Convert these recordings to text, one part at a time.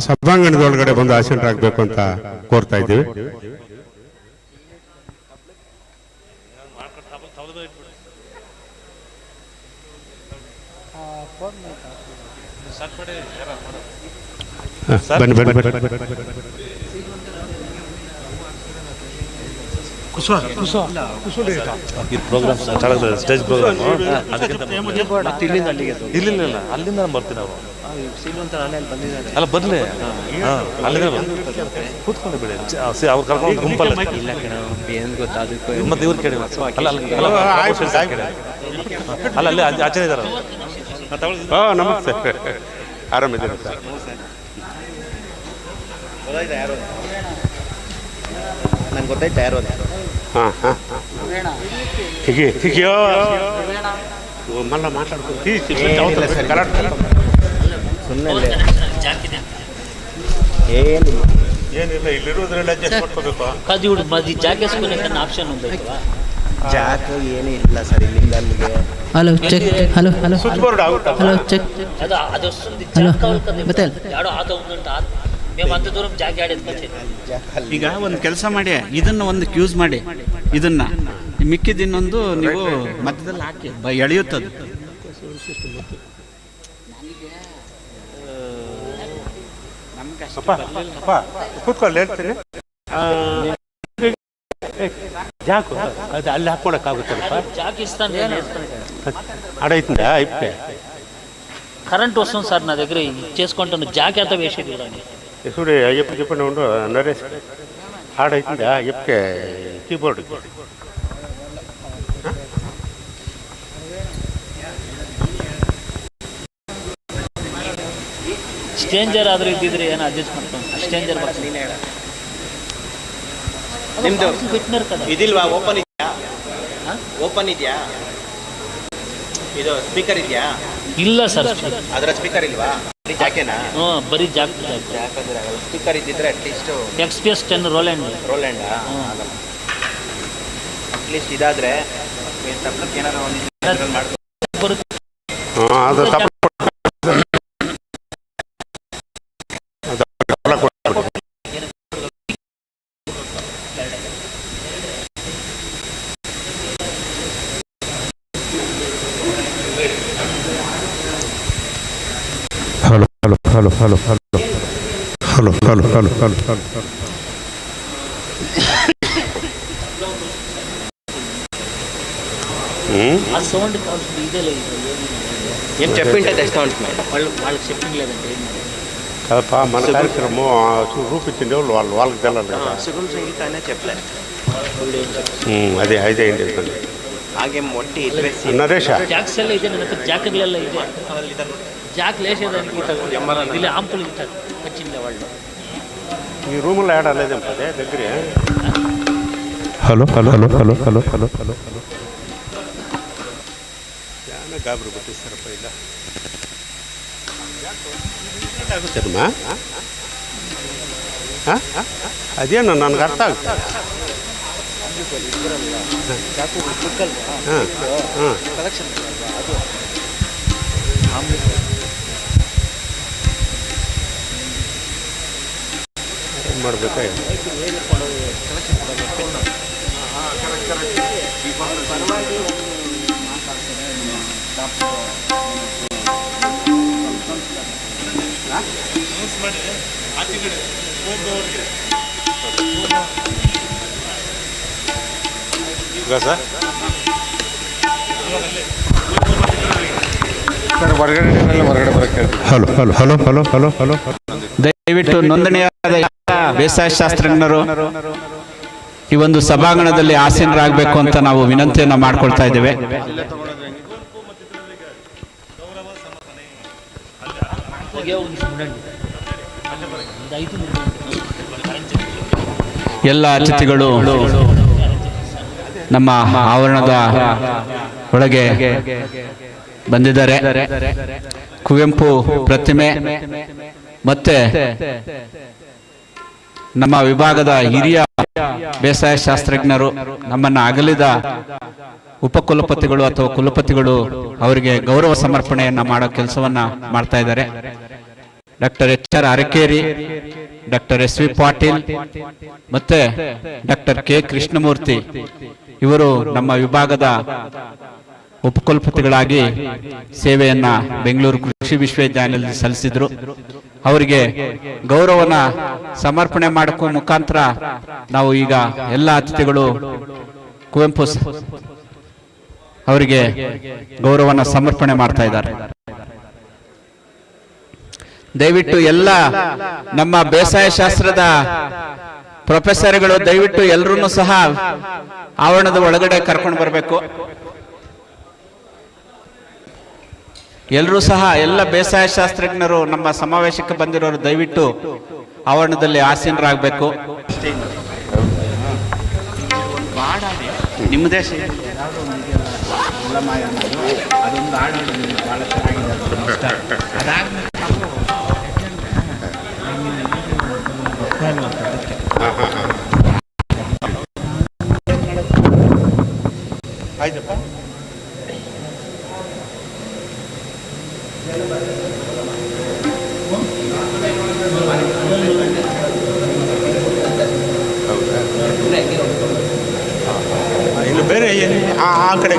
ಸಭಾಂಗಣದೊಳಗಡೆ ಬಂದು ಆಸೀನರಾಗಬೇಕು ಅಂತ ಕೋರ್ತಾ ಇದ್ದೀವಿ. ಬನ್ನಿ ಬನ್ನಿ ಬನ್ನಿ ಪ್ರೋಗ್ರಾಮ್ ಸ್ಟೇಜ್ ಪ್ರೋಗ್ರಾಮ್ ಇಲ್ಲಿಲ್ಲ ಅಲ್ಲಿಂದ ಬರ್ತೀನಿ ಅವರು ಅಲ್ಲ ಬರ್ಲಿ ಅಲ್ಲಿಂದ ಕೂತ್ಕೊಂಡು ಬಿಡಿ ಅವ್ರು ಕರ್ಕೊಂಡು ಗುಂಪಲ್ಲ ಮತ್ತೆ ಇವ್ರು ಕೇಳಿ ಅಲ್ಲ ಅಲ್ಲಿ ಆಚೆ ಇದಾರ. ನಮಸ್ತೆ, ಆರಾಮಿದ್ದೀರಾ ಸರ್? ನಂಗೆ ಗೊತ್ತಾಯ್ತು ಯಾರು ಅಂತ. ಹಾಂ ಹಾಂ ಹೀಗೆಯೋ ಮಲ್ಲ ಮಾತಾಡ್ಕೊಂಡು ಏನಿಲ್ಲ, ಇಲ್ಲಿರೋದ್ರಲ್ಲಿ ಅಡ್ಜಸ್ಟ್ ಮಾಡ್ಕೋಬೇಕು. ಜಾಕ್ ಏನೂ ಇಲ್ಲ ಸರ್ ಇಲ್ಲಿಂದ ಅಲ್ಲಿಗೆ. Hello check, hello hello switchboard ಆಗುತ್ತೆ. ಹಲೋ ಚೆಕ್, ಹಲೋ ಮತ್ತೆ ಈಗ ಒಂದು ಕೆಲಸ ಮಾಡಿ, ಇದನ್ನ ಒಂದು ಯೂಸ್ ಮಾಡಿ, ಇದನ್ನ ಮಿಕ್ಕಿದ ಇನ್ನೊಂದು ನೀವು ಮಧ್ಯದಲ್ಲಿ ಹಾಕಿ ಎಳೆಯುತ್ತದು. ಕೂತ್ಕೊಳ್ಳಿ ಹೇಳ್ತೀನಿ. ಜಾಕು ಅದು ಅಲ್ಲಿ ಹಾಕ್ಕೊಳಕ್ಕಾಗುತ್ತಲ್ಲಪ್ಪ, అడైతుందా అయిపోయి కరెంట్ వస్తుంది సార్ నా దగ్గర చేసుకుంటాను. జాగ్రత్త వేసేది చూడు ఎప్పుడు చెప్పండి ఉండు నరేష్, ఆడైతుందా ఎప్పుకే కీబోర్డ్ ಸ್ಟೇಂಜರ್ ಆದ್ರೆ ಇದ್ದಿದ್ರೆ ಏನೋ ಅಡ್ಜಸ್ಟ್ ಮಾಡ್ಕೊಂಡು ಸ್ಟೇಂಜರ್ ನಿಮ್ದು ಇದಿಲ್ವಾ? ಓಪನ್ ಇದೆಯಾ? ಓಪನ್ ಇದೆಯಾ? ಇದು ಸ್ಪೀಕರ್ ಇದೆಯಾ? ಇಲ್ಲ ಸರ್, ಅದರ ಸ್ಪೀಕರ್ ಇಲ್ವಾ? ಬರೀ ಜಾಕೇನಾ? ಬರೀ ಜಾಕ್ ಅಂದ್ರೆ ಆಗಲ್ಲ. ಸ್ಪೀಕರ್ ಇದ್ದಿದ್ರೆ ಅಟ್ಲೀಸ್ಟ್ XPS 10 ರೋಲ್ಯಾಂಡ್ ಅಟ್ಲೀಸ್ಟ್ ಇದಾದ್ರೆ ಏನಾದ್ರು ಒಂದು ಬರುತ್ತೆ. Hello hello hello hello hello hello hello hello hello ఆ సౌండ్ కావాల్సింది ఇదే లేదు. ఏం చెప్పింటే తెస్తా ఉంటుంది వాళ్ళకి చెప్పింగ్ లేదంటే కదపా, మన కార్యక్రమం రూపించింది వాళ్ళకి తెలాలి కదా. సుగం సంగీత అనే చెప్పలే, ಅದೇ ಐದೇ ಇಂಡಿ ಹಾಗೆ ಮೊಟ್ಟಿ ನರೇಶ ಜಾಕ್ಸ್ ಎಲ್ಲ ಇದೆ ನನ್ನ ಹತ್ರ, ಜಾಕ್ಗಳೆಲ್ಲ ಇದೆ. ಜಾಕ್ లేసేదానికి ಇಲ್ಲಿ ಆಂಪುಲ್ ಇಟ್ಟಾరు వచ్చింది వాళ్ళు. ఈ రూమ్లో యాడ్ అలేదేం పదే దగ్గరే. Hello hello hello hello hello hello hello hello ಯಾನ ಗಾಬರಿ ಬಿಟ್ಟಿರ್ತಾರಪ್ಪ. ಇಲ್ಲ ಆಗುತ್ತೇನಮ್ಮ? ಅದೇನು ನನಗೆ ಅರ್ಥ ಆಗುತ್ತೆ. ಹಾಂ ಹಾಂ ಏನು ಮಾಡಬೇಕಾ? ಸರ್ ಹೊರಗಡೆ ಬರಕ್ಕೆ. Hello hello hello hello hello hello ದಯವಿಟ್ಟು ನೋಂದಣಿಯಾದ ಬೇಸಾಯ ಶಾಸ್ತ್ರಜ್ಞರು ಈ ಒಂದು ಸಭಾಂಗಣದಲ್ಲಿ ಆಸೀನರಾಗಬೇಕು ಅಂತ ನಾವು ವಿನಂತಿಯನ್ನು ಮಾಡ್ಕೊಳ್ತಾ ಇದ್ದೇವೆ. ಎಲ್ಲ ಅತಿಥಿಗಳು ನಮ್ಮ ಆವರಣದ ಒಳಗೆ ಬಂದಿದ್ದಾರೆ. ಕುವೆಂಪು ಪ್ರತಿಮೆ ಮತ್ತೆ ನಮ್ಮ ವಿಭಾಗದ ಹಿರಿಯ ಬೇಸಾಯ ಶಾಸ್ತ್ರಜ್ಞರು, ನಮ್ಮನ್ನ ಅಗಲಿದ ಉಪಕುಲಪತಿಗಳು ಅಥವಾ ಕುಲಪತಿಗಳು ಅವರಿಗೆ ಗೌರವ ಸಮರ್ಪಣೆಯನ್ನ ಮಾಡೋ ಕೆಲಸವನ್ನ ಮಾಡ್ತಾ ಇದ್ದಾರೆ. Doctor HR Arakeri, doctor SV Patil ಮತ್ತೆ ಡಾಕ್ಟರ್ K ಕೃಷ್ಣಮೂರ್ತಿ ಇವರು ನಮ್ಮ ವಿಭಾಗದ ಉಪಕುಲಪತಿಗಳಾಗಿ ಸೇವೆಯನ್ನ ಬೆಂಗಳೂರು ಕೃಷಿ ವಿಶ್ವವಿದ್ಯಾನಿಲಯದಲ್ಲಿ ಸಲ್ಲಿಸಿದ್ರು. ಅವರಿಗೆ ಗೌರವನ ಸಮರ್ಪಣೆ ಮಾಡಕ್ಕೂ ಮುಖಾಂತರ ನಾವು ಈಗ ಎಲ್ಲ ಅತಿಥಿಗಳು ಕುವೆಂಪು ಅವರಿಗೆ ಗೌರವನ ಸಮರ್ಪಣೆ ಮಾಡ್ತಾ ಇದ್ದಾರೆ. ದಯವಿಟ್ಟು ಎಲ್ಲ ನಮ್ಮ ಬೇಸಾಯ ಶಾಸ್ತ್ರದ ಪ್ರೊಫೆಸರ್ಗಳು ದಯವಿಟ್ಟು ಎಲ್ಲರನ್ನೂ ಸಹ ಆವರಣದ ಒಳಗಡೆ ಕರ್ಕೊಂಡು ಬರಬೇಕು. ಎಲ್ಲರೂ ಸಹ ಎಲ್ಲ ಬೇಸಾಯ ಶಾಸ್ತ್ರಜ್ಞರು ನಮ್ಮ ಸಮಾವೇಶಕ್ಕೆ ಬಂದಿರೋರು ದಯವಿಟ್ಟು ಆವರಣದಲ್ಲಿ ಆಸೀನರಾಗಬೇಕು. ನಿಮ್ಮದೇ ಅದೊಂದು ಹಾಡು ಬಹಳ ಚೆನ್ನಾಗಿದೆ. ಆಯ್ತಪ್ಪ. ಇನ್ನು ಬೇರೆ ಆ ಕಡೆ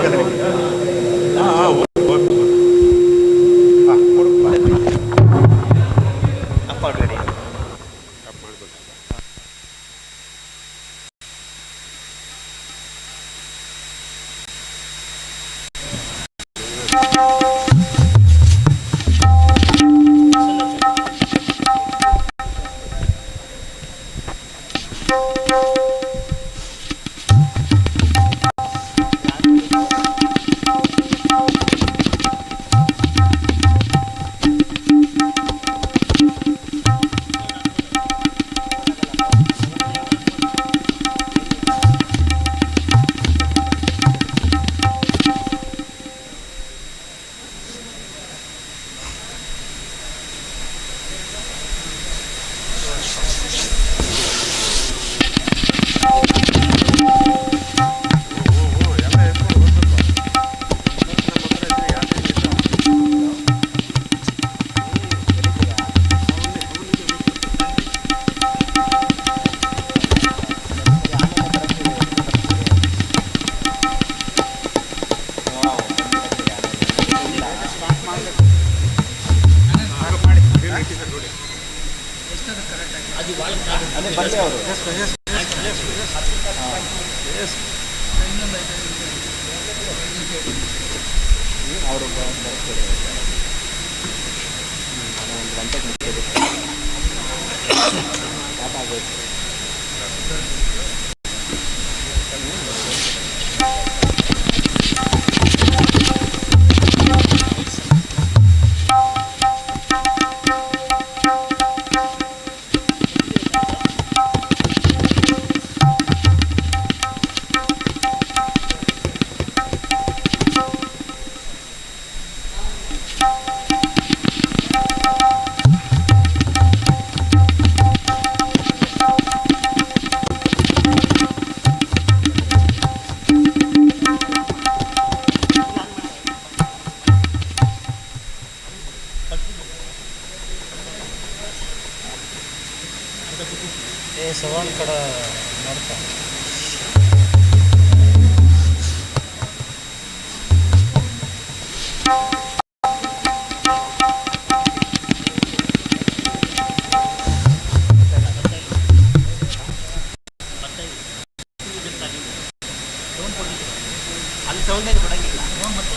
ಸವಾಲ್ ಕಡ ನೋಡ್ತಾ ಅಲ್ಲಿ ಸೌಂಡ್ ಕೊಡಂಗಿಲ್ಲ ಮತ್ತೆ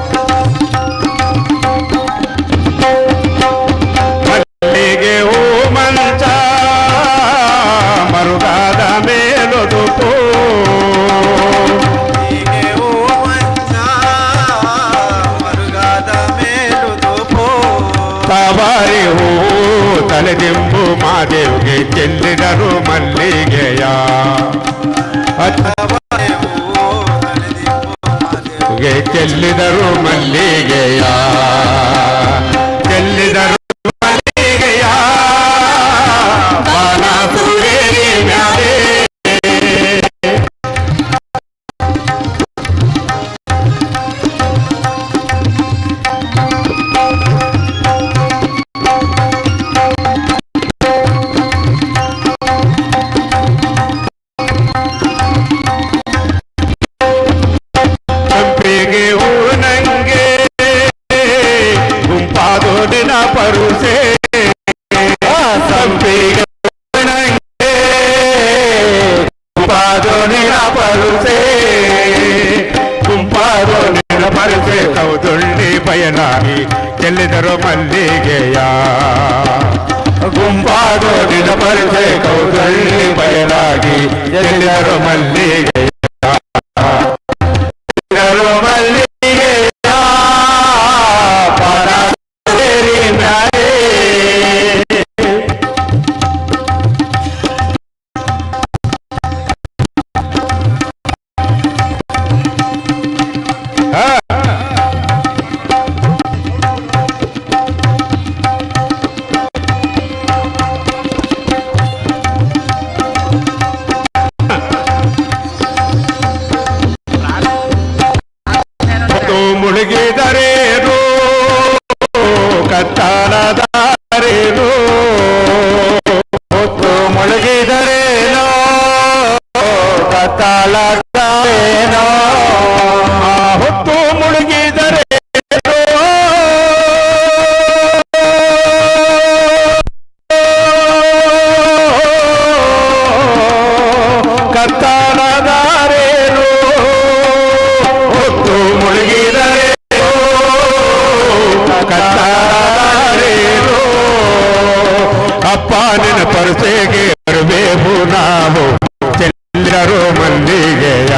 ತಲೆದಿಂಬು ಮಾದೇವ್ಗೆ ಚೆಲ್ಲಿದರು ಮಲ್ಲಿಗೆಯ ಚೆಲ್ಲಿದರು ಮಲ್ಲಿಗೆಯ ಚೆಲ್ಲಿದರು ಮಲ್ಲಿಗೆಯ ಬಾಣಾಸುರೇರಿ ಮ್ಯಾಲೆ ಪರುಸೆ ಸಂಪಿಗೆ ಕುಂಪಾದೋನಿನ ಪರುಸೆ ಕುಂಪಾದೋನಿನ ಪರುಸೆ ಕೌದುಳ್ಳಿ ಬಯಲಾಗಿ ಚೆಲ್ಲಿದರು ಮಲ್ಲಿಗೆಯ ಗುಂಪಾದೋನಿನ ಪರುಸೆ ಕೌದುಳ್ಳಿ ಬಯಲಾಗಿ ಚೆಲ್ಲಿದರು ಮಲ್ಲಿಗೆಯ ಮುಳುಗಿದರೇನು ಕತ್ತಾಲದಾರೇನು ಹೊತ್ತು ಮುಳುಗಿದರೇನೋ ಕತ್ತಾಲದಾರೇನೋ ಹೊತ್ತು ಮುಳುಗಿದರೇನೋ ಕತ್ತಾಲದಾರೇನು ಹೊತ್ತು ಮುಳುಗಿದರೆ ಕತ್ತಾರೇನು ಅಪ್ಪ ನಿನ್ನ ಪರಸೆಗೆ ಬರಬೇಕು ನಾವು ಚೆಲ್ಲಿದರು ಮಲ್ಲಿಗೆಯ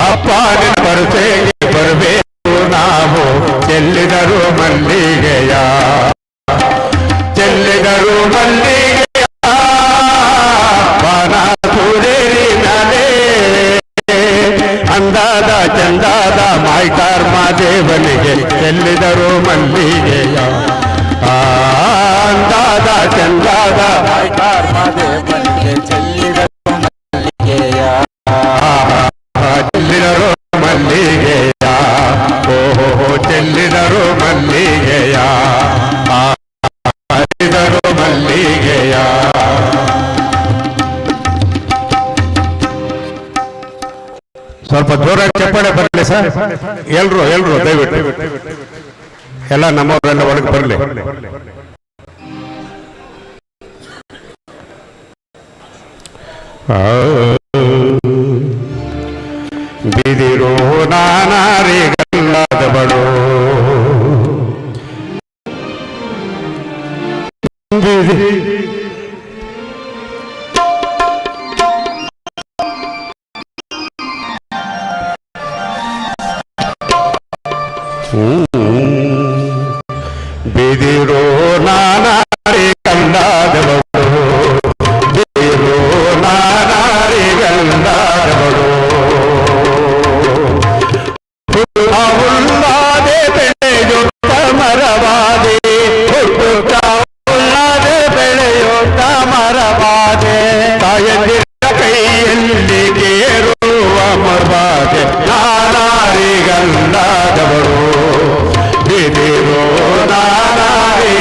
ಅಪ್ಪ ನಿನ್ನ ಪರಸೆಗೆ ಬರಬೇಕು ನಾವು ಚೆಲ್ಲಿದರು ಮಲ್ಲಿಗೆಯ ಚೆಲ್ಲಿದರು ಮಲ್ಲಿಗೆಯ ಬಾಣಾಸುರೇರಿ ಮ್ಯಾಲೆ ಅಂದಾದ ಚಂದಾದ ಮಾಯ್ಕಾರ್ ಮಾದೇವನಿಗೆ ಚೆಲ್ಲಿದರು ಮಲ್ಲಿಗೆಯ ಅಂದಾದ ಚಂದಾದ ಮಾಯ್ಕಾರ್ ಮಾದೇವನಿಗೆ ಚೆಲ್ಲಿದರು ಮಲ್ಲಿಗೆಯ ಚೆಲ್ಲಿದರು ಮಲ್ಲಿಗೆಯ ಓಹೋ ಚೆಲ್ಲಿದರು ಮಲ್ಲಿಗೆಯ ಚೆಲ್ಲಿದರು ಮಲ್ಲಿಗೆಯ ಸ್ವಲ್ಪ ಜೋರಾಗಿ ಚಪ್ಪಾಳೆ ಬರಲಿ ಸರ್ ಎಲ್ರು ದಯವಿಟ್ಟು ಎಲ್ಲ ನಮ್ಮವರೆಲ್ಲ ಒಳಗೆ ಬರಲಿ ಬಿದಿರೋ ನಾನಾರಿಗಲ್ಲಾದವಳು ಬಿದಿರೋ ನಾನಾರಿ ಕಂದಾದವಳು ಬಿದಿರೋ ನಾನಾರಿ ಗಂದಾದವಳು ಹುಲ್ಲಾದೆ ಬೆಳೆಯುತ್ತ ಮರವಾದೆ ಹುಟ್ಟುತ್ತ ಹುಲ್ಲಾದೆ ಬೆಳೆಯುತ್ತ ಮರವಾದೆ ತಾಯಂದಿರ ಕೈಯಲ್ಲಿ ಕೇರುವ ಮರವಾದೆ ನಾನಾರಿ ಗಂದಾದವಳು ಬಿದಿರೋ ನಾನಾರಿ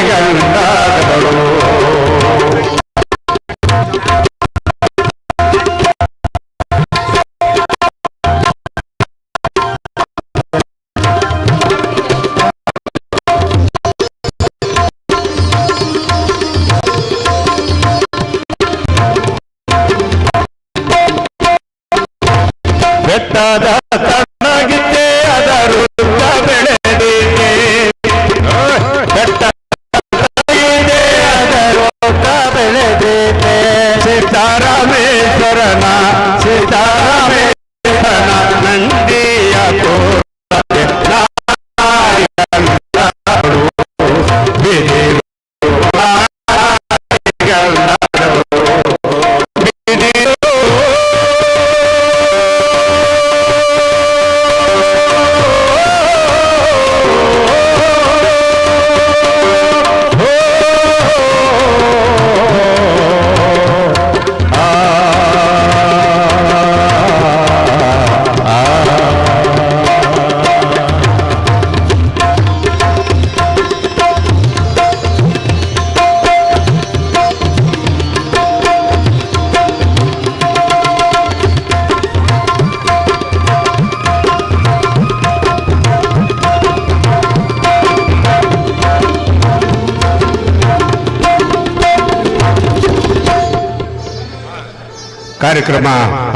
ಕಾರ್ಯಕ್ರಮ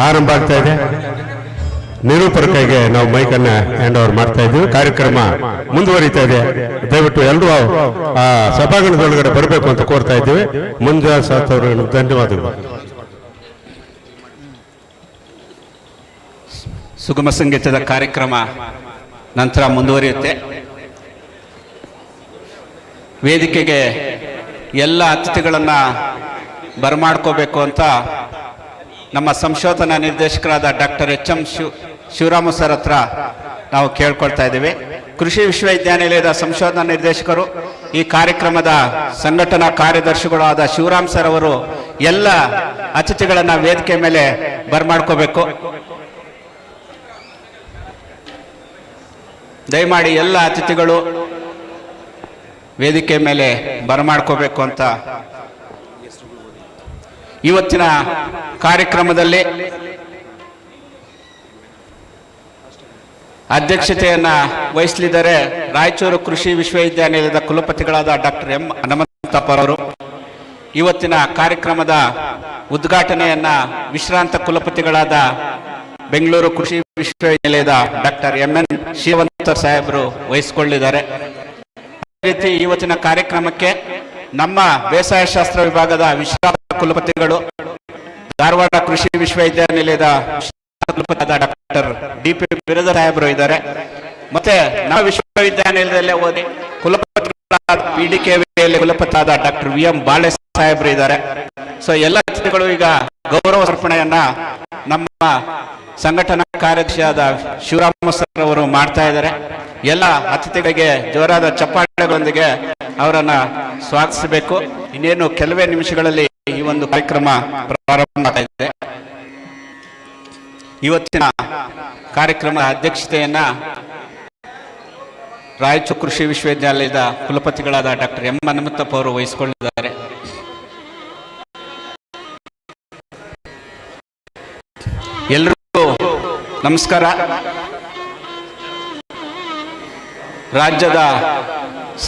ಆರಂಭ ಆಗ್ತಾ ಇದೆ. ನಿರೂಪರ ಕೈಗೆ ನಾವು ಮೈಕನ್ನ ಹ್ಯಾಂಡ್ ಓವರ್ ಮಾಡ್ತಾ ಇದ್ದೀವಿ. ಕಾರ್ಯಕ್ರಮ ಮುಂದುವರಿತಾ ಇದೆ. ದಯವಿಟ್ಟು ಎಲ್ಲರೂ ಆ ಸಭಾಂಗಣದೊಳಗಡೆ ಬರಬೇಕು ಅಂತ ಕೋರ್ತಾ ಇದ್ದೀವಿ. ಮುಂಜಾನೆ ಸಾತ್ ಅವರಿಗೆ ಧನ್ಯವಾದಗಳು. ಸುಗಮ ಸಂಗೀತದ ಕಾರ್ಯಕ್ರಮ ನಂತರ ಮುಂದುವರಿಯುತ್ತೆ. ವೇದಿಕೆಗೆ ಎಲ್ಲ ಅತಿಥಿಗಳನ್ನು ಬರಮಾಡ್ಕೋಬೇಕು ಅಂತ ನಮ್ಮ ಸಂಶೋಧನಾ ನಿರ್ದೇಶಕರಾದ doctor H M Shivarama sir ಹತ್ರ ನಾವು ಕೇಳ್ಕೊಳ್ತಾ ಇದ್ದೀವಿ. ಕೃಷಿ ವಿಶ್ವವಿದ್ಯಾನಿಲಯದ ಸಂಶೋಧನಾ ನಿರ್ದೇಶಕರು, ಈ ಕಾರ್ಯಕ್ರಮದ ಸಂಘಟನಾ ಕಾರ್ಯದರ್ಶಿಗಳು ಆದ ಶಿವರಾಮ್ ಸರ್ ಅವರು ಎಲ್ಲ ಅತಿಥಿಗಳನ್ನು ವೇದಿಕೆ ಮೇಲೆ ಬರಮಾಡ್ಕೋಬೇಕು. ದಯಮಾಡಿ ಎಲ್ಲ ಅತಿಥಿಗಳು ವೇದಿಕೆ ಮೇಲೆ ಬರಮಾಡ್ಕೋಬೇಕು ಅಂತ. ಇವತ್ತಿನ ಕಾರ್ಯಕ್ರಮದಲ್ಲಿ ಅಧ್ಯಕ್ಷತೆಯನ್ನ ವಹಿಸಲಿದ್ದಾರೆ ರಾಯಚೂರು ಕೃಷಿ ವಿಶ್ವವಿದ್ಯಾನಿಲಯದ ಕುಲಪತಿಗಳಾದ ಡಾಕ್ಟರ್ ಎಂ ಹನುಮಂತಪ್ಪ ಅವರು. ಇವತ್ತಿನ ಕಾರ್ಯಕ್ರಮದ ಉದ್ಘಾಟನೆಯನ್ನ ವಿಶ್ರಾಂತ ಕುಲಪತಿಗಳಾದ ಬೆಂಗಳೂರು ಕೃಷಿ ವಿಶ್ವವಿದ್ಯಾನಿಲಯದ ಡಾಕ್ಟರ್ ಎಂ ಎನ್ ಶಿವವಂತ ಸಾಹೇಬರು ವಹಿಸಿಕೊಳ್ಳಿದ್ದಾರೆ. ಅದೇ ರೀತಿ ಇವತ್ತಿನ ಕಾರ್ಯಕ್ರಮಕ್ಕೆ ನಮ್ಮ ಬೇಸಾಯ ಶಾಸ್ತ್ರ ವಿಭಾಗದ ವಿಶ್ರಾಂತ ಕುಲಪತಿಗಳು, ಧಾರವಾಡ ಕೃಷಿ ವಿಶ್ವವಿದ್ಯಾನಿಲಯದ ಕುಲಪತಿಯಾದ ಡಾಕ್ಟರ್ ಡಿ.ಪಿ. ಬಿರದರ್ ಸಾಹೇಬರು ಇದ್ದಾರೆ. ಮತ್ತೆ ನಮ್ಮ ವಿಶ್ವವಿದ್ಯಾನಿಲಯದಲ್ಲೇ ಓದಿ ಕುಲಪತಿಗಳಾದ PDKVಯಲ್ಲಿ ಕುಲಪತಿಯಾದ ಡಾಕ್ಟರ್ ವಿ.ಎಂ. ಬಾಳೆ ಸಾಹೇಬರು ಇದ್ದಾರೆ. ಸೊ ಎಲ್ಲ ಅತಿಥಿಗಳು ಈಗ ಗೌರವ ಸಮರ್ಪಣೆಯನ್ನ ನಮ್ಮ ಸಂಘಟನಾ ಕಾರ್ಯದರ್ಶಿಯಾದ ಶಿವರಾಮ ಸರ್ ಅವರು ಮಾಡ್ತಾ ಇದ್ದಾರೆ. ಎಲ್ಲ ಅತಿಥಿಗಳಿಗೆ ಜೋರಾದ ಚಪ್ಪಾಳೆಗಳೊಂದಿಗೆ ಅವರನ್ನ ಸ್ವಾಗತಿಸಬೇಕು. ಇನ್ನೇನು ಕೆಲವೇ ನಿಮಿಷಗಳಲ್ಲಿ ಈ ಒಂದು ಕಾರ್ಯಕ್ರಮ ಪ್ರಾರಂಭ ಆಗ್ತಾ ಇದೆ. ಇವತ್ತಿನ ಕಾರ್ಯಕ್ರಮದ ಅಧ್ಯಕ್ಷತೆಯನ್ನ ರಾಯಚೂರು ಕೃಷಿ ವಿಶ್ವವಿದ್ಯಾಲಯದ ಕುಲಪತಿಗಳಾದ ಡಾಕ್ಟರ್ ಎಂ ಹನುಮಂತಪ್ಪ ಅವರು ವಹಿಸಿಕೊಂಡಿದ್ದಾರೆ. ಎಲ್ಲರಿಗೂ ನಮಸ್ಕಾರ. ರಾಜ್ಯದ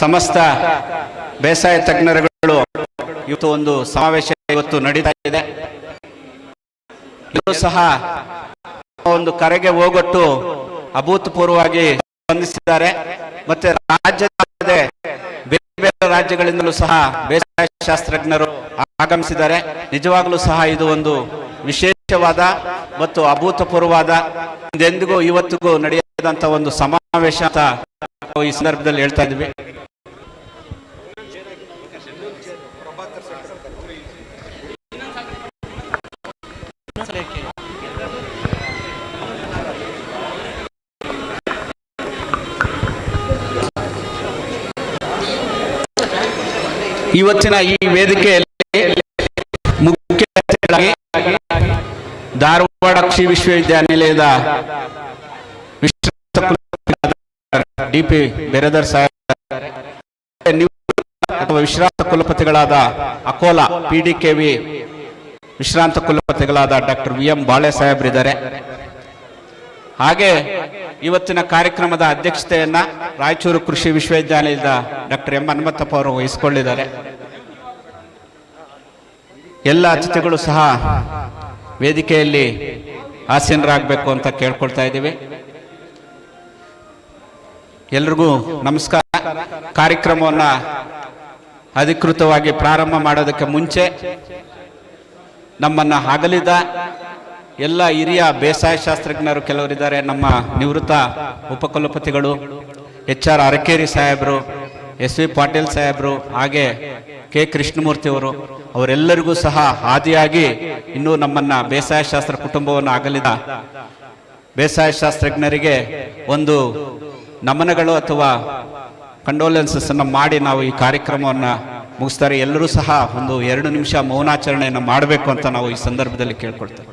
ಸಮಸ್ತ ಬೇಸಾಯ ತಜ್ಞರುಗಳು ಇವತ್ತು ಒಂದು ಸಮಾವೇಶ ಇವತ್ತು ನಡೀತಾ ಇದೆ. ಇದು ಸಹ ಒಂದು ಕರೆಗೆ ಹೋಗೊಟ್ಟು ಅಭೂತಪೂರ್ವವಾಗಿ ಸ್ಪಂದಿಸಿದ್ದಾರೆ. ಮತ್ತೆ ರಾಜ್ಯದ ಬೇರೆ ಬೇರೆ ರಾಜ್ಯಗಳಿಂದಲೂ ಸಹ ಬೇಸಾಯ ಶಾಸ್ತ್ರಜ್ಞರು ಆಗಮಿಸಿದ್ದಾರೆ. ನಿಜವಾಗ್ಲೂ ಸಹ ಇದು ಒಂದು ವಿಶೇಷವಾದ ಮತ್ತು ಅಭೂತಪೂರ್ವವಾದ, ಎಂದಿಗೂ ಇವತ್ತಿಗೂ ನಡೆಯದಂತ ಒಂದು ಸಮಾವೇಶ ಅಂತ ಈ ಸಂದರ್ಭದಲ್ಲಿ ಹೇಳ್ತಾ ಇದ್ವಿ. ಇವತ್ತಿನ ಈ ವೇದಿಕೆಯಲ್ಲಿ ಮುಖ್ಯ ಅತಿಥಿಗಳಾಗಿ ಧಾರವಾಡ ಕೃಷಿ ವಿಶ್ವವಿದ್ಯಾನಿಲಯದ ಡಿ.ಪಿ. ಬಿರದರ್ ಸಾಹೇಬ್, ಅಥವಾ ವಿಶ್ರಾಂತ ಕುಲಪತಿಗಳಾದ ಅಕೋಲಾ PDKV ವಿಶ್ರಾಂತ ಕುಲಪತಿಗಳಾದ ಡಾಕ್ಟರ್ ವಿ.ಎಂ. ಬಾಳೆ ಸಾಹೇಬ್ರಿದ್ದಾರೆ. ಹಾಗೆ ಇವತ್ತಿನ ಕಾರ್ಯಕ್ರಮದ ಅಧ್ಯಕ್ಷತೆಯನ್ನ ರಾಯಚೂರು ಕೃಷಿ ವಿಶ್ವವಿದ್ಯಾನಿಲಯದ ಡಾಕ್ಟರ್ ಎಂ ಹನುಮಂತಪ್ಪ ಅವರು ವಹಿಸಿಕೊಂಡಿದ್ದಾರೆ. ಎಲ್ಲ ಅತಿಥಿಗಳು ಸಹ ವೇದಿಕೆಯಲ್ಲಿ ಆಸೀನರಾಗಬೇಕು ಅಂತ ಕೇಳ್ಕೊಳ್ತಾ ಇದ್ದೀವಿ. ಎಲ್ರಿಗೂ ನಮಸ್ಕಾರ. ಕಾರ್ಯಕ್ರಮವನ್ನು ಅಧಿಕೃತವಾಗಿ ಪ್ರಾರಂಭ ಮಾಡೋದಕ್ಕೆ ಮುಂಚೆ ನಮ್ಮನ್ನು ಅಗಲಿದ ಎಲ್ಲ ಹಿರಿಯ ಬೇಸಾಯ ಶಾಸ್ತ್ರಜ್ಞರು ಕೆಲವರಿದ್ದಾರೆ. ನಮ್ಮ ನಿವೃತ್ತ ಉಪಕುಲಪತಿಗಳು HR ಅರಕೇರಿ ಸಾಹೇಬರು, SV ಪಾಟೀಲ್ ಸಾಹೇಬರು, ಹಾಗೆ K. ಕೃಷ್ಣಮೂರ್ತಿ ಅವರು, ಅವರೆಲ್ಲರಿಗೂ ಸಹ ಆದಿಯಾಗಿ ಇನ್ನೂ ನಮ್ಮನ್ನ ಬೇಸಾಯ ಶಾಸ್ತ್ರ ಕುಟುಂಬವನ್ನು ಅಗಲಿದ ಬೇಸಾಯ ಶಾಸ್ತ್ರಜ್ಞರಿಗೆ ಒಂದು ನಮನಗಳು ಅಥವಾ ಕಂಡೋಲೆನ್ಸಸ್ ಅನ್ನು ಮಾಡಿ ನಾವು ಈ ಕಾರ್ಯಕ್ರಮವನ್ನು ಮುಗಿಸ್ತಾರೆ. ಎಲ್ಲರೂ ಸಹ ಒಂದು 2 ನಿಮಿಷ ಮೌನಾಚರಣೆಯನ್ನು ಮಾಡಬೇಕು ಅಂತ ನಾವು ಈ ಸಂದರ್ಭದಲ್ಲಿ ಕೇಳ್ಕೊಳ್ತೇವೆ.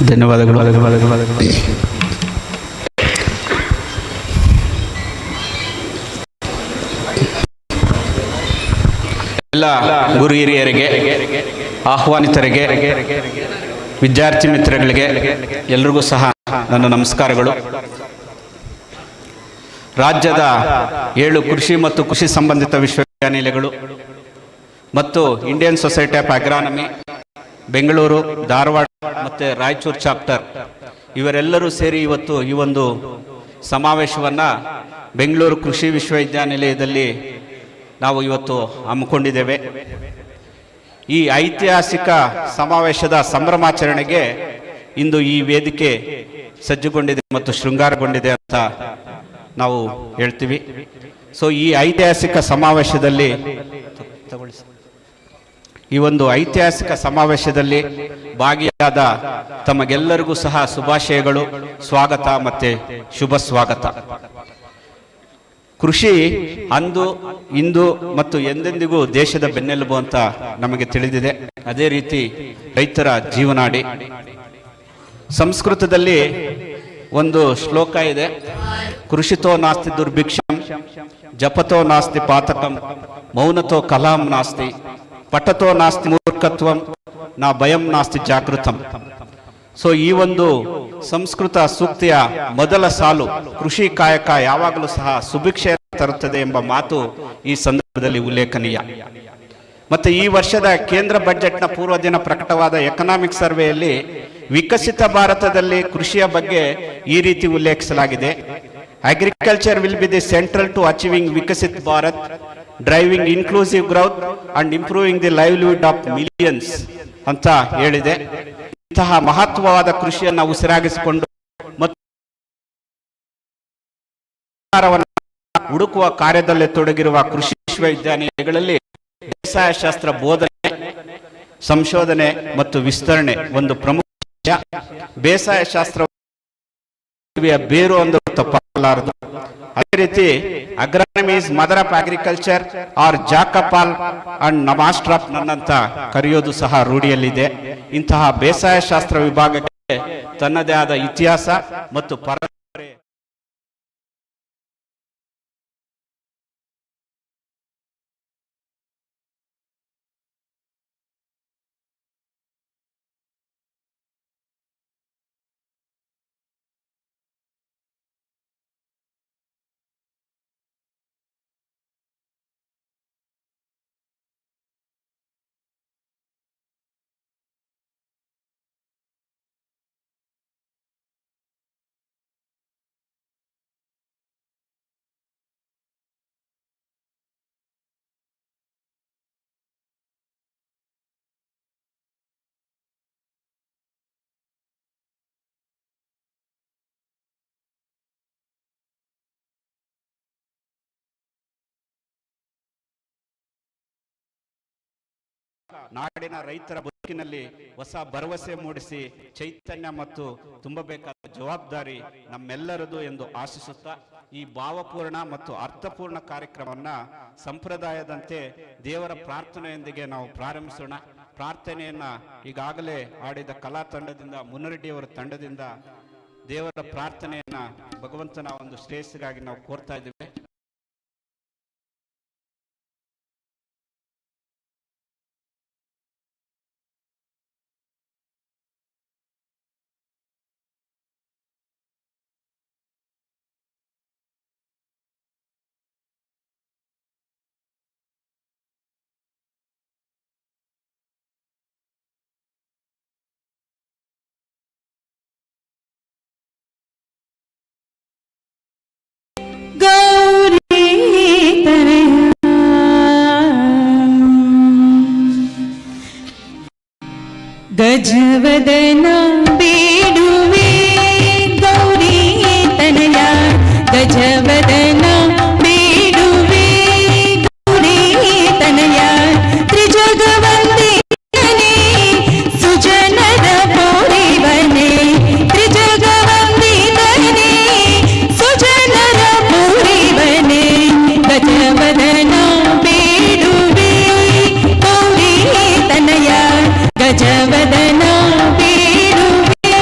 ಧನ್ಯವಾದಗಳು. ಎಲ್ಲ ಗುರು ಹಿರಿಯರಿಗೆ, ಆಹ್ವಾನಿತರಿಗೆ, ವಿದ್ಯಾರ್ಥಿ ಮಿತ್ರಗಳಿಗೆ ಎಲ್ರಿಗೂ ಸಹ ನನ್ನ ನಮಸ್ಕಾರಗಳು. ರಾಜ್ಯದ 7 ಕೃಷಿ ಮತ್ತು ಕೃಷಿ ಸಂಬಂಧಿತ ವಿಶ್ವವಿದ್ಯಾನಿಲಯಗಳು ಮತ್ತು Indian society of agronomy Bengaluru, Dharwad ಮತ್ತು ರಾಯಚೂರು ಚಾಪ್ಟರ್ ಇವರೆಲ್ಲರೂ ಸೇರಿ ಇವತ್ತು ಈ ಒಂದು ಸಮಾವೇಶವನ್ನು ಬೆಂಗಳೂರು ಕೃಷಿ ವಿಶ್ವವಿದ್ಯಾನಿಲಯದಲ್ಲಿ ನಾವು ಇವತ್ತು ಹಮ್ಮಿಕೊಂಡಿದ್ದೇವೆ. ಈ ಐತಿಹಾಸಿಕ ಸಮಾವೇಶದ ಸಂಭ್ರಮಾಚರಣೆಗೆ ಇಂದು ಈ ವೇದಿಕೆ ಸಜ್ಜುಗೊಂಡಿದೆ ಮತ್ತು ಶೃಂಗಾರಗೊಂಡಿದೆ ಅಂತ ನಾವು ಹೇಳ್ತೀವಿ. ಸೊ ಈ ಐತಿಹಾಸಿಕ ಸಮಾವೇಶದಲ್ಲಿ ಈ ಒಂದು ಐತಿಹಾಸಿಕ ಸಮಾವೇಶದಲ್ಲಿ ಭಾಗಿಯಾದ ತಮಗೆಲ್ಲರಿಗೂ ಸಹ ಶುಭಾಶಯಗಳು, ಸ್ವಾಗತ ಮತ್ತೆ ಶುಭ ಸ್ವಾಗತ. ಕೃಷಿ ಅಂದು, ಇಂದು ಮತ್ತು ಎಂದೆಂದಿಗೂ ದೇಶದ ಬೆನ್ನೆಲುಬು ಅಂತ ನಮಗೆ ತಿಳಿದಿದೆ. ಅದೇ ರೀತಿ ರೈತರ ಜೀವನಾಡಿ. ಸಂಸ್ಕೃತದಲ್ಲಿ ಒಂದು ಶ್ಲೋಕ ಇದೆ, ಕೃಷಿತೋ ನಾಸ್ತಿ ದುರ್ಭಿಕ್ಷಂ, ಜಪತೋ ನಾಸ್ತಿ ಪಾತಕಂ, ಮೌನತೋ ಕಲಾಂ ನಾಸ್ತಿ, ಪಠತೋ ನಾಸ್ತಿ ಮೂರ್ಖತ್ವಂ, ನಾ ಭಯಂ ನಾಸ್ತಿ ಜಾಗೃತಂ. ಸೊ ಈ ಒಂದು ಸಂಸ್ಕೃತ ಸೂಕ್ತಿಯ ಮೊದಲ ಸಾಲು, ಕೃಷಿ ಕಾಯಕ ಯಾವಾಗಲೂ ಸಹ ಸುಭಿಕ್ಷೆ ತರುತ್ತದೆ ಎಂಬ ಮಾತು ಈ ಸಂದರ್ಭದಲ್ಲಿ ಉಲ್ಲೇಖನೀಯ. ಮತ್ತೆ ಈ ವರ್ಷದ ಕೇಂದ್ರ ಬಜೆಟ್ನ ಪೂರ್ವ ದಿನ ಪ್ರಕಟವಾದ ಎಕನಾಮಿಕ್ ಸರ್ವೆಯಲ್ಲಿ ವಿಕಸಿತ ಭಾರತದಲ್ಲಿ ಕೃಷಿಯ ಬಗ್ಗೆ ಈ ರೀತಿ ಉಲ್ಲೇಖಿಸಲಾಗಿದೆ. Agriculture will be the central to achieving Viksit Bharat, driving inclusive growth and improving the livelihood of millions ಅಂತ ಹೇಳಿದೆ. ಇಂತಹ ಮಹತ್ವವಾದ ಕೃಷಿಯನ್ನು ಉಸಿರಾಗಿಸಿಕೊಂಡು ಮತ್ತು ಹುಡುಕುವ ಕಾರ್ಯದಲ್ಲಿ ತೊಡಗಿರುವ ಕೃಷಿ ವಿಶ್ವವಿದ್ಯಾನಿಲಯಗಳಲ್ಲಿ ಬೇಸಾಯ ಶಾಸ್ತ್ರ ಬೋಧನೆ, ಸಂಶೋಧನೆ ಮತ್ತು ವಿಸ್ತರಣೆ ಒಂದು ಪ್ರಮುಖ ವಿಷಯ. ಬೇಸಾಯ ಶಾಸ್ತ್ರ ಬೇರು ಅಂದರೂ ತಪ್ಪಾಗಲಾರದು. ಅದೇ ರೀತಿ agronomy is mother of agriculture or jack of all and master of none ಅಂತ ಕರೆಯೋದು ಸಹ ರೂಢಿಯಲ್ಲಿದೆ. ಇಂತಹ ಬೇಸಾಯ ಶಾಸ್ತ್ರ ವಿಭಾಗಕ್ಕೆ ತನ್ನದೇ ಆದ ಇತಿಹಾಸ ಮತ್ತು ಪರಂಪರೆ ನಾಡಿನ ರೈತರ ಬದುಕಿನಲ್ಲಿ ಹೊಸ ಭರವಸೆ ಮೂಡಿಸಿ ಚೈತನ್ಯ ಮತ್ತು ತುಂಬಬೇಕಾದ ಜವಾಬ್ದಾರಿ ನಮ್ಮೆಲ್ಲರದು ಎಂದು ಆಶಿಸುತ್ತಾ ಈ ಭಾವಪೂರ್ಣ ಮತ್ತು ಅರ್ಥಪೂರ್ಣ ಕಾರ್ಯಕ್ರಮವನ್ನ ಸಂಪ್ರದಾಯದಂತೆ ದೇವರ ಪ್ರಾರ್ಥನೆಯೊಂದಿಗೆ ನಾವು ಪ್ರಾರಂಭಿಸೋಣ. ಪ್ರಾರ್ಥನೆಯನ್ನ ಈಗಾಗಲೇ ಆಡಿದ ಕಲಾ ತಂಡದಿಂದ, ಮುನ್ನರೆಡ್ಡಿಯವರ ತಂಡದಿಂದ ದೇವರ ಪ್ರಾರ್ಥನೆಯನ್ನ ಭಗವಂತನ ಒಂದು ಶ್ರೇಯಸ್ಸಿಗಾಗಿ ನಾವು ಕೋರ್ತಾ ಇದ್ದೇವೆ. ಗಜವದನ ಬೇಡುವೆ ಗೌರಿ ತನಯ, ಗಜವದನ ಬೇಡುವೆ ಗೌರಿ ತನಯ, ತ್ರಿಜಗವಂದಿತನೇ ಸುಜನರ ಪೂರಿವನೇ, ತ್ರಿಜಗವಂದಿತನೇ ಸುಜನರ ಪೂರಿವನೇ, ಗಜವದನ ಬೇಡುವೆ ಗೌರಿ ತನಯ, ಗಜವದನ ಬೇಡುವೆ.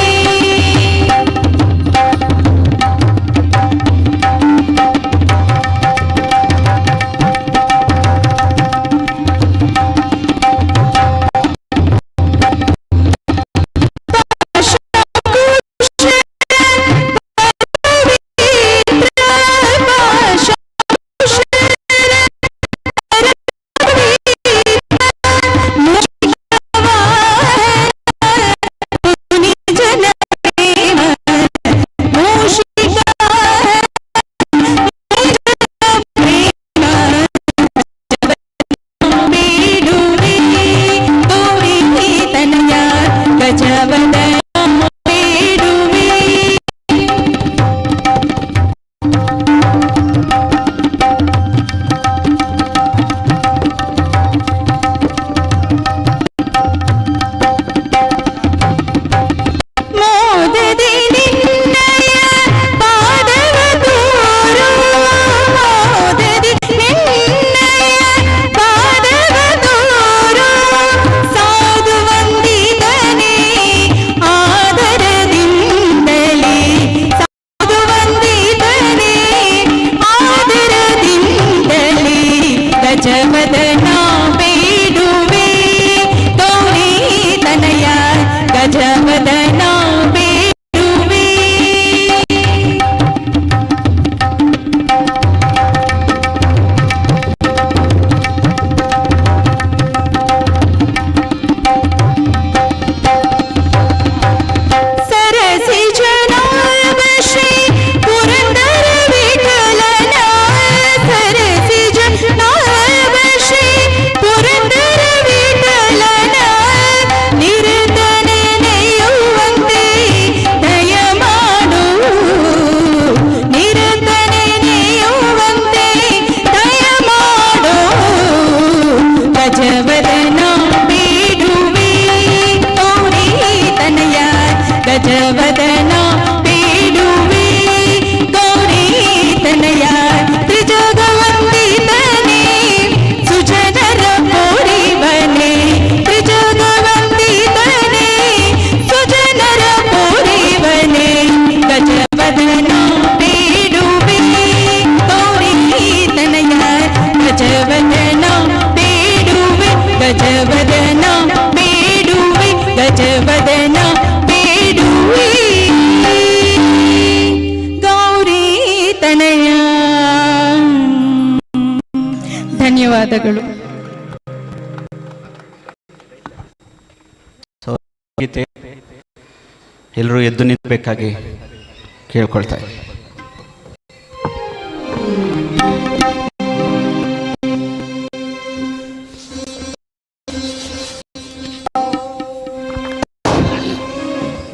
ಗಜವದನ ಬೇಡುವೆ ಗೌರಿ ತನಯ ಗಜವದನ ಬೇಡುವೆ. ಸರಸಿ ಜನಾರ್ದ ಶ್ರೀ ಪುರಂದರ ವಿಠಲನ ಸರಸಿ ಜನಾರ್ದ ಶ್ರೀ ಪುರಂದರ ವಿಠಲನ ನಿರತನೆ ನೆಯುವಂತೆ ದಯ ಮಾಡು ನಿರತನೆ ನೆಯುವಂತೆ ದಯ ಮಾಡು ಗಜವದನ ಬೇಡುವೆ ಗೌರಿ ತನಯ ಗಜವದನ ಬೇಡುವೆ ಗೌರಿ ತನಯ ತ್ರಿಜಗವಂದಿತನೇ ಸುಜನರ ಪೋರಿವನೆ ತ್ರಿಜಗವಂದಿತನೇ ಸುಜನರ ಪೋರಿವನೆ ಗಜವದನ ಬೇಡುವೆ ಗೌರಿ ತನಯ ಗಜವದನ ಬೇಡುವೆ ಗಜವದನ ಬೇಡುವೆ ಗಜವದನ ಬೇಡುವೆ ಗೌರಿ ತನಯ. ಧನ್ಯವಾದಗಳು. ಗೀತೆ ಎಲ್ಲರೂ ಎದ್ದು ನಿಂತಬೇಕಾಗಿ ಕೇಳ್ಕೊಳ್ತಾ ಇದ್ದೀನಿ.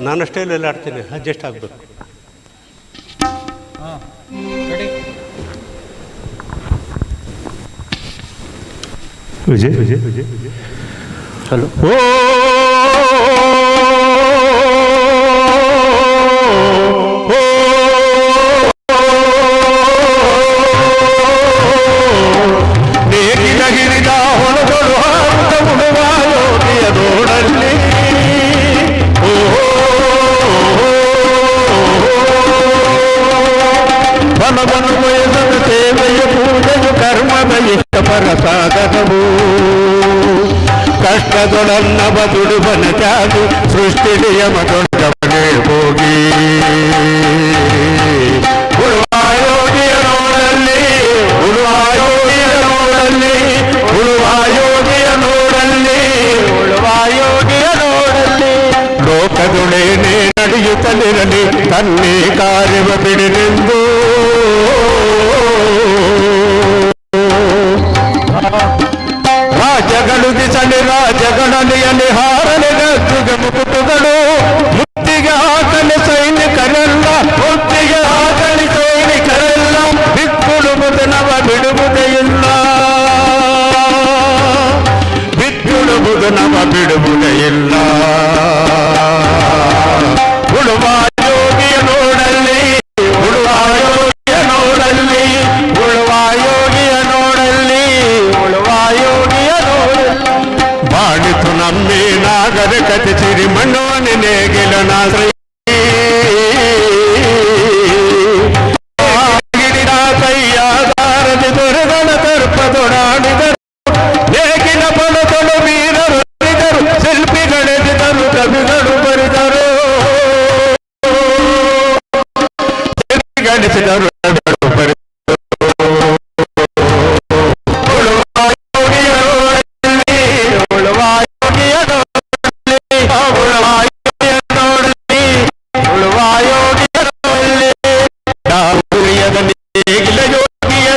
ನಾನಷ್ಟೇ ಎಲ್ಲ ಆಡ್ತೀನಿ, ಅಡ್ಜಸ್ಟ್ ಆಗಬೇಕು. ವಿಜಯ್ ವಿಜಯ್ ವಿಜಯ್ ವಿಜಯ್ ಹಲೋ. ಗಿರಿದ ಹೊಲಗಳು ಹಾರುತ್ತ ಉಡುವ ಯೋಗಿಯ ನೋಡಲ್ಲಿ ಬಲವನ್ನು ವಯಸ್ಸದ ಸೇವೆಯ ಪೂಜೆಯು ಕರ್ಮದ ಇಷ್ಟಪರ ಸಾಧನವು ಕಷ್ಟದೊಳನ್ನ ಬದುಡುಬನ ತ್ಯಾಗು ಸೃಷ್ಟಿ ನಿಯಮದೊಳಗವನೇ ಹೋಗಿ ಉಳುವ ಯೋಗಿಯ ನೋಡಲ್ಲಿ ಉಳುವ ಯೋಗಿಯ ನೋಡಲ್ಲಿ ಉಳುವ ಯೋಗಿಯ ನೋಡಲ್ಲಿ ಉಳುವ ಯೋಗಿಯ ನೋಡಲ್ಲಿ ಲೋಕದೊಳೇನೇ ನಡೆಯುತ್ತಲಿರಲಿ ತನ್ನೇ ಕಾರ್ಯವ ಬಿಡಿನೆಂದು ರಾಜ್ಯಗಳು ದಿಸಲಿ ರಾಜ್ಯಗಳಲ್ಲಿಯಲ್ಲಿ ಹಾರಲಿ ಗದ್ದುಗೆ ಮುಕುಟುಗಳು ಮುತ್ತಿಗೆ ಹಾಕಲಿ ಸೈನಿಕರೆಲ್ಲ ಮುತ್ತಿಗೆ ಹಾಕಲಿ ಸೈನಿಕರೆಲ್ಲ ಬಿತ್ತುಳುವುದನವ ಬಿಡುವುದೇ ಇಲ್ಲ ಬಿತ್ತುಳುವುದನವ ಬಿಡುವುದೇ ಇಲ್ಲ ಉಳುವ ಯೋಗಿಯ ನೋಡಲ್ಲಿ ಉಳುವ ಯೋಗಿಯ ನೋಡಲ್ಲಿ ಉಳುವ ಯೋಗಿಯ ನೋಡಲ್ಲಿ ಉಳುವ ಯೋಗಿಯ ನೋಡಲ್ಲಿ ಬಾಳಿತು ನಮ್ಮಿ ನಾಗರಿಕತೆ ಸಿರಿ ಮಣ್ಣೋನೆ ನೇಗಿಲ ನಾಶ್ರಯ ಗಿಡಿದ ಕೈಯಾದಾರದಿ ದೊರೆಗಳ ತರ್ಪದೊಡಾಡಿದರು ನೇಗಿಲ ಬಲದೊಳು ವೀರರು ಬರಿದರು ಶಿಲ್ಪಿಗಳೆದಿದರು ಕವಿಗಳು ಬರಿದರು ಗಳಿಸಿದರು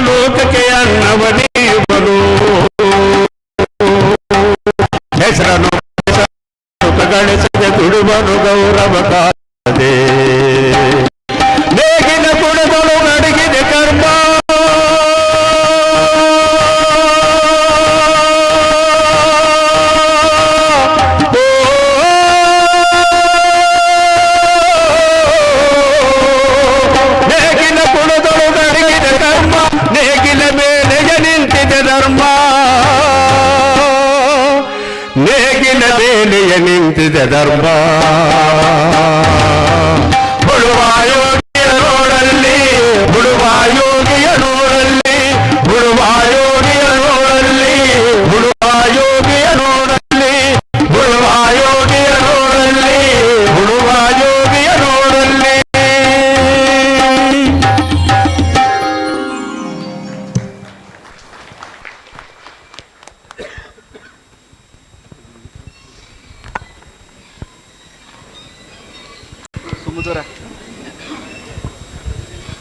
ಲೋಕಕ್ಕೆ ಅನ್ನವನೀಯುವನು ಹೆಸರನ್ನು ಗಳಿಸದೆ ದುಡುವನು ಗೌರವ ಕಾದೆ ನೇಗಿನ ಕುಣಗಳು ನಡಗಿದೆ ಕರ್ಮ ನೇಗಿನ ಕುಣಗಳು ನಡಗಿದೆ ಕರ್ಮ ನೇಗಿಲ ಮೇಲೆಗೆ ನಿಂತಿದೆ ಧರ್ಮ ನೇಗಿಲ ಮೇಲೆಯ ನಿಂತಿದೆ ಧರ್ಮ ಉಳುವ ಯೋಗಿಯ ನೋಡಲ್ಲಿ ಉಳುವ ಯೋಗಿಯ ನೋಡಲ್ಲಿ ಉಳುವ ಯೋಗಿಯ ನೋಡಲ್ಲಿ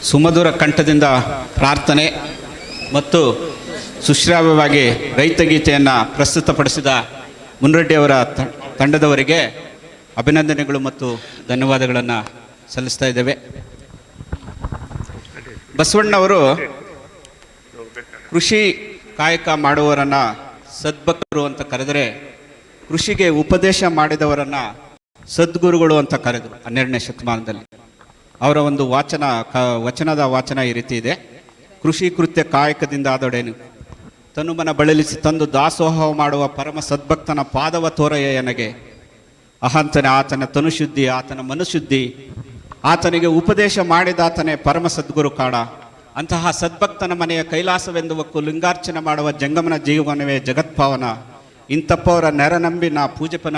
ಸುಮಧುರ ಕಂಠದಿಂದ ಪ್ರಾರ್ಥನೆ ಮತ್ತು ಸುಶ್ರಾವ್ಯವಾಗಿ ರೈತಗೀತೆಯನ್ನು ಪ್ರಸ್ತುತಪಡಿಸಿದ ಮುನ್ರೆಡ್ಡಿಯವರ ತಂಡದವರಿಗೆ ಅಭಿನಂದನೆಗಳು ಮತ್ತು ಧನ್ಯವಾದಗಳನ್ನು ಸಲ್ಲಿಸ್ತಾ ಇದ್ದೇವೆ. ಬಸವಣ್ಣವರು ಕೃಷಿ ಕಾಯಕ ಮಾಡುವವರನ್ನು ಸದ್ಭಕ್ತರು ಅಂತ ಕರೆದರೆ, ಕೃಷಿಗೆ ಉಪದೇಶ ಮಾಡಿದವರನ್ನು ಸದ್ಗುರುಗಳು ಅಂತ ಕರೆದರು 12ನೇ ಶತಮಾನದಲ್ಲಿ. ಅವರ ಒಂದು ವಚನದ ವಾಚನ ಈ ರೀತಿ ಇದೆ: ಕೃಷಿ ಕೃತ್ಯ ಕಾಯಕದಿಂದ ಆದೊಡೇನು ತನುಮನ ಬಳಲಿಸಿ ತಂದು ದಾಸೋಹ ಮಾಡುವ ಪರಮ ಸದ್ಭಕ್ತನ ಪಾದವ ತೋರಯ ಎನಗೆ. ಅಹಂತನೇ ಆತನ ತನುಶುದ್ಧಿ, ಆತನ ಮನುಶುದ್ಧಿ, ಆತನಿಗೆ ಉಪದೇಶ ಮಾಡಿದಾತನೇ ಪರಮ ಸದ್ಗುರು ಕಾಣ. ಅಂತಹ ಸದ್ಭಕ್ತನ ಮನೆಯ ಕೈಲಾಸವೆಂದುವಕ್ಕೂ ಲಿಂಗಾರ್ಚನೆ ಮಾಡುವ ಜಂಗಮನ ಜೀವನವೇ ಜಗತ್ಪಾವನ. ಇಂಥಪ್ಪವರ ನೆರನಂಬಿ ನಾ ಪೂಜಪನ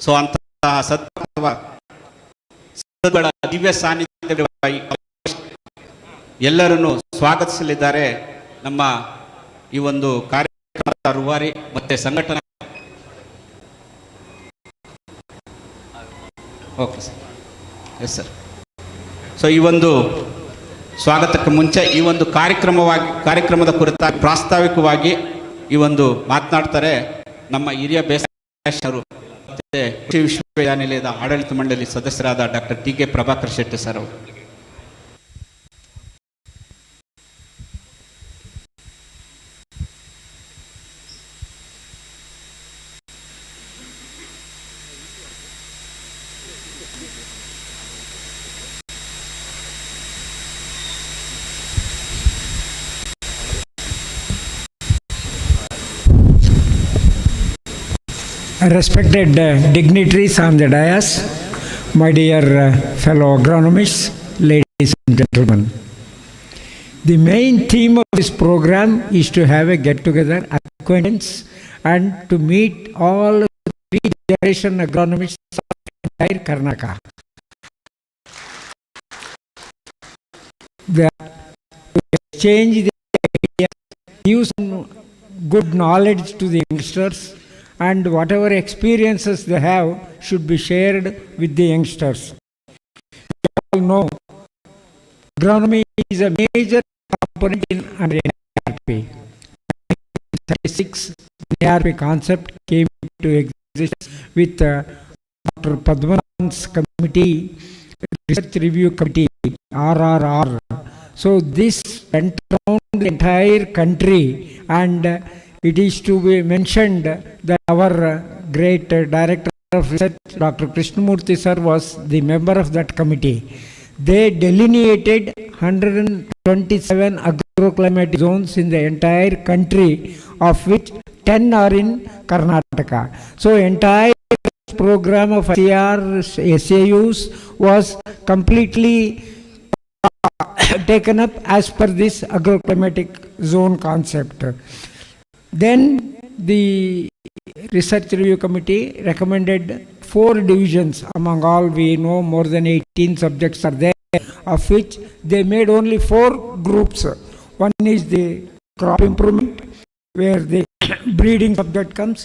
ಸೊ ಅಂತಹ ಸದ್ಗಳ ದಿವ್ಯ ಸಾನ್ನಿಧ್ಯ ಎಲ್ಲರನ್ನು ಸ್ವಾಗತಿಸಲಿದ್ದಾರೆ. ನಮ್ಮ ಈ ಒಂದು ಕಾರ್ಯಕ್ರಮದ ರೂವಾರಿ ಮತ್ತೆ ಸಂಘಟನಾ okay sir. Yes sir. So ಈ ಒಂದು ಸ್ವಾಗತಕ್ಕೆ ಮುಂಚೆ ಈ ಒಂದು ಕಾರ್ಯಕ್ರಮದ ಕುರಿತಾಗಿ ಪ್ರಾಸ್ತಾವಿಕವಾಗಿ ಈ ಒಂದು ಮಾತನಾಡ್ತಾರೆ ನಮ್ಮ ಹಿರಿಯ ಬೇಸಾಯರು ಮತ್ತು ಕೃಷಿ ವಿಶ್ವವಿದ್ಯಾನಿಲಯದ ಆಡಳಿತ ಮಂಡಳಿ ಸದಸ್ಯರಾದ doctor T K Prabhakar Shetty sir ಅವರು. Respected dignitaries on the dais, my dear fellow agronomists, ladies and gentlemen. The main theme of this program is to have a get-together, acquaintance, and to meet all 3-generation agronomists of entire Karnataka. To exchange the ideas, give some good knowledge to the youngsters, and whatever experiences they have should be shared with the youngsters. You all know agronomy is a major component in NRP. 1936, the NRP concept came into existence with Dr. Padmanabhan's committee, Research Review Committee, RRR. So this went around the entire country, and it is to be mentioned that our great Director of Research, Dr. Krishnamurthy sir, was the member of that committee. They delineated 127 agroclimatic zones in the entire country, of which 10 are in Karnataka. So entire program of ICR SAUs was completely taken up as per this agroclimatic zone concept. Then the Research Review Committee recommended 4 divisions. Among all, we know more than 18 subjects are there, of which they made only 4 groups. One is the crop improvement, where the breeding subject comes.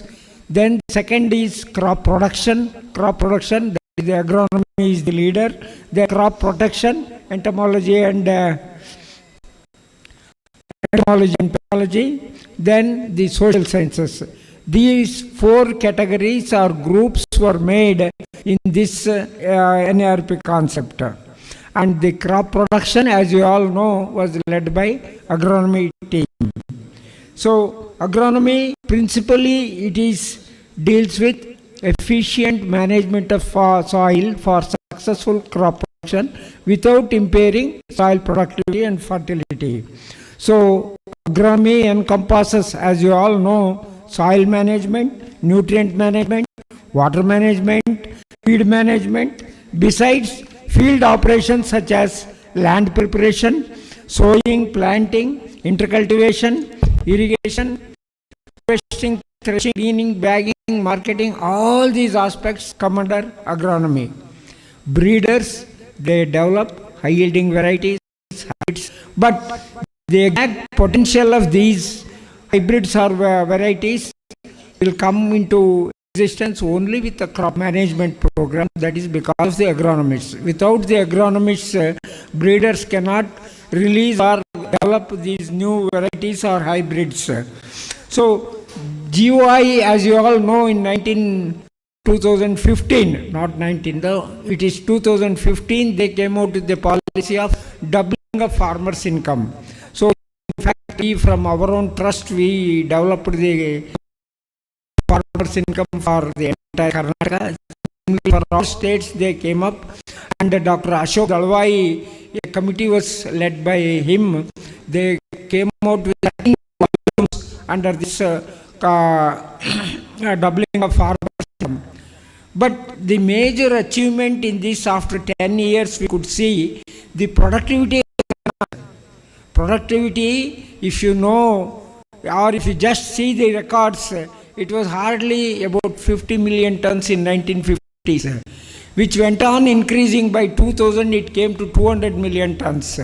Then second is crop production. The agronomy is the leader. The crop protection, entomology and biology, then the social sciences. These 4 categories or groups were made in this NRP concept. And the crop production, as you all know, was led by agronomy team. So agronomy, principally, it deals with efficient management of soil for successful crop production without impairing soil productivity and fertility. So agronomy encompasses, as you all know, soil management, nutrient management, water management, feed management, besides field operations such as land preparation, sowing, planting, intercultivation, irrigation, harvesting, threshing, cleaning, bagging, marketing. All these aspects come under agronomy. Breeders, they develop high-yielding varieties, hybrids, but the exact potential of these hybrids or varieties will come into existence only with the crop management program, that is because of the agronomists. Without the agronomists, breeders cannot release or develop these new varieties or hybrids. So GOI, as you all know, in 2015, not 19, though it is 2015, they came out with the policy of doubling of farmers' income. So in fact, from our own trust, we developed the farmers' income for the entire Karnataka. For all states, they came up, and Dr. Ashok Dalwai, a committee was led by him. They came out with volumes under this doubling of farmers' income. But the major achievement in this, after 10 years, we could see the productivity. Productivity, if you know, or if you just see the records, it was hardly about 50 million tons in 1950s, which went on increasing. By 2000, it came to 200 million tons.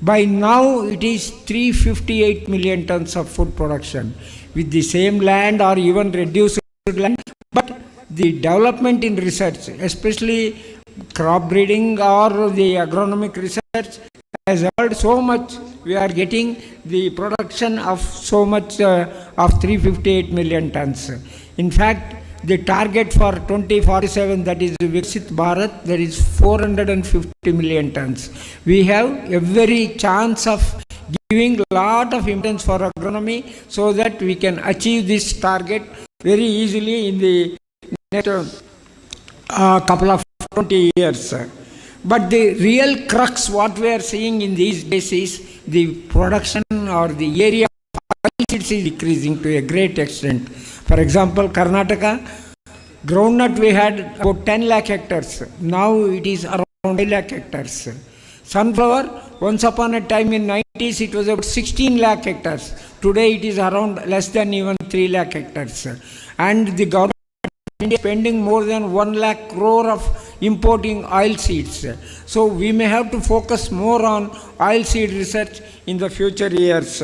By now, it is 358 million tons of food production with the same land or even reduced land. But the development in research, especially crop breeding or the agronomic research, has helped so much. We are getting the production of so much of 358 million tons. In fact, the target for 2047, that is Viksit Bharat, that is 450 million tons. We have every chance of giving a lot of importance for agronomy so that we can achieve this target very easily in the next couple of 20 years. But the real crux, what we are seeing in these days, is the production or the area of oilseeds is decreasing to a great extent. For example, Karnataka, groundnut we had about 10 lakh hectares. Now it is around 5 lakh hectares. Sunflower, once upon a time in 90s, it was about 16 lakh hectares. Today it is around less than even 3 lakh hectares. And the government is spending more than 1 lakh crore of importing oil seeds. So we may have to focus more on oil seed research in the future years.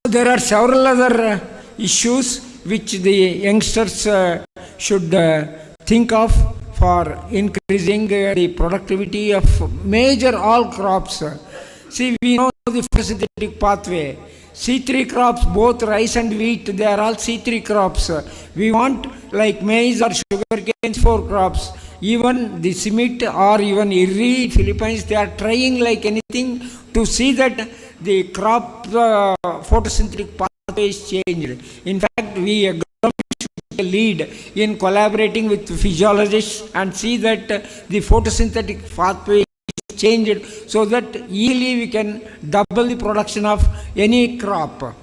There are several other issues which the youngsters should think of for increasing the productivity of major all crops. See, we know the photosynthetic pathway. C3 crops, both rice and wheat, they are all C3 crops. We want, like maize or sugarcane, 4 crops. Even the CIMIT or even IRRI, Philippines, they are trying like anything to see that the crop photosynthetic pathway is changed. In fact, we agronomists should take a lead in collaborating with physiologists and see that the photosynthetic pathway is changed so that easily we can double the production of any crop.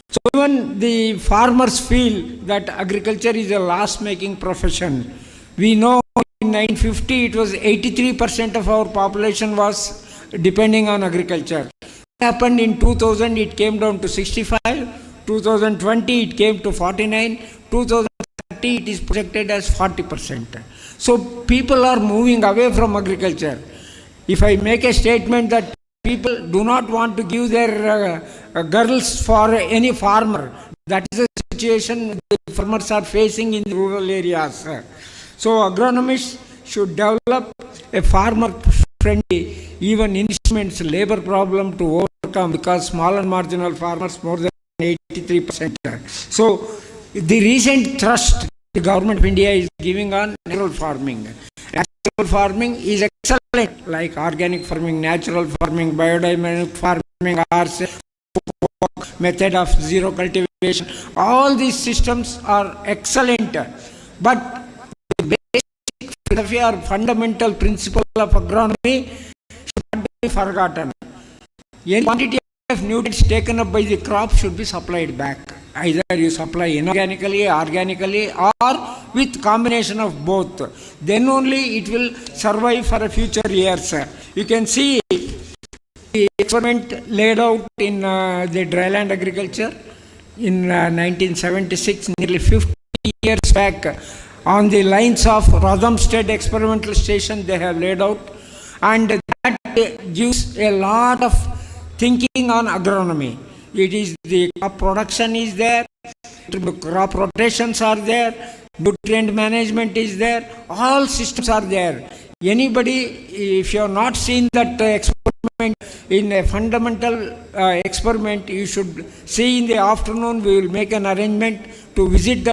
So even the farmers feel that agriculture is a loss-making profession. We know in 1950 it was 83% of our population was depending on agriculture. What happened in 2000, it came down to 65, 2020 it came to 49, 2030 it is projected as 40%. So people are moving away from agriculture. If I make a statement that people do not want to give their girls for any farmer, that is a situation the farmers are facing in rural areas. So agronomists should develop a farmer-friendly, even instruments, labor problem to overcome, because small and marginal farmers more than 83%. So the recent thrust the government of India is giving on natural farming. Natural farming is excellent, like organic farming, natural farming, biodynamic farming, method of zero cultivation. All these systems are excellent, but the basic philosophy or fundamental principle of agronomy should not be forgotten. Any quantity of nutrients taken up by the crop should be supplied back. Either you supply inorganically, organically, or with combination of both. Then only it will survive for a future years. You can see the experiment laid out in the dryland agriculture in 1976, nearly 50 years back, on the lines of Rothamsted Experimental Station they have laid out, and that gives a lot of thinking on agronomy. It is the crop production is there, crop rotations are there, nutrient management is there, all systems are there. Anybody, if you have not seen that experiment in a fundamental experiment, you should see in the afternoon. We will make an arrangement to visit the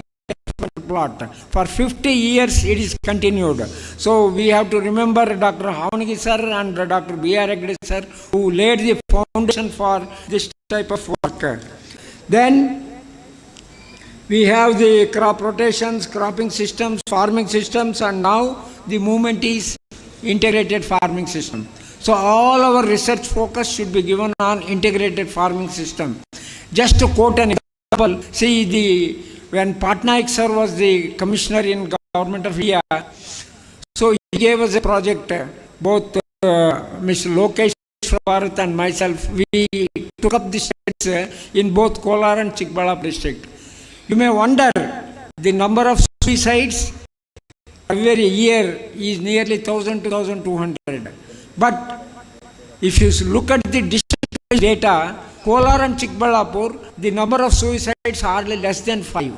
plot. For 50 years it is continued. So we have to remember Dr. Havanagi sir and Dr. B.R. Hegde sir, who laid the foundation for this type of work. Then we have the crop rotations, cropping systems, farming systems, and now the movement is integrated farming system. So all our research focus should be given on integrated farming system. Just to quote an example, see when Patnaik sir was the commissioner in Government of India, so he gave us a project, both Mr. Lokesh Bharat and myself, we took up the studies in both Kolar and Chikbalapur district. You may wonder, the number of suicides every year is nearly 1,000 to 1,200. But if you look at the district data, Kolar and Chikbalapur, the number of suicides are hardly less than 5.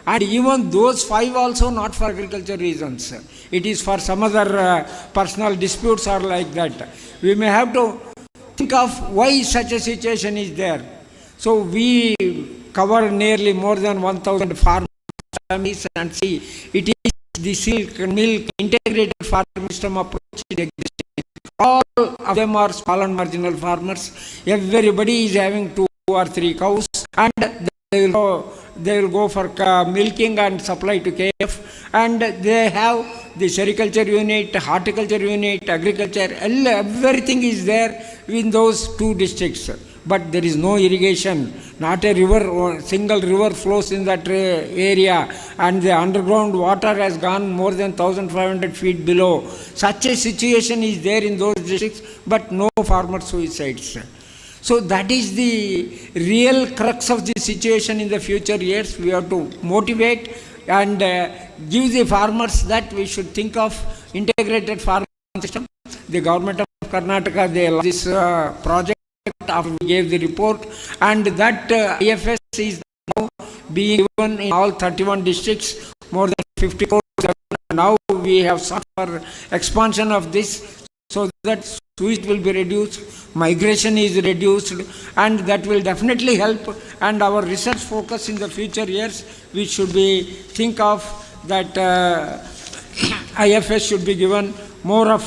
And even those 5 also not for agriculture reasons. It is for some other personal disputes or like that. We may have to think of why such a situation is there. So we cover nearly more than 1,000 farm families and see it is the silk milk integrated farming system approach existing. All of them are small and marginal farmers. Everybody is having 2 or 3 cows, and they will go for milking and supply to KF, and they have the sericulture unit, horticulture unit, agriculture, everything is there in those 2 districts. But there is no irrigation, not a river, single river flows in that area, and the underground water has gone more than 1,500 feet below. Such a situation is there in those districts, but no farmer suicides. So that is the real crux of the situation in the future years. We have to motivate and give the farmers that we should think of integrated farming system. The government of Karnataka, they launched this project after we gave the report, and that IFS is now being given in all 31 districts, more than 50 crores. Now we have sought for expansion of this so that suicide will be reduced, migration is reduced, and that will definitely help. And our research focus in the future years, we should be think of that IFS should be given more of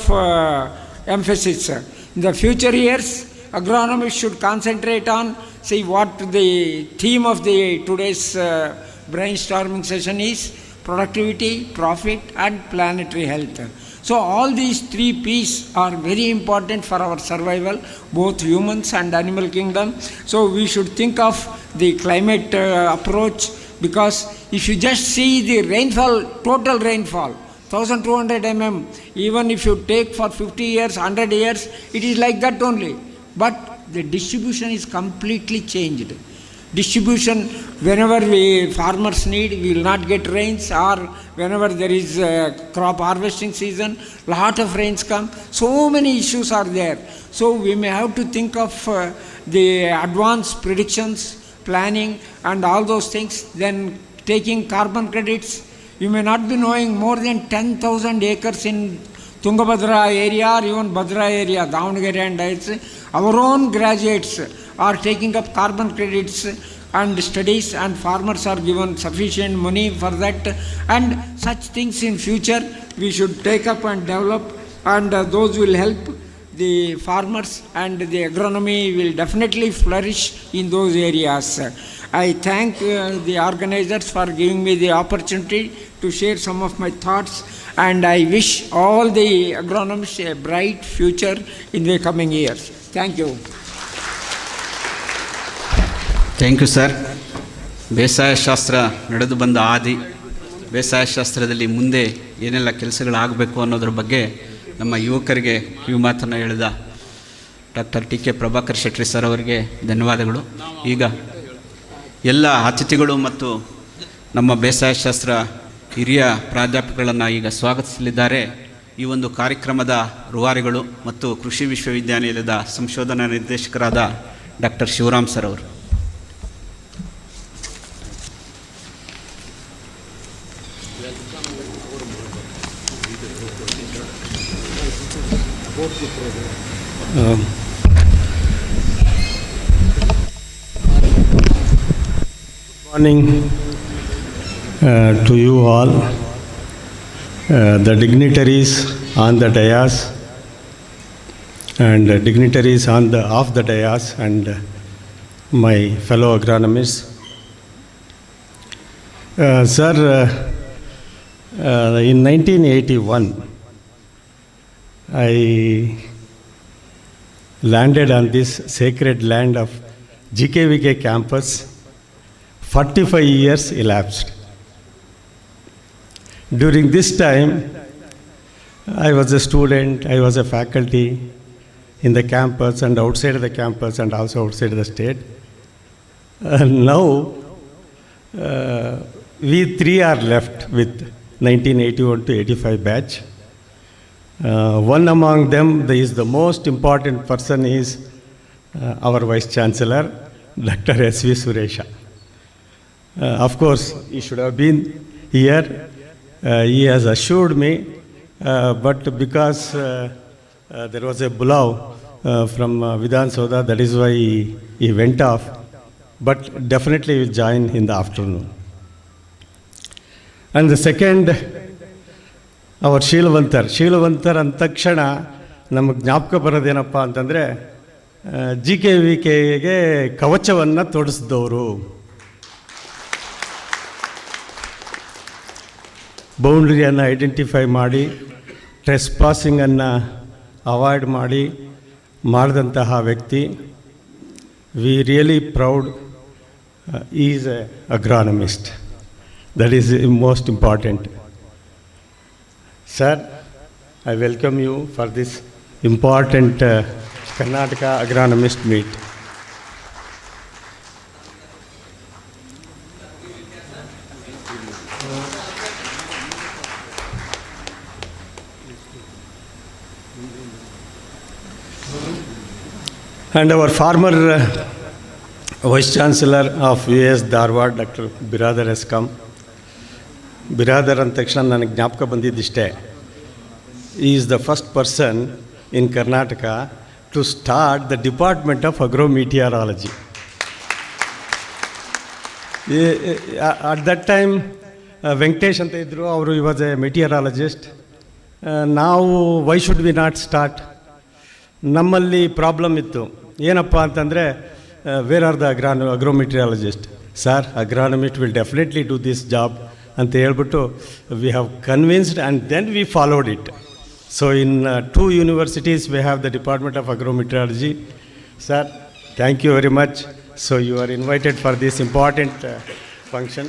emphasis. In the future years, agronomists should concentrate on, see what the theme of the today's brainstorming session is: productivity, profit, and planetary health. So all these 3 P's are very important for our survival, both humans and animal kingdom. So we should think of the climate approach, because if you just see the rainfall, total rainfall, 1,200 mm, even if you take for 50 years, 100 years, it is like that only. But the distribution is completely changed. Distribution, whenever farmers need, we will not get rains, or whenever there is crop harvesting season, lot of rains come. So many issues are there. So we may have to think of the advanced predictions, planning, and all those things. Then taking carbon credits. You may not be knowing more than 10,000 acres in Tungabhadra area or even Bhadra area, Davangere and heights. Our own graduates are taking up carbon credits and studies, and farmers are given sufficient money for that. And such things in future we should take up and develop, and those will help the farmers, and the agronomy will definitely flourish in those areas. I thank the organizers for giving me the opportunity to share some of my thoughts, and I wish all the agronomists a bright future in the coming years. Thank you. Thank you sir. ಬೇಸಾಯ ಶಾಸ್ತ್ರ ನಡೆದು ಬಂದ ಆದಿ, ಬೇಸಾಯ ಶಾಸ್ತ್ರದಲ್ಲಿ ಮುಂದೆ ಏನೆಲ್ಲ ಕೆಲಸಗಳಾಗಬೇಕು ಅನ್ನೋದ್ರ ಬಗ್ಗೆ ನಮ್ಮ ಯುವಕರಿಗೆ ಕಿವಿಮಾತನ್ನು ಹೇಳಿದ doctor T K Prabhakar Shetty sir ಅವರಿಗೆ ಧನ್ಯವಾದಗಳು. ಈಗ ಎಲ್ಲ ಅತಿಥಿಗಳು ಮತ್ತು ನಮ್ಮ ಬೇಸಾಯ ಶಾಸ್ತ್ರ ಹಿರಿಯ ಪ್ರಾಧ್ಯಾಪಕಗಳನ್ನು ಈಗ ಸ್ವಾಗತಿಸಲಿದ್ದಾರೆ. ಈ ಒಂದು ಕಾರ್ಯಕ್ರಮದ ರೂವಾರಿಗಳು ಮತ್ತು ಕೃಷಿ ವಿಶ್ವವಿದ್ಯಾನಿಲಯದ ಸಂಶೋಧನಾ ನಿರ್ದೇಶಕರಾದ ಡಾಕ್ಟರ್ ಶಿವರಾಮ್ ಸರ್ ಅವರು. Morning to you all, the dignitaries on the dais and dignitaries off the dais and my fellow agronomists. Sir, in 1981, I landed on this sacred land of GKVK campus. 45 years elapsed. During this time, I was a student, I was a faculty in the campus and outside of the campus and also outside of the state. Now, we three are left with 1981 to 85 batch. One among them is the most important person is our Vice Chancellor, Dr. S.V. Suresha. Of course, he should have been here. He has assured me, but because there was a blow from Vidhan Soda, that is why he went off. But definitely he will join in the afternoon. And the second, our ಶೀಲವಂತರ್ ಅಂದ ತಕ್ಷಣ ನಮಗೆ ಜ್ಞಾಪಕ ಬರೋದೇನಪ್ಪ ಅಂತಂದರೆ GKVKಗೆ ಕವಚವನ್ನು ತೊಡಿಸಿದವರು, ಬೌಂಡ್ರಿಯನ್ನು identify ಮಾಡಿ ಟ್ರೆಸ್ಪಾಸಿಂಗನ್ನು avoid ಮಾಡಿದಂತಹ ವ್ಯಕ್ತಿ. We really proud is a agronomist. That is most important. Sir, I welcome you for this important Karnataka Agronomist meet. And our former Vice Chancellor of US Dharwad, Dr. Biradar has come. Biradar ಅಂದ ತಕ್ಷಣ ನನಗೆ ಜ್ಞಾಪಕ ಬಂದಿದ್ದಿಷ್ಟೇ. He is the first person in Karnataka to start the Department of Agrometeorology. At that time, Venkatesh anta idru, avaru he was a meteorologist. Now, why should we not start? ನಮ್ಮಲ್ಲಿ problem ಇತ್ತು. ಏನಪ್ಪ ಅಂತಂದರೆ, where are the agrometeorologist? Sir, agronomist will definitely do this job ಅಂತ ಹೇಳ್ಬಿಟ್ಟು we have convinced and then we followed it. So in 2 universities we have the Department of Agrometeorology. Sir, thank you very much. So you are invited for this important function.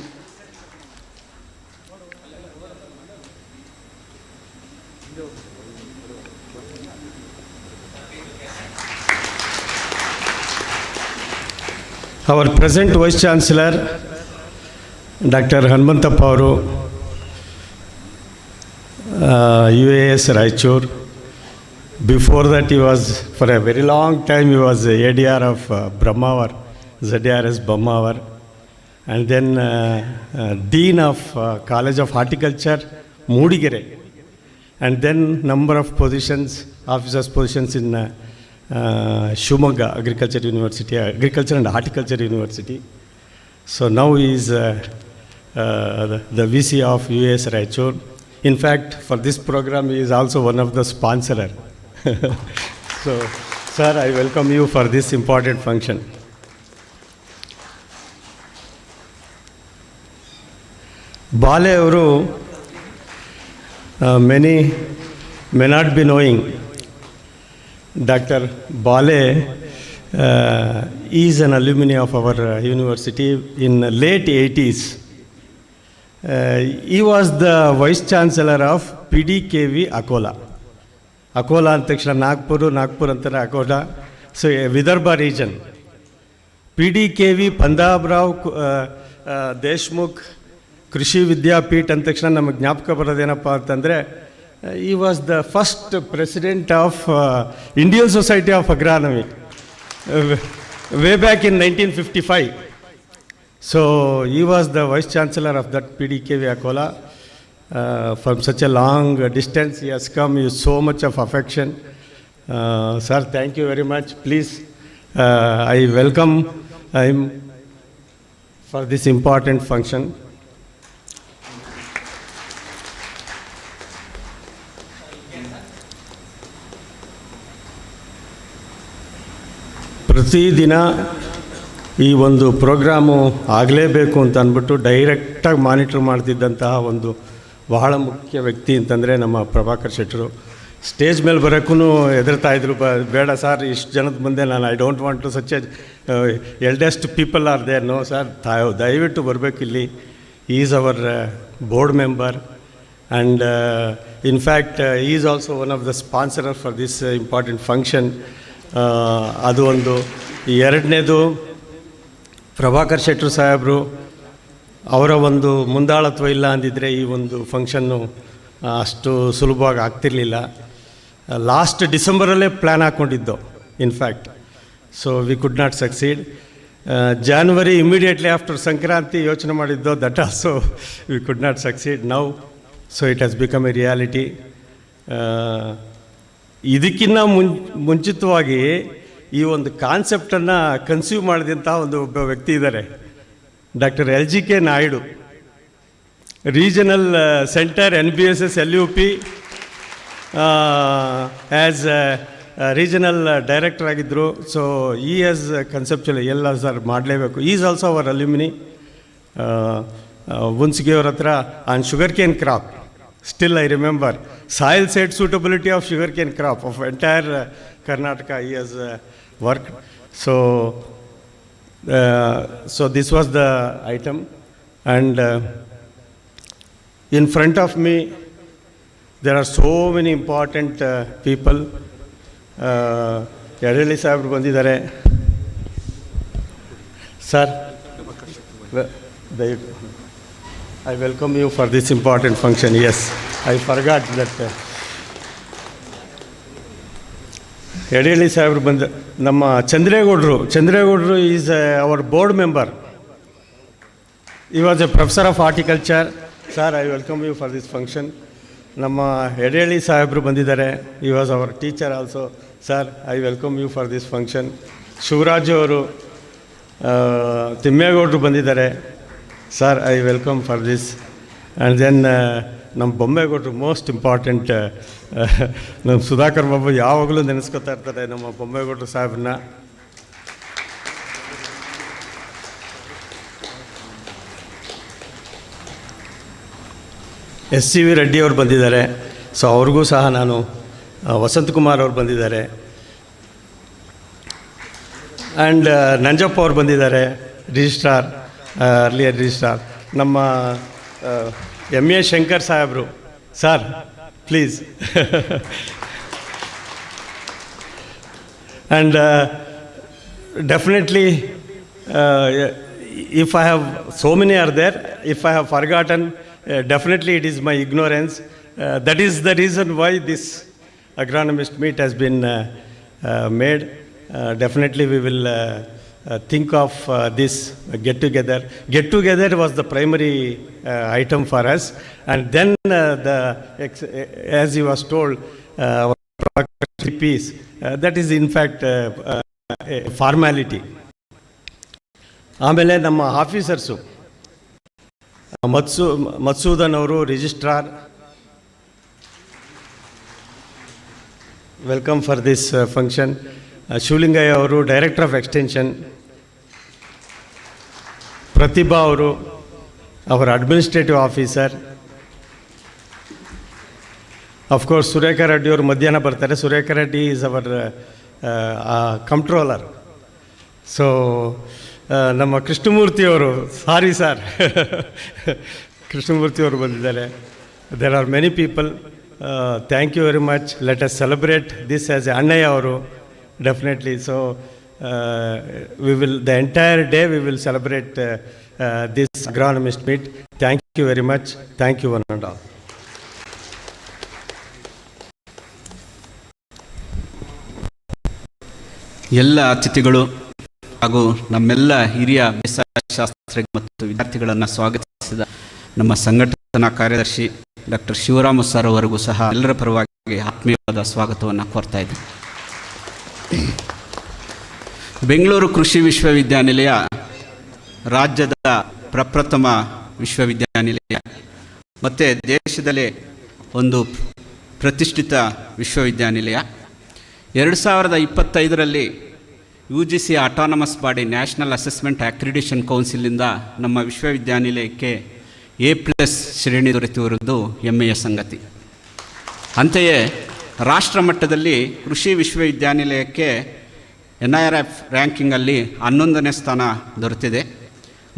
Our present Vice Chancellor, Dr. Hanmantappa avaru, UAS Raichur. Before that, he was, for a very long time, he was ADR of Brahmavar, ZDRS Brahmavar, and then Dean of College of Horticulture, Moodigere, and then number of positions, officers' positions in Shumaga Agriculture University, Agriculture and Horticulture University. So now he is the VC of US Raichur. In fact, for this program, he is also one of the sponsors. So, sir, I welcome you for this important function. Bale avaru, many may not be knowing, Dr. Bale is an alumni of our university in late 80s. He was the Vice Chancellor of PDKV Akola. Akola ಅಂದ ತಕ್ಷಣ ನಾಗ್ಪುರ್ ಅಂತಾರೆ Akola. So Vidarbha region. PDKV Panjabrao Deshmukh Krishi Vidyapeeth ಅಂದ ತಕ್ಷಣ ನಮಗೆ ಜ್ಞಾಪಕ ಬರೋದೇನಪ್ಪ ಅಂತಂದರೆ, he was the first president of Indian Society of Agronomy. way back in 1955. So he was the Vice Chancellor of that PDKV Akola. From such a long distance he has come with so much of affection. Sir, thank you very much. Please, I welcome him for this important function. ಪ್ರತಿದಿನ ಈ ಒಂದು programme ಆಗಲೇಬೇಕು ಅಂತ ಅಂದ್ಬಿಟ್ಟು ಡೈರೆಕ್ಟಾಗಿ monitor ಮಾಡ್ತಿದ್ದಂತಹ ಒಂದು ಬಹಳ ಮುಖ್ಯ ವ್ಯಕ್ತಿ ಅಂತಂದರೆ ನಮ್ಮ ಪ್ರಭಾಕರ್ ಶೆಟ್ಟರು. ಸ್ಟೇಜ್ ಮೇಲೆ ಬರೋಕ್ಕೂ ಹೆದರ್ತಾಯಿದ್ರು, ಬೇಡ ಸರ್ ಇಷ್ಟು ಜನದ ಮುಂದೆ ನಾನು I don't want to such eldest people are there. No sir, ದಯವಿಟ್ಟು ಬರಬೇಕಿಲ್ಲಿ. Is our board member and in fact is also one of the sponsorer for this important function. ಅದು ಒಂದು. ಎರಡನೇದು, ಪ್ರಭಾಕರ್ ಶೆಟ್ಟರು ಸಾಹೇಬರು ಅವರ ಒಂದು ಮುಂದಾಳತ್ವ ಇಲ್ಲ ಅಂದಿದ್ದರೆ ಈ ಒಂದು ಫಂಕ್ಷನ್ನು ಅಷ್ಟು ಸುಲಭವಾಗಿ ಆಗ್ತಿರಲಿಲ್ಲ. ಲಾಸ್ಟ್ ಡಿಸೆಂಬರಲ್ಲೇ ಪ್ಲ್ಯಾನ್ ಹಾಕ್ಕೊಂಡಿದ್ದು in fact. So we could not succeed. January immediately after Sankranti ಯೋಚನೆ ಮಾಡಿದ್ದು, that also we could not succeed now. So it has become a reality. ಇದಕ್ಕಿಂತ ಮುಂಚಿತವಾಗಿ ಈ ಒಂದು ಕಾನ್ಸೆಪ್ಟನ್ನು ಕನ್ಸ್ಯೂಮ್ ಮಾಡಿದಂಥ ಒಬ್ಬ ವ್ಯಕ್ತಿ ಇದ್ದಾರೆ, doctor LGK Naidu. Regional centre NBSS LUP as regional director ಆಗಿದ್ದರು. ಸೊ ಈ ಆಸ್ ಕನ್ಸೆಪ್ಚುಲ್ ಎಲ್ಲ ಸರ್ ಮಾಡಲೇಬೇಕು. Is also our alumni. ಹುನ್ಸ್ಗಿಯವ್ರ ಹತ್ರ on sugar cane crop. Still I remember soil set suitability of sugarcane crop of entire Karnataka he has worked. So this was the item, and in front of me there are so many important people. Yadeli Sahib bandidare. Sir, I welcome you for this important function. Yes, I forgot that. Yadeli Sahib ಬಂದ. ನಮ್ಮ ಚಂದ್ರೇಗೌಡರು is our board member. He was a professor of horticulture. Sir, I welcome you for this function. ನಮ್ಮ ಯಡೇಳಿ ಸಾಹೇಬರು ಬಂದಿದ್ದಾರೆ. He was our teacher also. Sir, I welcome you for this function. Shivaraju ಅವರು, ತಿಮ್ಮೇಗೌಡರು ಬಂದಿದ್ದಾರೆ. Sir, I welcome for this. And then ನಮ್ಮ ಬೊಮ್ಮೇಗೌಡರು, most important. ನಮ್ಮ ಸುಧಾಕರ್ ಬಾಬು ಯಾವಾಗಲೂ ನೆನೆಸ್ಕೊತಾ ಇರ್ತಾರೆ ನಮ್ಮ ಬೊಮ್ಮೇಗೌಡರು ಸಾಹೇಬ್ರನ್ನ. SCV ರೆಡ್ಡಿ ಅವರು ಬಂದಿದ್ದಾರೆ. ಸೊ ಅವ್ರಿಗೂ ಸಹ ನಾನು, ವಸಂತಕುಮಾರ್ ಅವರು ಬಂದಿದ್ದಾರೆ, ಆ್ಯಂಡ್ ನಂಜಪ್ಪ ಅವರು ಬಂದಿದ್ದಾರೆ, ರಿಜಿಸ್ಟ್ರಾರ್, ಅರ್ಲಿಯರ್ ರಿಜಿಸ್ಟ್ರಾರ್. ನಮ್ಮ MA ಶಂಕರ್ ಸಾಹೇಬರು. Sir, please. And definitely if I have, so many are there, if I have forgotten, definitely it is my ignorance. That is the reason why this agronomist meet has been made. Definitely we will think of this get together. Get together was the primary item for us, and then as he was told, peace, that is in fact a formality. ಆಮೇಲೆ ನಮ್ಮ officers, Matsudan ಅವರು registrar, welcome for this function. Shivalingaiah ಅವರು director of extension, Pratibha ಅವರು ಅವರ administrative officer, of course Surekha Reddy ಅವರು ಮಧ್ಯಾಹ್ನ ಬರ್ತಾರೆ. Surekha Reddy is our controller. So ನಮ್ಮ ಕೃಷ್ಣಮೂರ್ತಿಯವರು, ಸಾರಿ ಸರ್, ಕೃಷ್ಣಮೂರ್ತಿಯವರು ಬಂದಿದ್ದಾರೆ. There are many people. Thank you very much. Let us celebrate this as a Annaiah ಅವರು. Definitely. So we will, the entire day we will celebrate this agronomist meet. Thank you very much. Thank you one and all. ಎಲ್ಲ ಅತಿಥಿಗಳು, ಹಾಗೂ ನಮ್ಮೆಲ್ಲ ಹಿರಿಯ ಬೇಸಾಯಶಾಸ್ತ್ರಿ ಮತ್ತು ವಿದ್ಯಾರ್ಥಿಗಳನ್ನು ಸ್ವಾಗತಿಸಿದ ನಮ್ಮ ಸಂಘಟನಾ ಕಾರ್ಯದರ್ಶಿ ಡಾಕ್ಟರ್ ಶಿವರಾಮ ಸರ್ ಅವರಿಗೂ ಸಹ ಎಲ್ಲರ ಪರವಾಗಿ ಆತ್ಮೀಯವಾದ ಸ್ವಾಗತವನ್ನು ಕೋರ್ತಾ ಇದ್ದೀನಿ. ಬೆಂಗಳೂರು ಕೃಷಿ ವಿಶ್ವವಿದ್ಯಾನಿಲಯ ರಾಜ್ಯದ ಪ್ರಪ್ರಥಮ ವಿಶ್ವವಿದ್ಯಾನಿಲಯ ಮತ್ತು ದೇಶದಲ್ಲೇ ಒಂದು ಪ್ರತಿಷ್ಠಿತ ವಿಶ್ವವಿದ್ಯಾನಿಲಯ. 2025ರಲ್ಲಿ UGC autonomous body national assessment accreditation ಕೌನ್ಸಿಲಿಂದ ನಮ್ಮ ವಿಶ್ವವಿದ್ಯಾನಿಲಯಕ್ಕೆ A+ ಶ್ರೇಣಿ ದೊರೆತಿರುವುದು ಹೆಮ್ಮೆಯ ಸಂಗತಿ. ಅಂತೆಯೇ ರಾಷ್ಟ್ರ ಮಟ್ಟದಲ್ಲಿ ಕೃಷಿ ವಿಶ್ವವಿದ್ಯಾನಿಲಯಕ್ಕೆ NIRF ರ್ಯಾಂಕಿಂಗಲ್ಲಿ 11ನೇ ಸ್ಥಾನ ದೊರೆತಿದೆ.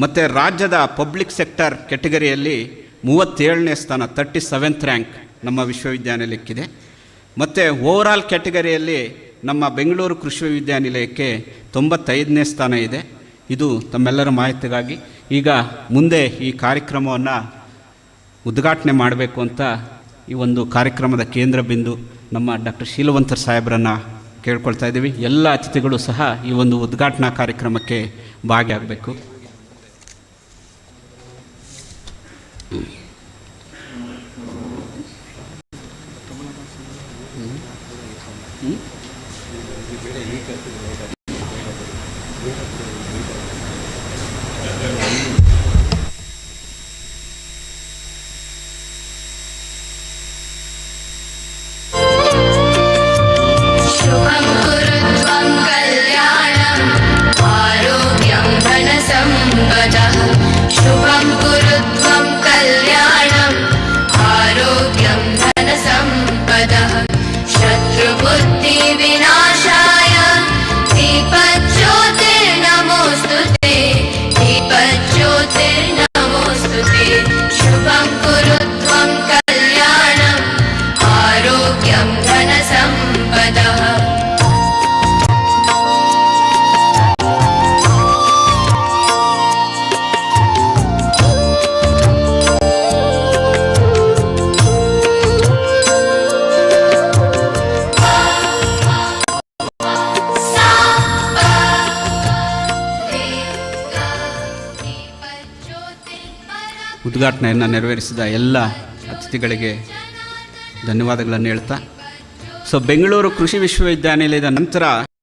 ಮತ್ತು ರಾಜ್ಯದ ಪಬ್ಲಿಕ್ ಸೆಕ್ಟರ್ ಕೆಟಗರಿಯಲ್ಲಿ 37ನೇ ಸ್ಥಾನ 37th ರ್ಯಾಂಕ್ ನಮ್ಮ ವಿಶ್ವವಿದ್ಯಾನಿಲಯಕ್ಕಿದೆ. ಮತ್ತು ಓವರಾಲ್ ಕ್ಯಾಟಗರಿಯಲ್ಲಿ ನಮ್ಮ ಬೆಂಗಳೂರು ಕೃಷಿ ವಿಶ್ವವಿದ್ಯಾನಿಲಯಕ್ಕೆ 95ನೇ ಸ್ಥಾನ ಇದೆ. ಇದು ತಮ್ಮೆಲ್ಲರ ಮಾಹಿತಿಗಾಗಿ ಈಗ ಮುಂದೆ ಈ ಕಾರ್ಯಕ್ರಮವನ್ನು ಉದ್ಘಾಟನೆ ಮಾಡಬೇಕು ಅಂತ ಈ ಒಂದು ಕಾರ್ಯಕ್ರಮದ ಕೇಂದ್ರ ಬಿಂದು ನಮ್ಮ ಡಾಕ್ಟರ್ ಶೀಲವಂತರ ಸಾಹೇಬರನ್ನು ಕೇಳ್ಕೊಳ್ತಾ ಇದ್ದೀವಿ. ಎಲ್ಲ ಅತಿಥಿಗಳು ಸಹ ಈ ಒಂದು ಉದ್ಘಾಟನಾ ಕಾರ್ಯಕ್ರಮಕ್ಕೆ ಭಾಗಿಯಾಗಬೇಕು. ಉದ್ಘಾಟನೆಯನ್ನು ನೆರವೇರಿಸಿದ ಎಲ್ಲ ಅತಿಥಿಗಳಿಗೆ ಧನ್ಯವಾದಗಳನ್ನು ಹೇಳ್ತಾ, ಬೆಂಗಳೂರು ಕೃಷಿ ವಿಶ್ವವಿದ್ಯಾನಿಲಯದ ನಂತರ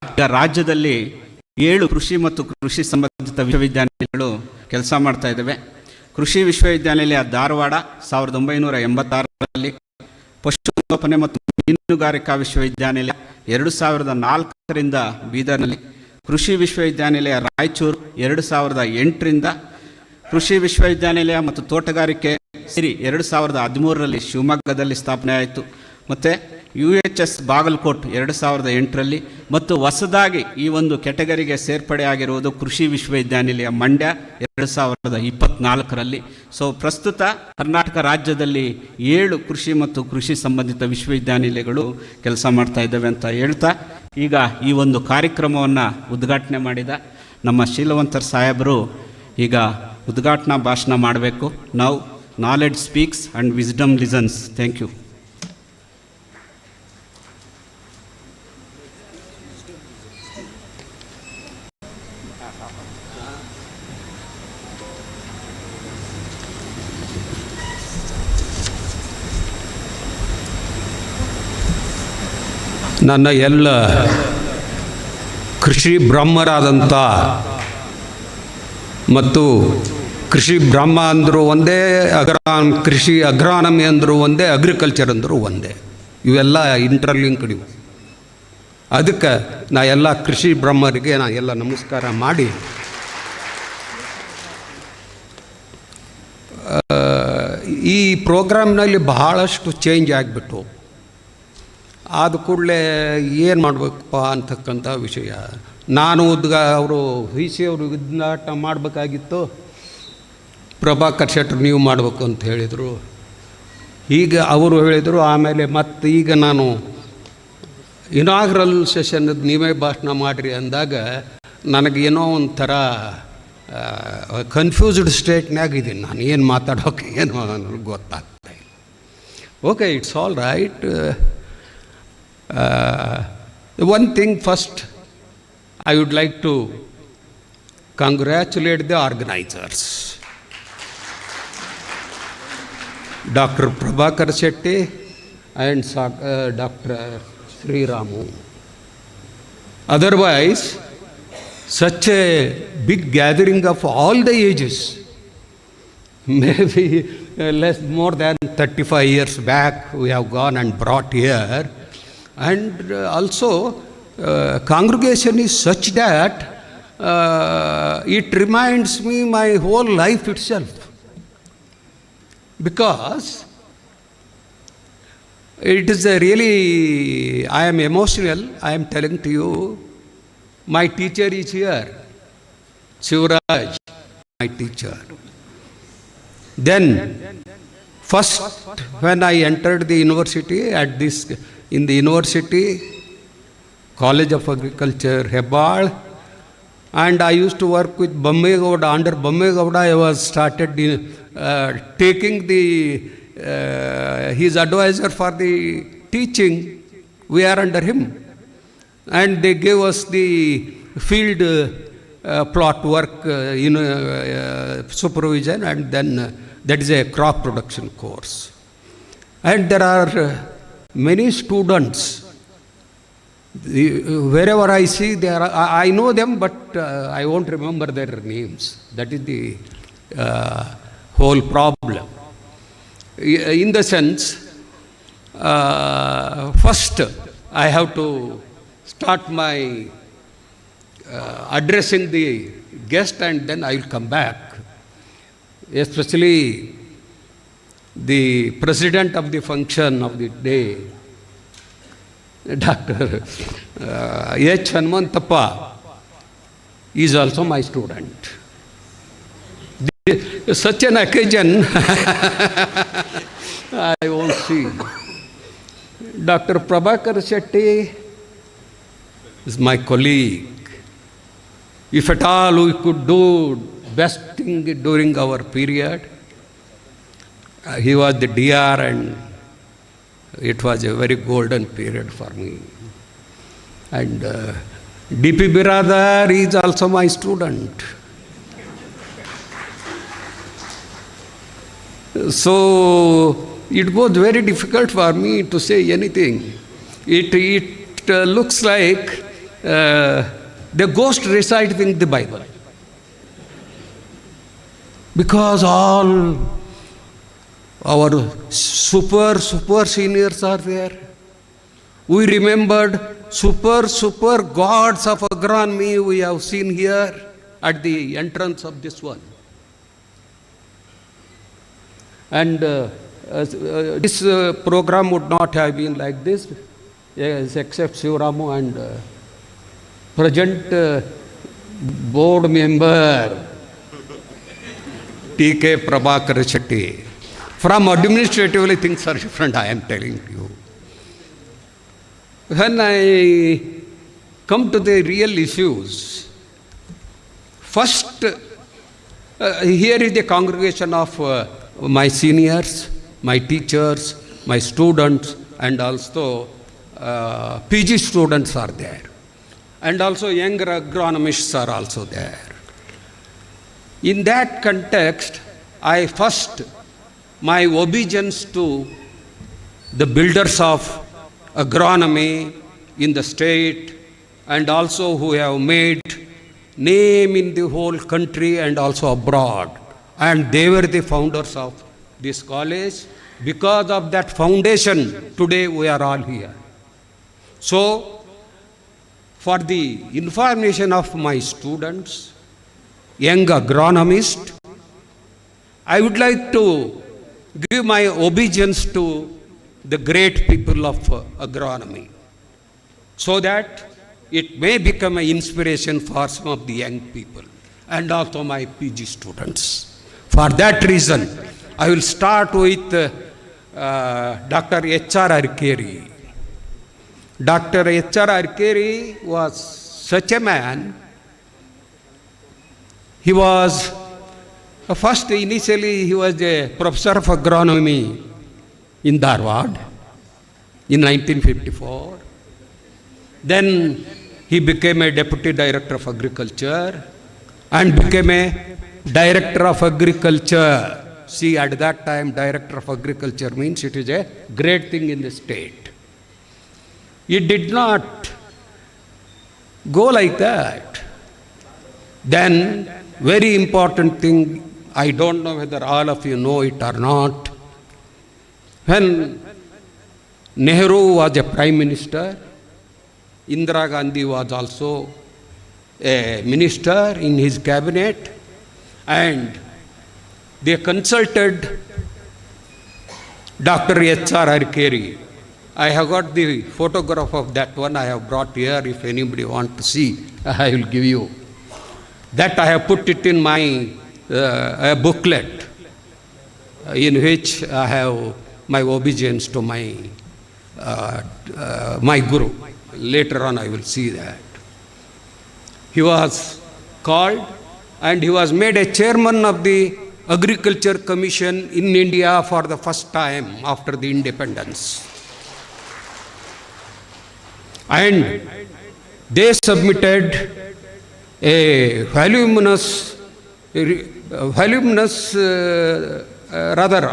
ಈಗ ರಾಜ್ಯದಲ್ಲಿ 7 ಕೃಷಿ ಮತ್ತು ಕೃಷಿ ಸಂಬಂಧಿತ ವಿಶ್ವವಿದ್ಯಾನಿಲಯಗಳು ಕೆಲಸ ಮಾಡ್ತಾ ಇದ್ದಾವೆ. ಕೃಷಿ ವಿಶ್ವವಿದ್ಯಾನಿಲಯ ಧಾರವಾಡ 1986ರಲ್ಲಿ, ಪಶುಸಂಗೋಪನೆ ಮತ್ತು ಮೀನುಗಾರಿಕಾ ವಿಶ್ವವಿದ್ಯಾನಿಲಯ 2004ರಿಂದ ಬೀದರ್ನಲ್ಲಿ, ಕೃಷಿ ವಿಶ್ವವಿದ್ಯಾನಿಲಯ ರಾಯಚೂರು 2008ರಿಂದ, ಕೃಷಿ ವಿಶ್ವವಿದ್ಯಾನಿಲಯ ಮತ್ತು ತೋಟಗಾರಿಕೆ ಸೇರಿ 2013ರಲ್ಲಿ ಶಿವಮೊಗ್ಗದಲ್ಲಿ ಸ್ಥಾಪನೆ ಆಯಿತು. ಮತ್ತು UHS ಬಾಗಲಕೋಟ್ 2008ರಲ್ಲಿ, ಮತ್ತು ಹೊಸದಾಗಿ ಈ ಒಂದು ಕೆಟಗರಿಗೆ ಸೇರ್ಪಡೆಯಾಗಿರುವುದು ಕೃಷಿ ವಿಶ್ವವಿದ್ಯಾನಿಲಯ ಮಂಡ್ಯ 2024ರಲ್ಲಿ. ಪ್ರಸ್ತುತ ಕರ್ನಾಟಕ ರಾಜ್ಯದಲ್ಲಿ 7 ಕೃಷಿ ಮತ್ತು ಕೃಷಿ ಸಂಬಂಧಿತ ವಿಶ್ವವಿದ್ಯಾನಿಲಯಗಳು ಕೆಲಸ ಮಾಡ್ತಾ ಇದ್ದಾವೆ ಅಂತ ಹೇಳ್ತಾ, ಈಗ ಈ ಒಂದು ಕಾರ್ಯಕ್ರಮವನ್ನು ಉದ್ಘಾಟನೆ ಮಾಡಿದ ನಮ್ಮ ಶೀಲವಂತರ ಸಾಹೇಬರು ಈಗ ಉದ್ಘಾಟನಾ ಭಾಷಣ ಮಾಡಬೇಕು. ನಾವು knowledge speaks and wisdom listens. Thank you. ನನ್ನ ಎಲ್ಲ ಕೃಷಿ ಬ್ರಹ್ಮರಾದಂಥ ಮತ್ತು ಕೃಷಿ ಬ್ರಹ್ಮ ಅಂದರೂ ಒಂದೇ, ಕೃಷಿ ಅಗ್ರಾನಮಿ ಅಂದರೂ ಒಂದೇ, ಅಗ್ರಿಕಲ್ಚರ್ ಅಂದರೂ ಒಂದೇ. ಇವೆಲ್ಲ ಇಂಟರ್ಲಿಂಕ್ಡ್ ಇವು. ಅದಕ್ಕೆ ನಾ ಎಲ್ಲ ಕೃಷಿ ಬ್ರಹ್ಮರಿಗೆ ನಾ ಎಲ್ಲ ನಮಸ್ಕಾರ ಮಾಡಿ, ಈ ಪ್ರೋಗ್ರಾಮ್ನಲ್ಲಿ ಬಹಳಷ್ಟು ಚೇಂಜ್ ಆಗಿಬಿಟ್ಟು ಆದ ಕೂಡಲೇ ಏನು ಮಾಡಬೇಕಪ್ಪ ಅಂತಕ್ಕಂಥ ವಿಷಯ. ನಾನು ಅವರು ಸಿ ಅವರು ಉದ್ಘಾಟನೆ ಮಾಡಬೇಕಾಗಿತ್ತು, ಪ್ರಭಾಕರ್ ಶೆಟ್ಟರು ನೀವು ಮಾಡಬೇಕು ಅಂತ ಹೇಳಿದರು. ಈಗ ಅವರು ಹೇಳಿದರು. ಆಮೇಲೆ ಮತ್ತು ಈಗ ನಾನು ಇನಾಗ್ರಲ್ ಸೆಷನ್ನದು ನೀವೇ ಭಾಷಣ ಮಾಡಿರಿ ಅಂದಾಗ ನನಗೇನೋ ಒಂಥರ ಕನ್ಫ್ಯೂಸ್ಡ್ ಸ್ಟೇಟ್ನಾಗ ಇದ್ದೀನಿ. ನಾನು ಏನು ಮಾತಾಡೋಕೆ ಏನು ನನಗೆ ಗೊತ್ತಾಗ್ತಾ ಇಲ್ಲ. Okay, it's all right. One thing first I would like to congratulate the organizers. Dr. Prabhakar Shetty and Dr. Sri Ramu. Otherwise, such a big gathering of all the ages, maybe more than 35 years back, we have gone and brought here. And also, congregation is such that it reminds me my whole life itself. Because it is a really, I am emotional, I am telling to you, my teacher is here, Shivraj, my teacher. Then, first when I entered the university, in the university, College of Agriculture, Hebbal, and I used to work with Bammegowda. Under Bammegowda, I was started taking his advisor for the teaching. We are under him. And they gave us the field plot work supervision, and then that is a crop production course. And there are many students. Wherever I see, I know them, but I won't remember their names. That is the whole problem. In the sense, first I have to start my addressing the guest, and then I will come back. Especially the president of the function of the day, Dr. H. Hanmantappa, is also my student. Such an occasion, I won't see. Dr. Prabhakar Shetty is my colleague. If at all we could do best thing during our period, he was the DR, and it was a very golden period for me. And D.P. Biradar is also my student. So it was very difficult for me to say anything. It looks like the ghost reciting the Bible. Because all our super seniors are there. We remembered super gods of agronomy we have seen here at the entrance of this one. And this program would not have been like this, yes, except Shivramu and present board member T.K. Prabhakar Shetty. From administratively, things are different, I am telling you. When I come to the real issues, first, here is the congregation of my seniors, my teachers, my students, and also PG students are there. And also younger agronomists are also there. In that context, I first, my obedience to the builders of agronomy in the state, and also who have made name in the whole country and also abroad. And they were the founders of this college. Because of that foundation, today we are all here. So, for the information of my students, young agronomists, I would like to give my obedience to the great people of agronomy, so that it may become an inspiration for some of the young people and also my PG students. For that reason, I will start with Dr. H.R. Arkeri. Dr. H.R. Arkeri was such a man. He was, initially he was a professor of agronomy in Dharwad in 1954. Then he became a deputy director of agriculture. and became a director of agriculture. See, at that time, director of agriculture means it is a great thing in the state. It did not go like that. Then, very important thing, I don't know whether all of you know it or not. When Nehru was a prime minister, Indira Gandhi was also a minister in his cabinet, and they consulted Dr. H.R. Arikeri. I have got the photograph of that one I have brought here. If anybody wants to see, I will give you. That I have put it in my a booklet in which I have my obeisance to my my guru. Later on I will see that. He was called and he was made a chairman of the Agriculture Commission in India for the first time after the independence. And they submitted a voluminous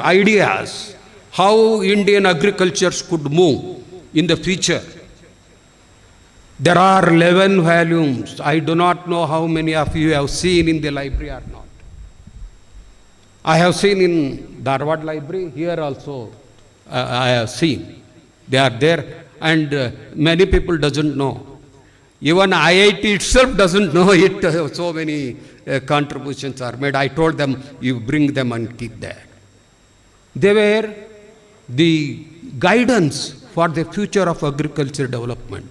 ideas how Indian agriculture could move in the future. There are 11 volumes. I do not know how many of you have seen in the library or not. I have seen in Dharwad library, here also I have seen. They are there, and many people doesn't know. Even IIT itself doesn't know it. So many contributions are made. I told them, you bring them and keep that. They were the guidance for the future of agriculture development.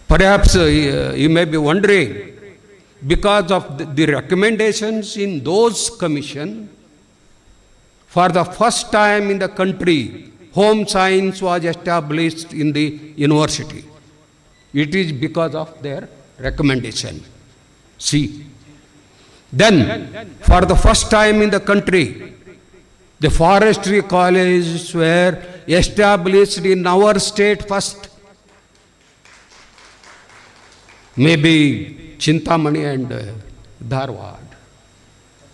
Perhaps you may be wondering, because of the recommendations in those commission, for the first time in the country, home science was established in the university. It is because of their recommendation. See. Then, for the first time in the country, the forestry colleges were established in our state first. Maybe Chintamani and Dharwad.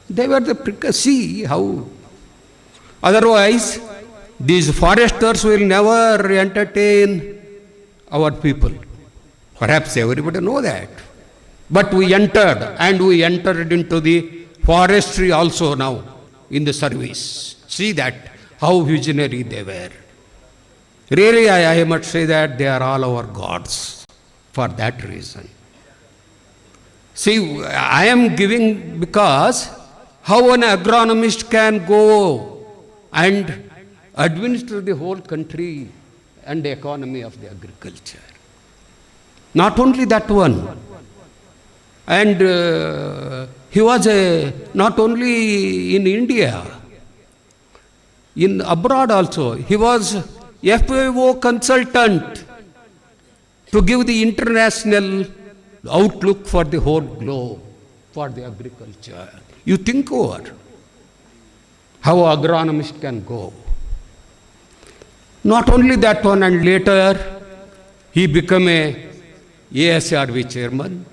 They were the, see how, otherwise these foresters will never entertain our people. Perhaps everybody know that. But we entered, and we entered into the forestry also now in the service. See that, how visionary they were. Really, I must say that they are all our gods for that reason. See, I am giving because how an agronomist can go and administer the whole country and the economy of the agriculture. Not only that one. And he was not only in India, in abroad also. He was FAO consultant to give the international outlook for the whole globe, for the agriculture. You think over how agronomist can go. Not only that one, and later he became a ASRV chairman.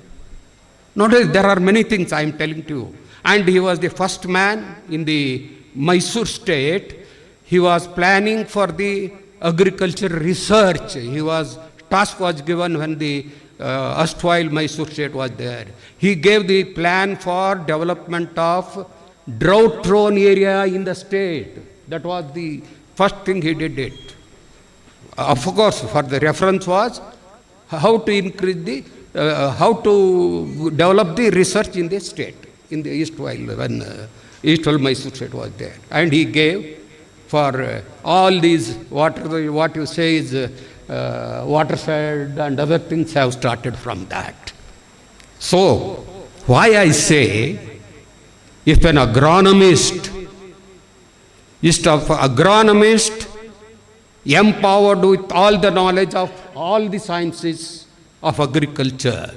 Not only, there are many things I am telling to you. And he was the first man in the Mysore state. He was planning for the agriculture research. Task was given when the erstwhile Mysore state was there. He gave the plan for development of drought-prone area in the state. That was the first thing he did it. Of course, for the reference was how to increase the, how to develop the research in the state, in the erstwhile, when erstwhile Mysore state was there. And he gave for all these, what you say is watershed and other things have started from that. So, why I say, if an agronomist empowered with all the knowledge of all the sciences of agriculture,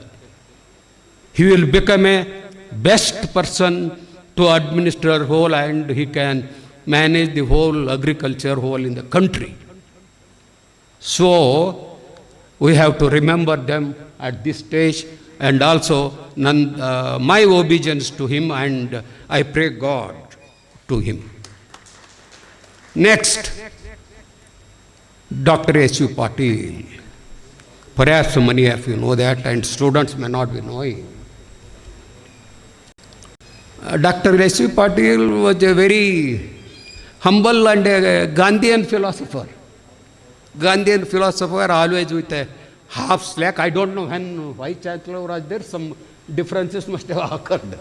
he will become a best person to administer whole, and he can manage the whole agriculture whole in the country. So, we have to remember them at this stage, and also my obedience to him, and I pray God to him. Next, Dr. S.U. Patil. Perhaps many of you know that, and students may not be knowing. Dr. S.U. Patil was a very humble and a Gandhian philosopher. Gandhian philosopher, always with a half slack. I don't know when Vice Chancellor was there, some differences must have occurred.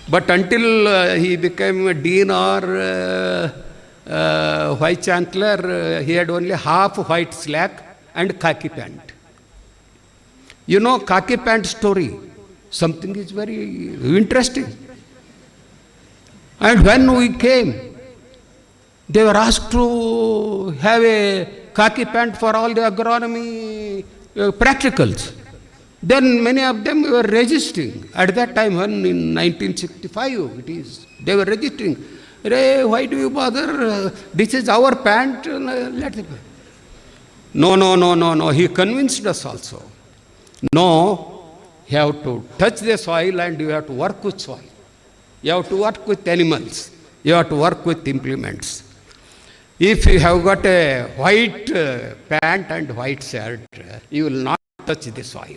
But until he became a dean or Vice Chancellor, he had only half white slack and khaki pant. You know, khaki pant story, something is very interesting. And when we came, they were asked to have a khaki pant for all the agronomy practicals. Then many of them were resisting. At that time, when in 1965 it is, they were resisting. Hey, why do you bother? This is our pant. Let it be. No. He convinced us also. No, you have to touch the soil and you have to work with soil. You have to work with animals. You have to work with implements. If you have got a white pant and white shirt, you will not touch the soil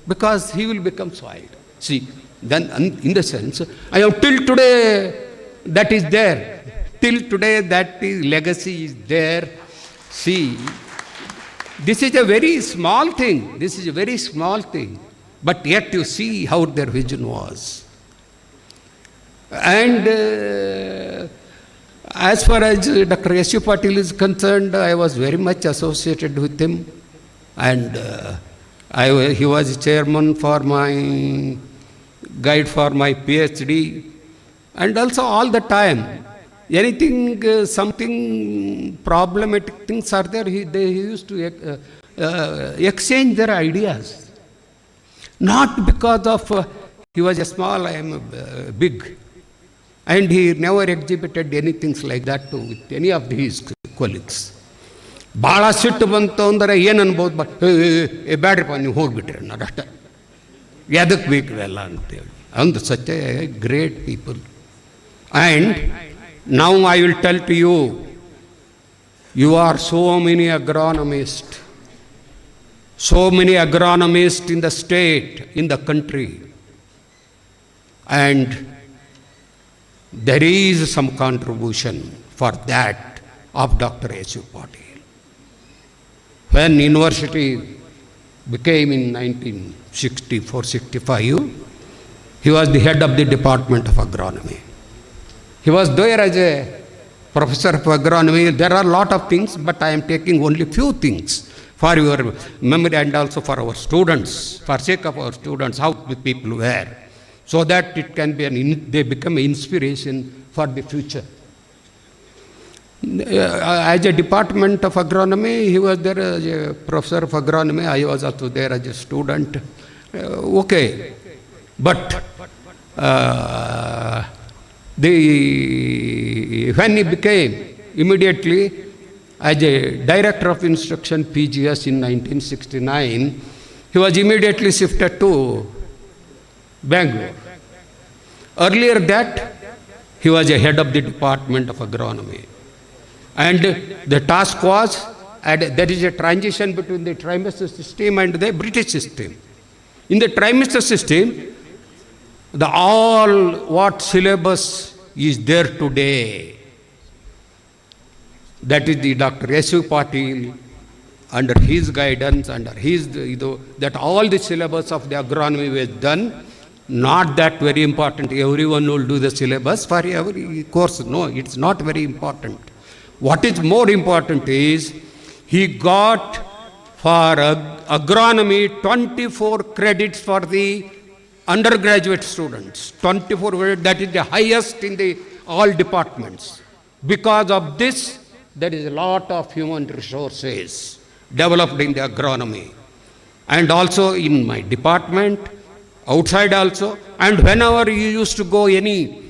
because he will become soiled. See, then in the sense, I have till today that is there. Till today that legacy is there. See, this is a very small thing. This is a very small thing. But yet you see how their vision was. And as far as Dr. S.U. Patil is concerned, I was very much associated with him. And he was chairman for my guide for my PhD. And also all the time, anything, something problematic things are there, they used to exchange their ideas. Not because of he was a small, I am big. And he never exhibited anything like that with any of his colleagues. ಭಾಳ ಸಿಟ್ಟು ಬಂತು ಅಂದರೆ ಏನು ಅನ್ಬೋದು, ಬ್ಯಾಡ್ರಿಪ್ಪ ನೀವು ಹೋಗ್ಬಿಟ್ರಿ ಅನ್ನೋದು ಅಷ್ಟೇ. ಎದಕ್ಕೆ ಬೇಕು ಇವೆಲ್ಲ ಅಂತೇಳಿ. ಅಂದು such a great people. And now I will tell to you, you are so many agronomists in the state, in the country. And there is some contribution for that of Dr. S.U. Patil. When university became in 1964-65, he was the head of the Department of Agronomy. He was there as a professor of agronomy. There are a lot of things, but I am taking only few things for your memory and also for our students, for sake of our students, how the people were, so that it can be they become an inspiration for the future. As a department of agronomy, he was there as a professor of agronomy. I was also there as a student. Okay, but when he became immediately as a director of instruction PGS in 1969, he was immediately shifted to Bangalore. Earlier that, he was a head of the Department of Agronomy. And the task was, there is a transition between the trimester system and the British system. In the trimester system, all what syllabus is there today, that is the Dr. S.U. Patil, under his guidance, under his, that all the syllabus of the agronomy was done. Not that very important, everyone will do the syllabus for every course. No, it's not very important. What is more important is, he got for agronomy 24 credits for the undergraduate students. 24 credits, that is the highest in the all departments. Because of this, there is a lot of human resources developed in the agronomy. And also in my department, outside also, and whenever you used to go any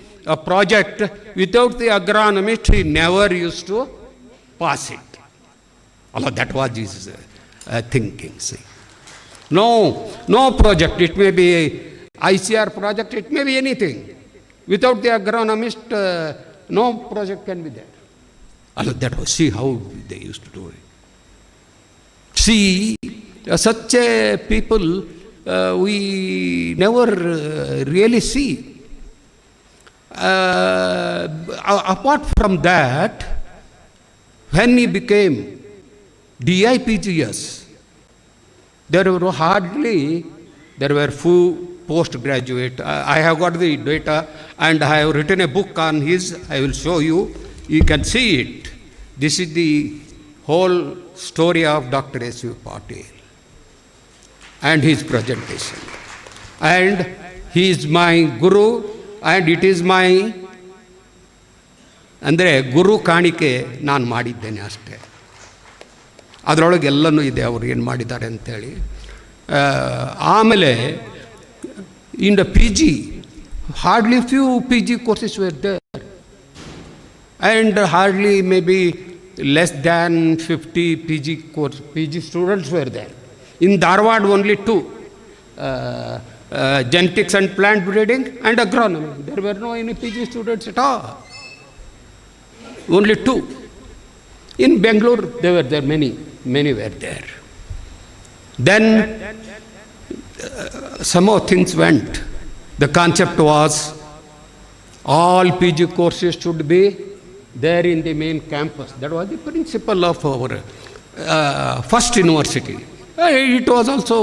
project without the agronomist, he never used to pass it. Although that was his thinking, see. No project. It may be ICR project, it may be anything. Without the agronomist, no project can be there. See how they used to do it. See, such a people we never really see. Apart from that, when he became DIPGS, there were few postgraduate. I have got the data and I have written a book on his. I will show you. You can see it. This is the whole story of Dr. S.U. Patil and his presentation. And he is my guru, and it is my ಅಂದರೆ ಗುರು ಕಾಣಿಕೆ ನಾನು ಮಾಡಿದ್ದೇನೆ ಅಷ್ಟೇ. ಅದರೊಳಗೆ ಎಲ್ಲನೂ ಇದೆ ಅವರು ಏನು ಮಾಡಿದ್ದಾರೆ ಅಂಥೇಳಿ. ಆಮೇಲೆ in the PG, hardly few PG courses were there, and hardly maybe less than 50 PG students were there. In Dharwad, only 2, genetics and plant breeding and agronomy. There were no any PG students at all. Only 2. In Bangalore, there were there many were there. Then somehow things went. The concept was all PG courses should be there in the main campus. That was the principle of our first university. It was also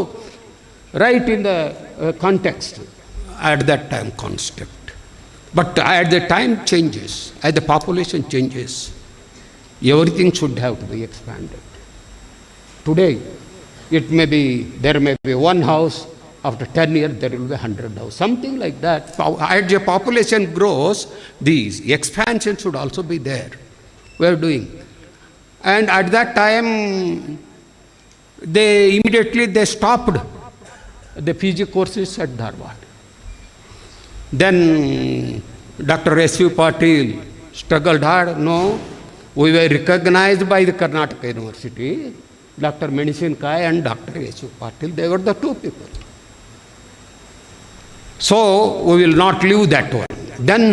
right in the context at that time concept. But as the time changes, as the population changes, everything should have to be expanded. Today, there may be one house. After 10 years, there will be 100 houses, something like that. As the population grows, these expansion should also be there. We are doing. And at that time, they immediately stopped the PG courses at Dharwad. Then Dr. S.U. Patil struggled hard. No, we were recognized by the Karnataka University. Dr. Medicine Kai and Dr. S.U. Patil, they were the 2 people. So we will not leave that one. Then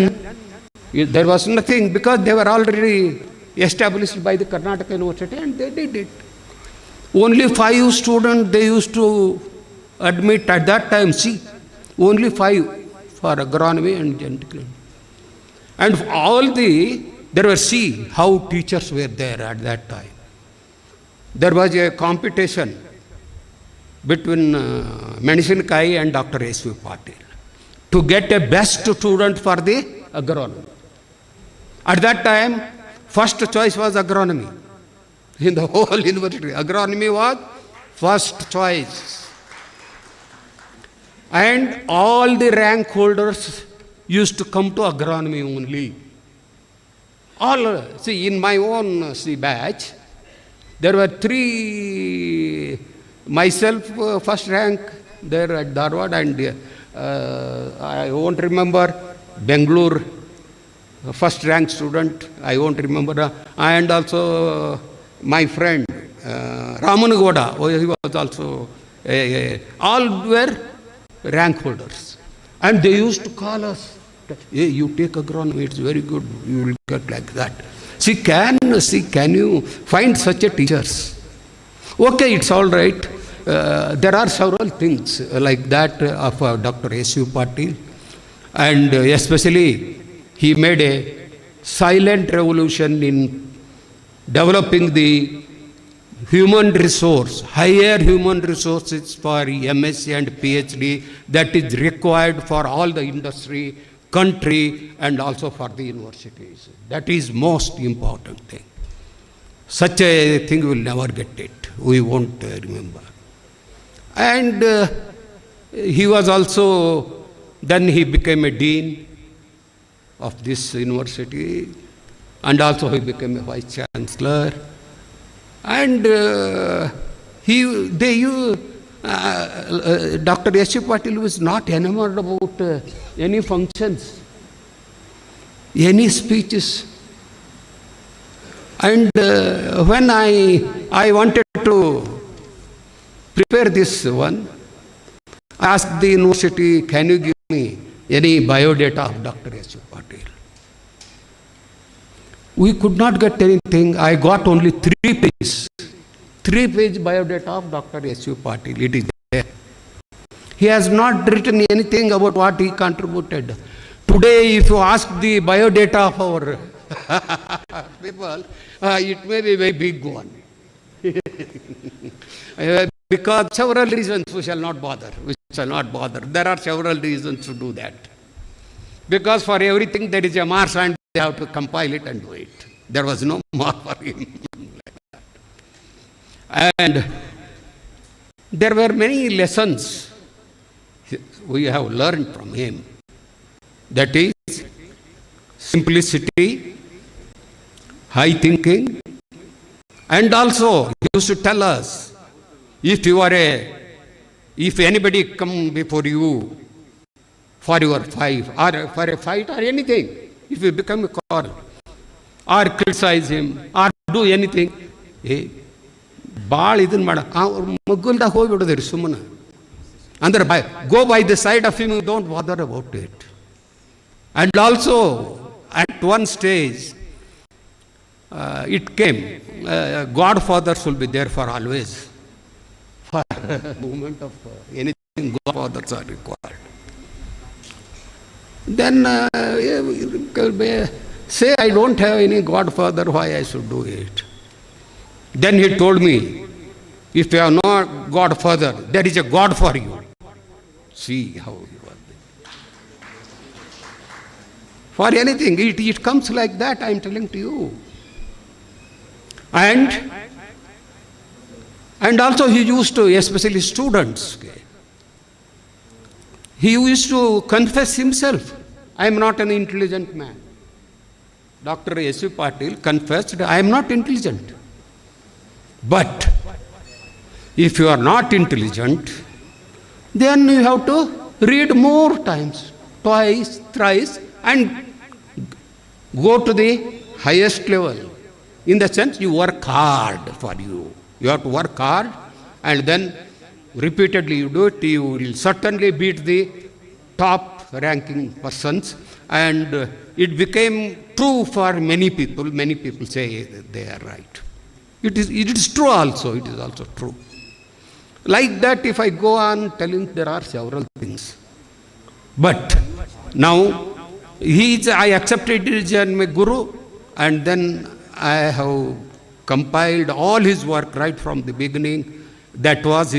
there was nothing because they were already established by the Karnataka University and they did it. Only 5 students they used to admit at that time. See, only 5 for agronomy and genetics. And there were, see how teachers were there at that time. There was a competition between Medicine Kai and Dr. S.U. Patil to get a best student for the agronomy. At that time, first choice was agronomy. In the whole university, agronomy was first choice. And all the rank holders used to come to agronomy only. See, in my own batch, there were 3, myself first rank there at Dharwad, and I won't remember, Bangalore first rank student, I won't remember, and also my friend Ramanagoda, he was also, all were rank holders. And they used to call us, hey, you take agronomy, it's very good, you will get like that. See, can you find such a teachers? Okay, it's all right. There are several things like that of Dr. S.U. Patil, and especially he made a silent revolution in developing the human resource, higher human resources for MSc and PhD that is required for all the industry, country, and also for the universities. That is most important thing. Such a thing we will never get it. We won't remember. And he was also, then he became a dean of this university, and also he became a vice chancellor. And Dr. S.U. Patil was not enamored about any functions, any speeches. And when I wanted to prepare this one. I asked the university, can you give me any biodata of Dr. S.U. Patil? We could not get anything. I got only 3 pages. 3-page biodata of Dr. S.U. Patil. It is there. He has not written anything about what he contributed. Today, if you ask the biodata of our people, it may be a very big one. Because several reasons we shall not bother. We shall not bother. There are several reasons to do that. Because for everything there is a mark and they have to compile it and do it. There was no mark for him. And there were many lessons we have learned from him. That is simplicity, high thinking, and also he used to tell us, if anybody come before you for your fight or for a fight or anything, if you become a quarrel or criticize him or do anything, ಬಾಳ್ ಇದನ್ನ ಮಾಡ ಮಗ್ಗಲ್ದಾಗ ಹೋಗ್ಬಿಡೋದ್ರಿ ಸುಮ್ಮನೆ ಅಂದ್ರೆ go by the side of him, don't bother about it. And also at one stage it came, godfathers will be there for always. For movement of anything, godfathers are required. Then say I don't have any godfather, why I should do it? Then he told me, if you have no godfather, there is a God for you. See how you are there. For anything, it comes like that, I am telling to you. And also he used to, especially students, he used to confess himself, I am not an intelligent man. Dr. S.U. Patil confessed, I am not intelligent. But if you are not intelligent, then you have to read more times, twice, thrice, and go to the highest level. In the sense, you work hard for you. You have to work hard, and then repeatedly you do it, you will certainly beat the top ranking persons, and it became true for many people. Many people say they are right. It is true also, it is also true. Like that, if I go on telling, there are several things. But now, I accepted his as my guru, and then I have compiled all his work right from the beginning. That was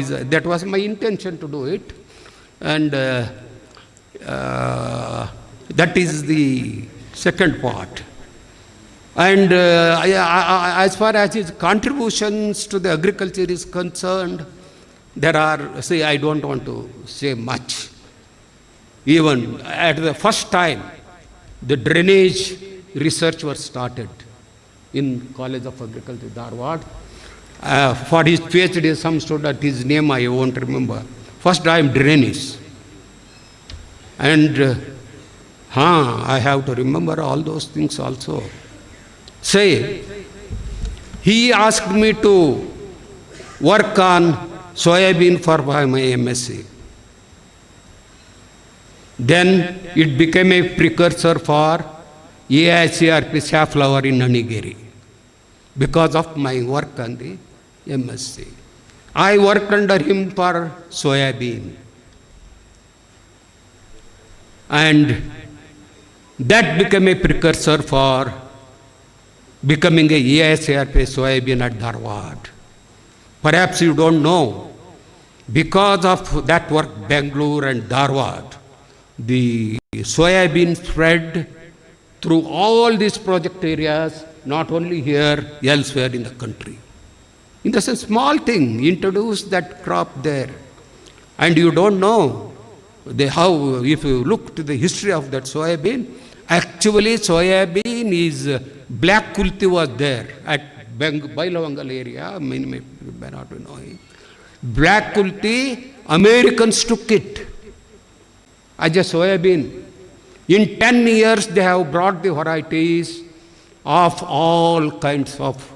my intention to do it. And that is the second part. And as far as his contributions to the agriculture is concerned, there are, I don't want to say much. Even at the first time, the drainage research was started in College of Agriculture, Dharwad. For his PhD, some student, his name I won't remember. First time, drainage. And I have to remember all those things also. He asked me to work on soybean for my MSc. Then it became a precursor for AICRP safflower in Hanigiri because of my work on the MSc. I worked under him for soybean. And that became a precursor for becoming a AICRP soybean at Dharwad. Perhaps you don't know, because of that work, Bangalore and Dharwad, the soybean spread through all these project areas, not only here, elsewhere in the country. In the sense, small thing, introduce that crop there. And you don't know how, if you look to the history of that soybean, actually soybean is, black kulti was there at Bailavangal area, many may not know it. Black kulti, Americans took it as a soybean. In 10 years, they have brought the varieties of all kinds of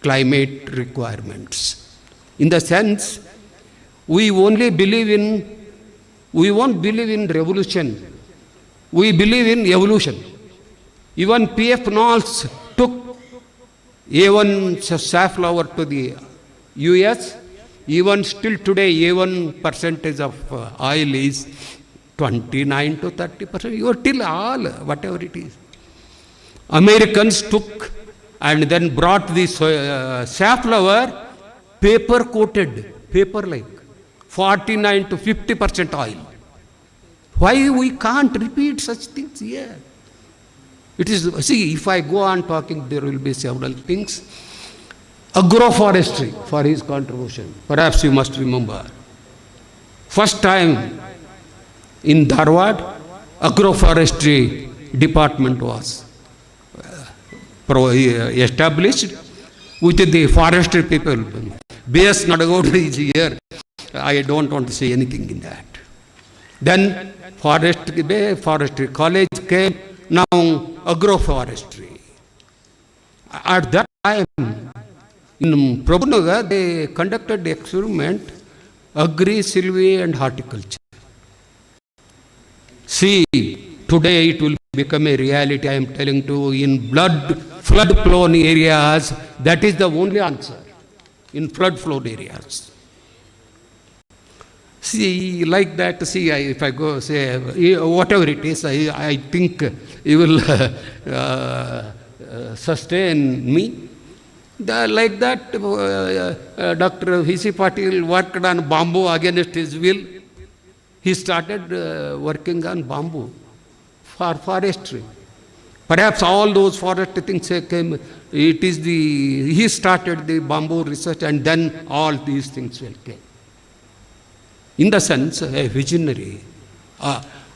climate requirements. In the sense, We won't believe in revolution. We believe in evolution. Even P.F. Knowles took A1 safflower to the US. Even still today, A1 percentage of oil is 29 to 30%. You are till all, whatever it is. Americans took and then brought this safflower paper coated, paper like 49 to 50% oil. Why we can't repeat such things here? It is, see, if I go on talking, there will be several things. Agroforestry for his contribution. Perhaps you must remember. First time in Dharwad, agroforestry department was established with the forestry people. B.S. Nadagowda is here. I don't want to say anything in that. Then forestry college came, now agroforestry. At that time, in Prabhunagar, they conducted the experiment, agri, sylvi and horticulture. See, today it will become a reality, I am telling you, in flood-prone areas, that is the only answer, in flood-prone areas. See, like that, see, if I go say, whatever it is, I think you will sustain me. Like that, Dr. V.C. Patil worked on bamboo against his will. He started working on bamboo for forestry. Perhaps all those forestry things came, he started the bamboo research and then all these things will come. In the sense, a visionary.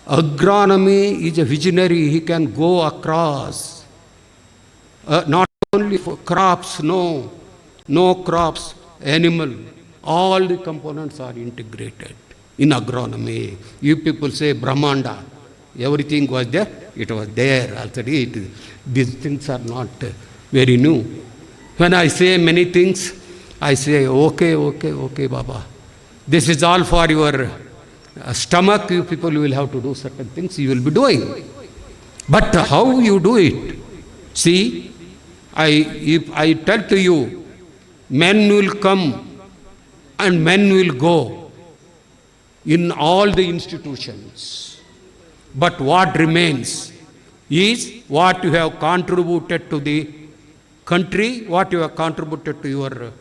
Agronomy is a visionary, he can go across. Not only for crops, no crops, animal, all the components are integrated in agronomy. You people say Brahmanda, everything was there, it was there already. These things are not very new. When I say many things, I say, okay, Baba. This is all for your stomach, you people will have to do certain things, you will be doing. But how you do it? See, if I tell to you, men will come and men will go in all the institutions. But what remains is what you have contributed to the country, what you have contributed to your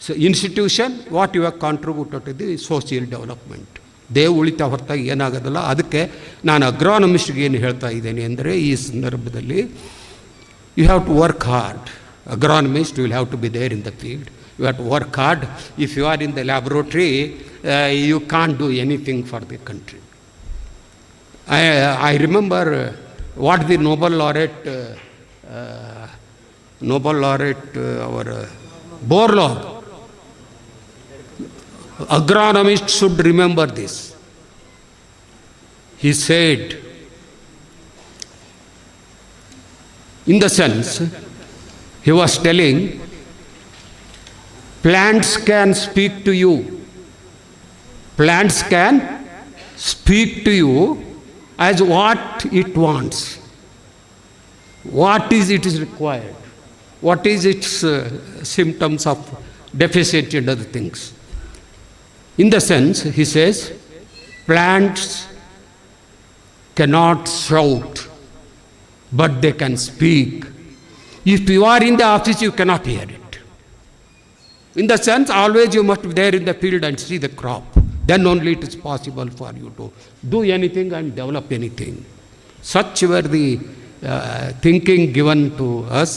institution, what you have contributed to the social development. ದೇವ ಉಳಿತ ಹೊರತಾಗಿ ಏನಾಗೋದಿಲ್ಲ. ಅದಕ್ಕೆ ನಾನು ಅಗ್ರಾನಮಿಸ್ಟ್ಗೆ ಏನು ಹೇಳ್ತಾ ಇದ್ದೇನೆ ಅಂದರೆ ಈ ಸಂದರ್ಭದಲ್ಲಿ you have to work hard. Agronomist will have to be there in the field. You have to work hard. If you are in the laboratory, you can't do anything for the country. I remember what the Nobel laureate, our Borlaug, agronomist should remember this. He said, in the sense, he was telling, plants can speak to you. Plants can speak to you as what it wants. What is it is required? What is its symptoms of deficit and other things? In the sense, he says, plants cannot shout, but they can speak. If you are in the office, you cannot hear it. In the sense, always you must be there in the field and see the crop. Then only it is possible for you to do anything and develop anything. Such were the thinking given to us.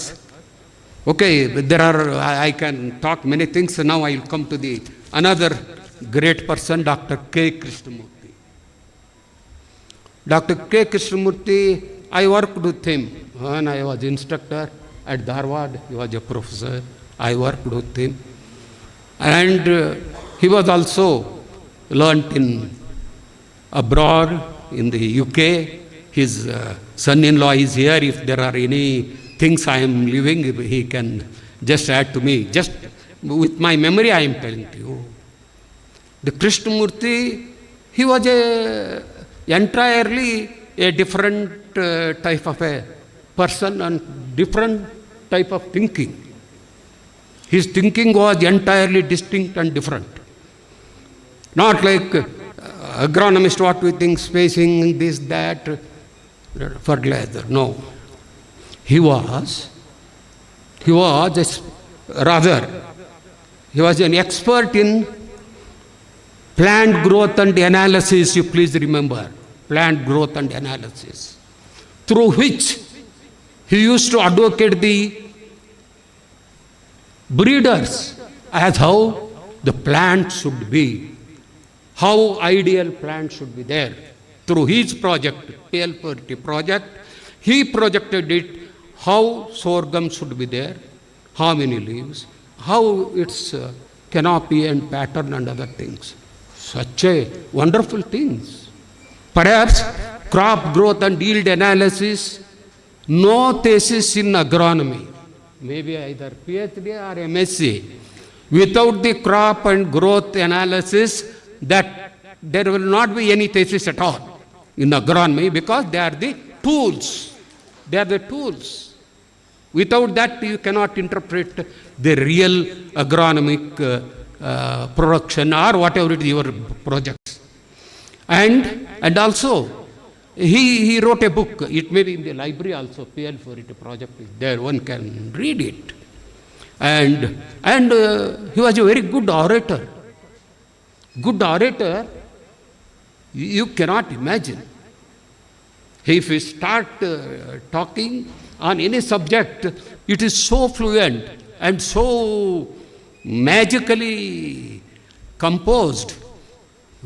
Okay, there are, I can talk many things. Now I will come to the another great person, Dr. K. Krishnamurti. Dr. K. Krishnamurti, I worked with him when I was instructor at Dharwad. He was a professor. I worked with him. And he was also learnt in abroad, in the UK. His son-in-law is here. If there are any things I am leaving, he can just add to me. Just with my memory I am telling to you. The Krishnamurti, he was entirely a different type of a person and different type of thinking. His thinking was entirely distinct and different. Not like agronomist, what we think, spacing, this, that, fertilizer. No. He was an expert in plant growth and analysis, you please remember. Plant growth and analysis. Through which he used to advocate the breeders as how the plant should be, how ideal plant should be there. Through his project, PL40 project, he projected it, how sorghum should be there, how many leaves, how its canopy and pattern and other things. Such a wonderful things. Perhaps crop growth and yield analysis, no thesis in agronomy, maybe either PhD or MSc, without the crop and growth analysis, that there will not be any thesis at all in agronomy, because they are the tools. They are the tools. Without that, you cannot interpret the real agronomic production or whatever it is your projects. And also, he wrote a book. It may be in the library also. PL40 project is there. One can read it. And he was a very good orator. Good orator, you cannot imagine. If we start talking on any subject, it is so fluent and so magically composed.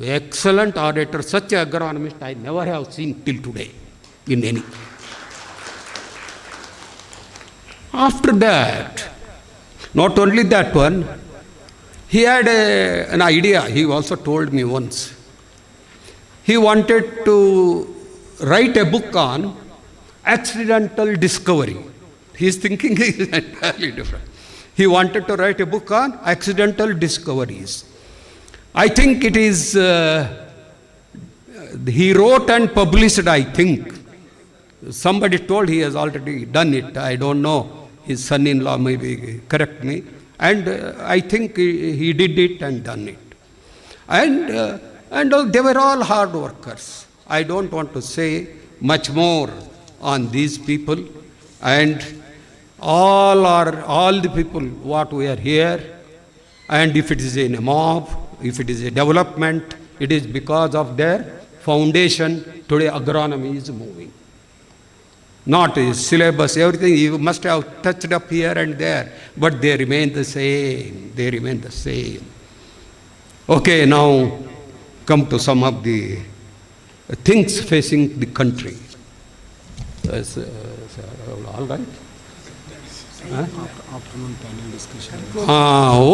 Excellent orator, such an agronomist I never have seen till today in any. After that, not only that one, he had an idea, he also told me once. He wanted to write a book on accidental discovery. His thinking is entirely different. He wanted to write a book on accidental discoveries. I think it is, he wrote and published, I think. Somebody told he has already done it. I don't know. His son-in-law maybe correct me. And I think he did it and done it. And they were all hard workers. I don't want to say much more on these people. And all the people what we are here, and if it is in a mob, if it is a development, it is because of their foundation. Today agronomy is moving. Not his syllabus, everything you must have touched up here and there, but they remain the same. They remain the same. Okay, now come to some of the things facing the country. All right? Afternoon panel discussion.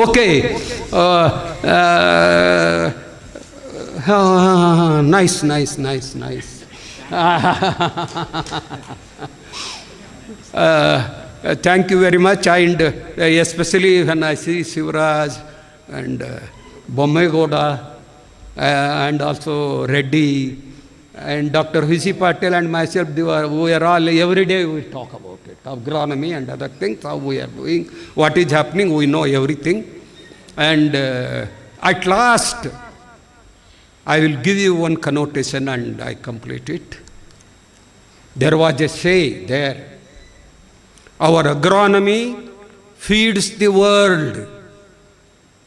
Okay. Nice. Thank you very much, and especially when I see Sivaraj and Bommegoda and also Reddy and Dr. Visi Patel and myself, we are all, every day we talk about it, agronomy and other things, how we are doing, what is happening, we know everything. And at last, I will give you one connotation and I complete it. There was a say there, our agronomy feeds the world.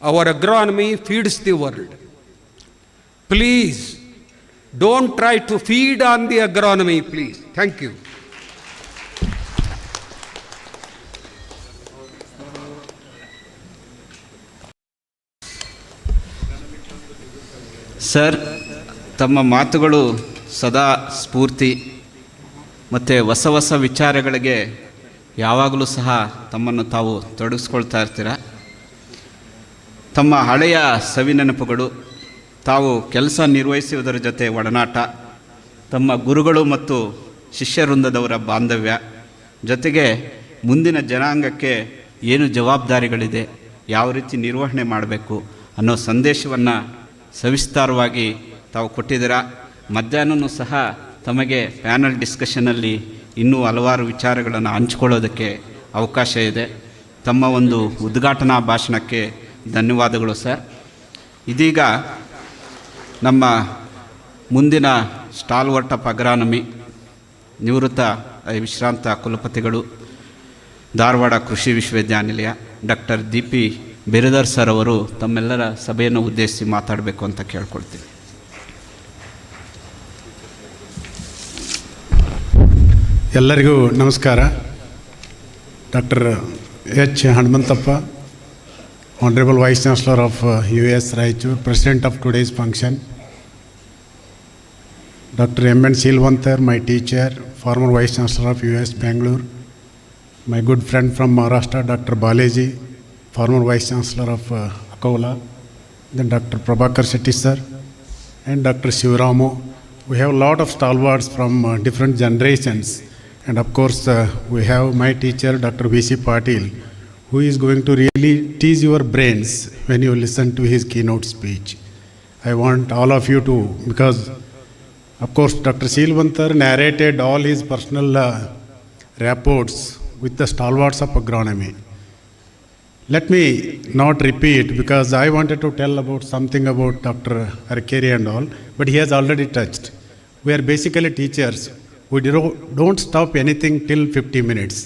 Our agronomy feeds the world. Please, don't try to feed on the agronomy, please. Thank you. Sir, ತಮ್ಮ ಮಾತುಗಳು ಸದಾ ಸ್ಫೂರ್ತಿ ಮತ್ತು ಹೊಸ ಹೊಸ ವಿಚಾರಗಳಿಗೆ ಯಾವಾಗಲೂ ಸಹ ತಮ್ಮನ್ನು ತಾವು ತೊಡಗಿಸ್ಕೊಳ್ತಾ ಇರ್ತೀರ. ತಮ್ಮ ಹಳೆಯ ಸವಿನೆನಪುಗಳು, ತಾವು ಕೆಲಸ ನಿರ್ವಹಿಸುವುದರ ಜೊತೆ ಒಡನಾಟ, ತಮ್ಮ ಗುರುಗಳು ಮತ್ತು ಶಿಷ್ಯವೃಂದದವರ ಬಾಂಧವ್ಯ, ಜೊತೆಗೆ ಮುಂದಿನ ಜನಾಂಗಕ್ಕೆ ಏನು ಜವಾಬ್ದಾರಿಗಳಿದೆ, ಯಾವ ರೀತಿ ನಿರ್ವಹಣೆ ಮಾಡಬೇಕು ಅನ್ನೋ ಸಂದೇಶವನ್ನು ಸವಿಸ್ತಾರವಾಗಿ ತಾವು ಕೊಟ್ಟಿದ್ದೀರಾ. ಮಧ್ಯಾಹ್ನವೂ ಸಹ ತಮಗೆ ಪ್ಯಾನಲ್ ಡಿಸ್ಕಷನಲ್ಲಿ ಇನ್ನೂ ಹಲವಾರು ವಿಚಾರಗಳನ್ನು ಹಂಚಿಕೊಳ್ಳೋದಕ್ಕೆ ಅವಕಾಶ ಇದೆ. ತಮ್ಮ ಒಂದು ಉದ್ಘಾಟನಾ ಭಾಷಣಕ್ಕೆ ಧನ್ಯವಾದಗಳು ಸರ್. ಇದೀಗ ನಮ್ಮ ಮುಂದಿನ ಸ್ಟಾಲ್ವರ್ಟ್ ಆಫ್ ಅಗ್ರಾನಮಿ ನಿವೃತ್ತ ವಿಶ್ರಾಂತ ಕುಲಪತಿಗಳು ಧಾರವಾಡ ಕೃಷಿ ವಿಶ್ವವಿದ್ಯಾನಿಲಯ ಡಾಕ್ಟರ್ ದಿ.ಪಿ. ಬಿರದರ್ ಸರ್ ಅವರು ತಮ್ಮೆಲ್ಲರ ಸಭೆಯನ್ನು ಉದ್ದೇಶಿಸಿ ಮಾತಾಡಬೇಕು ಅಂತ ಕೇಳ್ಕೊಳ್ತೀನಿ. ಎಲ್ಲರಿಗೂ ನಮಸ್ಕಾರ. Doctor H Hanumanthappa, Honorable Vice Chancellor of UAS Raichur, President of today's function. Dr. M.N. Silvantar, my teacher, former Vice Chancellor of UAS Bangalore. My good friend from Maharashtra, Dr. Balaji, former Vice Chancellor of Akola. Then Dr. Prabhakar Shetty sir and Dr. Shivaramu. We have a lot of stalwarts from different generations. And of course, we have my teacher, Dr. V.C. Patil, who is going to really tease your brains when you listen to his keynote speech. I want all of you to, because of course Dr. Silvantar narrated all his personal reports with the stalwarts of agronomy. Let me not repeat, because I wanted to tell about something about Dr. Arkeri and all, but he has already touched. We are basically teachers. We don't stop anything till 50 minutes.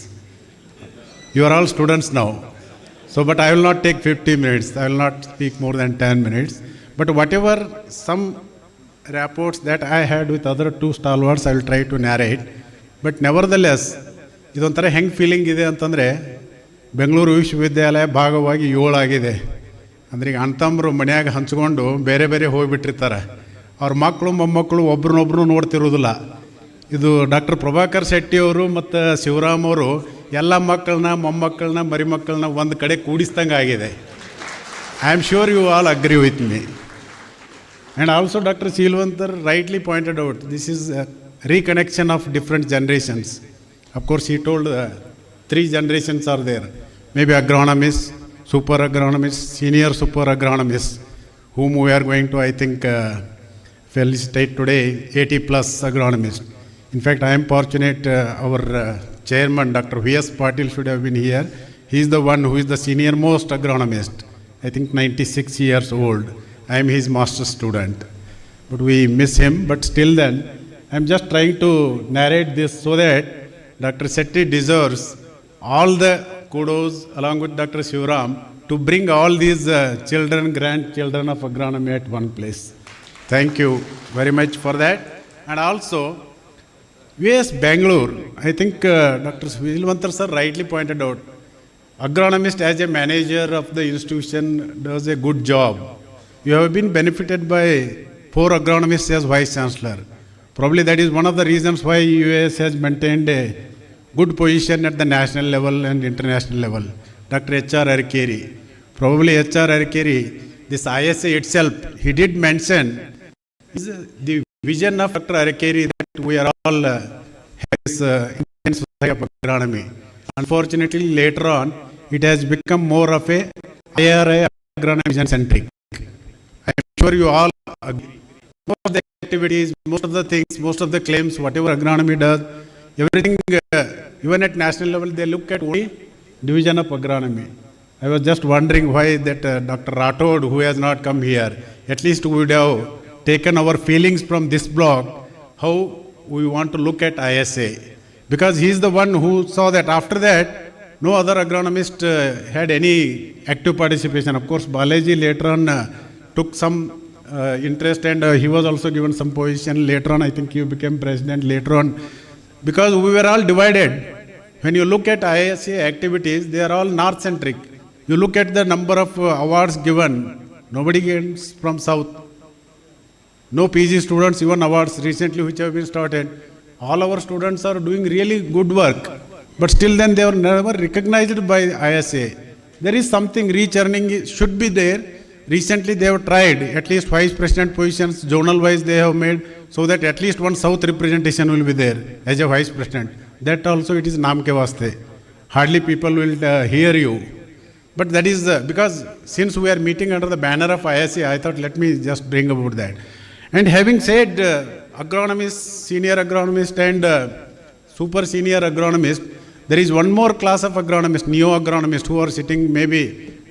You are all students now. So, but I will not take 50 minutes. I will not speak more than 10 minutes. But whatever some reports that I had with other two stalwarts, I will try to narrate. But nevertheless, ಇದೊಂಥರ ಹೆಂಗೆ feeling ಇದೆ ಅಂತಂದರೆ, ಬೆಂಗಳೂರು ವಿಶ್ವವಿದ್ಯಾಲಯ ಭಾಗವಾಗಿ 7 ಆಗಿದೆ. ಅಂದರೆ ಈಗ ಅಣ್ತಂಬರು ಮನೆಯಾಗ ಹಂಚ್ಕೊಂಡು ಬೇರೆ ಬೇರೆ ಹೋಗಿಬಿಟ್ಟಿರ್ತಾರೆ. ಅವ್ರ ಮಕ್ಕಳು ಮೊಮ್ಮಕ್ಕಳು ಒಬ್ರನ್ನೊಬ್ರು ನೋಡ್ತಿರೋದಿಲ್ಲ. ಇದು ಡಾಕ್ಟರ್ ಪ್ರಭಾಕರ್ ಶೆಟ್ಟಿ ಅವರು ಮತ್ತು ಶಿವರಾಮ್ ಅವರು ಎಲ್ಲ ಮಕ್ಕಳನ್ನ ಮೊಮ್ಮಕ್ಕಳನ್ನ ಮರಿಮಕ್ಕಳನ್ನ ಒಂದು ಕಡೆ ಕೂಡಿಸ್ದಂಗೆ ಆಗಿದೆ. I am sure you all agree with me. And also doctor Silvantar rightly pointed out, this is a reconnection of different generations. Of course, he told 3 generations are there. Maybe agronomists, super agronomists, senior super agronomists, whom we are going to, I think, felicitate today, 80 plus agronomists. In fact, I am fortunate, our chairman, Dr. V.S. Patil, should have been here. He is the one who is the senior most agronomist, I think 96 years old. I am his master student. But we miss him, but still then, I am just trying to narrate this so that Dr. Shetty deserves all the kudos along with Dr. Shivaram to bring all these children, grandchildren of agronomy at one place. Thank you very much for that. And also, UAS Bangalore, I think Dr. Silvantar sir rightly pointed out, agronomist as a manager of the institution does a good job. You have been benefited by 4 agronomists as Vice Chancellor. Probably that is one of the reasons why UAS has maintained a good position at the national level and international level. Dr. H.R. Arkeri, probably H.R. Arkeri, this ISA itself, he did mention the vision of Dr. Arkeri that we are all has Indian society of agronomy. Unfortunately, later on, it has become more of a IRA agronomy centric. I am sure you all agree. Most of the activities, most of the things, most of the claims, whatever agronomy does, everything, even at national level, they look at only division of agronomy. I was just wondering why that Dr. Rathod, who has not come here, at least we would have taken our feelings from this block, how we want to look at ISA. Because he is the one who saw that after that, no other agronomist had any active participation. Of course, Balaji later on took some interest and he was also given some position. Later on, I think he became president later on. Because we were all divided. When you look at ISA activities, they are all north-centric. You look at the number of awards given, nobody gets from south. No PG students, even awards recently which have been started. All our students are doing really good work. But still then they were never recognized by ISA. There is something, reach-earning should be there. Recently they have tried, at least vice president positions, zonal-wise they have made, so that at least one south representation will be there as a vice president. That also it is naam ke vaste. Hardly people will hear you. But that is because since we are meeting under the banner of ISC, I thought let me just bring about that. And having said agronomist, senior agronomist and super senior agronomist, there is one more class of agronomists, neo-agronomists, who are sitting maybe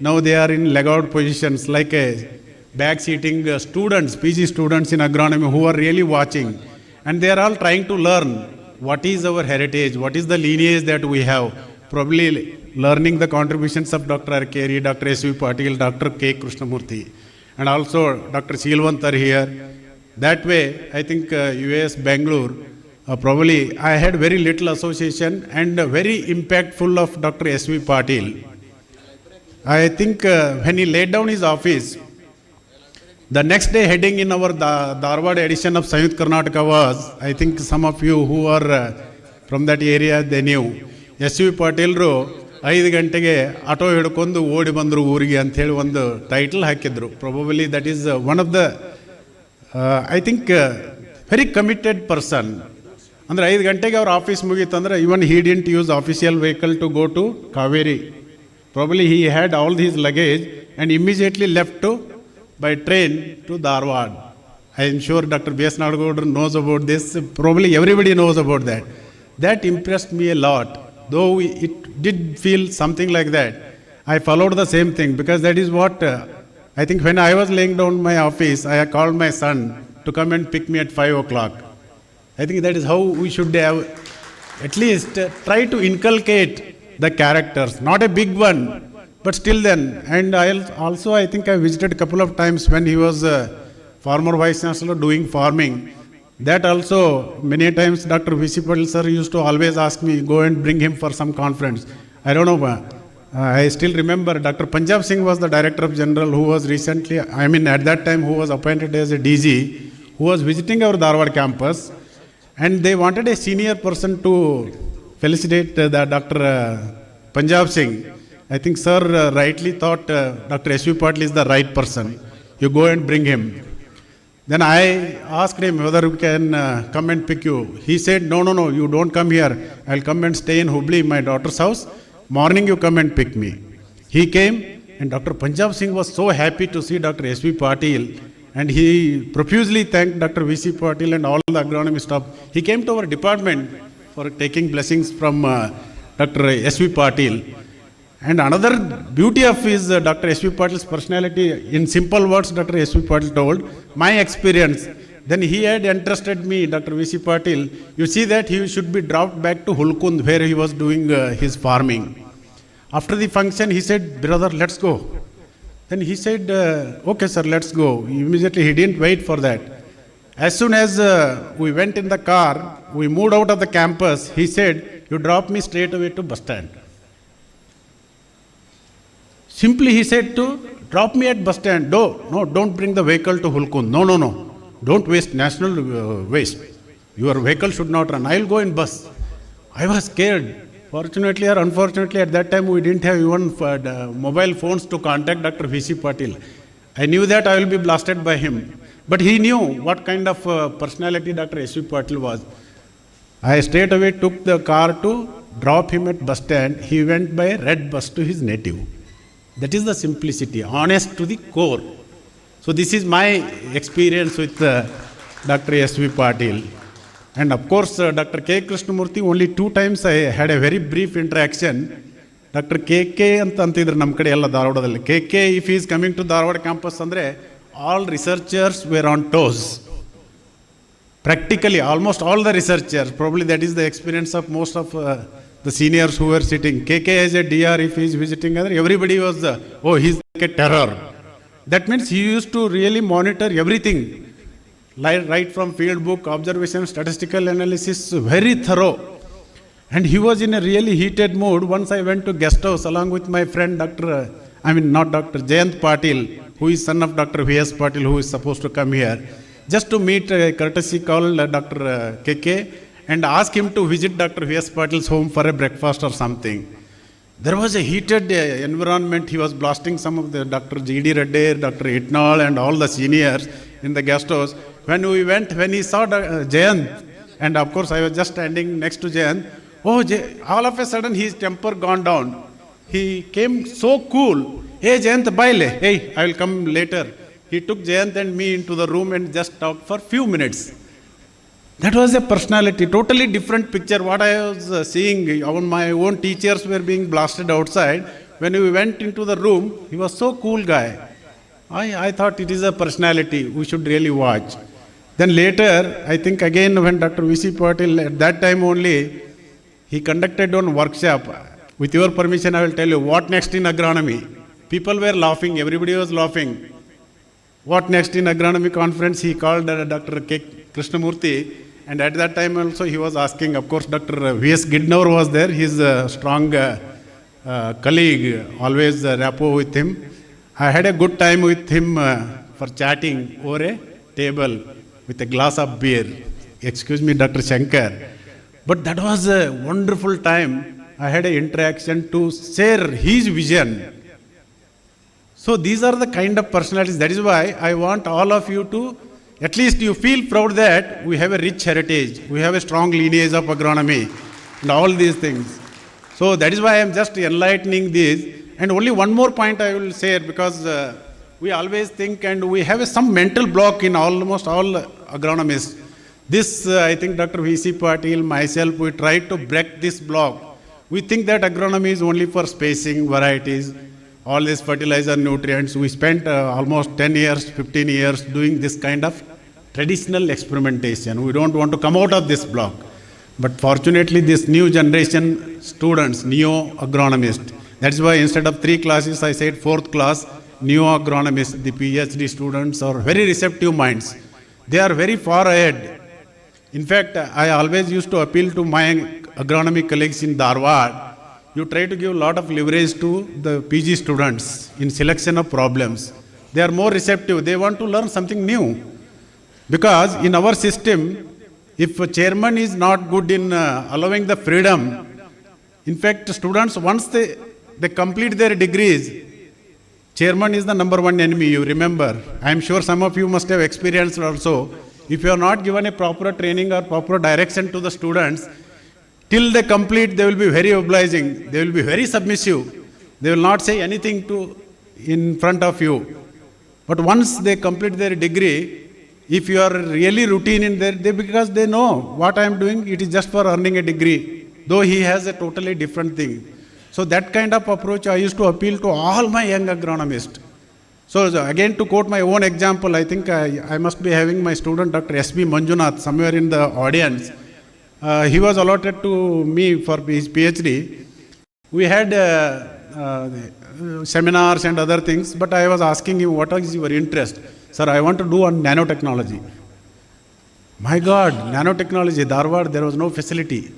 now they are in leg out positions like a back-seating students, PG students in agronomy who are really watching. And they are all trying to learn what is our heritage, what is the lineage that we have. Probably learning the contributions of Dr. R. Keri, Dr. S.V. Patil, Dr. K. Krishnamurthy, and also Dr. Silvantar here. That way, I think US Bangalore, probably I had very little association and very impactful of Dr. S.V. Patil. I think when he laid down his office, the next day heading in our Dharwad edition of Sayut Karnataka was, I think some of you who are from that area, they knew. S.V. Patilರು 5 ಗಂಟೆಗೆ auto ಹಿಡ್ಕೊಂಡು ಓಡಿ ಬಂದರು ಊರಿಗೆ ಅಂಥೇಳಿ ಒಂದು title ಹಾಕಿದ್ರು. Probably that is one of the I think very committed person. ಅಂದರೆ 5 ಗಂಟೆಗೆ ಅವ್ರ ಆಫೀಸ್ ಮುಗೀತಂದ್ರೆ even he didn't use official vehicle to go to Kaveri. Probably he had all his luggage and immediately left to by train to Dharwad. I am sure Dr. B.S. Nadagodur knows about this. Probably everybody knows about that. That impressed me a lot. Though it did feel something like that, I followed the same thing because that is what I think when I was laying down my office, I called my son to come and pick me at 5 o'clock. I think that is how we should have at least try to inculcate the characters. Not a big one, but still then, and I think I visited a couple of times when he was former Vice Chancellor doing farming. That also, many times Dr. V.C. Patil sir used to always ask me, go and bring him for some conference. I don't know, I still remember Dr. Punjab Singh was the Director of General who was recently, I mean at that time who was appointed as a DG, who was visiting our Dharwad campus, and they wanted a senior person to felicitate the Dr. Punjab Singh. I think sir rightly thought Dr. S.V. Patil is the right person. You go and bring him. Then I asked him whether we can come and pick you. He said, no, you don't come here. I'll come and stay in Hubli, my daughter's house. Morning you come and pick me. He came and Dr. Punjab Singh was so happy to see Dr. S.V. Patil, and he profusely thanked Dr. V.C. Patil and all the agronomy staff. He came to our department for taking blessings from Dr. S.V. Patil. And another beauty of his Dr. S.V. Patil's personality, in simple words, Dr. S.V. Patil told, my experience, then he had entrusted me, Dr. V.C. Patil, you see that he should be dropped back to Hulkund where he was doing his farming. After the function, he said, brother, let's go. Then he said, okay sir, let's go. Immediately he didn't wait for that. As soon as we went in the car, we moved out of the campus, he said, you drop me straight away to bus stand. Simply he said to drop me at bus stand. No, don't bring the vehicle to Hulkund. No. Don't waste national waste. Your vehicle should not run. I'll go in bus. I was scared. Fortunately or unfortunately, at that time we didn't have even mobile phones to contact Dr. V.C. Patil. I knew that I will be blasted by him. But he knew what kind of personality Dr. S.V. Patil was. I straight away took the car to drop him at bus stand. He went by red bus to his native. That is the simplicity, honest to the core. So this is my experience with Dr. S.V. Patil. And of course, Dr. K. Krishnamurthy, only 2 times I had a very brief interaction. Dr. K.K. ಅಂತಂತಿದ್ರು ನಮ್ಮ ಕಡೆ ಎಲ್ಲ ಧಾರವಾಡದಲ್ಲಿ. K.K. if he is coming to Dharwad campus ಅಂದರೆ all researchers were on toes. Practically, almost all the researchers, probably that is the experience of most of the seniors who were sitting. KK as a DR, if he is visiting, everybody was, he's like a terror. That means he used to really monitor everything, right from field book, observation, statistical analysis, very thorough. And he was in a really heated mood. Once I went to guest house along with my friend not Dr. Jayant Patil, who is son of Dr. V.S. Patil, who is supposed to come here, just to meet a courtesy call Dr. KK, and ask him to visit Dr. V.S. Patil's home for a breakfast or something. There was a heated environment. He was blasting some of the Dr. G.D. Reddy, Dr. Itnal and all the seniors in the guest house. When he saw Jayant, and of course I was just standing next to Jayant, all of a sudden his temper gone down. he came so cool. Hey, Jayant, bye. Hey, I will come later. He took Jayant and me into the room and just talked for few minutes. That was a personality, totally different picture. What I was seeing, my own teachers were being blasted outside. When we went into the room, he was so cool guy. I thought it is a personality we should really watch. Then later, I think again when Dr. V.C. Patil, at that time only, he conducted one workshop. With your permission, I will tell you, what next in agronomy? People were laughing, everybody was laughing. What next in agronomy conference? He called Dr. K. Krishnamurthy, and at that time also he was asking, of course, Dr. V.S. Gidnor was there, his strong colleague, always rapport with him. I had a good time with him for chatting over a table with a glass of beer. Excuse me, Dr. Shankar. But that was a wonderful time. I had an interaction to share his vision. So these are the kind of personalities. That is why I want all of you to, at least you feel proud that we have a rich heritage. We have a strong lineage of agronomy and all these things. So that is why I am just enlightening this. And only one more point I will share, because we always think and we have some mental block in almost all agronomists. This, I think Dr. V.C. Patil, myself, we try to break this block. We think that agronomy is only for spacing, varieties, all these fertilizer, nutrients. We spent almost 10 years, 15 years doing this kind of traditional experimentation. We don't want to come out of this block. But fortunately, this new generation students, neo-agronomists, that's why instead of 3 classes, I said 4th class, neo-agronomists, the PhD students are very receptive minds. They are very far ahead. In fact, I always used to appeal to my agronomy colleagues in Dharwad. You try to give a lot of leverage to the PG students in selection of problems. They are more receptive. They want to learn something new. Because in our system, if a chairman is not good in allowing the freedom, in fact, students, once they complete their degrees, chairman is the #1 enemy, you remember. I am sure some of you must have experienced also. If you are not given a proper training or proper direction to the students, till they complete, they will be very obliging. They will be very submissive. They will not say anything in front of you. But once they complete their degree, if you are really routine in there, because they know what I am doing, it is just for earning a degree, though he has a totally different thing. So that kind of approach I used to appeal to all my young agronomists. So again, to quote my own example, I think I must be having my student Dr. S.B. Manjunath somewhere in the audience. He was allotted to me for his PhD. We had seminars and other things, but I was asking him, what is your interest? Sir, I want to do on nanotechnology. My God, nanotechnology, Dharwad, there was no facility.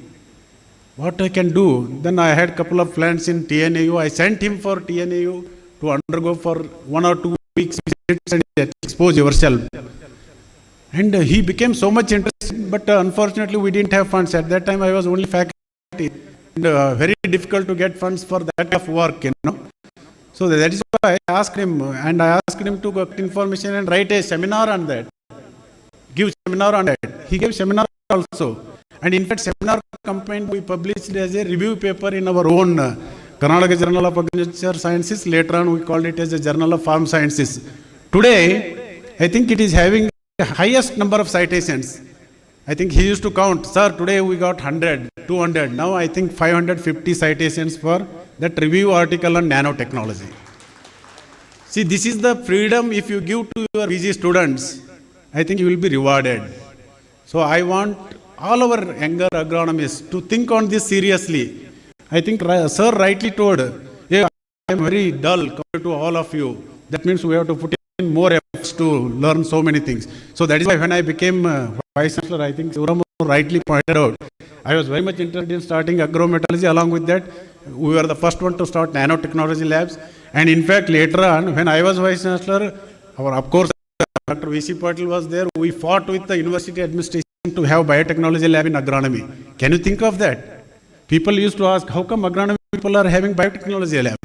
What I can do? Then I had a couple of friends in TNAU. I sent him for TNAU to undergo for 1 or 2 weeks visits and expose yourself. And he became so much interested, but unfortunately we didn't have funds. At that time I was only faculty. And very difficult to get funds for that of work, you know. So that is why I asked him, and I asked him to get information and write a seminar on that. Give seminar on that. He gave seminar also. And in fact, seminar campaign we published as a review paper in our own Karnataka Journal of Agriculture Sciences. Later on, we called it as a Journal of Farm Sciences. Today, I think it is having the highest number of citations. I think he used to count, sir, today we got 100, 200. Now I think 550 citations for that review article on nanotechnology. See, this is the freedom if you give to your PG students, I think you will be rewarded. So I want all our younger agronomists to think on this seriously. I think sir rightly told, yeah, I am very dull compared to all of you. That means we have to put in more efforts to learn so many things. So that is why when I became Vice Chancellor, I think Suramo rightly pointed out, I was very much interested in starting agrometallurgy. Along with that, we were the first one to start nanotechnology labs. And in fact, later on, when I was Vice Chancellor, of course, Dr. V.C. Patil was there. We fought with the university administration to have biotechnology lab in agronomy. Can you think of that? People used to ask, how come agronomy people are having biotechnology lab?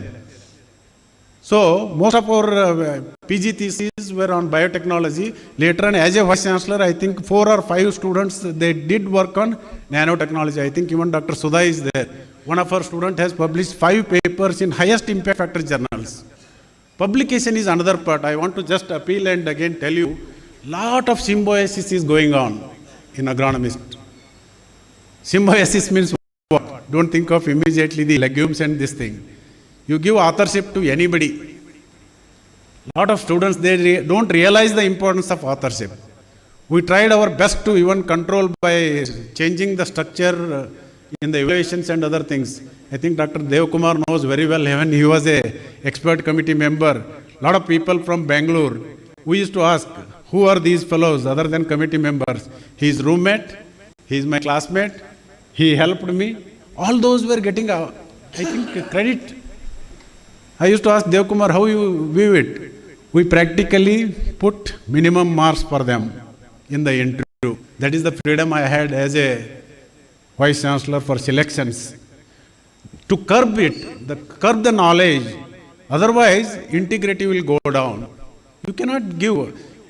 So most of our PG theses were on biotechnology. Later on, as a vice chancellor, I think 4 or 5 students, they did work on nanotechnology. I think even Dr. Sudha is there. One of our students has published 5 papers in highest impact factor journals. Publication is another part. I want to just appeal and again tell you, lot of symbiosis is going on in agronomist. Symbiosis means what? Don't think of immediately the legumes and this thing. You give authorship to anybody. Lot of students, they don't realize the importance of authorship. We tried our best to even control by changing the structure in the evaluations and other things. I think Dr. Dev Kumar knows very well, when he was a expert committee member. Lot of people from Bangalore, we used to ask, who are these fellows other than committee members? His roommate, he is my classmate, he helped me. All those were getting, I think, credit. I used to ask Dev Kumar, how you view it? We practically put minimum marks for them in the interview. That is the freedom I had as a Vice Chancellor for selections. To curb it, curb the knowledge. Otherwise, integrity will go down. You cannot give,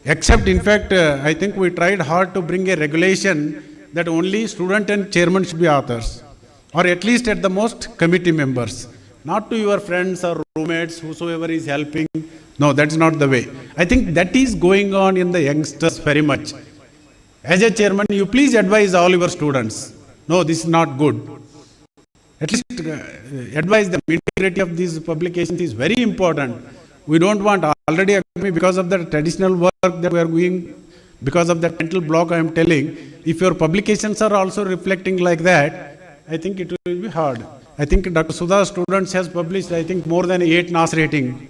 except in fact, I think we tried hard to bring a regulation that only student and chairman should be authors. Or at least at the most committee members. Not to your friends or roommates, whosoever is helping. No, that's not the way. I think that is going on in the youngsters very much. As a chairman, you please advise all your students. No, this is not good. At least advise them. Integrity of these publications is very important. We don't want already, because of the traditional work that we are doing, because of that mental block I am telling, if your publications are also reflecting like that, I think it will be hard. I think Dr. Sudha students has published, I think, more than 8 NAS rating.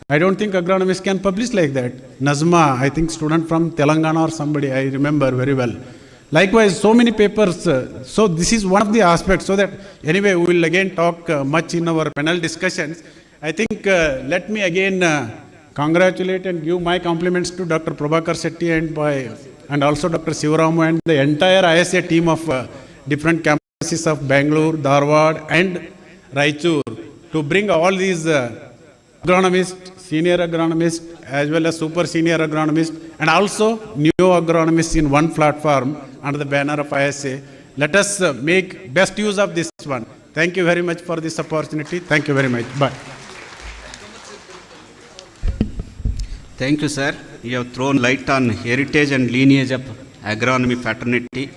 I don't think agronomists can publish like that. Nazma, I think student from Telangana or somebody, I remember very well. Likewise, so many papers. So this is one of the aspects. So that anyway, we will again talk much in our panel discussions. I think let me again congratulate and give my compliments to Dr. Prabhakar Shetty and also Dr. Sivaramu and the entire ISA team of different campuses of Bangalore, Dharwad and Raichur to bring all these agronomists, senior agronomists as well as super senior agronomists and also new agronomists in one platform under the banner of ISA. Let us make best use of this one. Thank you very much for this opportunity. Thank you very much. Bye. Thank you, sir. You have thrown light on heritage and lineage of agronomy fraternity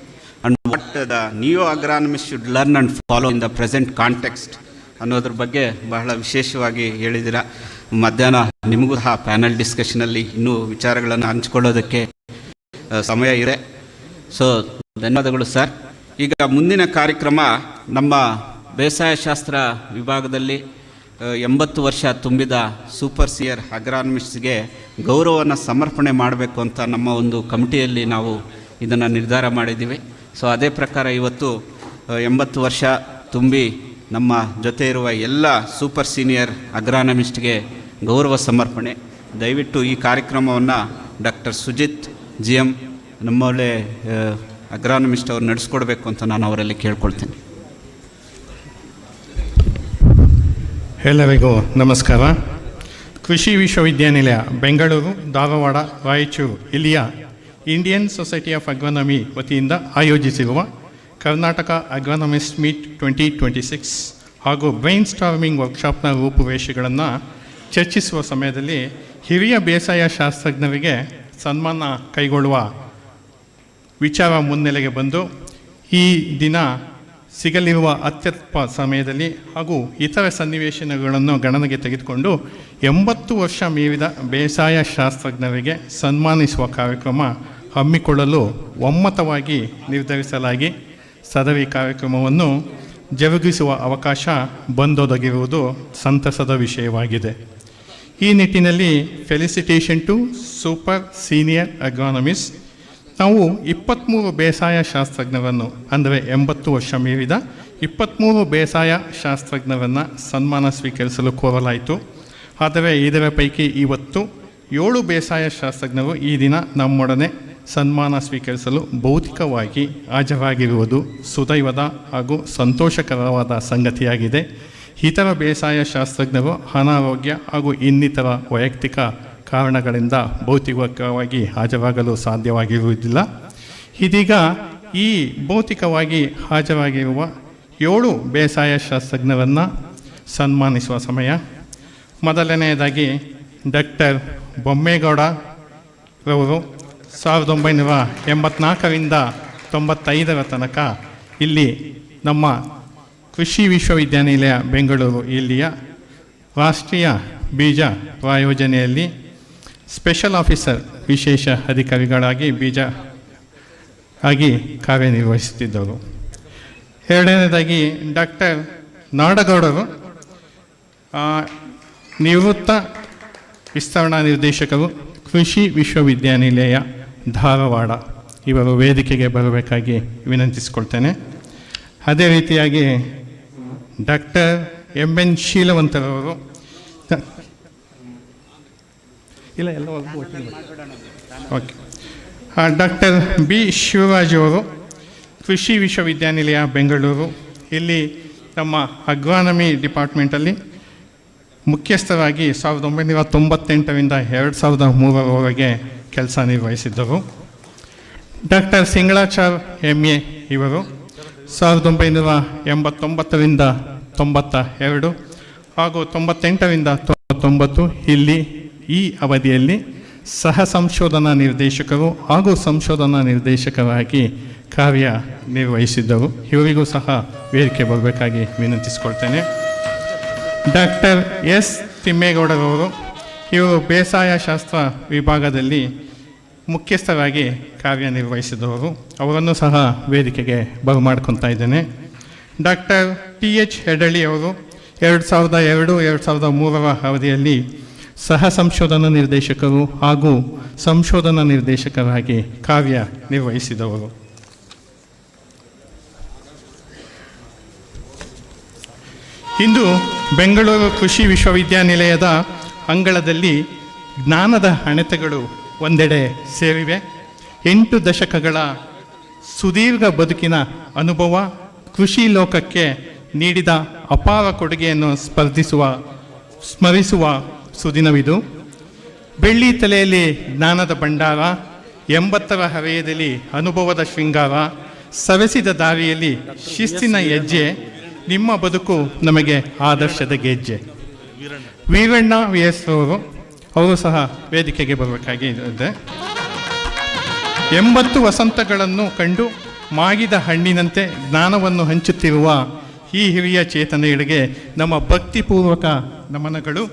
and what the new agronomists should learn and follow in the present context. ಅನ್ನೋದ್ರ ಬಗ್ಗೆ ಬಹಳ ವಿಶೇಷವಾಗಿ ಹೇಳಿದ್ದೀರಾ. ಮಧ್ಯಾಹ್ನ ನಿಮಗೂ ಸಹ panel ಡಿಸ್ಕಷನಲ್ಲಿ ಇನ್ನೂ ವಿಚಾರಗಳನ್ನು ಹಂಚಿಕೊಳ್ಳೋದಕ್ಕೆ ಸಮಯ ಇದೆ. ಸೊ ಧನ್ಯವಾದಗಳು ಸರ್. ಈಗ ಮುಂದಿನ ಕಾರ್ಯಕ್ರಮ ನಮ್ಮ ಬೇಸಾಯ ಶಾಸ್ತ್ರ ವಿಭಾಗದಲ್ಲಿ 80 ವರ್ಷ ತುಂಬಿದ ಸೂಪರ್ ಸೀನಿಯರ್ ಅಗ್ರಾನಮಿಸ್ಟ್ಗೆ ಗೌರವವನ್ನು ಸಮರ್ಪಣೆ ಮಾಡಬೇಕು ಅಂತ ನಮ್ಮ ಒಂದು ಕಮಿಟಿಯಲ್ಲಿ ನಾವು ಇದನ್ನು ನಿರ್ಧಾರ ಮಾಡಿದ್ದೀವಿ. ಸೊ ಅದೇ ಪ್ರಕಾರ ಇವತ್ತು 80 ವರ್ಷ ತುಂಬಿ ನಮ್ಮ ಜೊತೆ ಇರುವ ಎಲ್ಲ ಸೂಪರ್ ಸೀನಿಯರ್ ಅಗ್ರಾನಮಿಸ್ಟ್ಗೆ ಗೌರವ ಸಮರ್ಪಣೆ. ದಯವಿಟ್ಟು ಈ ಕಾರ್ಯಕ್ರಮವನ್ನು ಡಾಕ್ಟರ್ ಸುಜಿತ್ GM ನಮ್ಮೊಳ್ಳೆ ಅಗ್ರಾನಮಿಸ್ಟ್ ಅವ್ರು ನಡೆಸ್ಕೊಡ್ಬೇಕು ಅಂತ ನಾನು ಅವರಲ್ಲಿ ಕೇಳ್ಕೊಳ್ತೀನಿ. ಎಲ್ಲರಿಗೂ ನಮಸ್ಕಾರ. ಕೃಷಿ ವಿಶ್ವವಿದ್ಯಾನಿಲಯ ಬೆಂಗಳೂರು, ಧಾರವಾಡ, ರಾಯಚೂರು ಇಲ್ಲಿಯ ಇಂಡಿಯನ್ ಸೊಸೈಟಿ ಆಫ್ ಅಗ್ರೋನಮಿ ವತಿಯಿಂದ ಆಯೋಜಿಸಿರುವ ಕರ್ನಾಟಕ ಅಗ್ರೋನಮಿಸ್ಟ್ ಮೀಟ್ 2026 ಹಾಗೂ ಬ್ರೈನ್ ಸ್ಟಾರ್ಮಿಂಗ್ ವರ್ಕ್ಶಾಪ್ನ ರೂಪುರೇಷೆಗಳನ್ನು ಚರ್ಚಿಸುವ ಸಮಯದಲ್ಲಿ ಹಿರಿಯ ಬೇಸಾಯ ಶಾಸ್ತ್ರಜ್ಞರಿಗೆ ಸನ್ಮಾನ ಕೈಗೊಳ್ಳುವ ವಿಚಾರ ಮುನ್ನೆಲೆಗೆ ಬಂದು ಈ ದಿನ ಸಿಗಲಿರುವ ಅತ್ಯಲ್ಪ ಸಮಯದಲ್ಲಿ ಹಾಗೂ ಇತರ ಸನ್ನಿವೇಶಗಳನ್ನು ಗಣನೆಗೆ ತೆಗೆದುಕೊಂಡು 80 ವರ್ಷ ಮೀರಿದ ಬೇಸಾಯ ಶಾಸ್ತ್ರಜ್ಞರಿಗೆ ಸನ್ಮಾನಿಸುವ ಕಾರ್ಯಕ್ರಮ ಹಮ್ಮಿಕೊಳ್ಳಲು ಒಮ್ಮತವಾಗಿ ನಿರ್ಧರಿಸಲಾಗಿ ಸದರಿ ಕಾರ್ಯಕ್ರಮವನ್ನು ಜರುಗಿಸುವ ಅವಕಾಶ ಬಂದೊದಗಿರುವುದು ಸಂತಸದ ವಿಷಯವಾಗಿದೆ. ಈ ನಿಟ್ಟಿನಲ್ಲಿ ಫೆಲಿಸಿಟೇಷನ್ ಟು ಸೂಪರ್ ಸೀನಿಯರ್ ಅಗ್ರಾನಮಿಸ್ಟ್. ನಾವು 23 ಬೇಸಾಯ ಶಾಸ್ತ್ರಜ್ಞರನ್ನು ಅಂದರೆ 80 ವರ್ಷ ಮೀರಿದ 23 ಬೇಸಾಯ ಶಾಸ್ತ್ರಜ್ಞರನ್ನು ಸನ್ಮಾನ ಸ್ವೀಕರಿಸಲು ಕೋರಲಾಯಿತು. ಆದರೆ ಇದರ ಪೈಕಿ ಇವತ್ತು 7 ಬೇಸಾಯ ಶಾಸ್ತ್ರಜ್ಞರು ಈ ದಿನ ನಮ್ಮೊಡನೆ ಸನ್ಮಾನ ಸ್ವೀಕರಿಸಲು ಭೌತಿಕವಾಗಿ ಹಾಜರಾಗಿರುವುದು ಸುದೈವದ ಹಾಗೂ ಸಂತೋಷಕರವಾದ ಸಂಗತಿಯಾಗಿದೆ. ಇತರ ಬೇಸಾಯ ಶಾಸ್ತ್ರಜ್ಞರು ಅನಾರೋಗ್ಯ ಹಾಗೂ ಇನ್ನಿತರ ವೈಯಕ್ತಿಕ ಕಾರಣಗಳಿಂದ ಭೌತಿಕವಾಗಿ ಹಾಜರಾಗಲು ಸಾಧ್ಯವಾಗಿರುವುದಿಲ್ಲ. ಇದೀಗ ಈ ಭೌತಿಕವಾಗಿ ಹಾಜರಾಗಿರುವ 7 ಬೇಸಾಯ ಶಾಸ್ತ್ರಜ್ಞರನ್ನು ಸನ್ಮಾನಿಸುವ ಸಮಯ. ಮೊದಲನೆಯದಾಗಿ ಡಾಕ್ಟರ್ ಬೊಮ್ಮೇಗೌಡರವರು 1984ರಿಂದ 95ರ ತನಕ ಇಲ್ಲಿ ನಮ್ಮ ಕೃಷಿ ವಿಶ್ವವಿದ್ಯಾನಿಲಯ ಬೆಂಗಳೂರು ಇಲ್ಲಿಯ ರಾಷ್ಟ್ರೀಯ ಬೀಜ ಪ್ರಾಯೋಜನೆಯಲ್ಲಿ ಸ್ಪೆಷಲ್ ಆಫೀಸರ್ ವಿಶೇಷ ಅಧಿಕಾರಿಗಳಾಗಿ ಬೀಜ ಆಗಿ ಕಾರ್ಯನಿರ್ವಹಿಸುತ್ತಿದ್ದರು. ಎರಡನೇದಾಗಿ ಡಾಕ್ಟರ್ ನಾಡಗೌಡರು ನಿವೃತ್ತ ವಿಸ್ತರಣಾ ನಿರ್ದೇಶಕರು, ಕೃಷಿ ವಿಶ್ವವಿದ್ಯಾನಿಲಯ ಧಾರವಾಡ. ಇವರು ವೇದಿಕೆಗೆ ಬರಬೇಕಾಗಿ ವಿನಂತಿಸಿಕೊಳ್ತೇನೆ. ಅದೇ ರೀತಿಯಾಗಿ ಡಾಕ್ಟರ್ MN ಶೀಲವಂತರವರು ಇಲ್ಲ ಎಲ್ಲ ಓಕೆ. ಡಾಕ್ಟರ್ B ಶಿವರಾಜ್ ಅವರು ಕೃಷಿ ವಿಶ್ವವಿದ್ಯಾನಿಲಯ ಬೆಂಗಳೂರು ಇಲ್ಲಿ ನಮ್ಮ ಅಗ್ರಾನಮಿ ಡಿಪಾರ್ಟ್ಮೆಂಟಲ್ಲಿ ಮುಖ್ಯಸ್ಥರಾಗಿ 1998ರಿಂದ 2003ರವರೆಗೆ ಕೆಲಸ ನಿರ್ವಹಿಸಿದ್ದರು. ಡಾಕ್ಟರ್ ಸಿಂಗಳಾಚಾರ್ MA ಇವರು 1989ರಿಂದ 92 ಹಾಗೂ 98ರಿಂದ 99 ಇಲ್ಲಿ ಈ ಅವಧಿಯಲ್ಲಿ ಸಹ ಸಂಶೋಧನಾ ನಿರ್ದೇಶಕರು ಹಾಗೂ ಸಂಶೋಧನಾ ನಿರ್ದೇಶಕರಾಗಿ ಕಾರ್ಯನಿರ್ವಹಿಸಿದ್ದರು. ಇವರಿಗೂ ಸಹ ವೇದಿಕೆ ಬರಬೇಕಾಗಿ ವಿನಂತಿಸಿಕೊಳ್ತೇನೆ. ಡಾಕ್ಟರ್ S ತಿಮ್ಮೇಗೌಡರವರು ಇವರು ಬೇಸಾಯ ಶಾಸ್ತ್ರ ವಿಭಾಗದಲ್ಲಿ ಮುಖ್ಯಸ್ಥರಾಗಿ ಕಾರ್ಯನಿರ್ವಹಿಸಿದವರು. ಅವರನ್ನು ಸಹ ವೇದಿಕೆಗೆ ಬರಮಾಡ್ಕೊತಾ ಇದ್ದೇನೆ. ಡಾಕ್ಟರ್ TH ಹೆಡಳಿ ಅವರು 2002-2003ರ ಅವಧಿಯಲ್ಲಿ ಸಹ ಸಂಶೋಧನಾ ನಿರ್ದೇಶಕರು ಹಾಗೂ ಸಂಶೋಧನಾ ನಿರ್ದೇಶಕರಾಗಿ ಕಾರ್ಯನಿರ್ವಹಿಸಿದವರು. ಇಂದು ಬೆಂಗಳೂರು ಕೃಷಿ ವಿಶ್ವವಿದ್ಯಾನಿಲಯದ ಅಂಗಳದಲ್ಲಿ ಜ್ಞಾನದ ಹಣತೆಗಳು ಒಂದೆಡೆ ಸೇರಿವೆ. 8 ದಶಕಗಳ ಸುದೀರ್ಘ ಬದುಕಿನ ಅನುಭವ ಕೃಷಿ ಲೋಕಕ್ಕೆ ನೀಡಿದ ಅಪಾರ ಕೊಡುಗೆಯನ್ನು ಸ್ಮರಿಸುವ ಸುದಿನವಿದು. ಬೆಳ್ಳಿ ತಲೆಯಲ್ಲಿ ಜ್ಞಾನದ ಭಂಡಾರ, 80ರ ಹರೆಯದಲ್ಲಿ ಅನುಭವದ ಶೃಂಗಾರ, ಸವೆಸಿದ ದಾರಿಯಲ್ಲಿ ಶಿಸ್ತಿನ ಹೆಜ್ಜೆ, ನಿಮ್ಮ ಬದುಕು ನಮಗೆ ಆದರ್ಶದ ಗೆಜ್ಜೆ. ವೀರಣ್ಣ VS ಅವರು ಸಹ ವೇದಿಕೆಗೆ ಬರಬೇಕಾಗಿ ಇದೆ. 80 ವಸಂತಗಳನ್ನು ಕಂಡು ಮಾಗಿದ ಹಣ್ಣಿನಂತೆ ಜ್ಞಾನವನ್ನು ಹಂಚುತ್ತಿರುವ ಈ ಹಿರಿಯ ಚೇತನೆಗಳಿಗೆ ನಮ್ಮ ಭಕ್ತಿಪೂರ್ವಕ ನಮನಗಳು.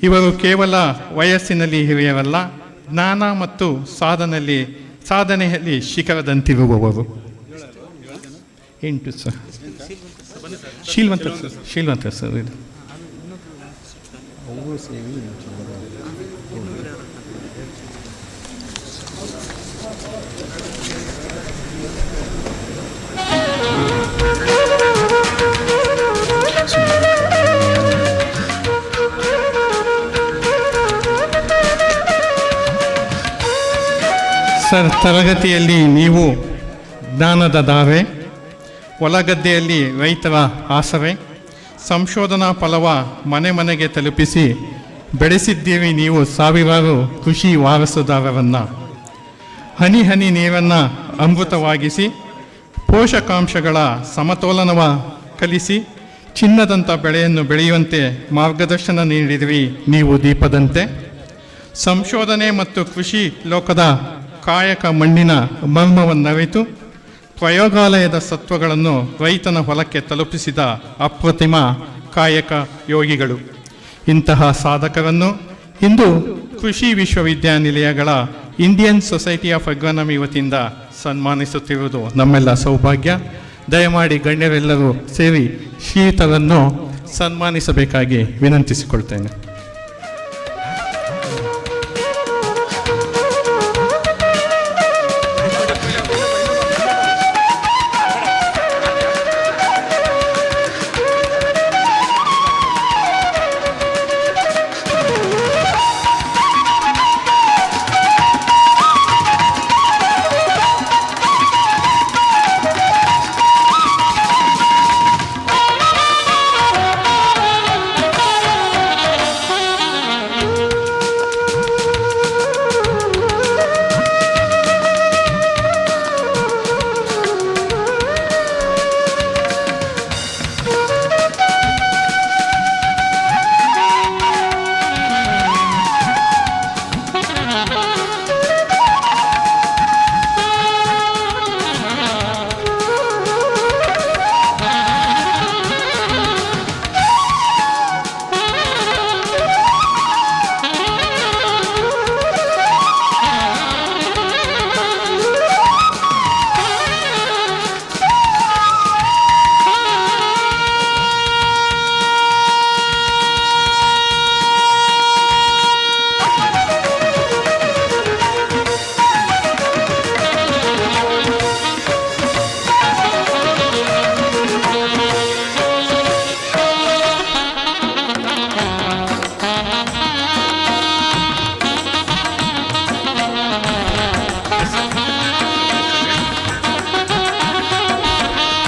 ಇವರು ಕೇವಲ ವಯಸ್ಸಿನಲ್ಲಿ ಹಿರಿಯರಲ್ಲ, ಜ್ಞಾನ ಮತ್ತು ಸಾಧನೆಯಲ್ಲಿ ಶಿಖರದಂತಿರುವವರು. 8 ಸರ್ ಶೀಲ್ವಂತ ಸರ್ ಇದು ಸರ್, ತರಗತಿಯಲ್ಲಿ ನೀವು ಜ್ಞಾನದ ದಾವೆ, ಹೊಲಗದ್ದೆಯಲ್ಲಿ ರೈತರ ಆಸರೆ, ಸಂಶೋಧನಾ ಫಲವ ಮನೆ ಮನೆಗೆ ತಲುಪಿಸಿ ಬೆಳೆಸಿದ್ದೀರಿ ನೀವು ಸಾವಿರಾರು ಕೃಷಿ ವಾರಸುದಾರರನ್ನು. ಹನಿ ಹನಿ ನೀರನ್ನು ಅಮೃತವಾಗಿಸಿ ಪೋಷಕಾಂಶಗಳ ಸಮತೋಲನವ ಕಲಿಸಿ ಚಿನ್ನದಂಥ ಬೆಳೆಯನ್ನು ಬೆಳೆಯುವಂತೆ ಮಾರ್ಗದರ್ಶನ ನೀಡಿದಿರಿ ನೀವು ದೀಪದಂತೆ. ಸಂಶೋಧನೆ ಮತ್ತು ಕೃಷಿ ಲೋಕದ ಕಾಯಕ ಮಣ್ಣಿನ ಮರ್ಮವನ್ನರಿತು ಪ್ರಯೋಗಾಲಯದ ಸತ್ವಗಳನ್ನು ರೈತನ ಹೊಲಕ್ಕೆ ತಲುಪಿಸಿದ ಅಪ್ರತಿಮ ಕಾಯಕ ಯೋಗಿಗಳು. ಇಂತಹ ಸಾಧಕರನ್ನು ಇಂದು ಕೃಷಿ ವಿಶ್ವವಿದ್ಯಾನಿಲಯಗಳ ಇಂಡಿಯನ್ ಸೊಸೈಟಿ ಆಫ್ ಅಗ್ರೋನಮಿ ವತಿಯಿಂದ ಸನ್ಮಾನಿಸುತ್ತಿರುವುದು ನಮ್ಮೆಲ್ಲ ಸೌಭಾಗ್ಯ. ದಯಮಾಡಿ ಗಣ್ಯರೆಲ್ಲರೂ ಸೇರಿ ಶ್ರೀಯುತರನ್ನು ಸನ್ಮಾನಿಸಬೇಕಾಗಿ ವಿನಂತಿಸಿಕೊಳ್ತೇನೆ.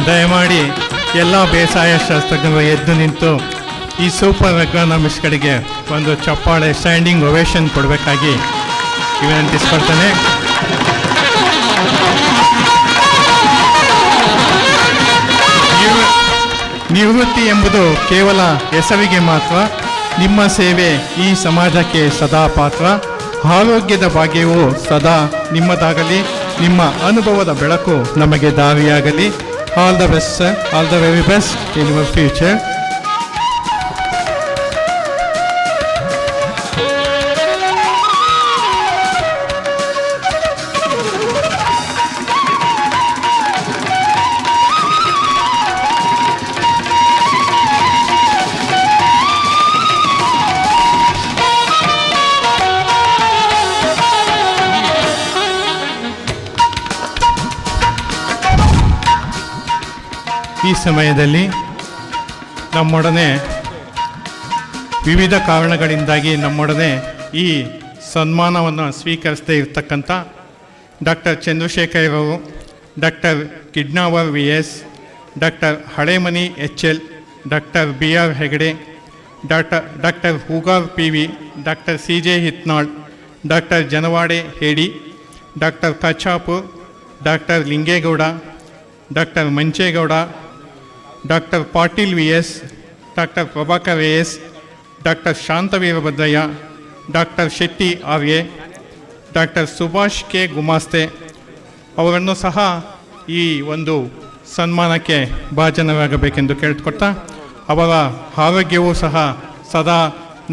ದಯಮಾಡಿ ಎಲ್ಲ ಬೇಸಾಯ ಶಾಸ್ತ್ರಜ್ಞರು ಎದ್ದು ನಿಂತು ಈ ಸೂಪರ್ ಅಗ್ರಾನಮಿಸ್ಟ್ಗಳಿಗೆ ಒಂದು ಚಪ್ಪಾಳೆ ಸ್ಟ್ಯಾಂಡಿಂಗ್ ಒವೇಷನ್ ಕೊಡಬೇಕಾಗಿ ವಿನಂತಿಸ್ಕೊಳ್ತೇನೆ. ನಿವೃತ್ತಿ ಎಂಬುದು ಕೇವಲ ಹೆಸರಿಗೆ ಮಾತ್ರ. ನಿಮ್ಮ ಸೇವೆ ಈ ಸಮಾಜಕ್ಕೆ ಸದಾ ಪಾತ್ರ. ಆರೋಗ್ಯದ ಭಾಗ್ಯವು ಸದಾ ನಿಮ್ಮದಾಗಲಿ. ನಿಮ್ಮ ಅನುಭವದ ಬೆಳಕು ನಮಗೆ ದಾರಿಯಾಗಲಿ. All the best sir, all the very best in your future. ಈ ಸಮಯದಲ್ಲಿ ನಮ್ಮೊಡನೆ ವಿವಿಧ ಕಾರಣಗಳಿಂದಾಗಿ ನಮ್ಮೊಡನೆ ಈ ಸನ್ಮಾನವನ್ನು ಸ್ವೀಕರಿಸದೇ ಇರತಕ್ಕಂಥ ಡಾಕ್ಟರ್ ಚಂದ್ರಶೇಖರ್ ಅವರು, doctor Kidnavar VS, doctor Halemani HL, doctor BR Hegade, doctor Hugar PV, doctor CJ Hitnal, doctor Janawade H D, doctor Kachchapur, doctor Lingegowda, doctor Manchegowda, doctor Patil VS, doctor Prabhakar AS, doctor Shantaveerabhadraiah, doctor Shetty RA, doctor Subhash K Gumaste ಅವರನ್ನು ಸಹ ಈ ಒಂದು ಸನ್ಮಾನಕ್ಕೆ ಭಾಜನರಾಗಬೇಕೆಂದು ಕೇಳಿಕೊಡ್ತಾ, ಅವರ ಆರೋಗ್ಯವೂ ಸಹ ಸದಾ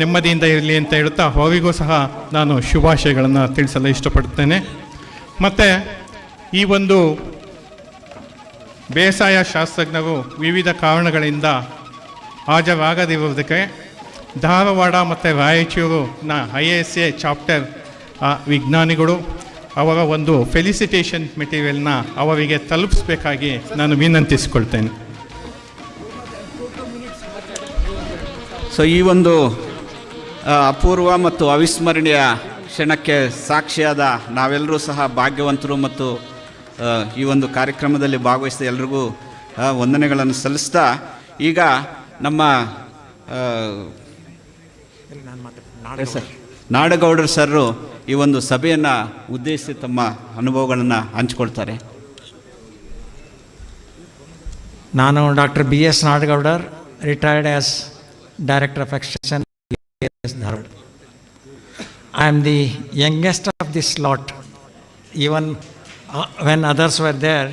ನೆಮ್ಮದಿಯಿಂದ ಇರಲಿ ಅಂತ ಹೇಳುತ್ತಾ ಅವರಿಗೂ ಸಹ ನಾನು ಶುಭಾಶಯಗಳನ್ನು ತಿಳಿಸಲು ಇಷ್ಟಪಡುತ್ತೇನೆ. ಮತ್ತು ಈ ಒಂದು ಬೇಸಾಯ ಶಾಸ್ತ್ರಜ್ಞರು ವಿವಿಧ ಕಾರಣಗಳಿಂದ ಹಾಜರಾಗದಿರುವುದಕ್ಕೆ ಧಾರವಾಡ ಮತ್ತು ರಾಯಚೂರಿನ IASA ಚಾಪ್ಟರ್ ವಿಜ್ಞಾನಿಗಳು ಅವರ ಒಂದು ಫೆಲಿಸಿಟೇಷನ್ ಮೆಟೀರಿಯಲ್ನ ಅವರಿಗೆ ತಲುಪಿಸಬೇಕಾಗಿ ನಾನು ವಿನಂತಿಸಿಕೊಳ್ತೇನೆ. ಸೊ ಈ ಒಂದು ಅಪೂರ್ವ ಮತ್ತು ಅವಿಸ್ಮರಣೀಯ ಕ್ಷಣಕ್ಕೆ ಸಾಕ್ಷಿಯಾದ ನಾವೆಲ್ಲರೂ ಸಹ ಭಾಗ್ಯವಂತರು ಮತ್ತು ಈ ಒಂದು ಕಾರ್ಯಕ್ರಮದಲ್ಲಿ ಭಾಗವಹಿಸಿದ ಎಲ್ರಿಗೂ ವಂದನೆಗಳನ್ನು ಸಲ್ಲಿಸ್ತಾ, ಈಗ ನಮ್ಮ ನಾಡಗೌಡರು ಸರ್ರು ಈ ಒಂದು ಸಭೆಯನ್ನು ಉದ್ದೇಶಿಸಿ ತಮ್ಮ ಅನುಭವಗಳನ್ನು ಹಂಚಿಕೊಳ್ತಾರೆ. ನಾನು doctor BS Nadagoudar, retired as director of extension Dharwad. I am the youngest of this lot. Even when others were there,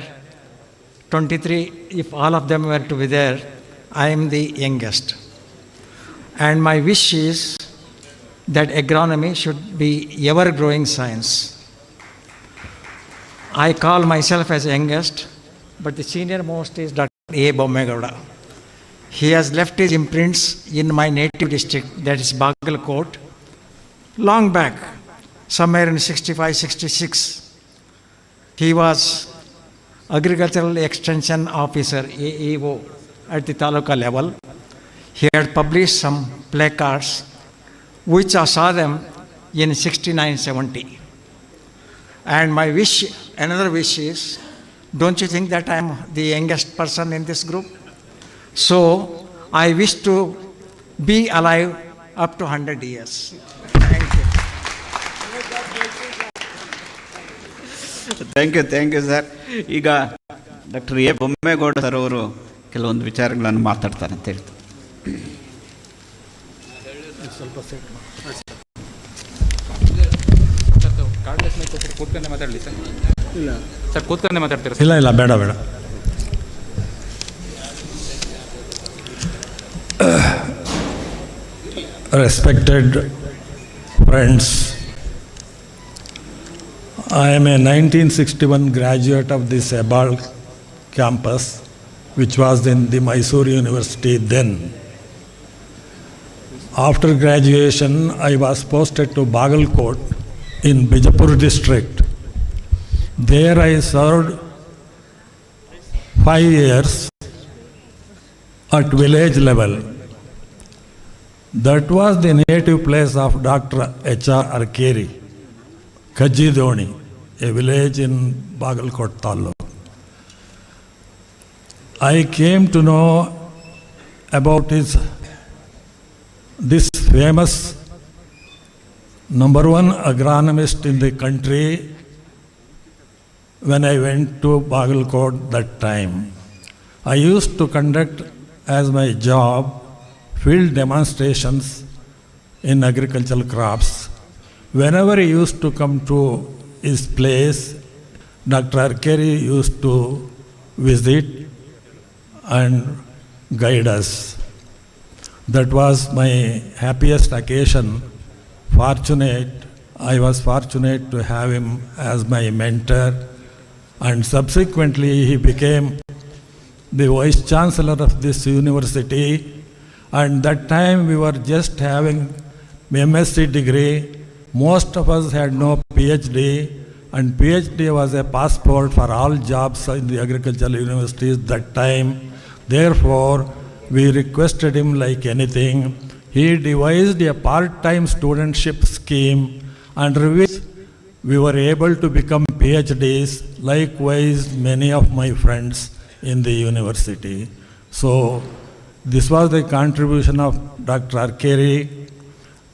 23, if all of them were to be there, I am the youngest. And my wish is that agronomy should be ever-growing science. I call myself as youngest, but the senior most is Dr. A. Bommegowda. He has left his imprints in my native district, that is Bagalkot, long back, somewhere in 65-66. He was Agricultural Extension Officer, AEO, at the Taluka level. He had published some placards, which I saw them in 69-70. And my wish, another wish is, don't you think that I am the youngest person in this group? So, I wish to be alive up to 100 years. Thank you sir. ಈಗ doctor A Bommegowda sir ಅವರು ಕೆಲವೊಂದು ವಿಚಾರಗಳನ್ನು ಮಾತಾಡ್ತಾರೆ ಅಂತ ಹೇಳ್ತಾರೆ. ಇಲ್ಲ ಬೇಡ Respected friends, I am a 1961 graduate of this Ebal campus, which was in the Mysore University then. After graduation, I was posted to Bagalkot in Bijapur district. There I served 5 years at village level. That was the native place of Dr. H.R. Arkeri, Kajidoni, a village in Bagalkot Taluk. I came to know about this famous #1 agronomist in the country when I went to Bagalkot that time. I used to conduct as my job field demonstrations in agricultural crops. Whenever he used to come to his place, Dr. Arcari used to visit and guide us. That was my happiest occasion. I was fortunate to have him as my mentor, and subsequently he became the Vice Chancellor of this university, and that time we were just having MSc degree. Most of us had no PhD, and PhD was a passport for all jobs in the agricultural universities that time. Therefore, we requested him like anything. He devised a part-time studentship scheme under which we were able to become PhDs, likewise many of my friends in the university. So this was the contribution of Dr. Arcari.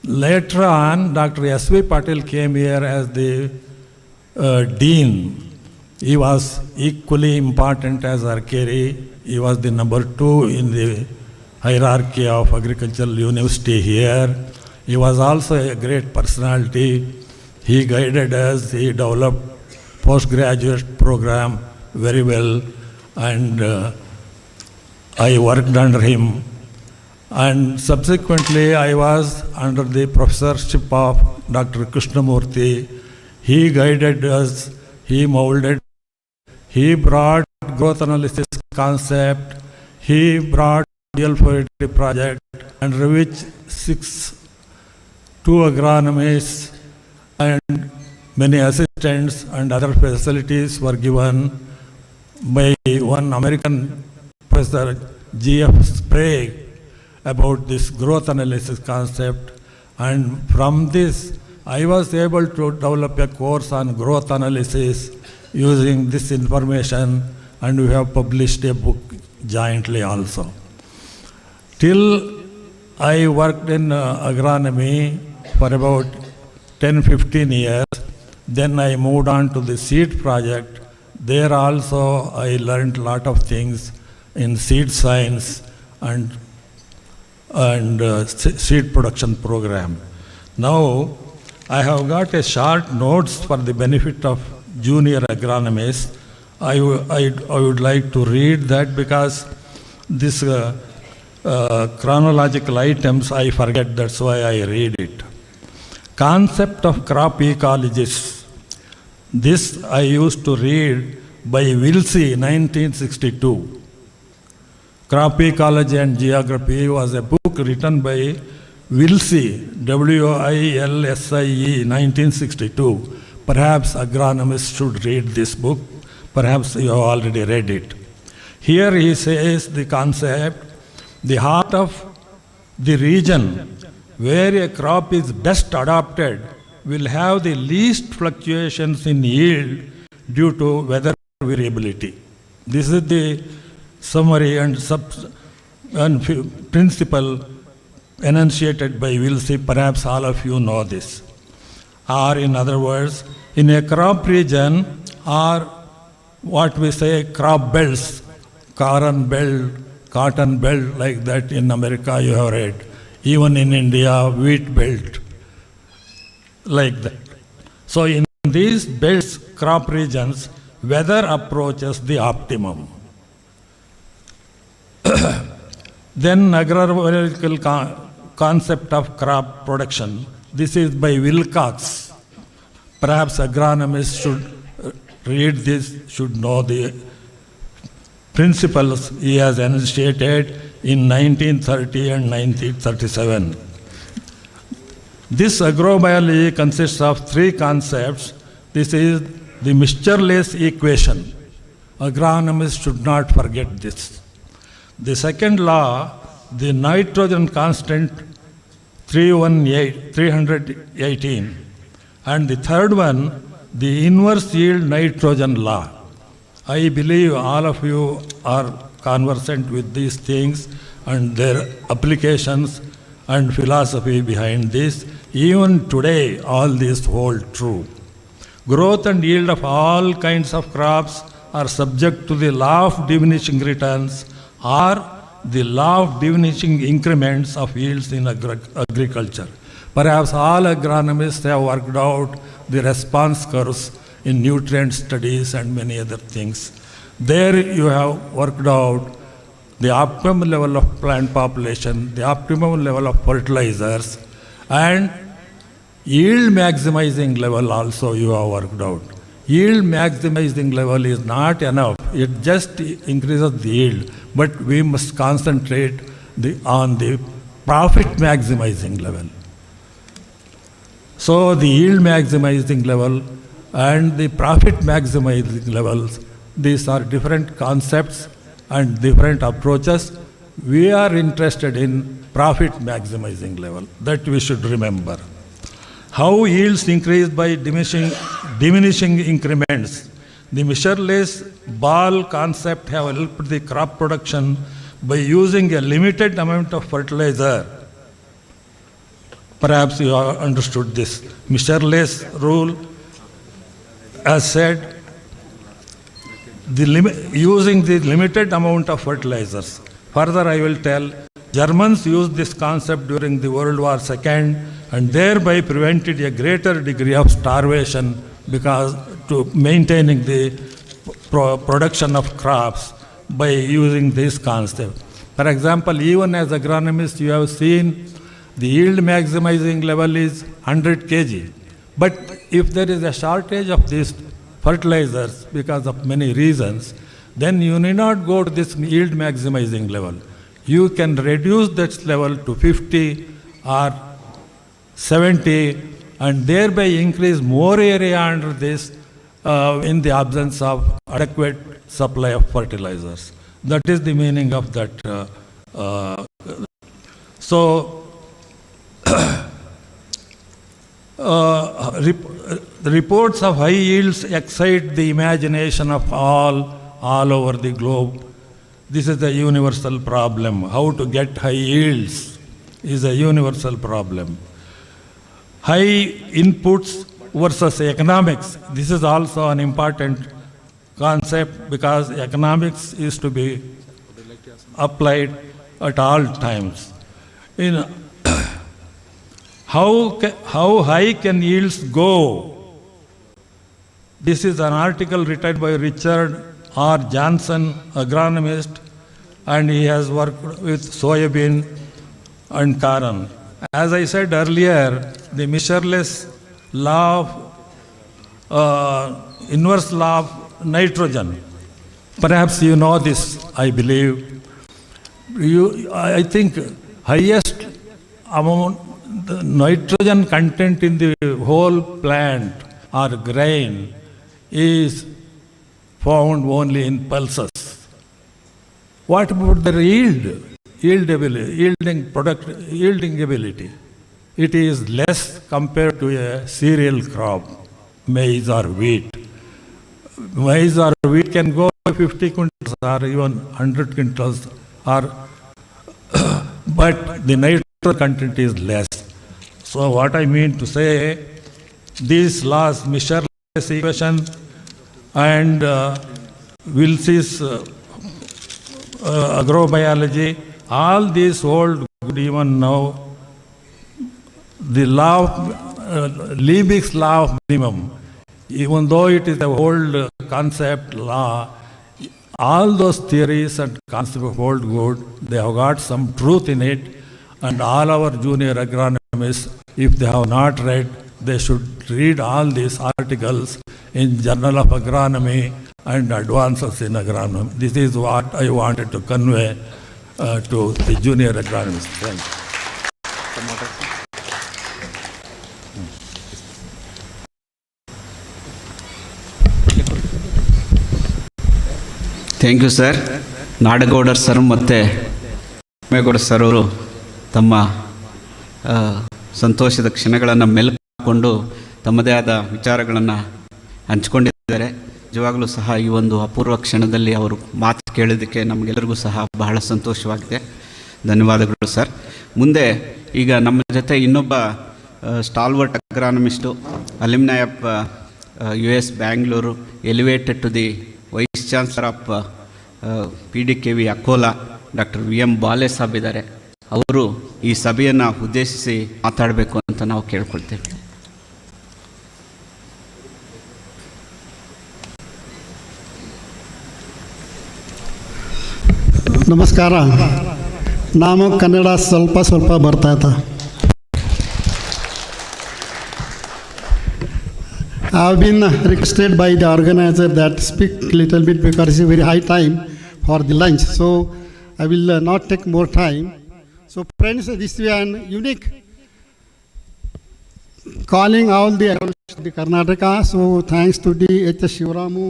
Later on, Dr. S.V. Patil came here as the dean. He was equally important as Arcari. He was the #2 in the hierarchy of agricultural university here. He was also a great personality. He guided us. He developed postgraduate program very well, and I worked under him. And subsequently, I was under the professorship of Dr. Krishnamurthy. He guided us. He molded. He brought growth analysis concept. He brought real poetry project, under which 2 agronomists and many assistants and other facilities were given by one American professor, G.F. Sprague, about this growth analysis concept. And from this, I was able to develop a course on growth analysis using this information, and we have published a book jointly also. Till I worked in agronomy for about 10-15 years. Then I moved on to the seed project. There also I learned a lot of things in seed science and seed production program. Now I have got a short notes for the benefit of junior agronomists. I would like to read that because this chronological items I forget, that's why I read it. Concept of crop ecologists. This I used to read by Wilsey, 1962. Crop Ecology and Geography was a book written by Wilsey, W-I-L-S-I-E, 1962. Perhaps agronomists should read this book. Perhaps you have already read it. Here he says the concept, the heart of the region where a crop is best adapted will have the least fluctuations in yield due to weather variability. This is the summary and principle enunciated by Wilsey. Perhaps all of you know this. Or in other words, in a crop region, or what we say crop belts, cotton belt, like that in America you have read. Even in India, wheat belt, like that. So in these belts, crop regions, weather approaches the optimum. Then agronomical concept of crop production. This is by Wilcox. Perhaps agronomists should read this, should know the principles he has enunciated in 1930 and 1937. This agrobiology consists of 3 concepts. This is the mixtureless equation. Agronomists should not forget this. The second law, the nitrogen constant 318. And the third one, the inverse yield nitrogen law. I believe all of you are conversant with these things and their applications and philosophy behind this. Even today, all these hold true. Growth and yield of all kinds of crops are subject to the law of diminishing returns or the law of diminishing increments of yields in agriculture. Perhaps all agronomists have worked out the response curves in nutrient studies and many other things. There you have worked out the optimum level of plant population, the optimum level of fertilizers, and yield maximizing level also you have worked out. Yield maximizing level is not enough. It just increases the yield, but we must concentrate on the profit maximizing level. So the yield maximizing level and the profit maximizing levels, these are different concepts and different approaches. We are interested in profit maximizing level. That we should remember. How yields increase by diminishing increments. The measureless ball concept have helped the crop production by using a limited amount of fertilizer. Perhaps you have understood this. Measureless rule, as said, using the limited amount of fertilizers. Further, I will tell, Germans used this concept during the World War II and thereby prevented a greater degree of starvation because to maintaining the production of crops by using this concept. For example, even as agronomists, you have seen the yield maximizing level is 100 kg. But if there is a shortage of these fertilizers because of many reasons, then you need not go to this yield maximizing level. You can reduce that level to 50 or 70 and thereby increase more area under this in the absence of adequate supply of fertilizers. That is the meaning of that. The reports of high yields excite the imagination of all over the globe. This is a universal problem. How to get high yields is a universal problem. High inputs versus economics. This is also an important concept because economics is to be applied at all times. How high can yields go? This is an article written by Richard R. Johnson, agronomist, and he has worked with soybean and corn. As I said earlier, the measureless law of, inverse law of nitrogen. Perhaps you know this, I believe. I think highest amount, the nitrogen content in the whole plant or grain is found only in pulses. What about the yield? Yielding ability. It is less compared to a cereal crop, maize or wheat. Maize or wheat can go 50 quintals or even 100 quintals, but the nitrogen content is less. So what I mean to say, these laws, measureless equation and Wilsey's agrobiology, all these hold good even now. The law of Liebig's law of minimum, even though it is a old concept law, all those theories and concepts hold good. They have got some truth in it, and all our junior agronomists, if they have not read, they should read all these articles in Journal of Agronomy and Advances in Agronomy. This is what I wanted to convey to the junior agronomists. Thank you. Thank you sir. Nadagoudar sir ಮತ್ತು Megowda sir ಅವರು ತಮ್ಮ ಸಂತೋಷದ ಕ್ಷಣಗಳನ್ನು ಮೆಲುಕೊಂಡು ತಮ್ಮದೇ ಆದ ವಿಚಾರಗಳನ್ನು ಹಂಚಿಕೊಂಡಿದ್ದಾರೆ. ನಿಜವಾಗಲೂ ಸಹ ಈ ಒಂದು ಅಪೂರ್ವ ಕ್ಷಣದಲ್ಲಿ ಅವರು ಮಾತು ಕೇಳೋದಕ್ಕೆ ನಮಗೆಲ್ಲರಿಗೂ ಸಹ ಬಹಳ ಸಂತೋಷವಾಗಿದೆ. ಧನ್ಯವಾದಗಳು ಸರ್. ಮುಂದೆ ಈಗ ನಮ್ಮ ಜೊತೆ ಇನ್ನೊಬ್ಬ stalwart agronomist, alumni of US Bangalore, elevated to the vice chancellor of PDKV Akola, doctor VM Bale Sab ಇದ್ದಾರೆ. ಅವರು ಈ ಸಭೆಯನ್ನು ಉದ್ದೇಶಿಸಿ ಮಾತಾಡಬೇಕು ಅಂತ ನಾವು ಕೇಳ್ಕೊಳ್ತೇವೆ. ನಮಸ್ಕಾರ. ನಾನು ಕನ್ನಡ ಸ್ವಲ್ಪ ಬರ್ತಾಯಿತ್ತು. I have been requested by the organizer that speak little bit because it's a very high time for the lunch. So I will not take more time. So friends, this is an unique calling all the agronomists of the Karnataka. So thanks to the H.S. Shivaramu,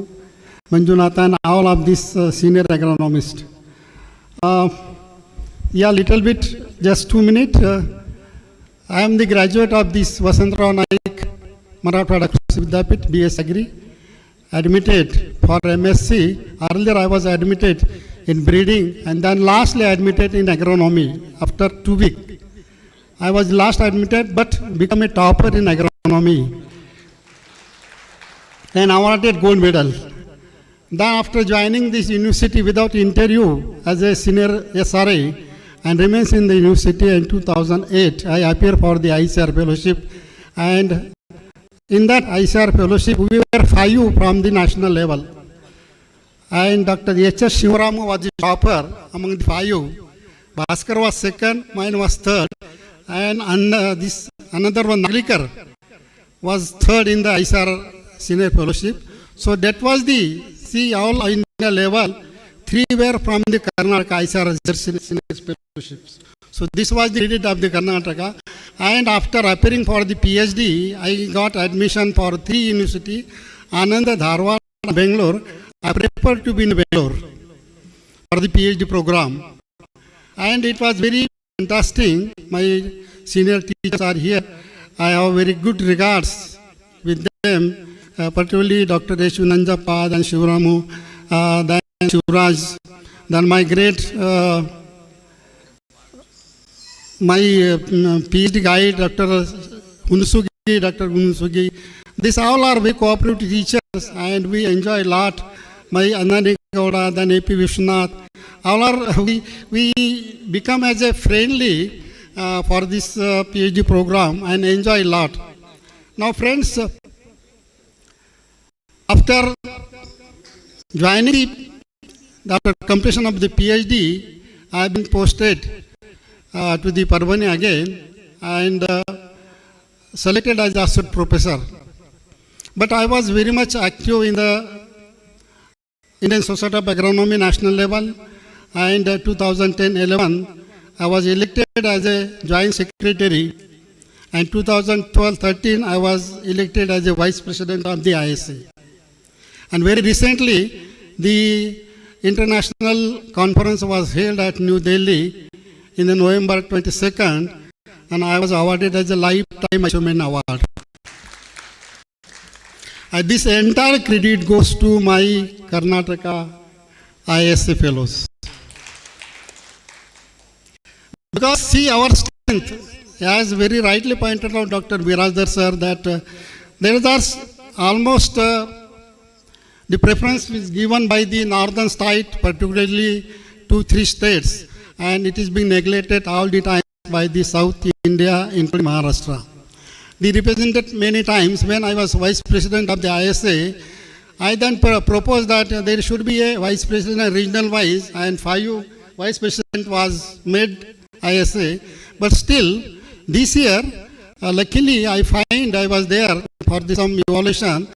Manjunathan, all of these senior agronomists. Little bit, just 2 minutes. I am the graduate of this Vasantrao Naik Marathwada Vidyapit, BS Agri, admitted for MSc. Earlier I was admitted in breeding and then lastly admitted in agronomy after 2 weeks. I was last admitted but become a topper in agronomy and awarded gold medal. Then after joining this university without interview as a senior SRA and remains in the university in 2008, I appear for the ICR fellowship, and in that ICR fellowship we were 5 from the national level. And Dr. H.S. Shivaramu was the topper among the 5. Bhaskar was second, mine was third, and another one, Naglikar, was third in the ICR senior fellowship. So that was the, all India level, 3 were from the Karnataka ICR senior fellowships. So this was the credit of the Karnataka. And after appearing for the PhD, I got admission for 3 universities, Ananda, Dharwad, Bangalore. I preferred to be in Bangalore for the PhD program. And it was very interesting. My senior teachers are here. I have very good regards with them, particularly Dr. H. Nanjappa, then Shivaramu, then Shivraj, then my great my PhD guide, Dr. Hunsugi. These all are very cooperative teachers and we enjoy a lot. My Anani Gowda, then AP Vishwanath, all are, we become as a friendly for this PhD program and enjoy a lot. Now friends, after joining, after completion of the PhD, I have been posted to the Parbhani again and selected as associate professor. But I was very much active in the Indian Society of Agronomy national level, and 2010-11 I was elected as a joint secretary, and 2012-13 I was elected as a vice president of the ISA. And very recently the international conference was held at New Delhi in the November 22nd, and I was awarded as a Lifetime Achievement Award. This entire credit goes to my Karnataka ISA fellows. Because see our strength, as very rightly pointed out Dr. Virajdar sir, that there is almost the preference is given by the northern state, particularly 2-3 states, and it is being neglected all the time by the South India, including Maharashtra. They represented many times. When I was vice president of the ISA, I then proposed that there should be a vice president regional wise, and 5 vice president was made ISA. But still, this year, luckily I find I was there for some evaluation,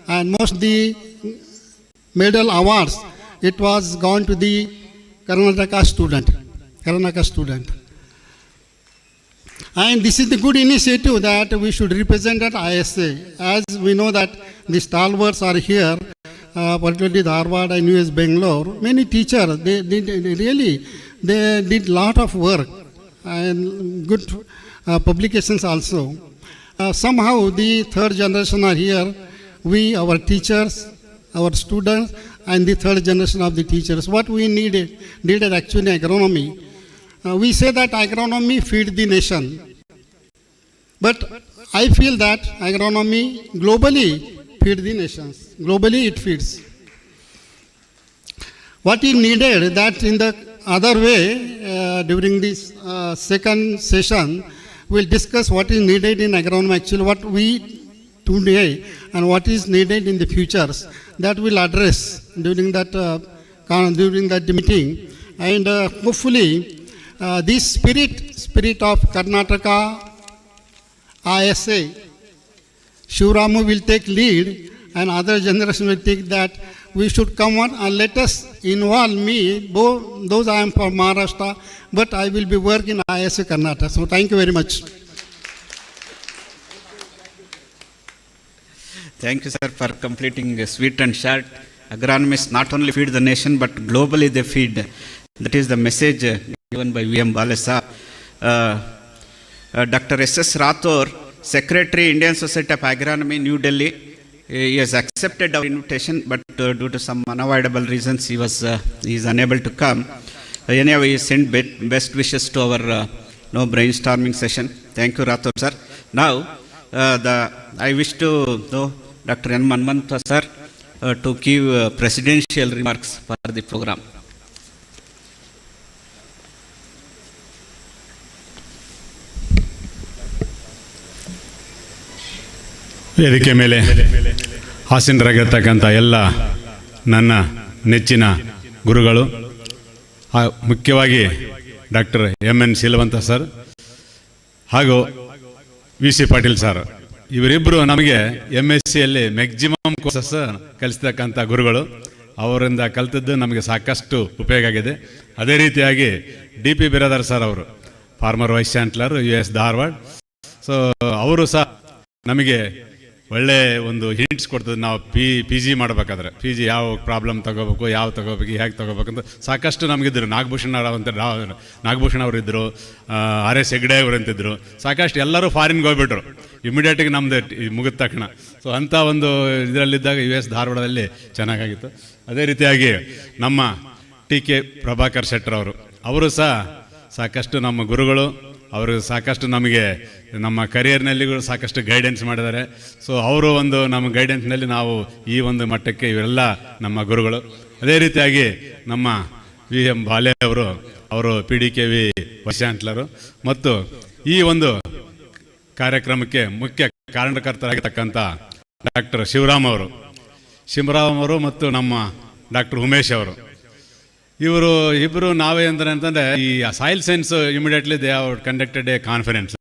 and most the medal awards, it was gone to the Karnataka student. And this is the good initiative that we should represent at ISA. As we know that the stalwarts are here, particularly Dharwad and US Bangalore. Many teachers, they did lot of work and good publications also. Somehow the third generation are here. We, our teachers, our students, and the third generation of the teachers. What we needed actually agronomy. We say that agronomy feeds the nation. But I feel that agronomy globally feeds the nations. Globally it feeds. What is needed that in the other way, during this second session, we'll discuss what is needed in agronomy, actually what we today and what is needed in the futures. That we'll address during that meeting. And hopefully, this spirit of Karnataka ISA, Shivramu will take lead and other generation will take that. We should come on and let us involve me, those I am from Maharashtra, but I will be working in ISA Karnataka. So thank you very much. Thank you, sir, for completing sweet and short. Agronomists not only feed the nation, but globally they feed. That is the message given by V.M. Balesa. Dr. S.S. Rathore, Secretary, Indian Society of Agronomy, New Delhi. He has accepted our invitation, but due to some unavoidable reasons, he is unable to come. Anyhow, he sent best wishes to our brainstorming session. Thank you, Rathore, sir. Now, I wish to know Dr. N. Manmanta, sir, to give presidential remarks for the program. ವೇದಿಕೆ ಮೇಲೆ ಆಸೀನರಾಗಿರ್ತಕ್ಕಂಥ ಎಲ್ಲ ನನ್ನ ನೆಚ್ಚಿನ ಗುರುಗಳು, ಮುಖ್ಯವಾಗಿ doctor M.N.. ಶೀಲವಂತ sir ಹಾಗೂ VC. Patil sir, ಇವರಿಬ್ಬರು ನಮಗೆ MScಯಲ್ಲಿ ಮ್ಯಾಕ್ಸಿಮಮ್ ಕೋರ್ಸಸ್ ಕಲಿಸ್ತಕ್ಕಂಥ ಗುರುಗಳು. ಅವರಿಂದ ಕಲಿತದ್ದು ನಮಗೆ ಸಾಕಷ್ಟು ಉಪಯೋಗ ಆಗಿದೆ. ಅದೇ ರೀತಿಯಾಗಿ D.P. ಬಿರಾದರ್ ಸರ್ ಅವರು farmer vice chancellor US Dharwad. So ಅವರು ಸಹ ನಮಗೆ ಒಳ್ಳೆ ಒಂದು ಹಿಂಟ್ಸ್ ಕೊಡ್ತದೆ. ನಾವು ಪಿ ಜಿ ಮಾಡಬೇಕಾದ್ರೆ ಯಾವ ಪ್ರಾಬ್ಲಮ್ ತಗೋಬೇಕು, ಯಾವ ತಗೋಬೇಕು, ಹೇಗೆ ತಗೋಬೇಕಂತ ಸಾಕಷ್ಟು ನಮಗಿದ್ರು. ನಾಗಭೂಷಣ ಅವರಿದ್ದರು, RS ಹೆಗ್ಡೆ ಅವರಂತಿದ್ರು. ಸಾಕಷ್ಟು ಎಲ್ಲರೂ ಫಾರಿನ್ಗೆ ಹೋಗ್ಬಿಟ್ರು ಇಮಿಡಿಯೇಟಾಗಿ ನಮ್ಮದು ಮುಗಿದ ತಕ್ಷಣ. ಸೊ ಅಂಥ ಒಂದು ಇದರಲ್ಲಿದ್ದಾಗ US ಧಾರವಾಡದಲ್ಲಿ ಚೆನ್ನಾಗಾಗಿತ್ತು. ಅದೇ ರೀತಿಯಾಗಿ ನಮ್ಮ TK ಪ್ರಭಾಕರ್ ಶೆಟ್ಟರ್ ಅವರು ಸಹ ಸಾಕಷ್ಟು ನಮ್ಮ ಗುರುಗಳು. ಅವರು ಸಾಕಷ್ಟು ನಮಗೆ ನಮ್ಮ ಕರಿಯರ್ನಲ್ಲಿ ಸಾಕಷ್ಟು ಗೈಡೆನ್ಸ್ ಮಾಡಿದ್ದಾರೆ. ಸೊ ಅವರು ಒಂದು ನಮ್ಮ ಗೈಡೆನ್ಸ್ನಲ್ಲಿ ನಾವು ಈ ಒಂದು ಮಟ್ಟಕ್ಕೆ ಇವರೆಲ್ಲ ನಮ್ಮ ಗುರುಗಳು. ಅದೇ ರೀತಿಯಾಗಿ ನಮ್ಮ V.M. ಬಾಲೆ ಅವರು PDKV ವೈಸ್ ಚಾನ್ಸಲರು ಮತ್ತು ಈ ಒಂದು ಕಾರ್ಯಕ್ರಮಕ್ಕೆ ಮುಖ್ಯ ಕಾರಣಕರ್ತರಾಗಿರ್ತಕ್ಕಂಥ ಡಾಕ್ಟರ್ ಶಿವರಾಮ್ ಅವರು ಮತ್ತು ನಮ್ಮ ಡಾಕ್ಟರ್ ಉಮೇಶ್ ಅವರು. ಇವರು ಇಬ್ಬರು ನಾವೇ ಅಂತಂದರೆ ಈ soil science immediately they have conducted a conference.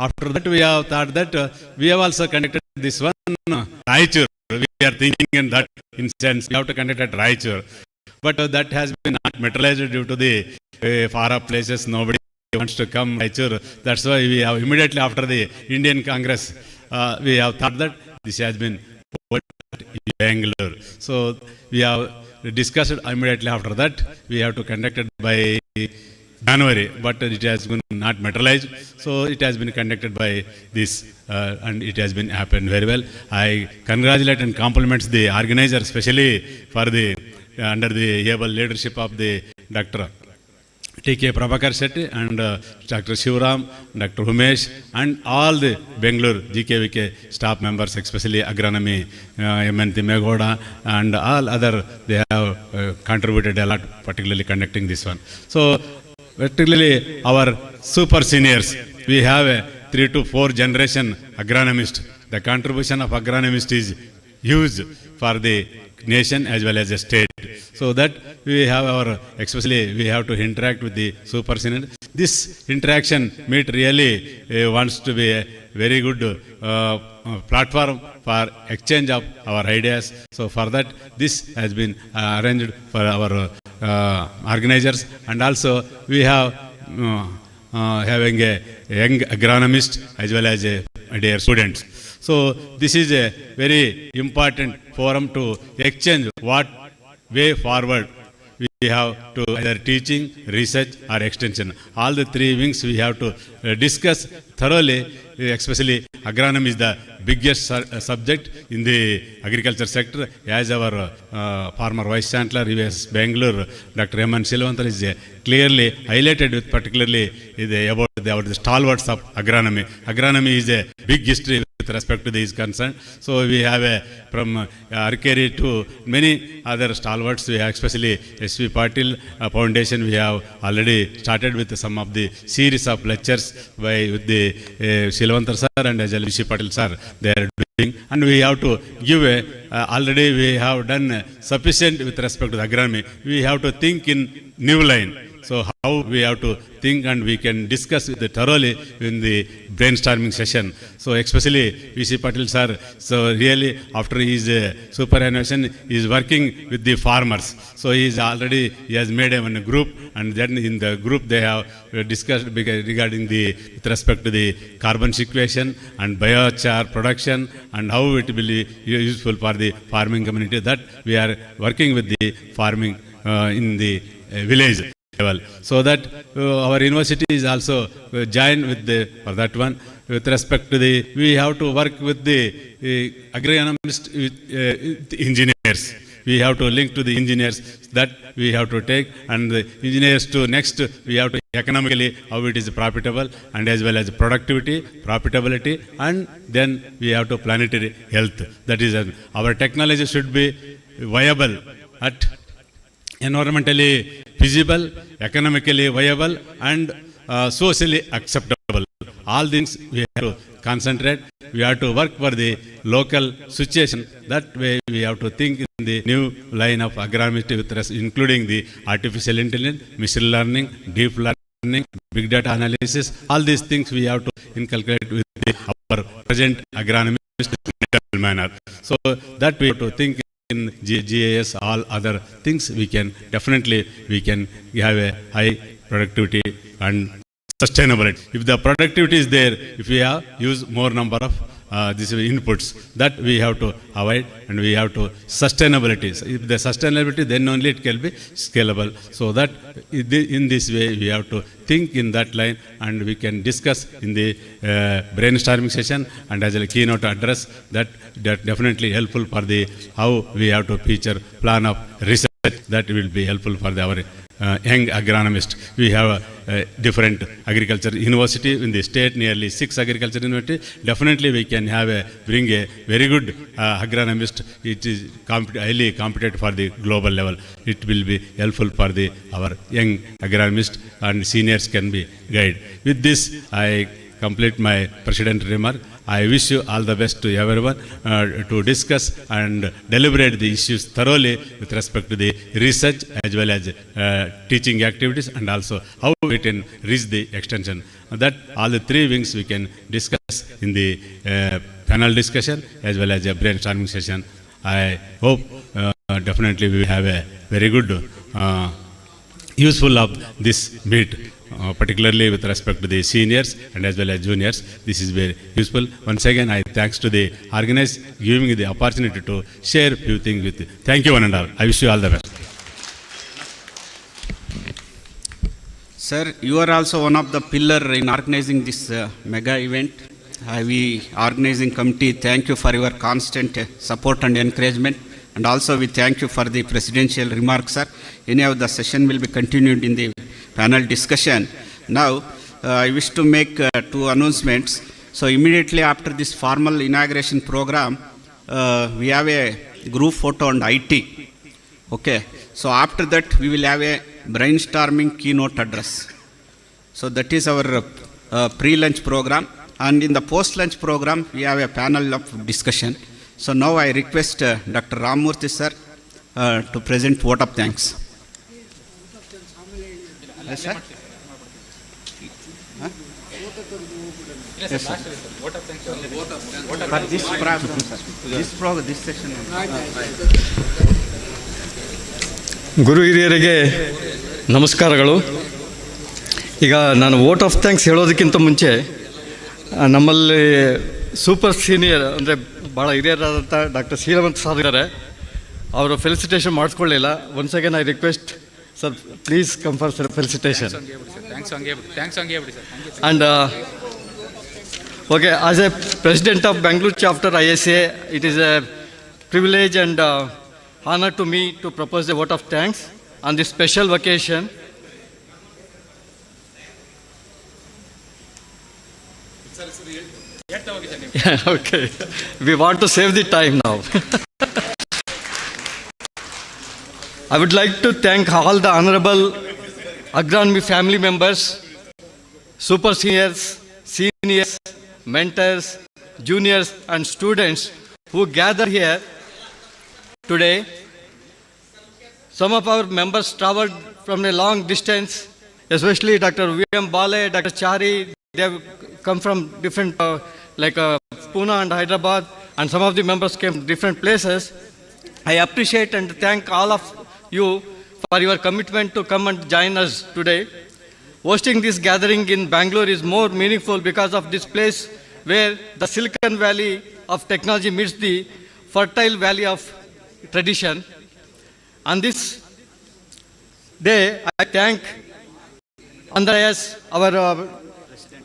After that we have thought that we have also conducted this one Raichur. We are thinking in that in sense we have to conduct at Raichur, but that has been not materialised due to the far up places. Nobody wants to come Raichur. That's why we have immediately after the Indian Congress we have thought that this has been put in Bangalore. So we have discussed immediately after that we have to conduct it by January, but it has been not materialized. So it has been conducted by this and it has been happened very well. I congratulate and compliment the organizer, especially for the under the able leadership of the Dr. TK Prabhakar Shetty and Dr. Shivram, Dr. Umesh and all the Bangalore GKVK staff members, especially Agronomy, MN Megoda and all other, they have contributed a lot, particularly conducting this one. So particularly our super seniors, we have a 3 to 4 generation agronomist. The contribution of agronomist is huge for the nation as well as the state. So that we have our, especially we have to interact with the super senior. This interaction meet really wants to be a very good platform for exchange of our ideas. So for that this has been arranged for our organizers, and also we have having a young agronomist as well as a dear students. So this is a very important forum to exchange what way forward we we have to either teaching, research or extension. All the three wings we have to discuss thoroughly, especially agronomy is the biggest subject in the agriculture sector. As our former Vice Chancellor, UAS Bangalore, Dr. M. Silvanthar is clearly highlighted with particularly about the stalwarts of agronomy. Agronomy is a big history with respect to these concerned. So we have from Arkeri to many other stalwarts, we have especially S.V. Patil Foundation, we have already started with some of the series of lectures with the Silvanthar sir and as well S.V. Patil sir, they are doing, and we have to give already we have done sufficient with respect to the agronomy. We have to think in new line. So how we have to think, and we can discuss it thoroughly in the brainstorming session. So especially V.C. Patil sir, so really after his superannuation, he is working with the farmers. So he has made a group, and then in the group they have discussed regarding with respect to the carbon sequestration and biochar production and how it will be useful for the farming community. That we are working with the farming in the village level, so that our university is also joined with for that one. With respect to we have to work with the agronomists, engineers. We have to link to the engineers that we have to take, and the engineers to next we have to economically how it is profitable, and as well as productivity, profitability, and then we have to planetary health. That is our technology should be viable at environmentally feasible, economically viable, and socially acceptable. All things we have to concentrate. We have to work for the local situation. That way we have to think in the new line of agronomy, including the artificial intelligence, machine learning, deep learning, big data analysis. All these things we have to inculcate with our present agronomist manner. So that we have to think in GIS, all other things, we can definitely have a high productivity and sustainability. If the productivity is there, if we have use more number of these inputs, that we have to avoid, and we have to sustainability. So if the sustainability, then only it can be scalable. So that in this way we have to think in that line, and we can discuss in the brainstorming session and as a keynote address. That definitely helpful for the how we have to feature plan of research. That will be helpful for our young agronomist. We have a different agriculture university in the state, nearly 6 agriculture university. Definitely we can bring a very good agronomist. It is highly competent for the global level. It will be helpful for our young agronomist, and seniors can be guide. With this, I complete my president remark. I wish you all the best to everyone to discuss and deliberate the issues thoroughly with respect to the research as well as teaching activities, and also how we can reach the extension. That all the three wings we can discuss in the panel discussion as well as a brainstorming session. I hope definitely we have a very good useful of this meet. Particularly with respect to the seniors and as well as juniors. This is very useful. Once again, I thanks to the organizers giving me the opportunity to share a few things with you. Thank you one and all. I wish you all the best. Sir, you are also one of the pillar in organizing this mega event. We organizing committee, thank you for your constant support and encouragement. And also we thank you for the presidential remarks, sir. Anyhow, the session will be continued in the panel discussion. Now, I wish to make 2 announcements. So immediately after this formal inauguration program, we have a group photo on IT. Okay. So after that, we will have a brainstorming keynote address. So that is our pre-lunch program. And in the post-lunch program, we have a panel of discussion. So now I request Dr. Ramurthy sir to present vote of thanks. Yes, sir. Huh? Yes, sir. For this program, sir. This session. ಗುರು ಹಿರಿಯರಿಗೆ ನಮಸ್ಕಾರಗಳು. ಈಗ ನಾನು vote of thanks ಹೇಳೋದಕ್ಕಿಂತ ಮುಂಚೆ ನಮ್ಮಲ್ಲಿ super senior ಅಂದರೆ ಭಾಳ ಹಿರಿಯರಾದಂಥ doctor ಶ್ರೀಲವಂತ್ sir ಇದ್ದಾರೆ. ಅವರು ಫೆಲಿಸಿಟೇಷನ್ ಮಾಡಿಸ್ಕೊಳ್ಳಿಲ್ಲ. Once again I request Sir, please come for felicitation. And okay, as a president of Bangalore chapter ISA, it is a privilege and honor to me to propose a vote of thanks on this special occasion. Yeah, okay. We want to save the time now. I would like to thank all the honorable Agronomy family members, super seniors, seniors, mentors, juniors, and students who gather here today. Some of our members traveled from a long distance, especially Dr. V.M. Bale, Dr. Chari. They have come from different, like Pune and Hyderabad, and some of the members came from different places. I appreciate and thank all of you for your commitment to come and join us today. Hosting this gathering in Bangalore is more meaningful because of this place where the Silicon Valley of technology meets the fertile valley of tradition. On this day, I thank Andreas, our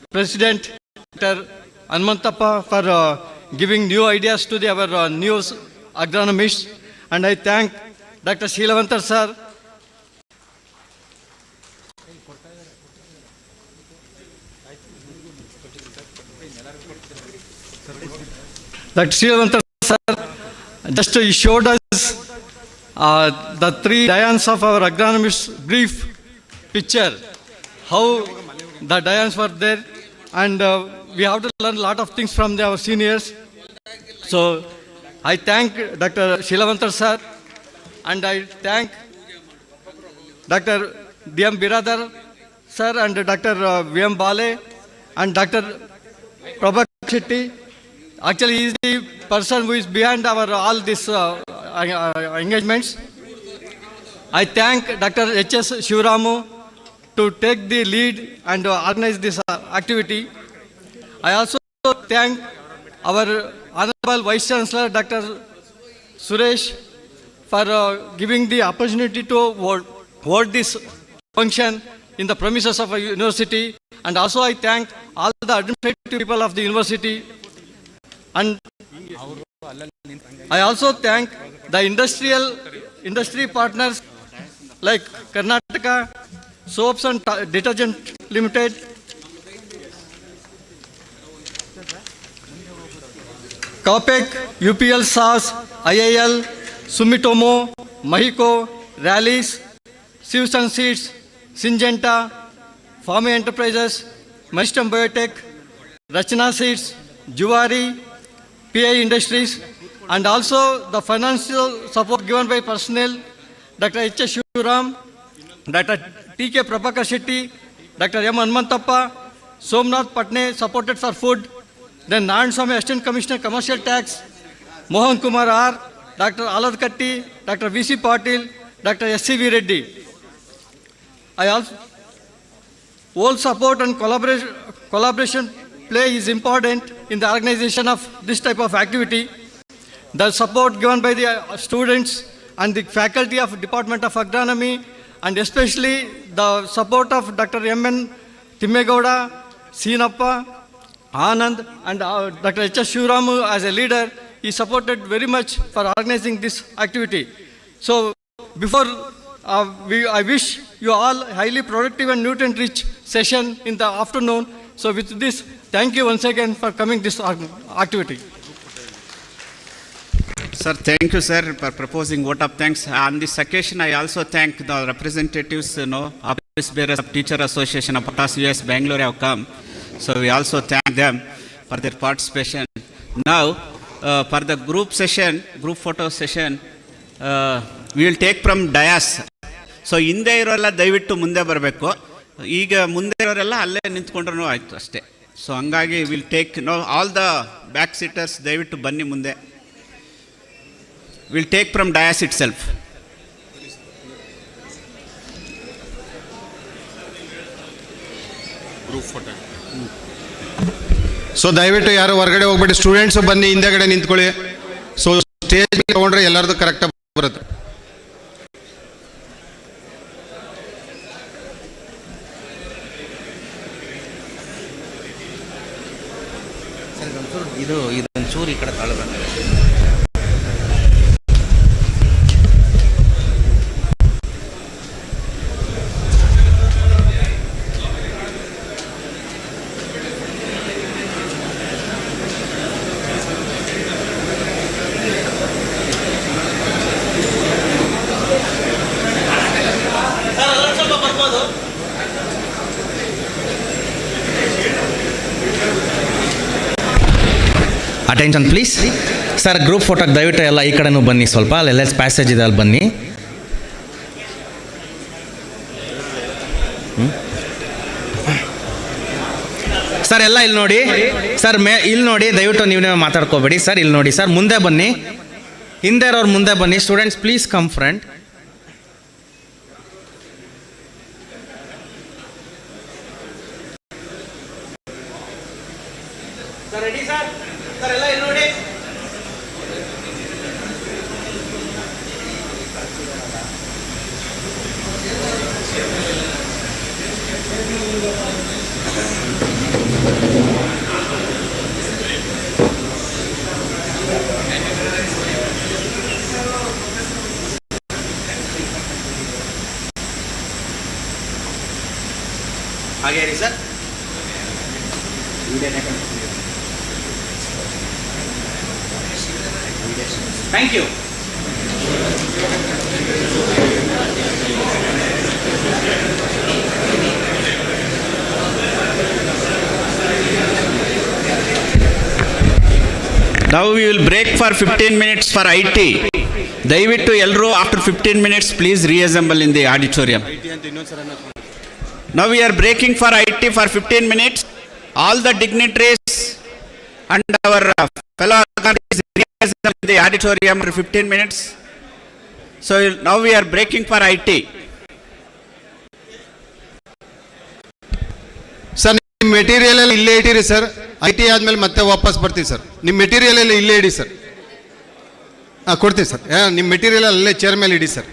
President, Dr. Anmantappa, for giving new ideas to our new agronomists. And I thank Dr. Sheelavantar sir. Dr. Sheelavantar sir just showed us the three Dians of our agronomists brief picture, how the Dians were there, and we have to learn a lot of things from our seniors. So I thank Dr. Sheelavantar sir, and I thank Dr. D.M. Biradar sir and Dr. V.M. Bale and Dr. Prabhakar Shetty. Actually, he is the person who is behind all these engagements. I thank Dr. H.S. Shivaramu to take the lead and organize this activity. I also thank our Honorable Vice Chancellor, Dr. Suresh, for giving the opportunity to hold this function in the premises of a university. And also I thank all the administrative people of the university. And I also thank the industry partners like Karnataka, Soaps and Detergent Limited, Copec, UPL SAS, IIL, Sumitomo, Mahiko, Rallies, Sivsan Seeds, Syngenta, Farm Enterprises, Maristam Biotech, Rachna Seeds, Juvari, PI Industries, and also the financial support given by personnel, Dr. H. Shivaram, Dr. T.K. Prabhakar Shetty, Dr. M. Anmantappa, Somnath Patne supported for food, then Narayan Swamy, Assistant Commissioner Commercial Tax, Mohan Kumar R., Dr. Alad Katti, Dr. V.C. Patil, Dr. S.C.V. Reddy. I also, all support and collaboration play is important in the organization of this type of activity. The support given by the students and the faculty of Department of Agronomy, and especially the support of Dr. M.N. Timmegowda, Seenappa, Anand, and Dr. H. Shivaramu as a leader, he supported very much for organizing this activity. So before I wish you all a highly productive and nutrient-rich session in the afternoon. So with this, thank you once again for coming this activity. Sir, thank you, sir, for proposing vote of thanks. On this occasion, I also thank the representatives, office bearers of Teacher Association of Potas US Bangalore have come. So we also thank them for their participation. Now, for the group session, group photo session, we will take from dais. So ಹಿಂದೆ ಇರೋರೆಲ್ಲ ದಯವಿಟ್ಟು ಮುಂದೆ ಬರಬೇಕು. ಈಗ ಮುಂದೆ ಇರೋರೆಲ್ಲ ಅಲ್ಲೇ ನಿಂತ್ಕೊಂಡ್ರೂ ಆಯಿತು ಅಷ್ಟೇ. ಸೊ ಹಂಗಾಗಿ will take all the back seaters ದಯವಿಟ್ಟು ಬನ್ನಿ ಮುಂದೆ. Will take from Dias it self. Group photo. So ದಯವಿಟ್ಟು ಯಾರು ಹೊರಗಡೆ ಹೋಗ್ಬೇಡಿ, ಸ್ಟೂಡೆಂಟ್ಸ್ ಬನ್ನಿ ಹಿಂದೆಗಡೆ ನಿಂತ್ಕೊಳ್ಳಿ. ಸೊ ಸ್ಟೇಜ್ ತಗೊಂಡ್ರೆ ಎಲ್ಲರದು ಕರೆಕ್ಟಾಗಿ ಬರುತ್ತೆ. ಇದೊಂದು ಚೂರು ಈ ಕಡೆ ತಳಬೇಕು. Attention please. ಸರ್ ಗ್ರೂಪ್ ಫೋಟೋಗೆ ದಯವಿಟ್ಟು ಎಲ್ಲ ಈ ಕಡೆನೂ ಬನ್ನಿ, ಸ್ವಲ್ಪ ಅಲ್ಲೆಲ್ಲ ಪ್ಯಾಸೇಜ್ ಇದೆ ಅಲ್ಲಿ ಬನ್ನಿ. ಸರ್ ಎಲ್ಲ ಇಲ್ಲಿ ನೋಡಿ ಸರ್, ಇಲ್ಲಿ ನೋಡಿ, ದಯವಿಟ್ಟು ನೀವೇ ಮಾತಾಡ್ಕೋಬೇಡಿ ಸರ್. ಇಲ್ಲಿ ನೋಡಿ ಸರ್, ಮುಂದೆ ಬನ್ನಿ, ಹಿಂದೆ ಇರೋರು ಮುಂದೆ ಬನ್ನಿ. Students please come front. Sir ready sir? Sir ಎಲ್ಲ ಇಲ್ಲಿ ನೋಡಿ. ಹಾಗೆ ರೀ sir. Thank you. Now we will break for 15 minutes for IT. ದಯವಿಟ್ಟು ಎಲ್ಲರೂ after 15 minutes please reassemble in the auditorium. Now we are breaking for IT for 15 minutes. All the dignitaries and our fellow agronomists reassemble in the auditorium for 15 minutes. So now we are breaking for IT. Sir ನಿಮ್ಮ material ಎಲ್ಲ ಇಲ್ಲೇ ಇಟ್ಟಿರಿ sir. IT ಆದಮೇಲೆ ಮತ್ತೆ ವಾಪಸ್ ಬರ್ತೀವಿ sir. ನಿಮ್ಮ material ಎಲ್ಲ ಇಲ್ಲೇ ಇಡಿ ಸರ್. ಹಾಂ ಕೊಡ್ತೀವಿ ಸರ್. ನಿಮ್ಮ ಮೆಟೀರಿಯಲ್ ಅಲ್ಲೇ ಚೇರ್ ಮೇಲೆ ಇಡಿ ಸರ್.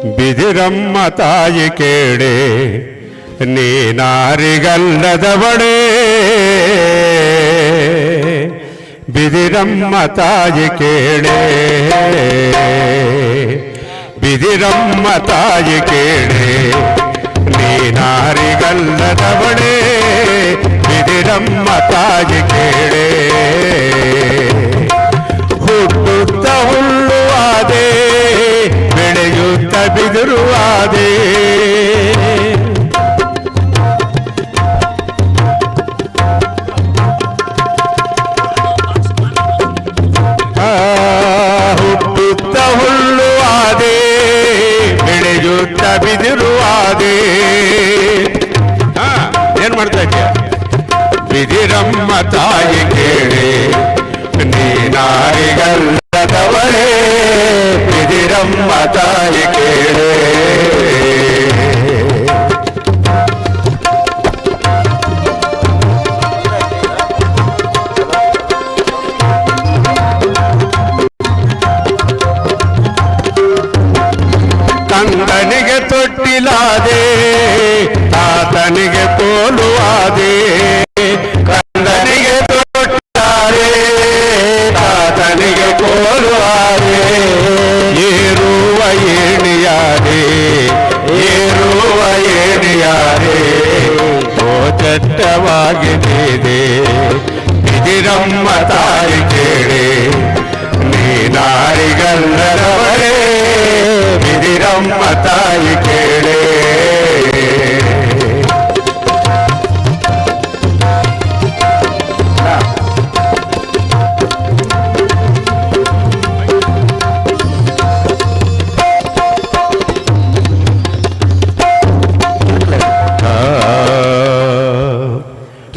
ಬಿದಿರಮ್ಮ ತಾಯಿ ಕೇಳೆ ನೀನಾರಿಗಲ್ಲದವಳೇ ಬಿದಿರಮ್ಮ ತಾಯಿ ಕೇಳೆ ಬಿದಿರಮ್ಮ ತಾಯಿ ಕೇಳೆ ನೀನಾರಿಗಲ್ಲದವಳೇ ಬಿದಿರಮ್ಮ ತಾಯಿ ಕೇಳೆ ಹುಟ್ಟುತ್ತ ಹುಲ್ಲುವಾದೆ ಬೆಳೆಯುತ್ತ ಬಿದಿರುವಾದೆ ಹುಟ್ಟುತ್ತ ಹುಲ್ಲುವಾದೆ ಬೆಳೆಯುತ್ತ ಬಿದಿರುವಾದೆ ಏನ್ ಮಾಡ್ತಾ ಇದ್ದೀಯ ಬಿದಿರಮ್ಮ ತಾಯಿ ಕೇಳಿ ನೀನಾರಿಗಲ್ಲದವಳೇ ಬಿದಿರಮ್ಮ ತಾಯಿ ಕೇಳೆ ಕಂದನಿಗೆ ತೊಟ್ಟಿಲಾದೆ ತಾತನಿಗೆ ಕೋಲುವಾದೆ ಕಂದನಿಗೆ ತೊಟ್ಟಿಲಾದೆ ತಾತನಿಗೆ ಕೋಲುವಾದೆ ಏರುವ ಏಣಿಯಾದೆ ಏರುವ ಏಣಿಯಾದೆ ಓ ಚಟ್ಟವಾಗಿದೆ ಬಿದಿರಮ್ಮ ತಾಯಿ ಕೇಳಿ ನೀನಾರಿಗಲ್ಲದವಳೇ ಬಿದಿರಮ್ಮ ತಾಯಿ ಕೇಳೆ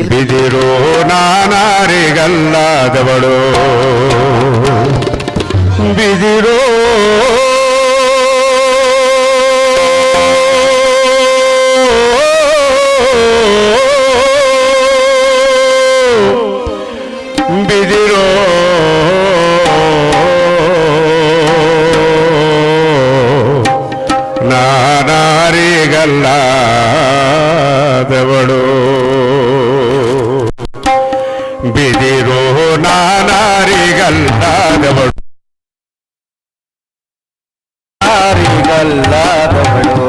ಬಿದಿರೋ ನಾನಾರಿಗಲ್ಲದವಳು ಬಿದಿರೋ ಬಿದಿರೋ ನಾನಾರಿಗಲ್ಲದವಳು ಬಿದಿರೋ ನಾನಾರಿಗಲ್ಲದವಳು ನಾರಿಗಲ್ಲದವಳು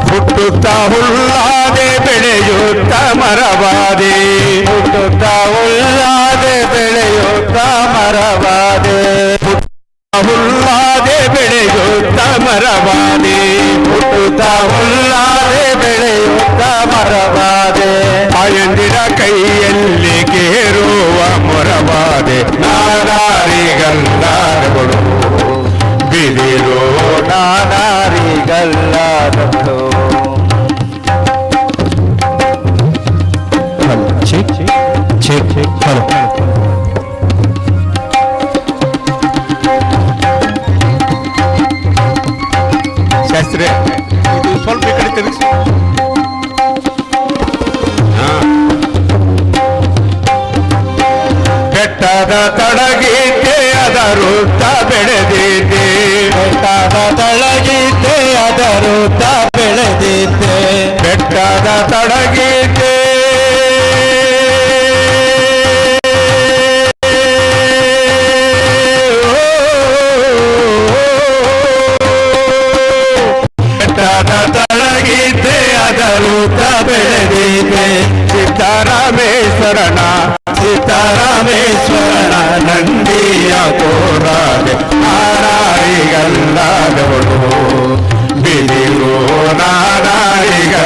ಹುಟ್ಟುತ್ತ ಹುಲ್ಲಾದೆ ಬೆಳೆಯುತ್ತ ಮರವಾದೆ ಹುಟ್ಟುತ್ತ ಹುಲ್ಲಾದೆ ಬೆಳೆಯುತ್ತ ಮರವಾದೆ ಹುಲ್ಲಾದೆ ಬೆಳೆಯುತ್ತ ಮರವಾದೆ ಹುಟ್ಟುತ್ತ ಹುಲ್ಲಾದೆ ಬೆಳೆಯುತ್ತ ಮರವಾದೆ ತಾಯಂದಿರ ಕೈಯಲ್ಲಿ ಕೇರುವ ಮೊರವಾದೆ ನಾನಾರಿಗಲ್ಲದವಳು ಬಿದಿರೋ ನಾನಾರಿಗಲ್ಲದವಳು ಶಾಸ್ತ್ರಿ ಇದು ಸ್ವಲ್ಪ ಈ ಕಡೆ ತಿರುಗಿಸಿ ಬೆಟ್ಟದ ತಡಗೀತೆ ಅದರುತ್ತ ಬೆಳೆದಿದ್ದೆ ಬೆಟ್ಟದ ತಳಗೀತೆ ಅದರುತ್ತ ಬೆಳೆದಿದ್ದೆ ಬೆಟ್ಟದ ತಡಗೀತೆ ತಳಗೀತೆ ಅದರುತ್ತ ಬೆಳೆದಿದೆ ಸೀತಾರಾಮೇಶ್ವರನ ಸೀತಾರಾಮೇಶ್ವರನ ನಂದಿಯ ಕೋರಾದೆ ನಾನಾರಿಗಲ್ಲದವಳು ಬಿದಿರೋ ನಾನಾರಿಗಲ್ಲದವಳು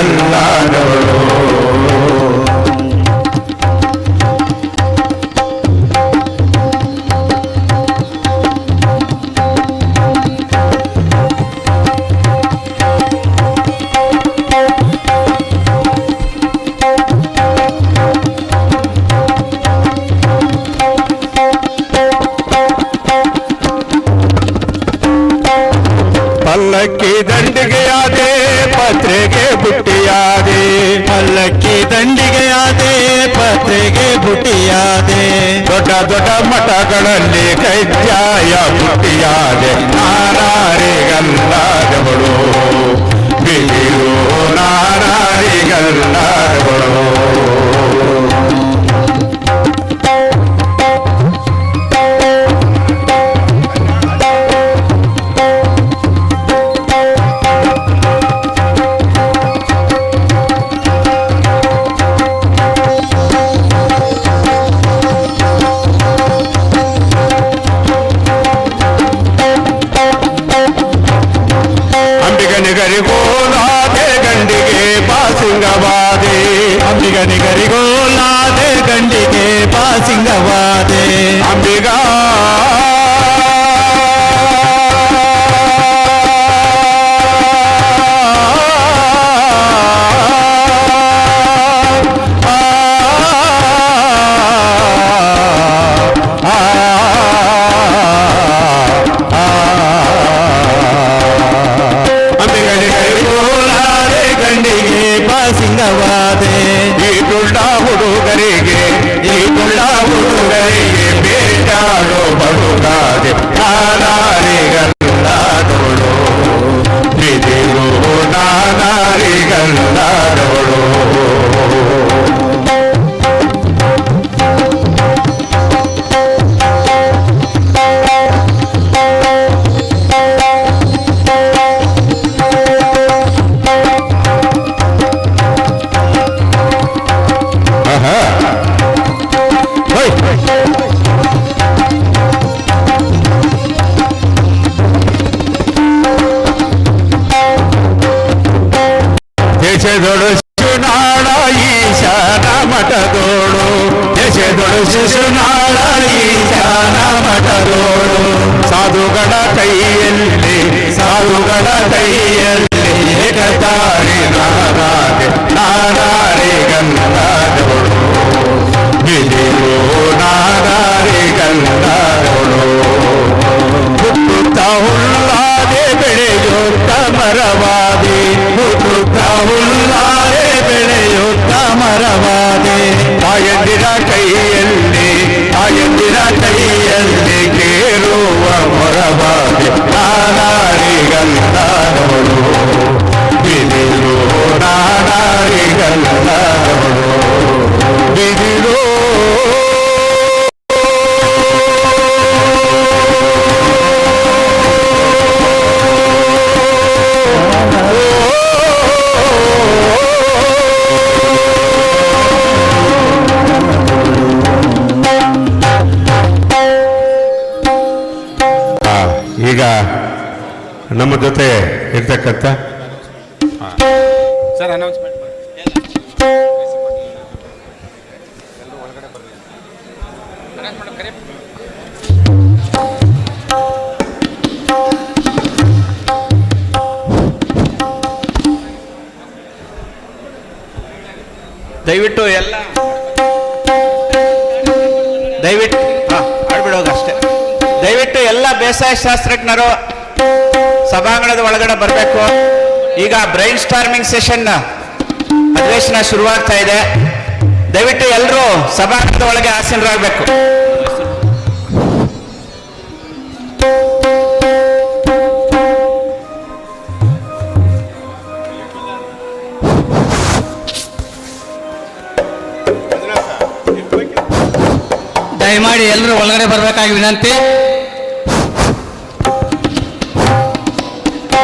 ಪಲ್ಲಕ್ಕಿ ದಂಡಿಗೆ ಆದೆ ಪತ್ರೆಗೆ ಬುಟ್ಟಿಯಾದೆ ಪಲ್ಲಕ್ಕಿ ದಂಡಿಗೆಯಾದೆ ಪತ್ರೆಗೆ ಬುಟ್ಟಿಯಾದೆ ದೊಡ್ಡ ದೊಡ್ಡ ಮಠಗಳಲ್ಲಿ ಕಜ್ಜಾಯ ಬುಟ್ಟಿಯಾದೆ ನಾನಾರಿಗಲ್ಲಾದವಳು ಬಿದಿರು ನಾನಾರಿಗಲ್ಲಾದವಳು ಅಂಬಿಗನಿಗರಿಗೋಲಾದೆ ಗಂಡಿಗೆ ಬಾಸಿಂಗವಾದೆ ಅಂಬಿಗನಿಗರಿಗೋಲಾದೆ ಗಂಡಿಗೆ ಬಾಸಿಂಗವಾದೆ ಅಂಬಿಗ ಸಿಂಗವಾದೆ ಈ ದುಳ್ಳ ಹುಡುಗರಿಗೆ ಬೇಜಾರು ಬರುಗಾದೆ ನಾನಾರಿಗಲ್ಲಾದವಳು ಬಿದಿರು ನಾನಾರಿಗಲ್ಲಾದವಳು ದೇಶದೊಳು ಶಿಶುನಾಳ ಈಶಾನ ಮಠದೋಳು ದೇಶದೊಳು ಶಿಶುನಾಳ ಈಶಾನ ಮಠದೋಳು ಸಾಧುಗಳ ಕೈಯಲ್ಲಿ ಏಕತಾರಿ ನಾರಾಗೆ ನಾರಾರಿಗಲ್ಲಾದವಳು ಬಿದಿರು ನಾರಾರಿಗಲ್ಲಾದವಳು ಹುಟ್ಟುತ್ತ ಹುಲ್ಲಾದೆ ಬೆಳೆಯುತ್ತ ಮರವಾದೆ ಹುಟ್ಟುತ್ತ ಹುಲ್ಲಾದೆ ಬೆಳೆಯುತ್ತ ಮರವಾದೆ ತಾಯಂದಿರ ಕೈಯಲ್ಲಿ ಕೇರುವ ಮೊರವಾದೆ ನಾನಾರಿಗಲ್ಲಾದವಳು ಬಿದಿರು ನಾನಾರಿಗಲ್ಲಾದವಳು ಬಿದಿರು ಈಗ ನಮ್ಮ ಜೊತೆ ಇರ್ತಕ್ಕಂಥ ಸರ್ ಅನೌನ್ಸ್ಮೆಂಟ್ ದಯವಿಟ್ಟು ಆಡ್ಬಿಡೋಗ ಅಷ್ಟೇ. ದಯವಿಟ್ಟು ಎಲ್ಲ ಬೇಸಾಯ ಶಾಸ್ತ್ರಜ್ಞರು ಸಭಾಂಗಣದ ಒಳಗಡೆ ಬರಬೇಕು. ಈಗ ಬ್ರೈನ್ ಸ್ಟಾರ್ಮಿಂಗ್ ಸೆಷನ್ ಅಧಿವೇಶನ ಶುರುವಾಗ್ತಾ ಇದೆ. ದಯವಿಟ್ಟು ಎಲ್ಲರೂ ಸಭಾಂಗಣದ ಒಳಗೆ ಆಸೀನರಾಗಬೇಕು. ದಯಮಾಡಿ ಎಲ್ಲರೂ ಒಳಗಡೆ ಬರಬೇಕಾಗಿ ವಿನಂತಿ.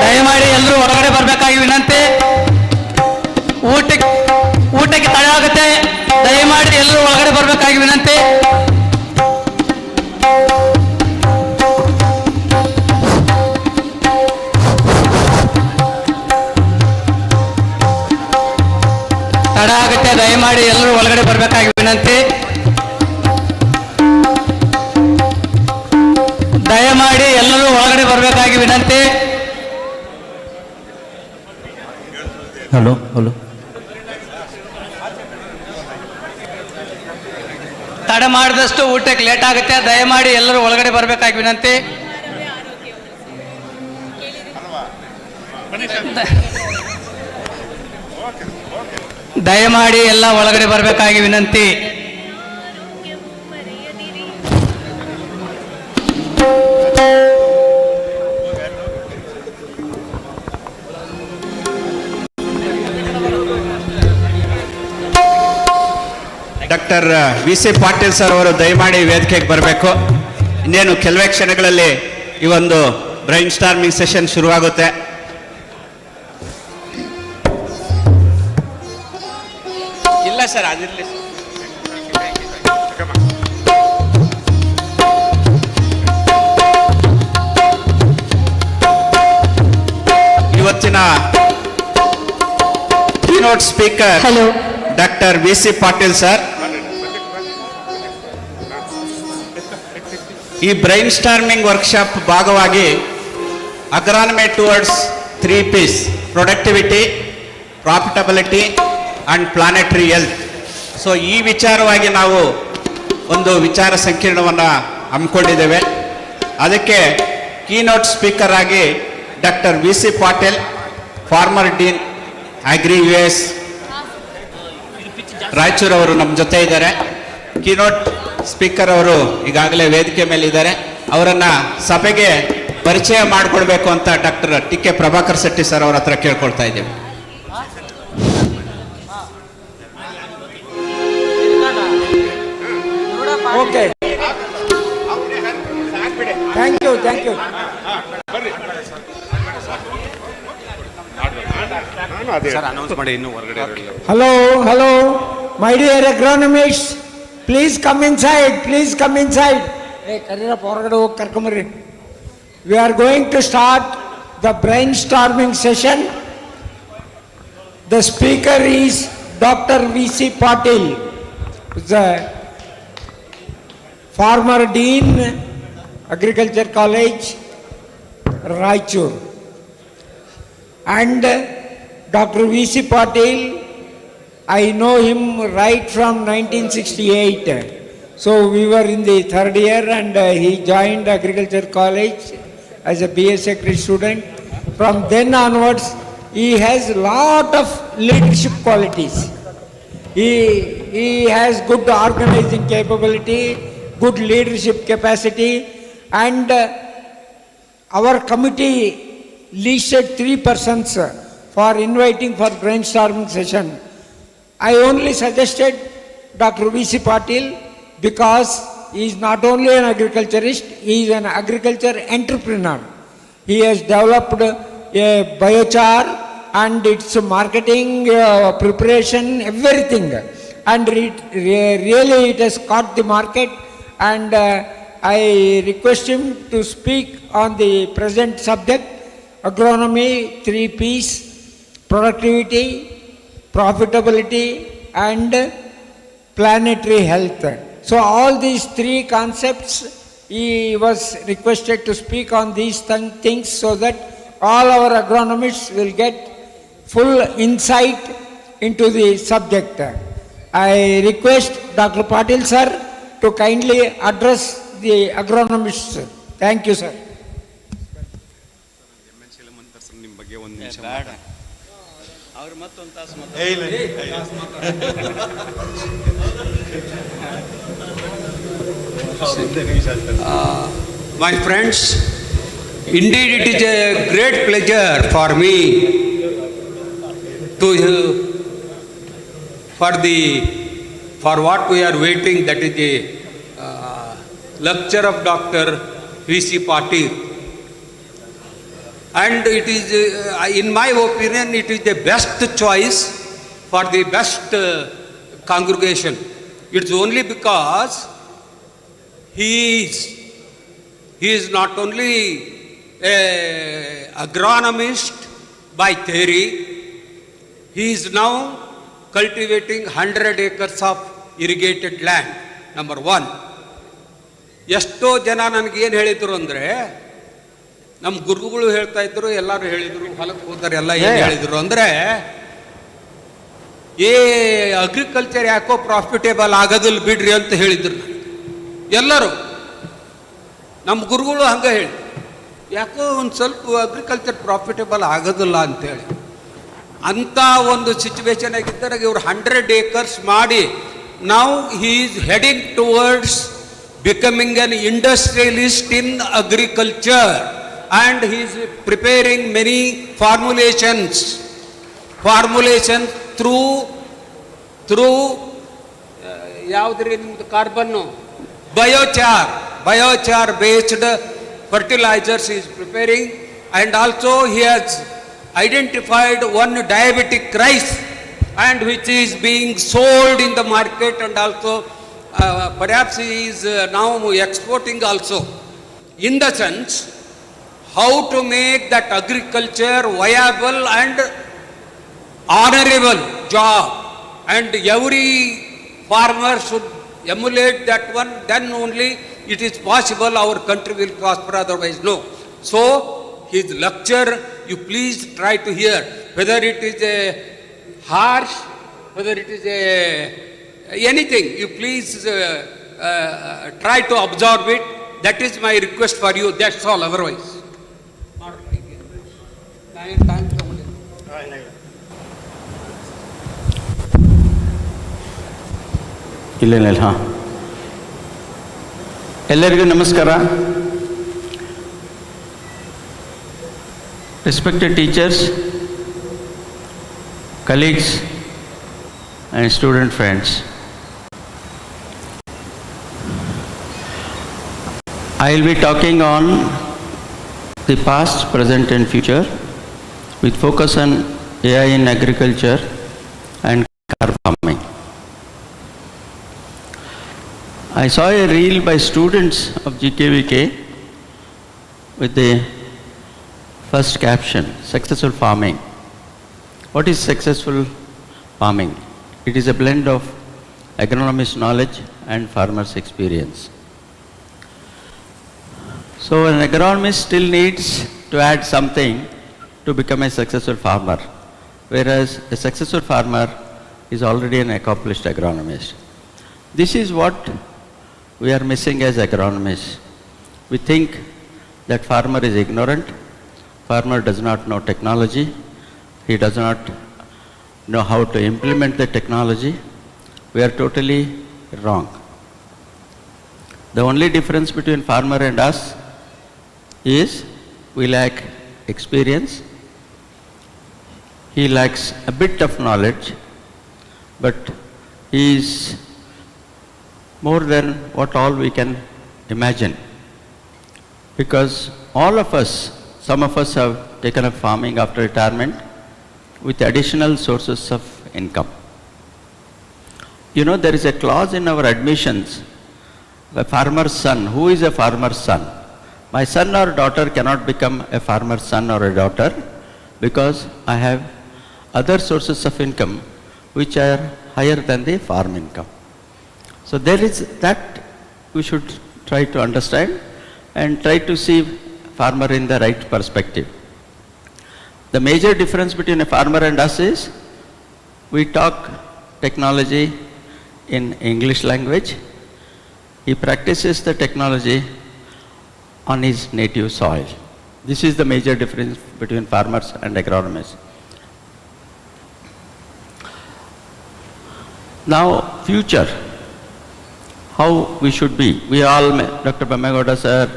ದಯಮಾಡಿ ಎಲ್ಲರೂ ಹೊರಗಡೆ ಬರಬೇಕಾಗಿ ವಿನಂತಿ. ಊಟಕ್ಕೆ ತಡ ಆಗುತ್ತೆ. ದಯಮಾಡಿ ಎಲ್ಲರೂ ಒಳಗಡೆ ಬರಬೇಕಾಗಿ ವಿನಂತಿ. ತಡ ಆಗುತ್ತೆ. ದಯಮಾಡಿ ಎಲ್ಲರೂ ಒಳಗಡೆ ಬರಬೇಕಾಗಿ ವಿನಂತಿ. ದಯಮಾಡಿ ಎಲ್ಲರೂ ಒಳಗಡೆ ಬರಬೇಕಾಗಿ ವಿನಂತಿ. ಹಲೋ ಹಲೋ ತಡ ಮಾಡಿದಷ್ಟು ಊಟಕ್ಕೆ ಲೇಟ್ ಆಗುತ್ತೆ. ದಯಮಾಡಿ ಎಲ್ಲರೂ ಒಳಗಡೆ ಬರಬೇಕಾಗಿ ವಿನಂತಿ. ದಯಮಾಡಿ ಎಲ್ಲ ಒಳಗಡೆ ಬರಬೇಕಾಗಿ ವಿನಂತಿ. Doctor V C. ಪಾಟೀಲ್ ಸರ್ ಅವರು ದಯಮಾಡಿ ವೇದಿಕೆಗೆ ಬರಬೇಕು. ಇನ್ನೇನು ಕೆಲವೇ ಕ್ಷಣಗಳಲ್ಲಿ ಈ ಒಂದು ಬ್ರೈನ್ ಸ್ಟಾರ್ಮಿಂಗ್ ಸೆಷನ್ ಶುರುವಾಗುತ್ತೆ. ಇಲ್ಲ ಸರ್, ಅದಿರಲಿ. ಇವತ್ತಿನ keynote speaker doctor V C. Patil sir. ಈ ಬ್ರೈನ್ ಸ್ಟಾರ್ಮಿಂಗ್ ವರ್ಕ್ಶಾಪ್ ಭಾಗವಾಗಿ agronomy towards 3 P's: productivity, profitability and planetary health. So ಈ ವಿಚಾರವಾಗಿ ನಾವು ಒಂದು ವಿಚಾರ ಸಂಕಿರಣವನ್ನು ಹಮ್ಮಿಕೊಂಡಿದ್ದೇವೆ. ಅದಕ್ಕೆ ಕೀನೋಟ್ ಸ್ಪೀಕರ್ ಆಗಿ doctor V C. Patil, former dean agri US Raichur ಅವರು ನಮ್ಮ ಜೊತೆ ಇದ್ದಾರೆ. ಕೀನೋಟ್ ಸ್ಪೀಕರ್ ಅವರು ಈಗಾಗಲೇ ವೇದಿಕೆ ಮೇಲೆ ಇದ್ದಾರೆ. ಅವರನ್ನು ಸಭೆಗೆ ಪರಿಚಯ ಮಾಡಿಕೊಡ್ಬೇಕು ಅಂತ doctor T K. Prabhakar Shetty sir ಅವರ ಹತ್ರ ಕೇಳ್ಕೊಳ್ತಾ ಇದ್ದೇವೆ. Okay, thank you, thank you. Hello, hello, my dear agronomists, please come inside, please come inside. Hey, Karirappa ಹೊರಗಡೆ ಹೋಗಿ ಕರ್ಕೊಂಬರ್ರಿ. We are going to start the brainstorming session. The speaker is Dr. V.C. Patil, the former Dean, Agriculture College, Raichur. And Dr. V.C. Patil, I know him right from 1968. So we were in the third year and he joined Agriculture College as a BS Agri student. From then onwards, he has lot of leadership qualities. He has good organizing capability, good leadership capacity, and our committee listed 3 persons for inviting for brainstorming session. I only suggested Dr. V.C. Patil because he is not only an agriculturist, he is an agriculture entrepreneur. He has developed a biochar and its marketing, preparation, everything. And really it has caught the market, and I request him to speak on the present subject, agronomy, 3 P's: productivity, profitability and planetary health. So all these 3 concepts, he was requested to speak on these things so that all our agronomists will get full insight into the subject. I request Dr. Patil sir to kindly address the agronomists. Thank you, sir. My friends, indeed it is a great pleasure for me to for what we are waiting, that is the lecture of Dr. V.C. Patil. And it is, in my opinion, it is the best choice for the best congregation. It's only because he is not only an agronomist by theory, he is now cultivating 100 acres of irrigated land, number 1. ಎಷ್ಟೋ ಜನ ನನಗೇನು ಹೇಳಿದರು ಅಂದರೆ, ನಮ್ಮ ಗುರುಗಳು ಹೇಳ್ತಾ ಇದ್ರು, ಎಲ್ಲರೂ ಹೇಳಿದರು, ಹೊಲಕ್ಕೆ ಹೋದರೆ ಎಲ್ಲ ಏನು ಹೇಳಿದರು ಅಂದರೆ, ಅಗ್ರಿಕಲ್ಚರ್ ಯಾಕೋ ಪ್ರಾಫಿಟೇಬಲ್ ಆಗೋದಿಲ್ಲ ಬಿಡ್ರಿ ಅಂತ ಹೇಳಿದ್ರು ಎಲ್ಲರೂ. ನಮ್ಮ ಗುರುಗಳು ಹಂಗೆ ಹೇಳಿ, ಯಾಕೋ ಒಂದು ಸ್ವಲ್ಪ ಅಗ್ರಿಕಲ್ಚರ್ ಪ್ರಾಫಿಟೇಬಲ್ ಆಗೋದಿಲ್ಲ ಅಂತೇಳಿ. ಅಂಥ ಒಂದು ಸಿಚುವೇಶನ್ ಆಗಿದ್ದಾಗ ಇವರು 100 acres ಮಾಡಿ now he is heading towards becoming an industrialist in agriculture, and he is preparing many formulations through ಯಾವುದ್ರಿ ನಿಮ್ದು carbon biochar based fertilizers he is preparing, and also he has identified one diabetic rice and which is being sold in the market, and also perhaps he is now exporting also. In the sense, how to make that agriculture viable and honorable job, and every farmer should emulate that one, then only it is possible our country will prosper, otherwise no. So his lecture you please try to hear, whether it is a harsh, whether it is a anything, you please try to absorb it. That is my request for you, that's all, otherwise. ಇಲ್ಲ ಹಾಂ, ಎಲ್ಲರಿಗೂ ನಮಸ್ಕಾರ. Respected teachers, colleagues and student friends, I will be talking on the past, present and future with focus on AI in agriculture and carb farming. I saw a reel by students of GKVK with the first caption, successful farming. What is successful farming? It is a blend of agronomist knowledge and farmer's experience. So an agronomist still needs to add something to become a successful farmer, whereas a successful farmer is already an accomplished agronomist. This is what we are missing as agronomists. We think that farmer is ignorant, farmer does not know technology, he does not know how to implement the technology. We are totally wrong. The only difference between farmer and us is we lack experience, he lacks a bit of knowledge, but he is more than what all we can imagine. Because all of us, some of us have taken up farming after retirement with additional sources of income. You know, there is a clause in our admissions, a farmer's son. Who is a farmer's son? My son or daughter cannot become a farmer's son or a daughter because I have other sources of income which are higher than the farm income. So there is that we should try to understand and try to see farmer in the right perspective. The major difference between a farmer and us is we talk technology in English language. He practices the technology on his native soil. This is the major difference between farmers and agronomists. Now, future. How we should be. We all, Dr. Bammegoda sir,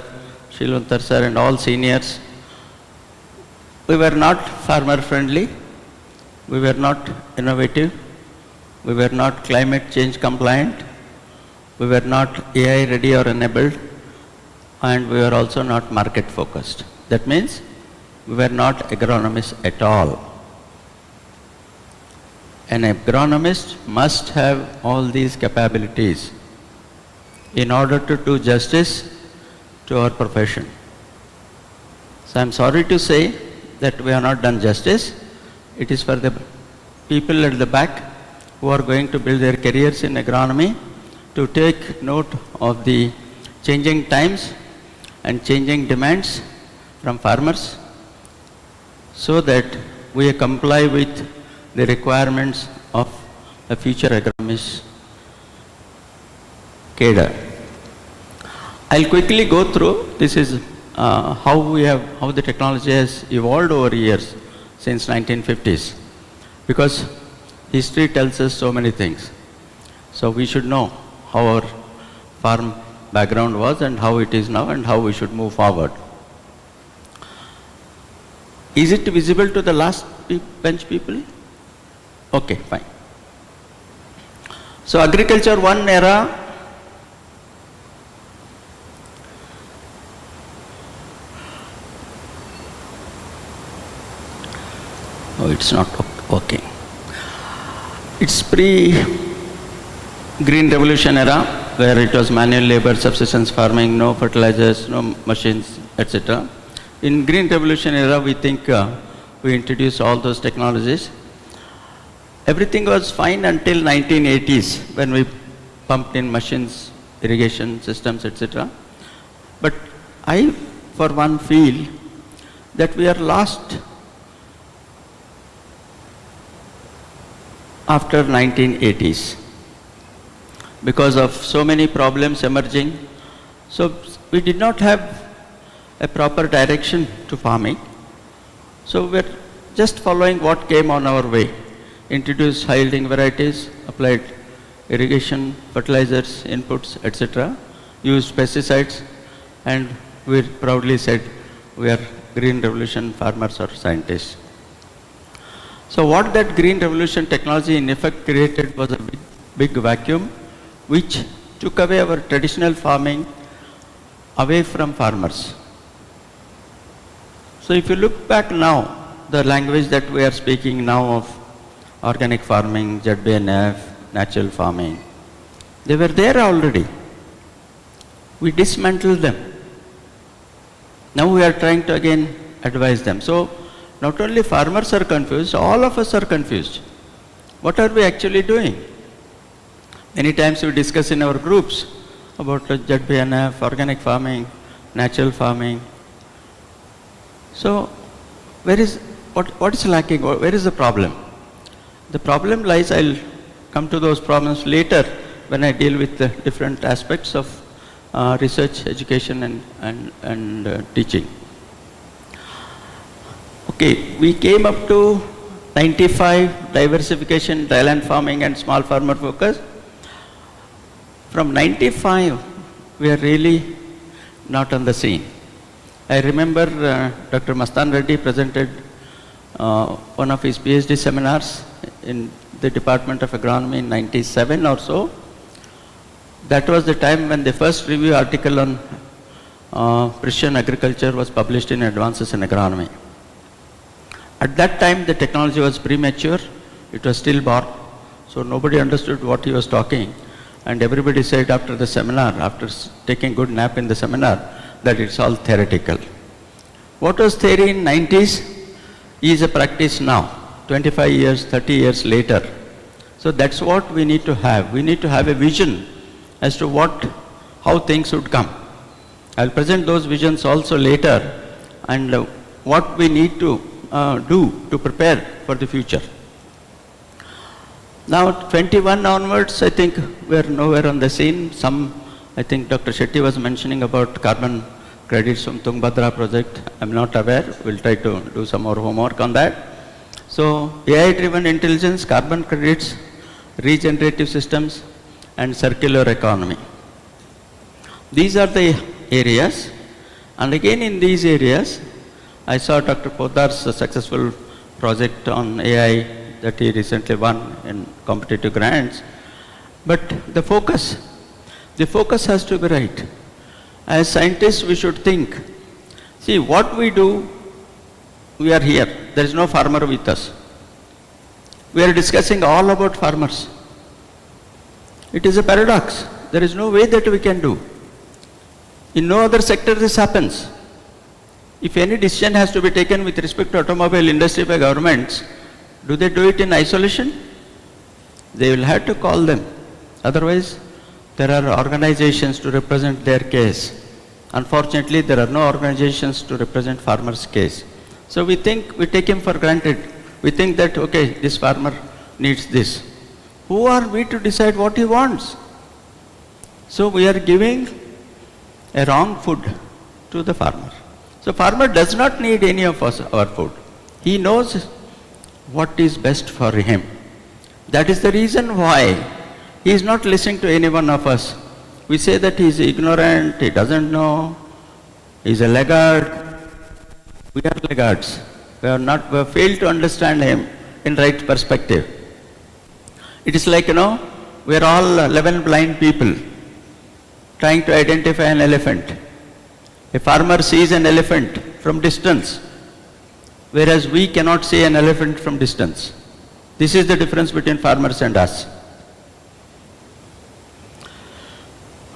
Shilwantar sir and all seniors, we were not farmer friendly, we were not innovative, we were not climate change compliant, we were not AI ready or enabled, and we were also not market focused. That means we were not agronomists at all. An agronomist must have all these capabilities in order to do justice to our profession. So I'm sorry to say that we have not done justice. It is for the people at the back who are going to build their careers in agronomy to take note of the changing times and changing demands from farmers so that we comply with the requirements of a future agronomist cadre. I'll quickly go through. This is how the technology has evolved over years since 1950s. because history tells us so many things. So we should know how our farm background was and how it is now and how we should move forward. Is it visible to the last bench people? Okay, fine. So agriculture 1 era, oh, it's not okay. It's pre-Green Revolution era, where it was manual labor, subsistence farming, no fertilizers, no machines, etc. In Green Revolution era, we think we introduced all those technologies. Everything was fine until 1980s, when we pumped in machines, irrigation systems, etc. But I, for one, feel that we are lost after 1980s because of so many problems emerging. So we did not have a proper direction to farming. So we're just following what came on our way. Introduced high yielding varieties, applied irrigation, fertilizers, inputs, etc. Used pesticides, and we proudly said we are Green Revolution farmers or scientists. So what that Green Revolution technology in effect created was a big vacuum which took away our traditional farming away from farmers. So if you look back now, the language that we are speaking now of organic farming, ZBNF, natural farming, they were there already. We dismantled them. Now we are trying to again advise them. So not only farmers are confused, all of us are confused. What are we actually doing? Many times we discuss in our groups about ZBNF, organic farming, natural farming. So what is lacking? Where is the problem? The problem lies, I'll come to those problems later when I deal with the different aspects of research, education and teaching. Okay, we came up to 95, diversification, dryland farming and small farmer focus. From 95, we are really not on the scene. I remember Dr. Mastan Reddy presented one of his PhD seminars in the Department of Agronomy in 97 or so. That was the time when the first review article on precision agriculture was published in Advances in Agronomy. At that time, the technology was premature. It was stillborn. So nobody understood what he was talking. And everybody said after the seminar, after taking good nap in the seminar, that it's all theoretical. What was theory in 90s is a practice now, 25 years, 30 years later. So that's what we need to have. We need to have a vision as to how things would come. I'll present those visions also later and what we need to do to prepare for the future. Now 21 onwards, I think we're nowhere on the scene. I think Dr. Shetty was mentioning about carbon credits from Tungbhadra project. I'm not aware. We'll try to do some more homework on that. So AI-driven intelligence, carbon credits, regenerative systems, and circular economy. These are the areas. And again in these areas, I saw Dr. Podar's successful project on AI that he recently won in competitive grants. But the focus has to be right. As scientists, we should think, see what we do, we are here. There is no farmer with us. We are discussing all about farmers. It is a paradox. There is no way that we can do. In no other sector this happens. If any decision has to be taken with respect to automobile industry by governments, do they do it in isolation? They will have to call them. Otherwise, there are organizations to represent their case. Unfortunately, there are no organizations to represent farmers' case. So we take him for granted. We think that, okay, this farmer needs this. Who are we to decide what he wants? So we are giving a wrong food to the farmer. So farmer does not need any of our food. He knows what is best for him. That is the reason why he is not listening to any one of us. We say that he is ignorant, he doesn't know, he is a laggard. We are laggards. We have failed to understand him in right perspective. It is like, we are all 11 blind people trying to identify an elephant. A farmer sees an elephant from distance, whereas we cannot see an elephant from distance. This is the difference between farmers and us.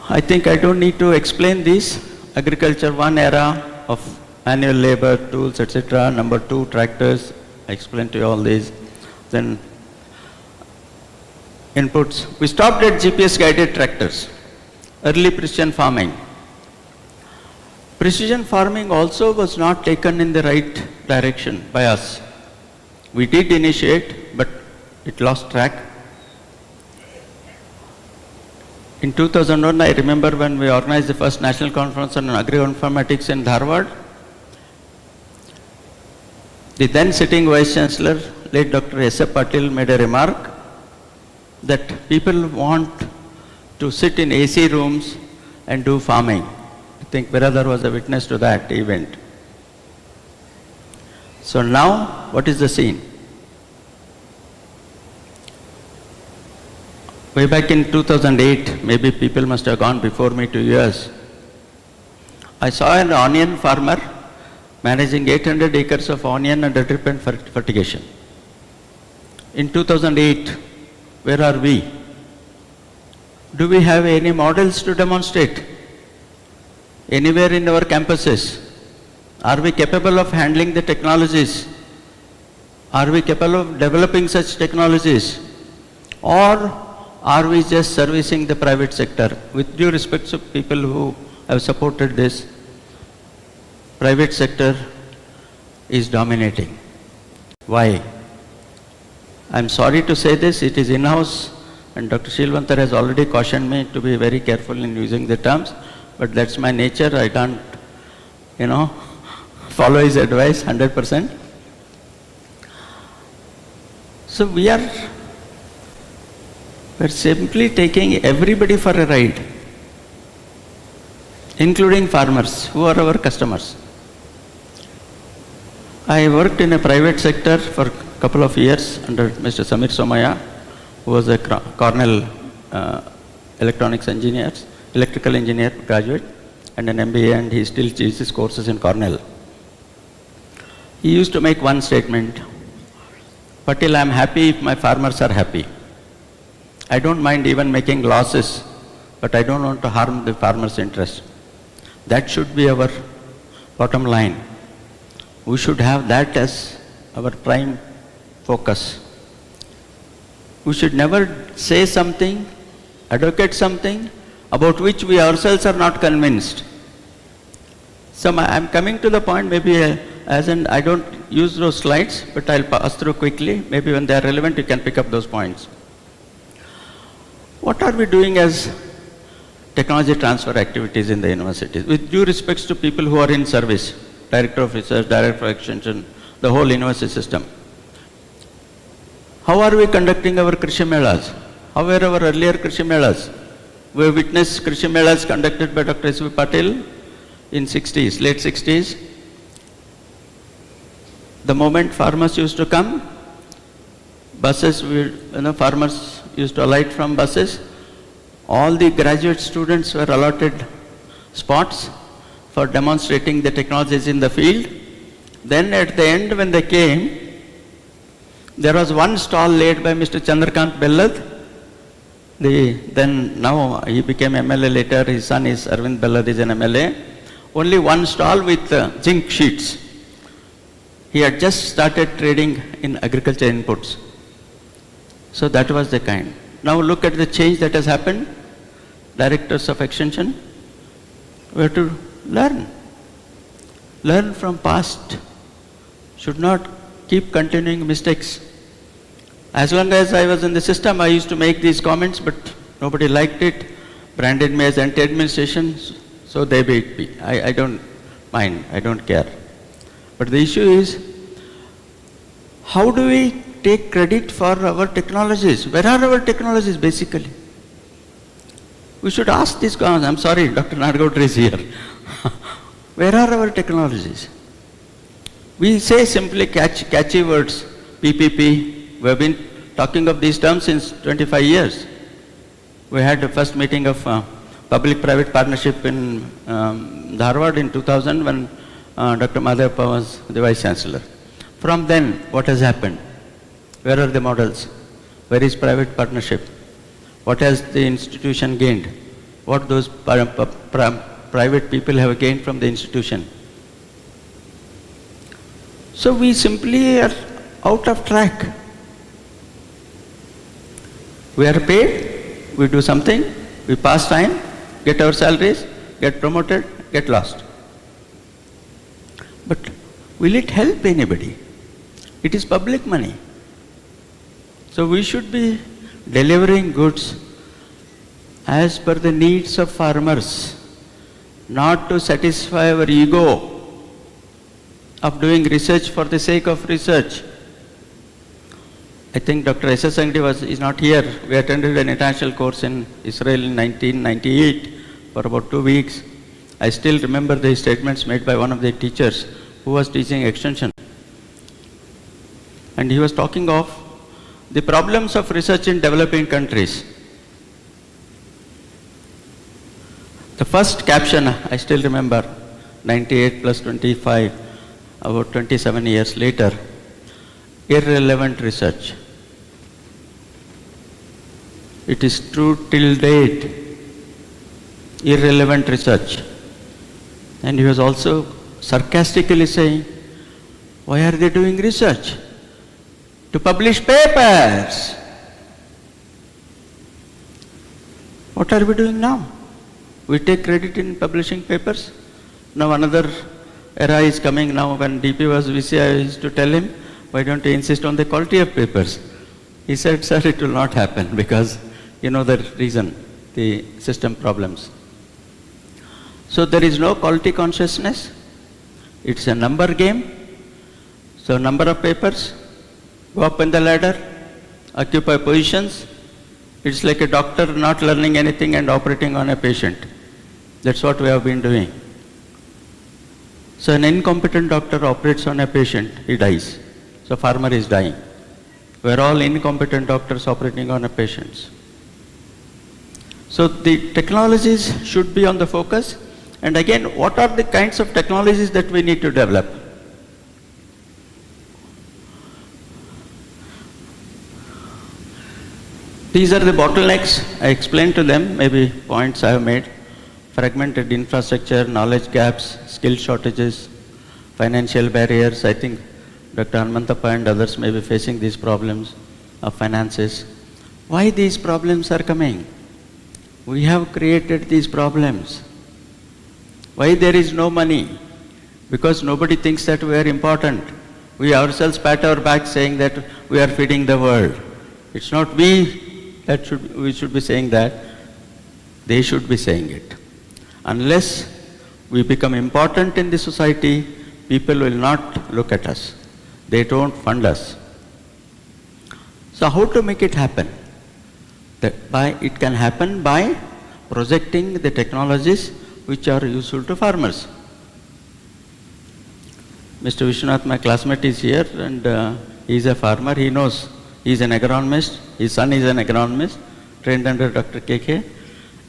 I think I don't need to explain this. Agriculture, one era of manual labor, tools, etc. Number 2, tractors. I explained to you all these. Then inputs. We stopped at GPS guided tractors. Early precision farming. Precision farming also was not taken in the right direction by us. We did initiate, but it lost track. In 2001, I remember when we organized the first national conference on agroinformatics in Dharwad, the then sitting Vice Chancellor, late Dr. S. Patil, made a remark that people want to sit in AC rooms and do farming. I think Biradar was a witness to that event. So now, what is the scene? Way back in 2008, maybe people must have gone before me 2 years, I saw an onion farmer managing 800 acres of onion under drip and fertigation. In 2008, where are we? Do we have any models to demonstrate? Anywhere in our campuses? Are we capable of handling the technologies? Are we capable of developing such technologies? Or are we just servicing the private sector? With due respect to people who have supported this, private sector is dominating. Why? I'm sorry to say this, it is in-house, and Dr. Shilwantar has already cautioned me to be very careful in using the terms, but that's my nature. I can't, follow his advice 100%. So we're simply taking everybody for a ride, including farmers, who are our customers. I worked in a private sector for a couple of years under Mr. Samir Somaya, who was a Cornell electrical engineer graduate and an MBA, and he still teaches his courses in Cornell. He used to make one statement, Patil, I'm happy if my farmers are happy. I don't mind even making losses, but I don't want to harm the farmer's interest. That should be our bottom line. We should have that as our prime focus. We should never say something, advocate something about which we ourselves are not convinced. So I'm coming to the point, maybe I don't use those slides, but I'll pass through quickly. Maybe when they are relevant, you can pick up those points. What are we doing as technology transfer activities in the universities? With due respects to people who are in service, Director of Research, Director of Extension, the whole university system. How are we conducting our Krishi Melas? How were our earlier Krishi Melas? We have witnessed Krishi Melas conducted by Dr. S.V. Patil in late 60s. The moment farmers used to come, buses, farmers used to alight from buses. All the graduate students were allotted spots for demonstrating the technologies in the field. Then at the end, when they came, there was one stall laid by Mr. Chandrakant Bellad. Now he became MLA later, his son is Arvind Bellad, is an MLA. Only one stall with zinc sheets. He had just started trading in agriculture inputs. So that was the kind. Now look at the change that has happened. Directors of Extension, we have to learn from past. Should not keep continuing mistakes. As long as I was in the system, I used to make these comments, but nobody liked it, branded me as anti-administration, so they beat me. I don't mind, I don't care. But the issue is, how do we take credit for our technologies? Where are our technologies basically? We should ask this question. I'm sorry, Dr. Nargowdar is here. Where are our technologies? We say simply catchy words, PPP. We have been talking of these terms since 25 years. We had the first meeting of public-private partnership in Dharwad in 2000 when Dr. Madhavappa was the Vice Chancellor. From then, what has happened? Where are the models? Where is private partnership? What has the institution gained? What those private people have gained from the institution? So we simply are out of track. We are paid, we do something, we pass time, get our salaries, get promoted, get lost. But will it help anybody? It is public money. So we should be delivering goods as per the needs of farmers, not to satisfy our ego of doing research for the sake of research. I think Dr. S.S. Angdi is not here. We attended an international course in Israel in 1998 for about 2 weeks. I still remember the statements made by one of the teachers who was teaching extension. And he was talking of the problems of research in developing countries. The first caption, I still remember, 98 plus 25, about 27 years later, irrelevant research. It is true till date, irrelevant research. And he was also sarcastically saying, why are they doing research? To publish papers. What are we doing now? We take credit in publishing papers. Now another era is coming now. When DP was VC, I used to tell him, why don't you insist on the quality of papers? He said, sir, it will not happen because you know the reason, the system problems. So there is no quality consciousness. It's a number game. So number of papers, go up in the ladder, occupy positions. It's like a doctor not learning anything and operating on a patient. That's what we have been doing. So an incompetent doctor operates on a patient, he dies. So farmer is dying. We're all incompetent doctors operating on a patients. So the technologies should be on the focus. And again, what are the kinds of technologies that we need to develop? These are the bottlenecks. I explained to them, maybe points I have made. Fragmented infrastructure, knowledge gaps, skill shortages, financial barriers. I think Dr. Hanmantappa and others may be facing these problems of finances. Why these problems are coming? We have created these problems. Why there is no money? Because nobody thinks that we are important. We ourselves pat our back saying that we are feeding the world. It's not we we should be saying that. They should be saying it. Unless we become important in the society, people will not look at us. They don't fund us. So how to make it happen? It can happen by projecting the technologies which are useful to farmers. Mr. Vishwanath, my classmate, is here and he is a farmer. He knows. He is an agronomist. His son is an agronomist, trained under Dr. KK.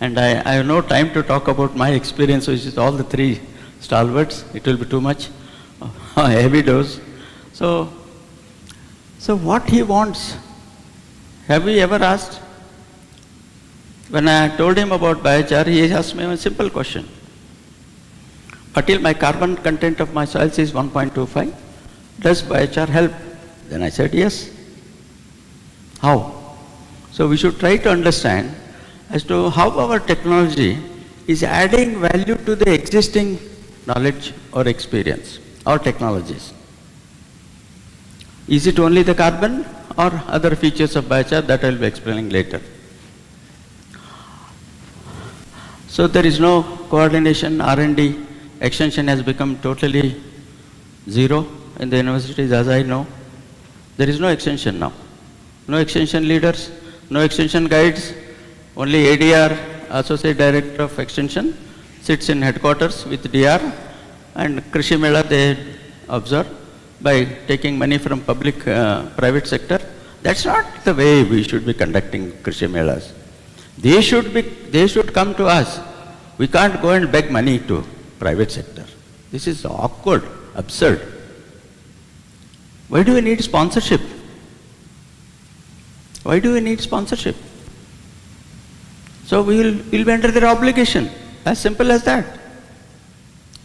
And I have no time to talk about my experience, which is all the three stalwarts. It will be too much, a heavy dose. So what he wants, have we ever asked? When I told him about biochar, he asked me a simple question. Patil, my carbon content of my soils is 1.25. Does biochar help? Then I said, yes. How? So we should try to understand as to how our technology is adding value to the existing knowledge or experience or technologies. Is it only the carbon or other features of biochar? That I will be explaining later. So there is no coordination, R&D, extension has become totally zero in the universities as I know. There is no extension now. No extension leaders, no extension guides, only ADR, Associate Director of Extension, sits in headquarters with DR, and Krishi Mela they observe by taking money from public, private sector. That's not the way we should be conducting Krishi Melas. They should come to us. We can't go and beg money to private sector. This is awkward, absurd. Why do we need sponsorship? Why do we need sponsorship? So we'll be under their obligation. As simple as that.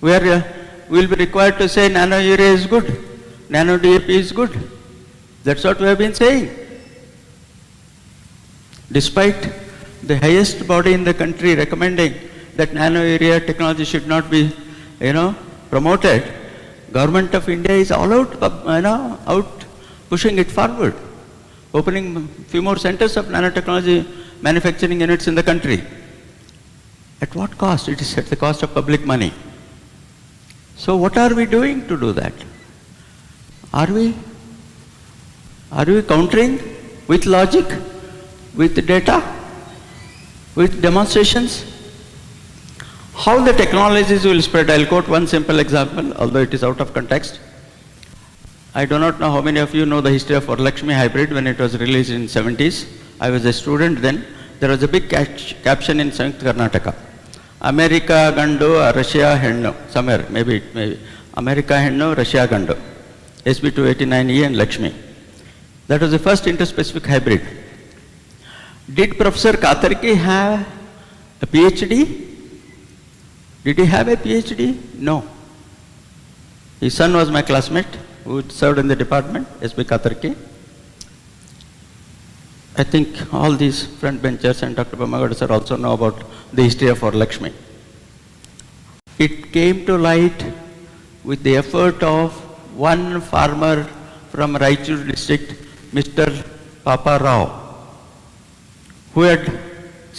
We'll be required to say nano urea is good, nano DAP is good. That's what we have been saying. Despite the highest body in the country recommending that nano urea technology should not be, promoted, Government of India is all out pushing it forward, opening few more centers of nanotechnology manufacturing units in the country. At what cost? It is at the cost of public money. So what are we doing to do that? Are we countering with logic, with data, with demonstrations? How the technologies will spread? I'll quote one simple example, although it is out of context. I do not know how many of you know the history of Varalakshmi hybrid when it was released in 70s. I was a student then. There was a big caption in Karnataka. America Gandu, Russia Hennu, somewhere, maybe. America Hennu, Russia Gandu. SB 289E and Lakshmi. That was the first interspecific hybrid. Did Professor Katarki have a PhD? Did he have a PhD? No. His son was my classmate who served in the department, SB Katarki. I think all these front benchers and Dr. Bamagada sir also know about the history of Varalakshmi. It came to light with the effort of one farmer from Raichur district, Mr. Papa Rao, who had,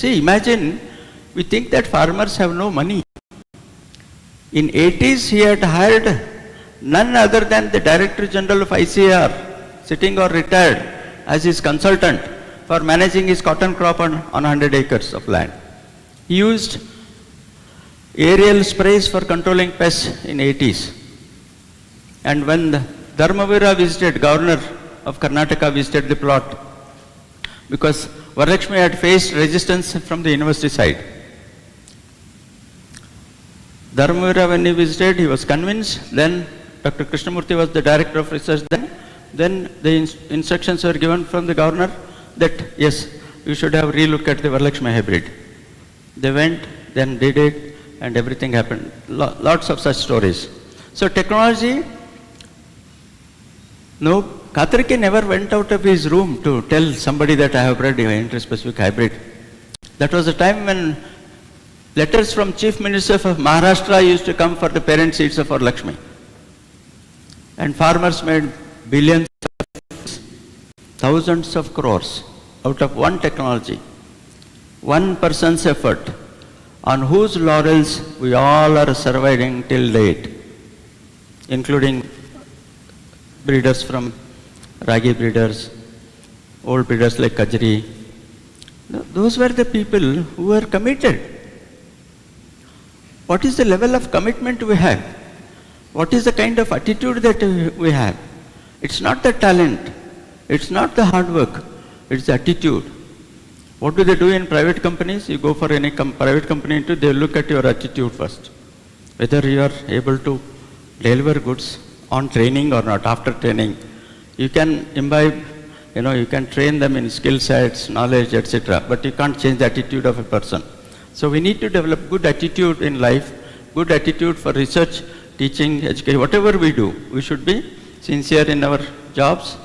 imagine, we think that farmers have no money. In 80s, he had hired none other than the Director General of ICAR, sitting or retired, as his consultant for managing his cotton crop on 100 acres of land. He used aerial sprays for controlling pests in 80s. And when Dharmavira visited, Governor of Karnataka visited the plot, because Varalakshmi had faced resistance from the university side. Dharmavira, when he visited, he was convinced. Then Dr. Krishnamurthy was the director of research then the instructions were given from the governor that yes, you should have relook at the Varalakshmi hybrid. They went, then did it, and everything happened. Lots of such stories. So technology, no, Katarki never went out of his room to tell somebody that I have bred an interspecific hybrid. That was the time when letters from Chief Minister of Maharashtra used to come for the parent seeds of Varalakshmi. And farmers made billions, thousands of crores out of one technology, one person's effort, on whose laurels we all are surviving till date, including breeders from Ragi breeders, old breeders like Kajri. Those were the people who were committed. What is the level of commitment we have? What is the kind of attitude that we have? It's not the talent, it's not the hard work, it's the attitude. What do they do in private companies? You go for any private company, they look at your attitude first. Whether you are able to deliver goods on training or not, after training. You can imbibe, you can train them in skill sets, knowledge, etc. But you can't change the attitude of a person. So we need to develop good attitude in life, good attitude for research, teaching, education, whatever we do. We should be sincere in our jobs,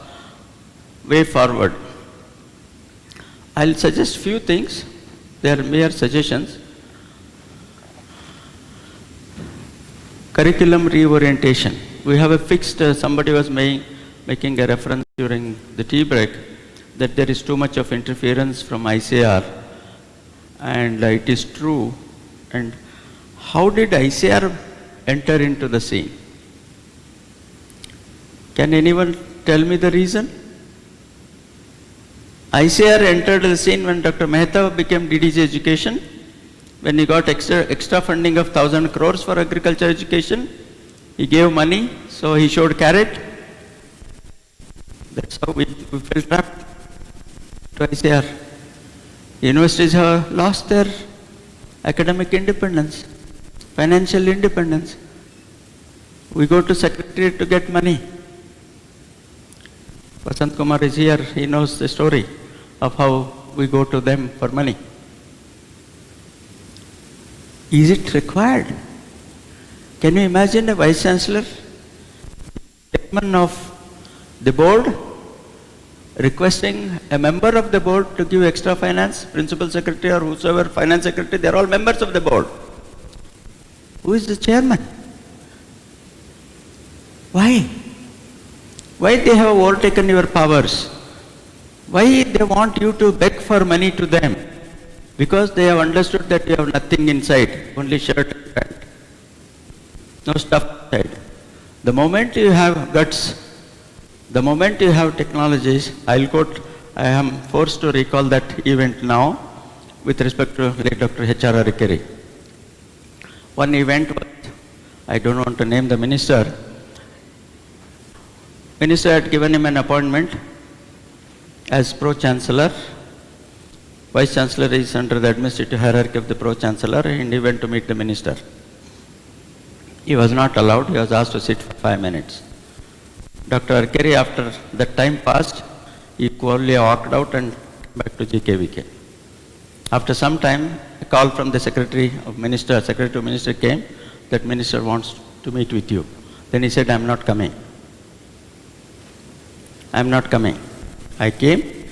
way forward. I'll suggest few things. They are mere suggestions. Curriculum reorientation. We have a fixed, somebody was making a reference during the tea break that there is too much of interference from ICAR, and it is true. And how did ICAR enter into the scene? Can anyone tell me the reason? ICR entered the scene when Dr. Mehta became DDG Education, when he got extra funding of 1,000 crores for agriculture education. He gave money, so he showed carrot. That's how we fell trapped to ICR. Universities have lost their academic independence, financial independence. We go to Secretariat to get money. Vasant Kumar is here, he knows the story of how we go to them for money. Is it required? Can you imagine a Vice Chancellor, chairman of the board, requesting a member of the board to give extra finance, principal secretary or whosoever, finance secretary, they are all members of the board. Who is the chairman? Why? Why they have overtaken your powers? Why they want you to beg for money to them? Because they have understood that you have nothing inside, only shirt and pant. No stuff inside. The moment you have guts, the moment you have technologies, I am forced to recall that event now with respect to late Dr. H.R. Arikeri. One event was, I don't want to name the minister. Minister had given him an appointment as Pro-Chancellor. Vice Chancellor is under the administrative hierarchy of the Pro-Chancellor, and he went to meet the minister. He was not allowed, he was asked to sit for 5 minutes. Dr. Arikeri, after that time passed, he coolly walked out and came back to GKVK. After some time, a call from the Secretary to Minister came, that minister wants to meet with you. Then he said, I'm not coming. I'm not coming. I came,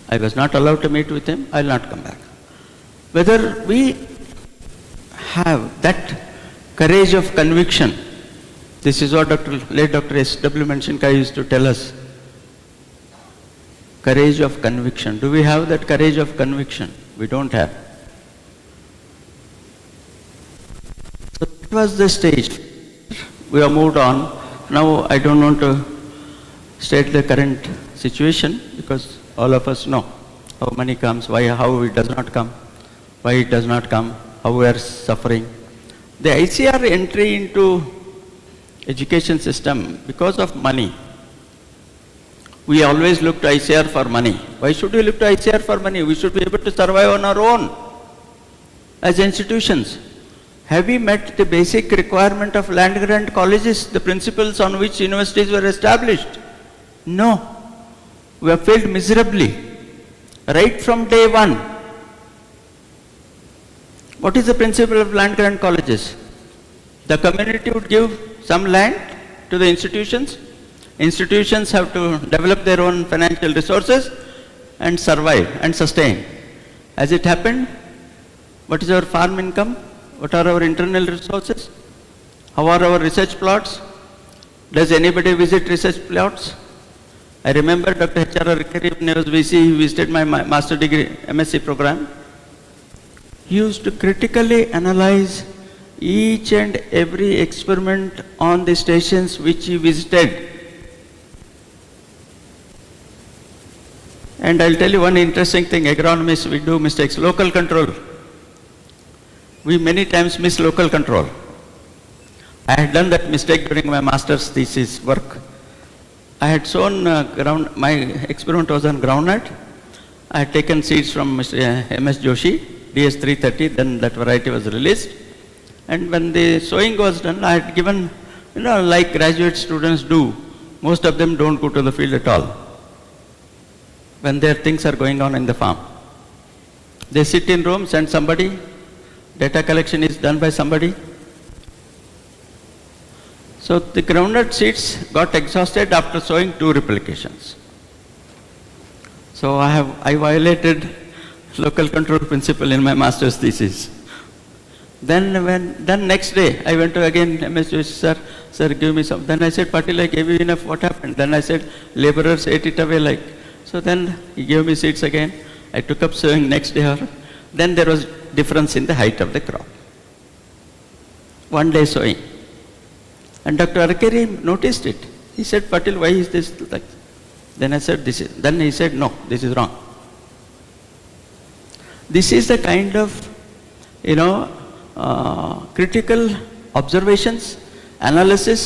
I was not allowed to meet with him, I will not come back. Whether we have that courage of conviction, this is what late Dr. S.W. Manshinkai used to tell us. Courage of conviction. Do we have that courage of conviction? We don't have. So that was the stage. We have moved on. Now I don't want to state the current situation because all of us know how money comes, how it does not come, why it does not come, how we are suffering. The ICR entry into education system because of money. We always look to ICR for money. Why should we look to ICR for money? We should be able to survive on our own as institutions. Have we met the basic requirement of land grant colleges, the principles on which universities were established? No. We have failed miserably, right from day one. What is the principle of land grant colleges? The community would give some land to the institutions. Institutions have to develop their own financial resources and survive and sustain. As it happened, what is our farm income? What are our internal resources? How are our research plots? Does anybody visit research plots? I remember Dr. H.R. Arikeri, when I was VC, he visited my master degree MSc program. He used to critically analyze each and every experiment on the stations which he visited. And I'll tell you one interesting thing, agronomists, we do mistakes. Local control. We many times miss local control. I had done that mistake during my master's thesis work. I had sown my experiment was on groundnut. I had taken seeds from Mr. M.S. Joshi, DS330, then that variety was released. And when the sowing was done, I had given, like graduate students do, most of them don't go to the field at all when their things are going on in the farm. They sit in rooms and somebody, data collection is done by somebody. So the groundnut seeds got exhausted after sowing 2 replications. So I violated local control principle in my master's thesis. Then next day I went to again MS Joshi, sir give me some. Then I said, Patil, I gave you enough, what happened? Then I said, laborers ate it away like. So then he gave me seeds again. I took up sowing next day. Then there was difference in the height of the crop. 1 day sowing. And Dr. Arikeri noticed it. He said, Patil, why is this like? Then I said, this is. Then he said, no, this is wrong. This is the kind of, critical observations, analysis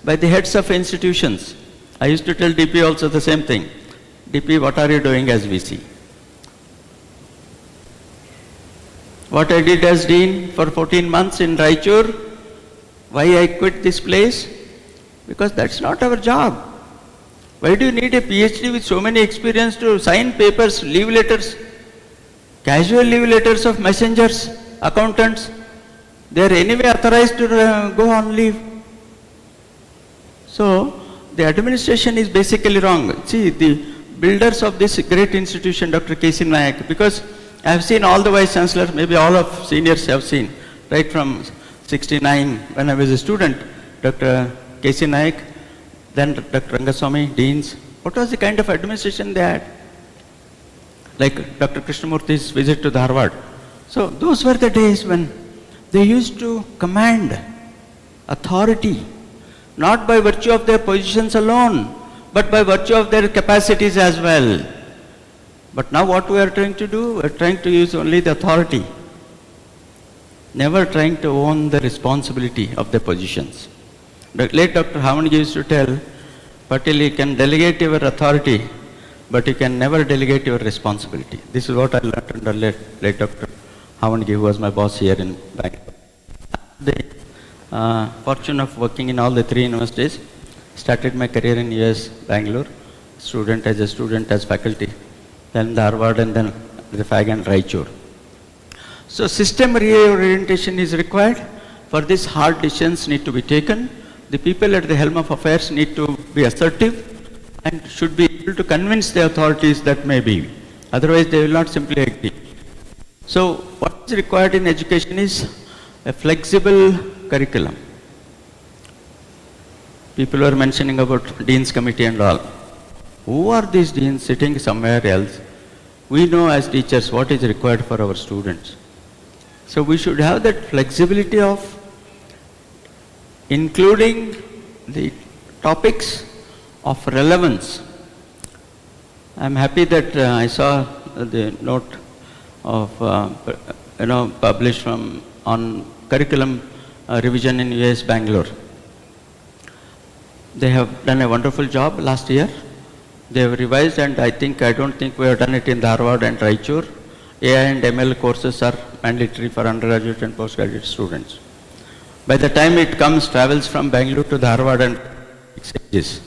by the heads of institutions. I used to tell DP also the same thing. DP, what are you doing as VC? What I did as Dean for 14 months in Raichur, why I quit this place? Because that's not our job. Why do you need a PhD with so many experience to sign papers, leave letters, casual leave letters of messengers, accountants? They are anyway authorized to go on leave. So, the administration is basically wrong. See, the builders of this great institution, Dr. K.C. Nayak, because I have seen all the vice chancellors, maybe all of seniors have seen, right from 69 when I was a student, Dr. K.C. Nayak, then Dr. Rangaswamy, deans. What was the kind of administration they had? Like Dr. Krishnamurthy's visit to Dharwad. So those were the days when they used to command authority, not by virtue of their positions alone, but by virtue of their capacities as well. But now what we are trying to do? We are trying to use only the authority, never trying to own the responsibility of their positions. The late Dr. Havangi used to tell, Patil, you can delegate your authority, but you can never delegate your responsibility. This is what I learned under late Dr. Havangi, who was my boss here in Bangalore. The fortune of working in all the three universities, started my career in US, Bangalore, as a student, as faculty, then Dharwad, and then Rifag and Raichur. So system reorientation is required. For this, hard decisions need to be taken. The people at the helm of affairs need to be assertive and should be able to convince the authorities that may be. Otherwise, they will not simply agree. So what is required in education is a flexible curriculum. People were mentioning about Dean's Committee and all. Who are these deans sitting somewhere else? We know as teachers what is required for our students. So we should have that flexibility of including the topics of relevance. I am happy that I saw the note of published on curriculum revision in US, Bangalore. They have done a wonderful job last year. They have revised, and I don't think we have done it in Dharwad and Raichur. AI and ML courses are mandatory for undergraduate and postgraduate students. By the time it travels from Bangalore to Dharwad and 6 ages.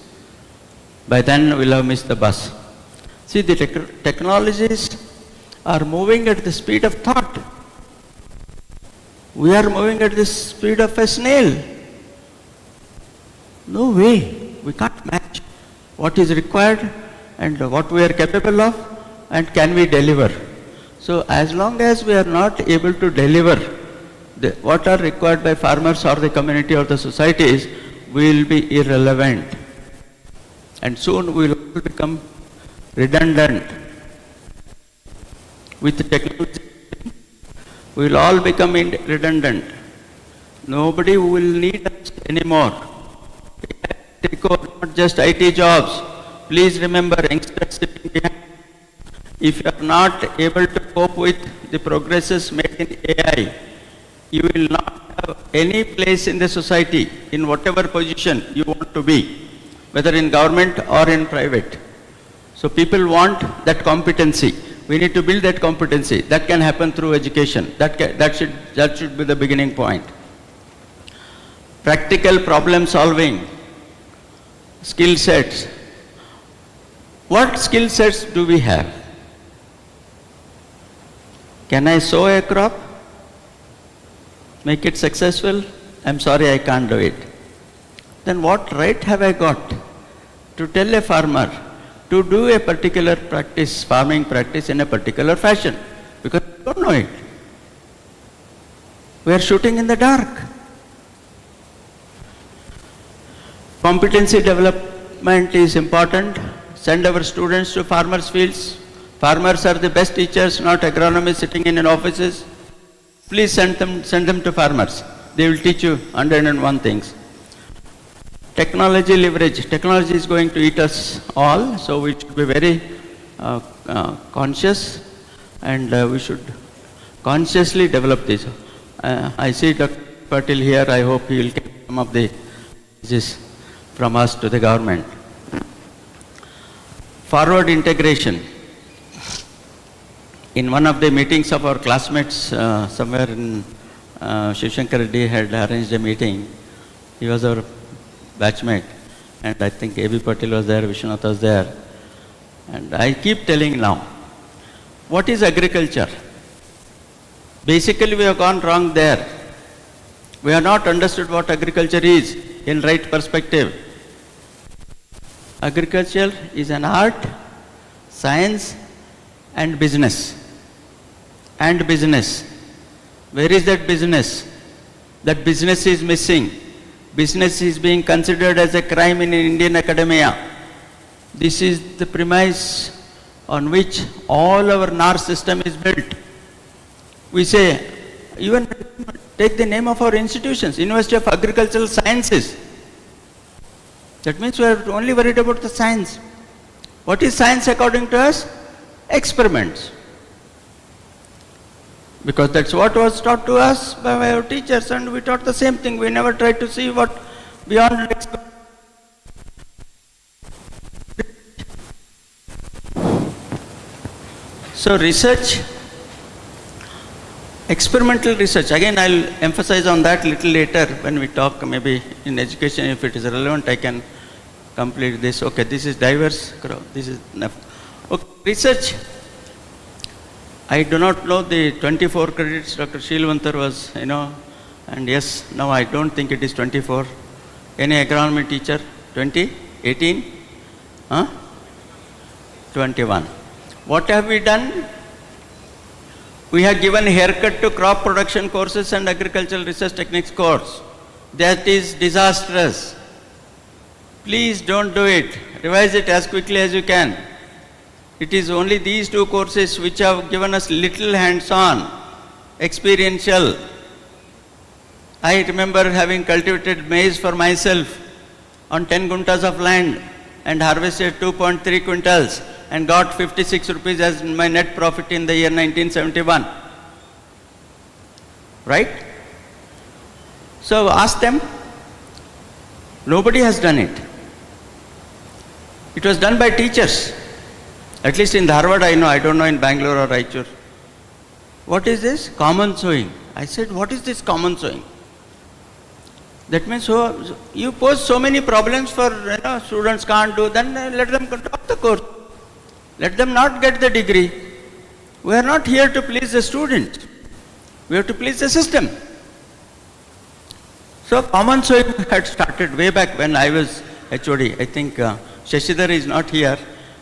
By then we'll have missed the bus. See, the technologies are moving at the speed of thought. We are moving at the speed of a snail. No way, we can't match what is required and what we are capable of, and can we deliver. So as long as we are not able to deliver what are required by farmers or the community or the societies, we will be irrelevant. And soon we will become redundant. With the technology, we will all become redundant. Nobody will need us anymore. Take over not just IT jobs. Please remember, youngsters sitting behind, if you are not able to cope with the progresses made in AI, you will not have any place in the society, in whatever position you want to be, whether in government or in private. So people want that competency. We need to build that competency. That can happen through education. That should be the beginning point. Practical problem solving, skill sets. What skill sets do we have? Can I sow a crop? Make it successful? I'm sorry, I can't do it. Then what right have I got to tell a farmer to do a particular practice, farming practice in a particular fashion? Because we don't know it. We are shooting in the dark. Competency development is important. Send our students to farmers' fields. Farmers are the best teachers, not agronomists sitting in offices. Please send them to farmers. They will teach you 101 things. technology leverage. Technology is going to eat us all, so we should be very conscious, and we should consciously develop this. I see Dr. Patil here. I hope he will get some of the messages from us to the government. Forward integration. In one of the meetings of our classmates somewhere in Shivshankar Reddy had arranged a meeting. He was our batchmate, and I think A.B. Patil was there, Vishwanath was there. And I keep telling now, what is agriculture? Basically, we have gone wrong there. We have not understood what agriculture is in right perspective. Agriculture is an art, science, and business. And business. Where is that business? That business is missing. Business is being considered as a crime in Indian academia. This is the premise on which all our NAR system is built. We say, even take the name of our institutions, University of Agricultural Sciences. That means we are only worried about the science. What is science according to us? Experiments. Because that's what was taught to us by our teachers, and we taught the same thing. We never tried to see what beyond experiment. So research, experimental research, again I'll emphasize on that little later when we talk maybe in education. If it is relevant, I can complete this. Okay, this is diverse, this is enough. Okay, research. I do not know the 24 credits Dr. Shilwantar was, and yes, now I don't think it is 24. Any agronomy teacher? 20? 18? 21. What have we done? We have given haircut to crop production courses and agricultural research techniques course. That is disastrous. Please don't do it. Revise it as quickly as you can. It is only these two courses which have given us little hands-on, experiential. I remember having cultivated maize for myself on 10 guntas of land and harvested 2.3 quintals and got 56 rupees as my net profit in the year 1971. Right? So ask them. Nobody has done it. It was done by teachers. At least in Dharwad I know, I don't know in Bangalore or Raichur. What is this? Common sowing. I said, what is this common sowing? That means you pose so many problems for students can't do, then let them drop the course. Let them not get the degree. We are not here to please the student. We have to please the system. So common sowing had started way back when I was HOD. I think Shashidhar is not here,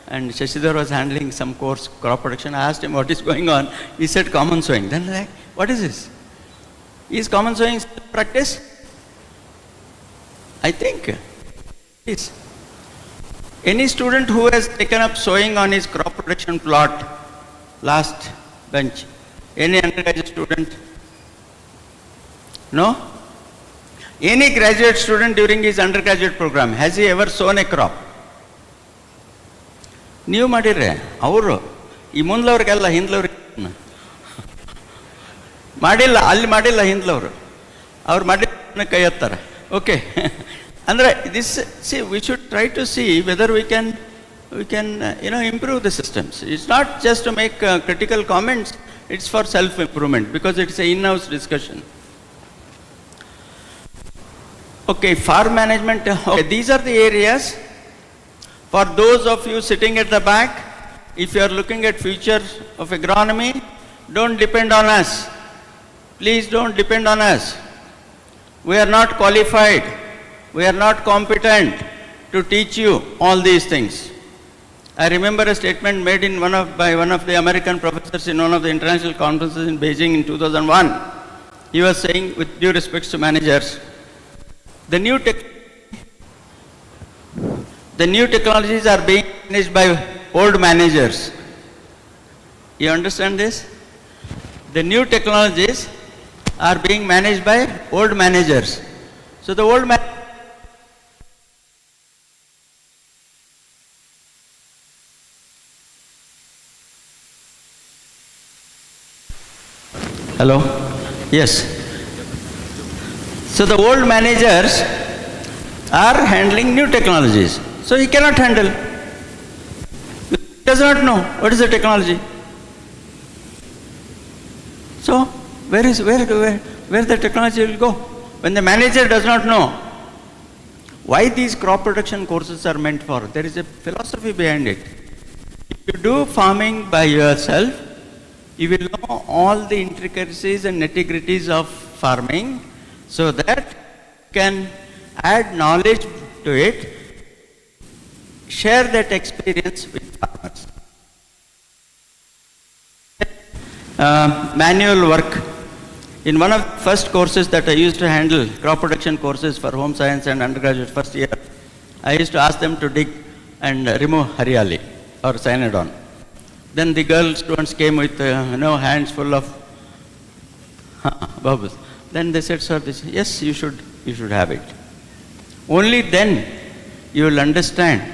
and Shashidhar was handling some course, crop production. I asked him what is going on. He said common sowing. Then like, what is this? Is common sowing practice? I think it is. Any student who has taken up sowing on his crop production plot, last bench, any undergraduate student? No? Any graduate student during his undergraduate program, has he ever sown a crop? ನೀವು ಮಾಡಿರ್ರೆ ಅವರು ಈ ಮುಂದ್ಲವ್ರಿಗೆಲ್ಲ ಹಿಂದ್ಲವ್ರಿಗೆ ಮಾಡಿಲ್ಲ, ಅಲ್ಲಿ ಮಾಡಿಲ್ಲ ಹಿಂದ್ಲವರು, ಅವ್ರು ಮಾಡಿದ ಕೈ ಎತ್ತಾರೆ. ಓಕೆ, ಅಂದರೆ this see we should try to see whether we can improve the systems. It's not just to make critical comments, it's for self-improvement because it's an in-house discussion. Okay, farm management. Okay, these are the areas. For those of you sitting at the back, if you are looking at future of agronomy, don't depend on us. Please don't depend on us. We are not qualified. We are not competent to teach you all these things. I remember a statement made by one of the American professors in one of the international conferences in Beijing in 2001. He was saying, with due respects to managers, the new technologies are being managed by old managers. You understand this? The new technologies are being managed by old managers. So the old Hello? Yes. So the old managers are handling new technologies. So he cannot handle. He does not know what is the technology. So where the technology will go? When the manager does not know why these crop protection courses are meant for, there is a philosophy behind it. If you do farming by yourself, you will know all the intricacies and nitty-gritties of farming, so that you can add knowledge to it, share that experience with farmers. Manual work. In one of the first courses that I used to handle, crop protection courses for home science and undergraduate first year, I used to ask them to dig and remove hariali or cyanidon. Then the girl students came with hands full of bubbles. Then they said, sir, yes, you should have it. Only then you will understand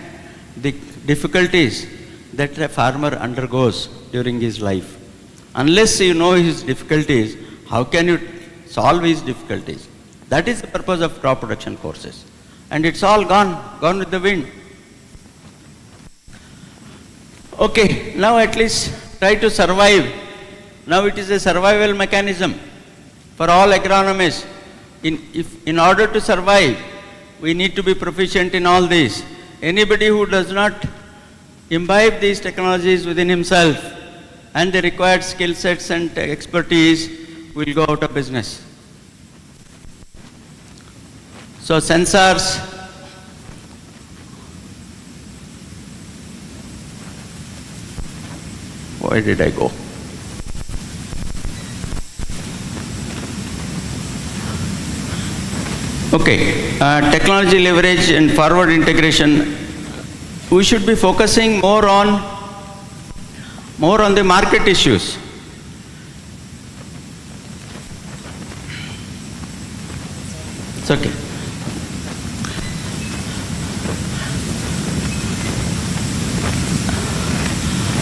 the difficulties that a farmer undergoes during his life. Unless you know his difficulties, how can you solve his difficulties? That is the purpose of crop protection courses. And it's all gone with the wind. Okay, now at least try to survive. Now it is a survival mechanism for all agronomists. In order to survive, we need to be proficient in all these. Anybody who does not imbibe these technologies within himself and the required skill sets and expertise will go out of business. So sensors, where did I go? Okay, technology leverage and forward integration. We should be focusing more on the market issues. It's okay.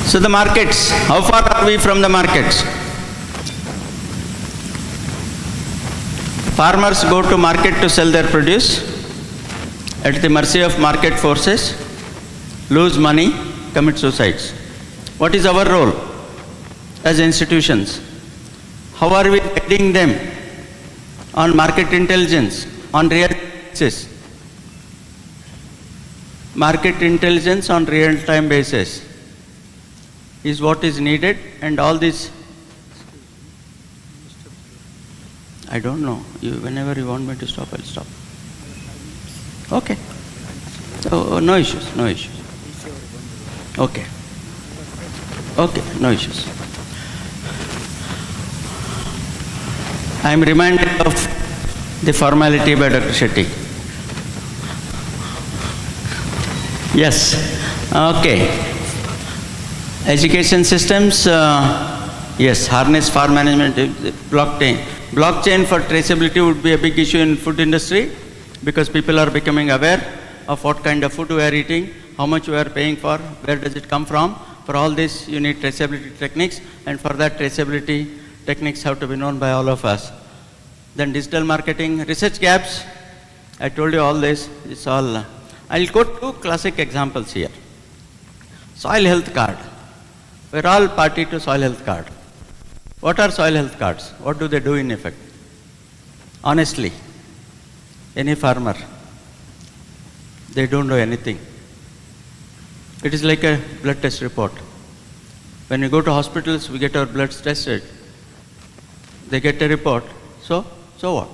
So the markets, how far are we from the markets? Farmers go to market to sell their produce at the mercy of market forces, lose money, commit suicides. What is our role as institutions? How are we guiding them on market intelligence, on real basis? Market intelligence on real-time basis is what is needed, and all this, I don't know, whenever you want me to stop, I'll stop. Okay. Oh, no issues. Okay, no issues. I am reminded of the formality by Dr. Shetty. Yes, okay. Education systems, yes, harness farm management, blockchain. Blockchain for traceability would be a big issue in food industry because people are becoming aware of what kind of food we are eating, how much we are paying for, where does it come from. For all this, you need traceability techniques, and for that, traceability techniques have to be known by all of us. Then digital marketing, research gaps, I told you all this, it's all. I'll quote two classic examples here. Soil health card. We're all party to soil health card. What are soil health cards? What do they do in effect? Honestly, any farmer, they don't know anything. It is like a blood test report. When we go to hospitals, we get our bloods tested. They get a report. So what?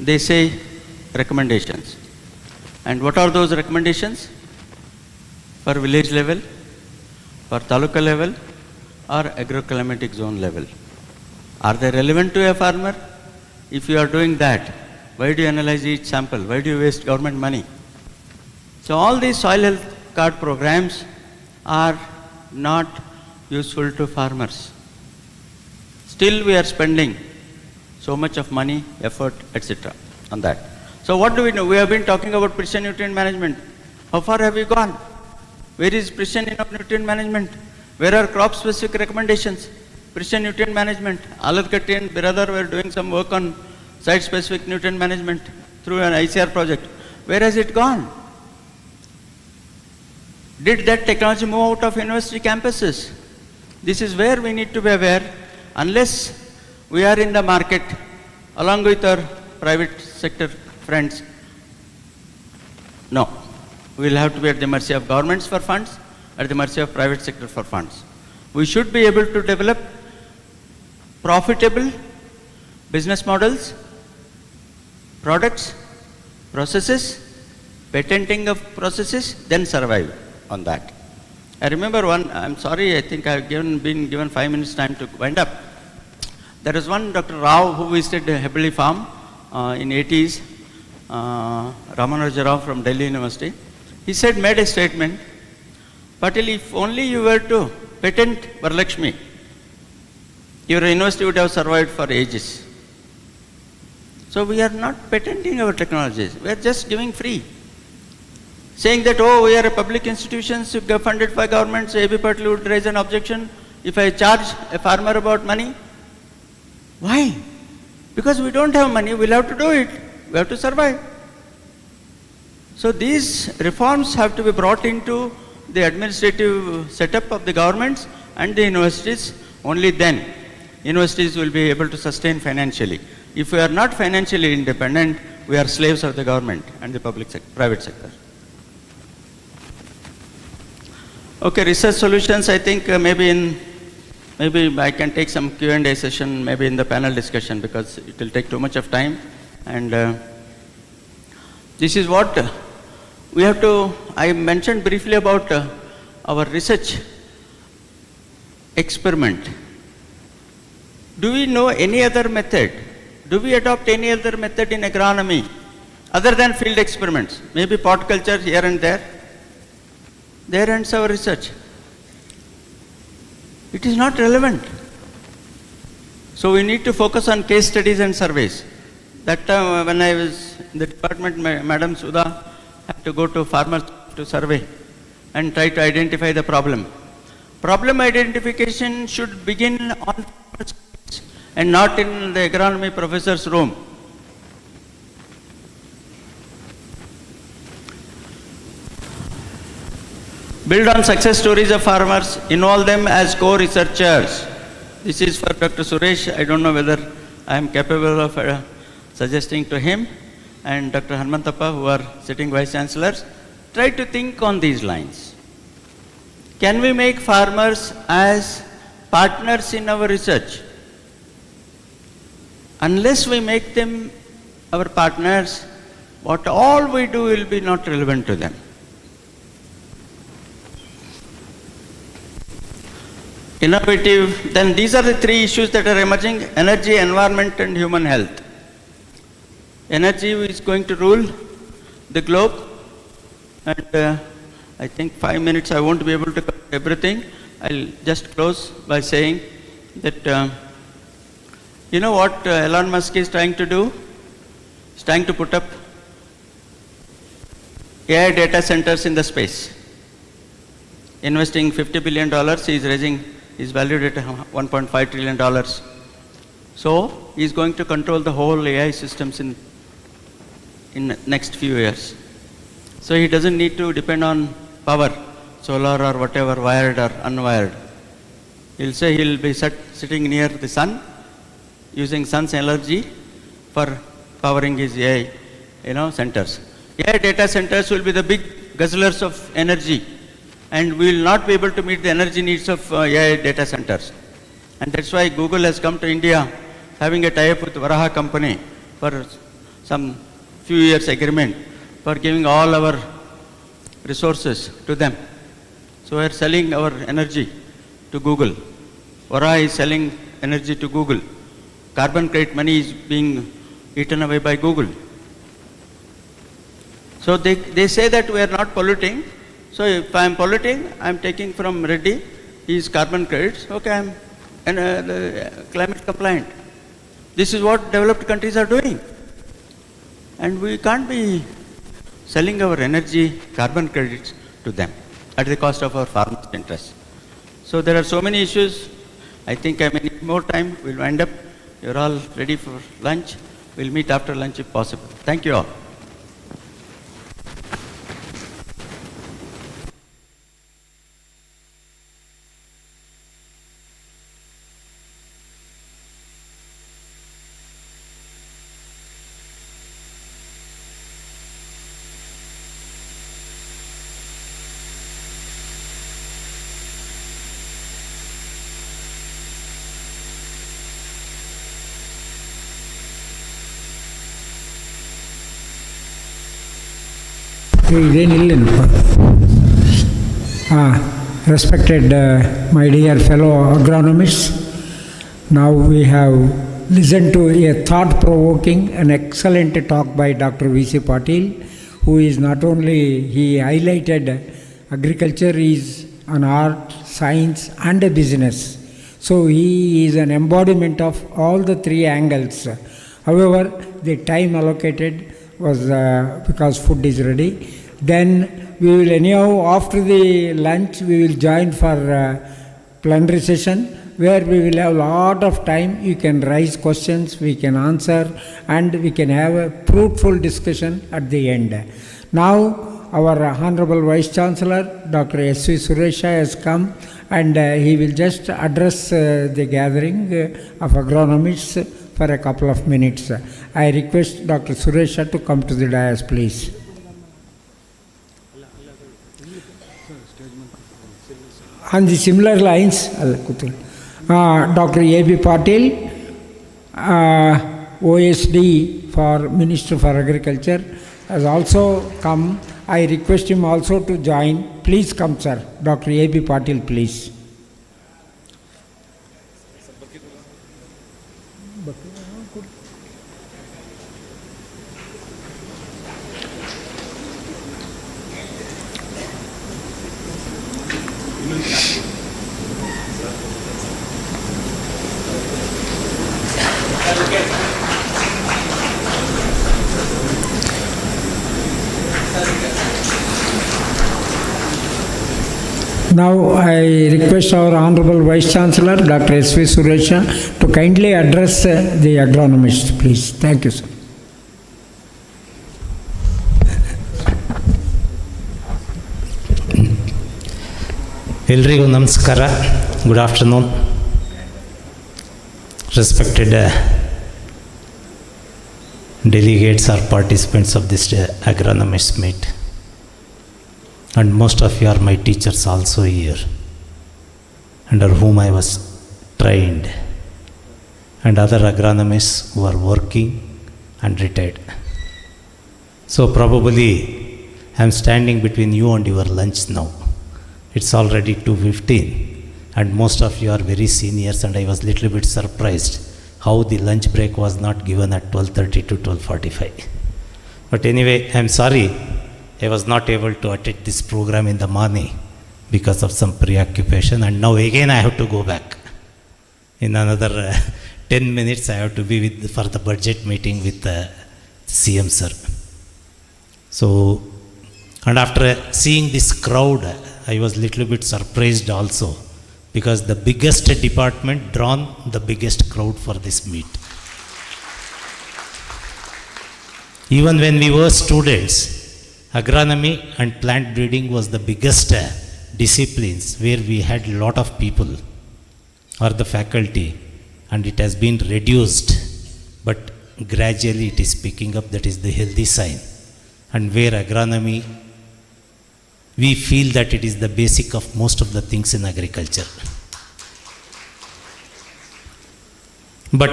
They say recommendations. And what are those recommendations? For village level, for taluka level, or agroclimatic zone level. Are they relevant to a farmer? If you are doing that, why do you analyze each sample? Why do you waste government money? So all these soil health card programs are not useful to farmers. Still we are spending so much of money, effort, etc. on that. So what do we know? We have been talking about precision nutrient management. How far have we gone? Where is precision in nutrient management? Where are crop-specific recommendations? Precision nutrient management. Aladkatti and Biradar were doing some work on site-specific nutrient management through an ICR project. Where has it gone? Did that technology move out of university campuses? This is where we need to be aware. Unless we are in the market along with our private sector friends, no. We will have to be at the mercy of governments for funds, at the mercy of private sector for funds. We should be able to develop profitable business models, products, processes, patenting of processes, then survive on that. I remember one, I'm sorry, I think I've been given 5 minutes time to wind up. There was one Dr. Rao who visited Hebeli farm in 80s, Ramanujara Rao from Delhi University. He said, made a statement, Patil, if only you were to patent Varalakshmi, your university would have survived for ages. So we are not patenting our technologies, we are just giving free. Saying that, oh, we are a public institutions, funded by governments, A.B. Patil would raise an objection if I charge a farmer about money. Why? Because we don't have money, we'll have to do it, we have to survive. So these reforms have to be brought into the administrative setup of the governments and the universities. Only then universities will be able to sustain financially. If we are not financially independent, we are slaves of the government and the private sector. Okay, research solutions, I think maybe I can take some Q&A session, maybe in the panel discussion, because it will take too much of time. And this is what we have to, I mentioned briefly about our research experiment. Do we know any other method? Do we adopt any other method in agronomy other than field experiments? Maybe pot culture here and there. There ends our research. It is not relevant. So we need to focus on case studies and surveys. That time when I was in the department, Madam Sudha had to go to farmers to survey and try to identify the problem. Problem identification should begin on and not in the agronomy professor's room. Build on success stories of farmers, involve them as co-researchers. This is for Dr. Suresh. I don't know whether I am capable of suggesting to him and Dr. Hanmantappa, who are sitting vice chancellors. Try to think on these lines. Can we make farmers as partners in our research? Unless we make them our partners, what all we do will be not relevant to them. Innovative, then these are the three issues that are emerging: energy, environment, and human health. Energy is going to rule the globe, and I think 5 minutes I won't be able to cover everything. I'll just close by saying that you know what Elon Musk is trying to do? He's trying to put up AI data centers in the space. Investing $50 billion, he's valued at $1.5 trillion. So he's going to control the whole AI systems in next few years. So he doesn't need to depend on power, solar or whatever, wired or unwired. He'll say he'll be sitting near the sun, using sun's energy for powering his AI, centers. AI data centers will be the big guzzlers of energy, and we will not be able to meet the energy needs of AI data centers. And that's why Google has come to India, having a tie-up with Varaha company for some few years agreement for giving all our resources to them. So we are selling our energy to Google. Varaha is selling energy to Google. Carbon credit money is being eaten away by Google. So they say that we are not polluting. So if I am polluting, I am taking from Reddy his carbon credits. Okay, I am climate compliant. This is what developed countries are doing. And we can't be selling our energy, carbon credits to them at the cost of our farmers' interests. So there are so many issues. I think I may need more time. We'll wind up. You're all ready for lunch. We'll meet after lunch if possible. Thank you all. Respected my dear fellow agronomists, now we have listened to a thought-provoking and excellent talk by Dr. V.C. Patil, who is not only, he highlighted agriculture is an art, science and a business. So he is an embodiment of all the three angles. However, the time allocated was because food is ready. Then we will anyhow, after the lunch, we will join for plenary session, where we will have a lot of time. You can raise questions, we can answer, and we can have a fruitful discussion at the end. Now, our Honorable Vice Chancellor, Dr. S.V. Suresha, has come, and he will just address the gathering of agronomists for a couple of minutes. I request Dr. Suresha to come to the dais, please. On the similar lines, Dr. A.B. Patil, OSD for Minister for Agriculture, has also come. I request him also to join. Please come, sir. Dr. A.B. Patil, please. Now I request our Honorable Vice Chancellor, Dr. S.V. Suresha, to kindly address the agronomists, please. Thank you, sir. ಎಲ್ರಿಗೂ ನಮಸ್ಕಾರ. Good afternoon. Respected delegates or participants of this agronomist meet, and most of you are my teachers also here, under whom I was trained, and other agronomists who are working and retired. So probably I am standing between you and your lunch now. It's already 2:15, and most of you are very seniors, and I was little bit surprised how the lunch break was not given at 12:30 to 12:45. But anyway, I am sorry I was not able to attend this program in the morning because of some preoccupation, and now again I have to go back. In another 10 minutes I have to be for the budget meeting with the CM sir. So, and after seeing this crowd, I was little bit surprised also, because the biggest department drawn the biggest crowd for this meet. Even when we were students, agronomy and plant breeding was the biggest disciplines where we had a lot of people or the faculty, and it has been reduced, but gradually it is picking up. That is the healthy sign. And where agronomy, we feel that it is the basic of most of the things in agriculture. But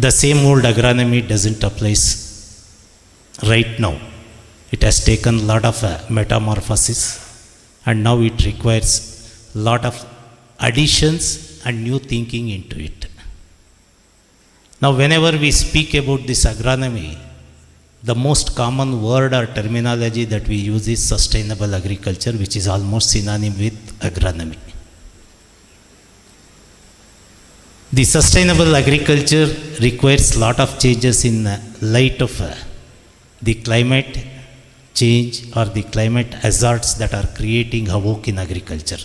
the same old agronomy doesn't apply right now. It has taken a lot of metamorphosis, and now it requires a lot of additions and new thinking into it. Now whenever we speak about this agronomy, the most common word or terminology that we use is sustainable agriculture, which is almost synonym with agronomy. The sustainable agriculture requires a lot of changes in light of the climate change or the climate hazards that are creating havoc in agriculture.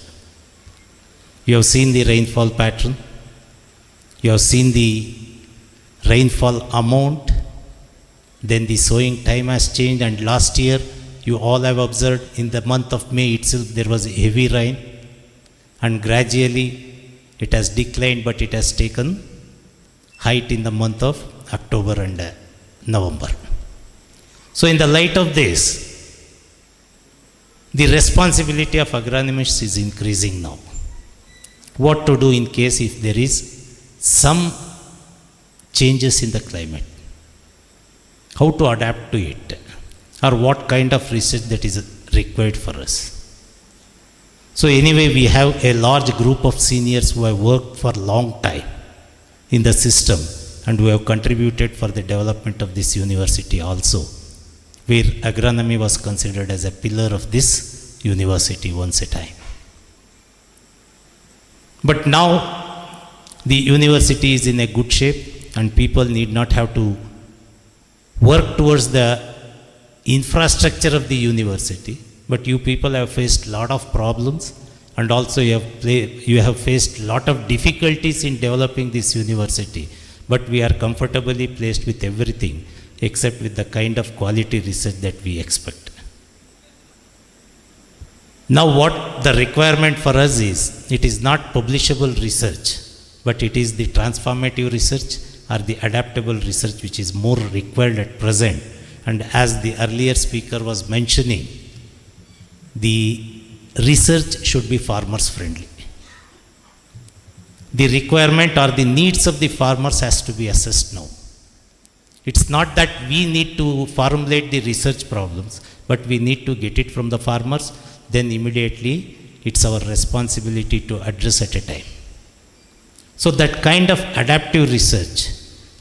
You have seen the rainfall pattern. You have seen the rainfall amount. Then the sowing time has changed, and last year you all have observed in the month of May itself there was heavy rain, and gradually it has declined, but it has taken height in the month of October and November. So in the light of this, the responsibility of agronomists is increasing now. What to do in case if there is some changes in the climate? How to adapt to it? Or what kind of research that is required for us? So anyway, we have a large group of seniors who have worked for a long time in the system and who have contributed for the development of this university also, where agronomy was considered as a pillar of this university once a time. But now the university is in a good shape, and people need not have to work towards the infrastructure of the university, but you people have faced a lot of problems, and also you have faced a lot of difficulties in developing this university, but we are comfortably placed with everything except with the kind of quality research that we expect. Now what the requirement for us is, it is not publishable research, but it is the transformative research or the adaptable research which is more required at present. And as the earlier speaker was mentioning, the research should be farmers friendly. The requirement or the needs of the farmers has to be assessed now. It's not that we need to formulate the research problems, but we need to get it from the farmers, then immediately it's our responsibility to address at a time. So that kind of adaptive research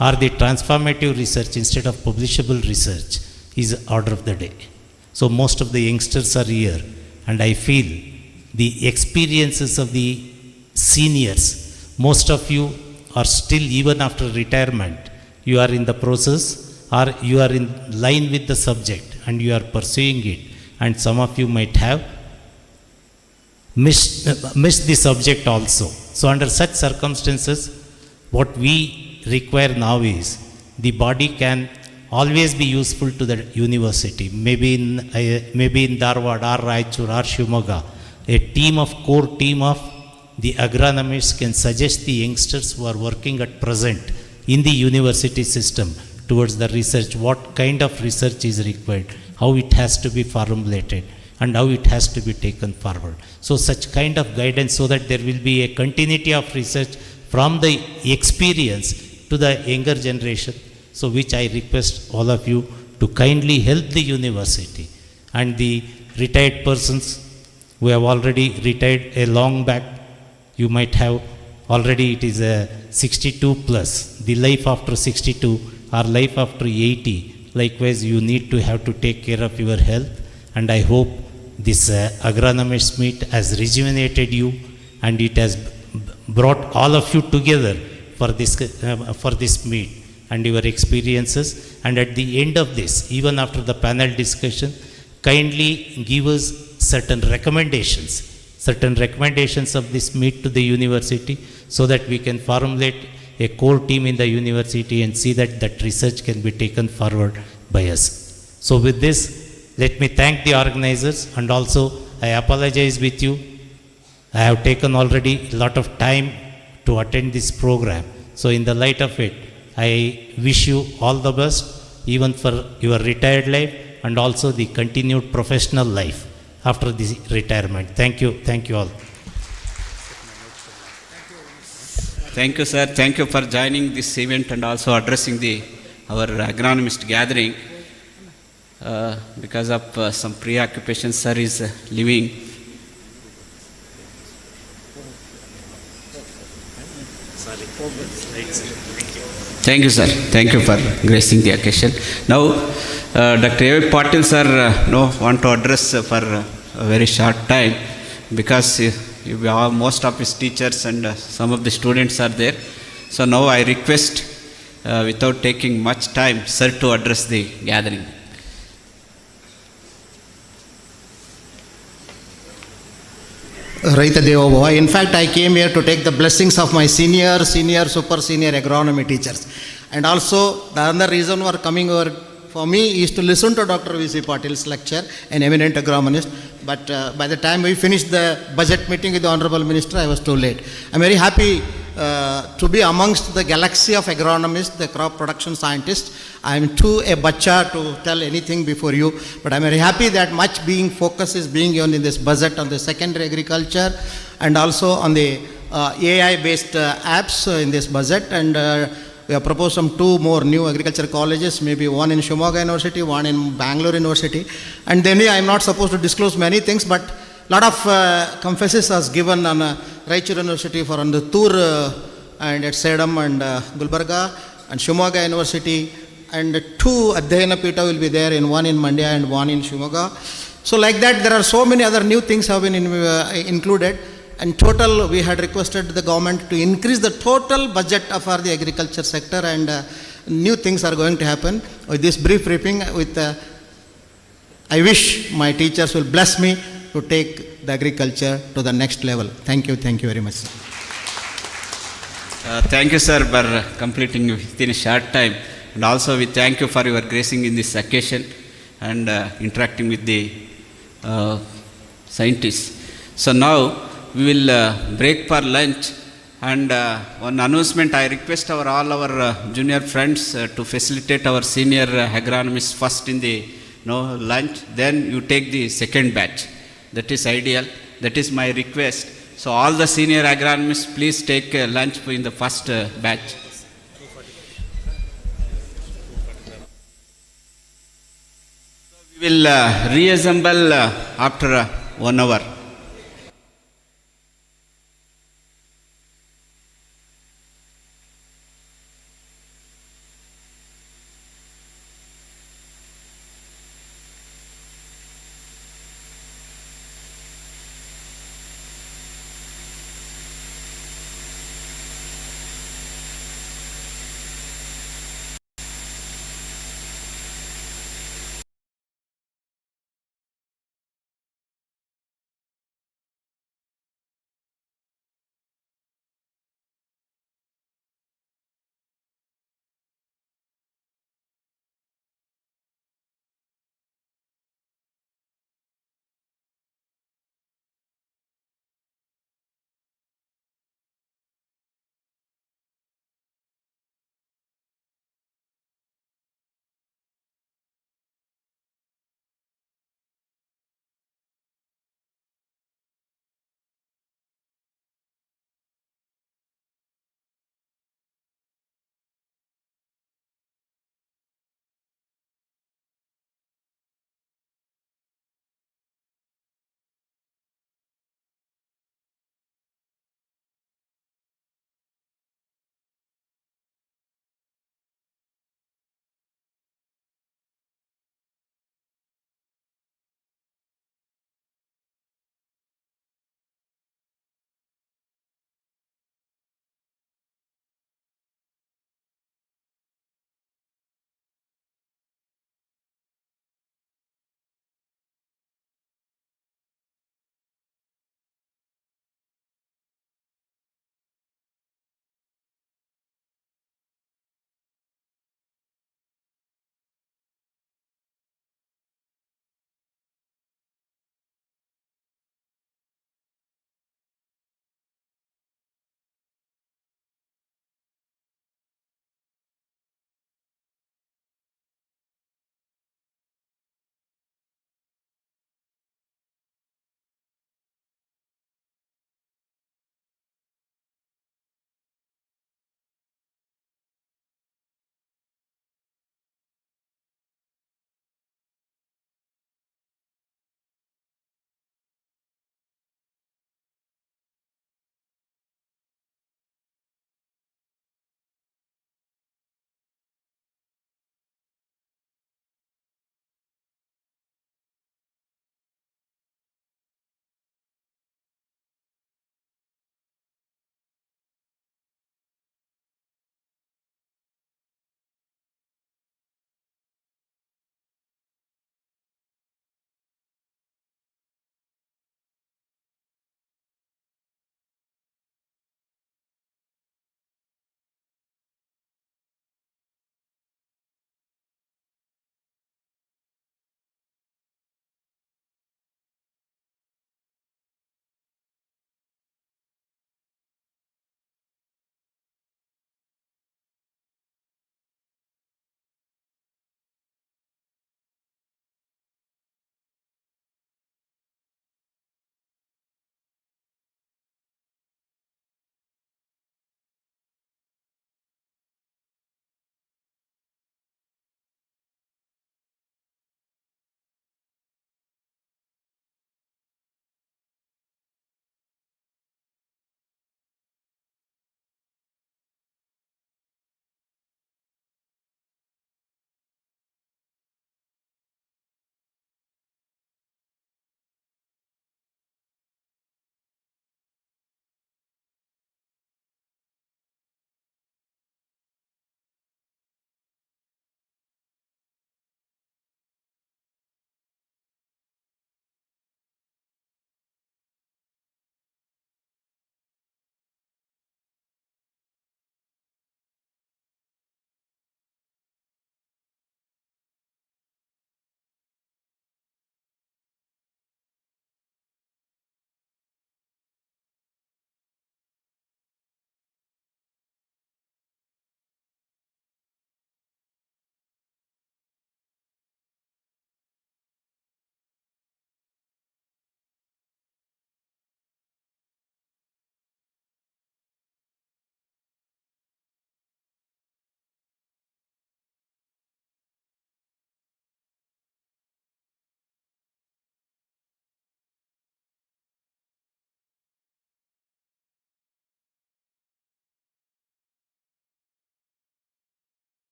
or the transformative research instead of publishable research is order of the day. So most of the youngsters are here, and I feel the experiences of the seniors, most of you are still, even after retirement, you are in the process or you are in line with the subject and you are pursuing it, and some of you might have missed the subject also. So under such circumstances, what we require now is the body can always be useful to the university. Maybe in Dharwad or Raichur or Shimoga, core team of the agronomists can suggest the youngsters who are working at present in the university system towards the research, what kind of research is required, how it has to be formulated, and how it has to be taken forward. So such kind of guidance, so that there will be a continuity of research from the experience to the younger generation. So which I request all of you to kindly help the university and the retired persons who have already retired a long back. You might have already, it is a 62 plus, the life after 62 or life after 80. Likewise, you need to have to take care of your health, and I hope this agronomist meet has rejuvenated you, and it has brought all of you together for this meet and your experiences. And at the end of this, even after the panel discussion, kindly give us certain recommendations of this meet to the university, so that we can formulate a core team in the university and see that that research can be taken forward by us. So with this, let me thank the organizers, and also I apologize with you. I have taken already a lot of time to attend this program. So in the light of it, I wish you all the best, even for your retired life and also the continued professional life after this retirement. Thank you all. Thank you, sir. Thank you for joining this event and also addressing our agronomist gathering. Because of some preoccupation, sir is leaving. Thank you, sir. Thank you for gracing the occasion. Now, Dr. A. Patil, sir, want to address for a very short time, because most of his teachers and some of the students are there. So now I request, without taking much time, sir to address the gathering. Raita Deva Bhava. In fact, I came here to take the blessings of my senior, super senior agronomy teachers. And also, the other reason for coming over for me is to listen to Dr. V.C. Patil's lecture, an eminent agronomist. But by the time we finished the budget meeting with the Honorable Minister, I was too late. I'm very happy to be amongst the galaxy of agronomists, the crop production scientists. I'm too a bacha to tell anything before you, but I'm very happy that much focus is being on in this budget on the secondary agriculture and also on the AI-based apps in this budget. And we have proposed some 2 more new agriculture colleges, maybe one in Shimoga University, one in Bangalore University. And then I'm not supposed to disclose many things, but a lot of emphasis was given on Raichur University for on the Tur and at Sedam and Gulbarga, and Shimoga University, and 2 Adhyayana Pita will be there, in one in Mandya and one in Shimoga. So like that, there are so many other new things have been included. And total, we had requested the government to increase the total budget for the agriculture sector, and new things are going to happen. With this brief briefing, I wish my teachers will bless me to take the agriculture to the next level. Thank you very much. Thank you, sir, for completing within a short time. And also, we thank you for your gracing in this occasion and interacting with the scientists. So now, we will break for lunch, and one announcement, I request all our junior friends to facilitate our senior agronomists first in the lunch, then you take the second batch. That is ideal. That is my request. So all the senior agronomists, please take lunch in the first batch. We will reassemble after 1 hour.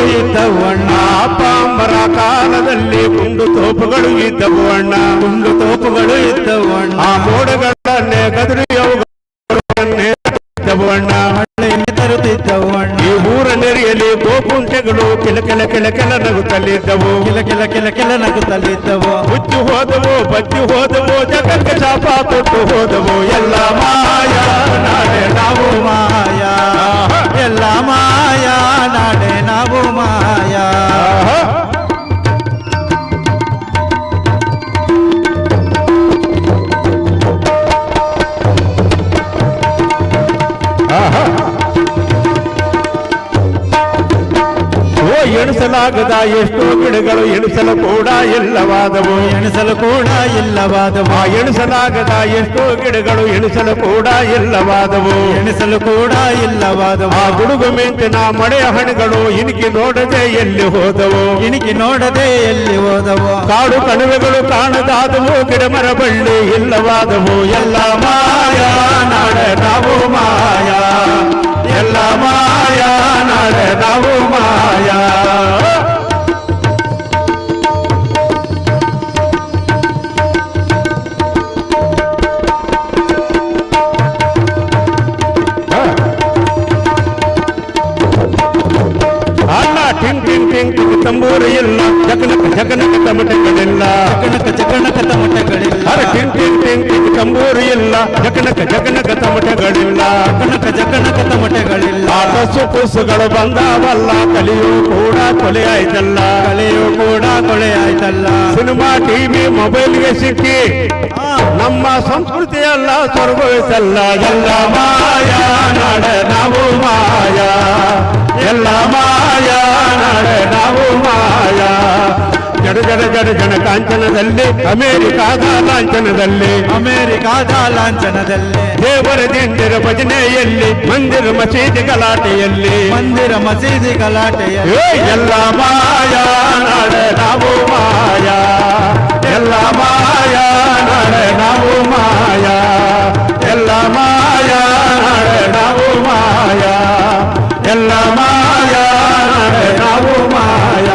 ತೋಪುಗಳು ಇದ್ದವು ಅಣ್ಣ. ಪಾಂಬರ ಕಾಲದಲ್ಲಿ ಗುಂಡು ತೋಪುಗಳು ಇದ್ದವು ಅಣ್ಣ. ಗುಂಡು ತೋಪುಗಳು ಇದ್ದವು ಅಣ್ಣ. ಆ ಮೋಡಗಳನ್ನೇ ಗದುರಿಯವುಗಳನ್ನೇ ಇದ್ದವು ಅಣ್ಣ. ಹಳ್ಳಿಯಲ್ಲಿ ತರುತ್ತಿದ್ದವು ಅಣ್ಣ. ಈ ಊರ ನೆರೆಯಲ್ಲಿ ಗೋಪುಂಟೆಗಳು ಕೆಲ ಕೆಲ ಕೆಲ ಕೆಲ ನಗುತ್ತಲಿದ್ದವು. ಕೆಲ ಕೆಲ ಕೆಲ ಕೆಲ ನಗುತ್ತಲಿದ್ದವು. ಹುಚ್ಚು ಹೋದವು ಬಚ್ಚು ಹೋದವು ಜಗಕ್ಕೆ ಶಾಪ ಕೊಟ್ಟು ಹೋದವು. ಎಲ್ಲ ಮಾಯ ನಾಳೆ ನಾವು ಮಾಯ. ಎಲ್ಲ ಮಾಯ ನಾಳೆ ನಾವು ಮಾಯ. ಎಣಿಸಲಾಗದ ಎಷ್ಟೋ ಗಿಡಗಳು ಎಣಿಸಲು ಕೂಡ ಇಲ್ಲವಾದವು. ಎಣಿಸಲು ಕೂಡ ಇಲ್ಲವಾದವು. ಎಣಿಸಲಾಗದ ಎಷ್ಟೋ ಗಿಡಗಳು ಎಣಿಸಲು ಕೂಡ ಇಲ್ಲವಾದವು. ಎಣಿಸಲು ಕೂಡ ಇಲ್ಲವಾದವು. ಆ ಗುಡುಗು ಮಿಂಚಿನ ಮಳೆಯ ಹಣಗಳು ಇಣಿಕಿ ನೋಡದೆ ಎಲ್ಲಿ ಹೋದವು. ಇಣಿಕಿ ನೋಡದೆ ಎಲ್ಲಿ ಹೋದವು. ಕಾಡು ಕಣಿವೆಗಳು ಕಾಣದಾದವು. ಗಿಡ ಮರ ಬಳ್ಳಿ ಇಲ್ಲವಾದವು. ಎಲ್ಲ ಮಾಯ ನಾಳೆ ನಾವು ಮಾಯ. ಎಲ್ಲ ಮಾಯ ನಾಳೆ ನಾವು ಮಾಯ. ಟಿಂಗ್ ಟಿಂಗ್ ಟಿಂಗ್ ಟಿಂಗ್ ತಂಬೂರು ಇಲ್ಲ. ಜಗನಕ ಜಗನಕ ತಮಟೆಗಳಿಲ್ಲ. ಜಗನಕ ಜಗನಕ ತಮಟೆಗಳಿಲ್ಲ. ಟಿಂಗ್ ಟಿಂಗ್ ಟಿಂಗ್ ಟಿಂಗ್ ತಂಬೂರು ಇಲ್ಲ. ಜಗನಕ ಜಗನಕ ತಮಟೆಗಳಿಲ್ಲ. ಜಗನಕ ಜಗನಕ ತಮಟೆಗಳಿಲ್ಲ. ಕಸು ಕುಸುಗಳು ಬಂದಾವಲ್ಲ. ಕಲಿಯೂ ಕೂಡ ಕೊಲೆ ಆಯ್ತಲ್ಲ. ಕಲಿಯೂ ಕೂಡ ಕೊಲೆ ಆಯ್ತಲ್ಲ. ಸಿನಿಮಾ ಟಿವಿ ಮೊಬೈಲ್ಗೆ ಸಿಕ್ಕಿ ನಮ್ಮ ಸಂಸ್ಕೃತಿ ಎಲ್ಲ ಸ್ವರ್ಗೋಯ್ತಲ್ಲ. ಎಲ್ಲ ಮಾಯ ನಾಳೆ ನಾವು ಮಾಯ. ಎಲ್ಲ ಮಾಯ ನಾಳೆ ನಾವು ಮಾಯ. ಜಡ ಜಡ ಜಡ ಜನ ಕಾಂಚನದಲ್ಲಿ ಅಮೇರಿಕಾದ ಲಾಂಛನದಲ್ಲಿ. ಅಮೇರಿಕಾದ ಲಾಂಛನದಲ್ಲಿ. ದೇವರ ದಿಂಡಿರ ಭಜನೆಯಲ್ಲಿ ಮಂದಿರ ಮಸೀದಿ ಗಲಾಟೆಯಲ್ಲಿ. ಮಂದಿರ ಮಸೀದಿ ಗಲಾಟೆಯಲ್ಲಿ. ಎಲ್ಲ ಮಾಯ ನಾಳೆ ನಾವು ಮಾಯ. ಎಲ್ಲ ಮಾಯ ನಾಳೆ ನಾವು ಮಾಯ. ಎಲ್ಲ ಮಾಯ ನಾಳೆ ನಾವು ಮಾಯ. ಎಲ್ಲ ಮಾಯ ನಾಳೆ ನಾವು ಮಾಯ.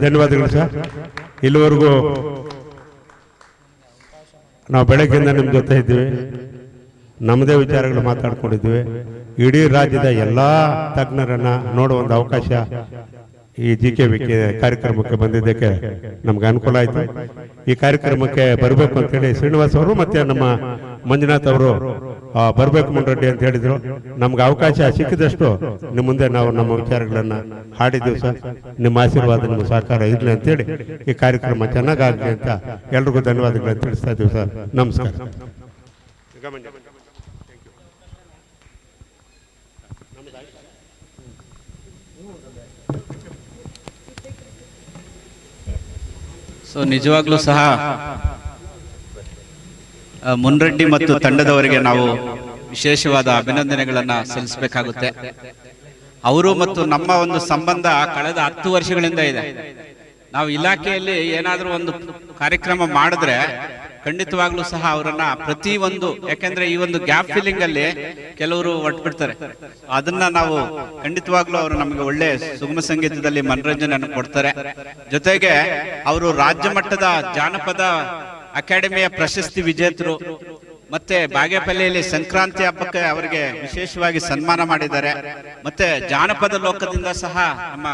ಧನ್ಯವಾದಗಳು ಸರ್. ಇಲ್ಲಿವರೆಗೂ ನಾವು ಬೆಳಗ್ಗೆಯಿಂದ ನಿಮ್ಮ ಜೊತೆ ಇದ್ದೀವಿ. ನಮ್ಮದೇ ವಿಚಾರಗಳು ಮಾತಾಡ್ಕೊಂಡಿದ್ವಿ. ಇಡೀ ರಾಜ್ಯದ ಎಲ್ಲ ತಜ್ಞರನ್ನ ನೋಡುವ ಒಂದು ಅವಕಾಶ ಈ GKV ಕಾರ್ಯಕ್ರಮಕ್ಕೆ ಬಂದಿದ್ದಕ್ಕೆ ನಮ್ಗೆ ಅನುಕೂಲ ಆಯಿತು. ಈ ಕಾರ್ಯಕ್ರಮಕ್ಕೆ ಬರಬೇಕು ಅಂತೇಳಿ ಶ್ರೀನಿವಾಸ್ ಅವರು ಮತ್ತೆ ನಮ್ಮ ಮಂಜುನಾಥ್ ಅವರು ಬರಬೇಕು ಮುನ್ರೆಡ್ಡಿ ಅಂತ ಹೇಳಿದ್ರು. ನಮ್ಗೆ ಅವಕಾಶ ಸಿಕ್ಕಿದಷ್ಟು ನಿಮ್ಮ ಮುಂದೆ ನಾವು ನಮ್ಮ ವಿಚಾರಗಳನ್ನು ಹಾಡಿದ್ದೀವಿ ಸರ್. ನಿಮ್ಮ ಆಶೀರ್ವಾದ ನಿಮ್ಮ ಸಹಕಾರ ಇರಲಿ ಅಂತೇಳಿ ಈ ಕಾರ್ಯಕ್ರಮ ಚೆನ್ನಾಗಾಗಲಿ ಅಂತ ಎಲ್ರಿಗೂ ಧನ್ಯವಾದಗಳನ್ನು ತಿಳಿಸ್ತಾ ಇದ್ದೀವಿ ಸರ್. ನಮಸ್ಕಾರ. ಸೊ ನಿಜವಾಗ್ಲೂ ಸಹ ಮುನ್ರೆಡ್ಡಿ ಮತ್ತು ತಂಡದವರಿಗೆ ನಾವು ವಿಶೇಷವಾದ ಅಭಿನಂದನೆಗಳನ್ನು ಸಲ್ಲಿಸಬೇಕಾಗುತ್ತೆ. ಅವರು ಮತ್ತು ನಮ್ಮ ಒಂದು ಸಂಬಂಧ ಕಳೆದ 10 ವರ್ಷಗಳಿಂದ ಇದೆ. ನಾವು ಇಲಾಖೆಯಲ್ಲಿ ಏನಾದರೂ ಒಂದು ಕಾರ್ಯಕ್ರಮ ಮಾಡಿದ್ರೆ ಖಂಡಿತವಾಗ್ಲೂ ಸಹ ಅವರನ್ನ ಪ್ರತಿ ಒಂದು, ಯಾಕೆಂದ್ರೆ ಈ ಒಂದು ಗ್ಯಾಪ್ ಫಿಲ್ಲಿಂಗ್ ಅಲ್ಲಿ ಕೆಲವರು ಒಟ್ಬಿಡ್ತಾರೆ. ಅದನ್ನ ನಾವು ಖಂಡಿತವಾಗ್ಲೂ ಅವರು ನಮಗೆ ಒಳ್ಳೆ ಸುಗಮ ಸಂಗೀತದಲ್ಲಿ ಮನರಂಜನೆಯನ್ನು ಕೊಡ್ತಾರೆ. ಜೊತೆಗೆ ಅವರು ರಾಜ್ಯ ಮಟ್ಟದ ಜಾನಪದ ಅಕಾಡೆಮಿಯ ಪ್ರಶಸ್ತಿ ವಿಜೇತರು. ಮತ್ತೆ ಬಾಗೇಪಲ್ಲಿಯಲ್ಲಿ ಸಂಕ್ರಾಂತಿ ಹಬ್ಬಕ್ಕೆ ಅವರಿಗೆ ವಿಶೇಷವಾಗಿ ಸನ್ಮಾನ ಮಾಡಿದ್ದಾರೆ. ಮತ್ತೆ ಜಾನಪದ ಲೋಕದಿಂದ ಸಹ ನಮ್ಮ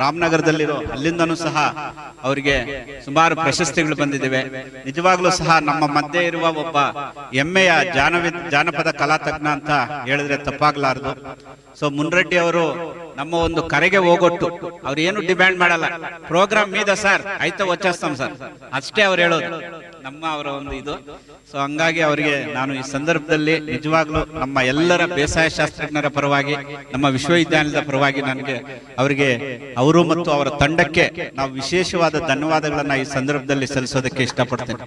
ರಾಮನಗರದಲ್ಲಿರೋ ಅಲ್ಲಿಂದನೂ ಸಹ ಅವರಿಗೆ ಸುಮಾರು ಪ್ರಶಸ್ತಿಗಳು ಬಂದಿದ್ದಾವೆ. ನಿಜವಾಗ್ಲೂ ಸಹ ನಮ್ಮ ಮಧ್ಯೆ ಇರುವ ಒಬ್ಬ ಹೆಮ್ಮೆಯ ಜಾನಪದ ಕಲಾ ತಜ್ಞ ಅಂತ ಹೇಳಿದ್ರೆ ತಪ್ಪಾಗ್ಲಾರ್ದು. ಸೊ ಮುನ್ರೆಡ್ಡಿ ಅವರು ನಮ್ಮ ಒಂದು ಕರೆಗೆ ಹೋಗೊಟ್ಟು ಅವ್ರು ಏನು ಡಿಮ್ಯಾಂಡ್ ಮಾಡಲ್ಲ. ಪ್ರೋಗ್ರಾಮ್ ಮೀದ ಸರ್ ಆಯ್ತಾ వచ్చేస్తాం ಸರ್ ಅಷ್ಟೇ ಅವ್ರು ಹೇಳೋದು, ನಮ್ಮ ಅವರ ಒಂದು ಇದು. ಸೊ ಹಂಗಾಗಿ ಅವರಿಗೆ ನಾನು ಈ ಸಂದರ್ಭದಲ್ಲಿ ನಿಜವಾಗ್ಲೂ ನಮ್ಮ ಎಲ್ಲರ ಬೇಸಾಯ ಶಾಸ್ತ್ರಜ್ಞರ ಪರವಾಗಿ, ನಮ್ಮ ವಿಶ್ವವಿದ್ಯಾಲಯದ ಪರವಾಗಿ ನನಗೆ ಅವರಿಗೆ, ಅವರು ಮತ್ತು ಅವರ ತಂಡಕ್ಕೆ ನಾವು ವಿಶೇಷವಾದ ಧನ್ಯವಾದಗಳನ್ನ ಈ ಸಂದರ್ಭದಲ್ಲಿ ಸಲ್ಲಿಸೋದಕ್ಕೆ ಇಷ್ಟಪಡ್ತೇನೆ.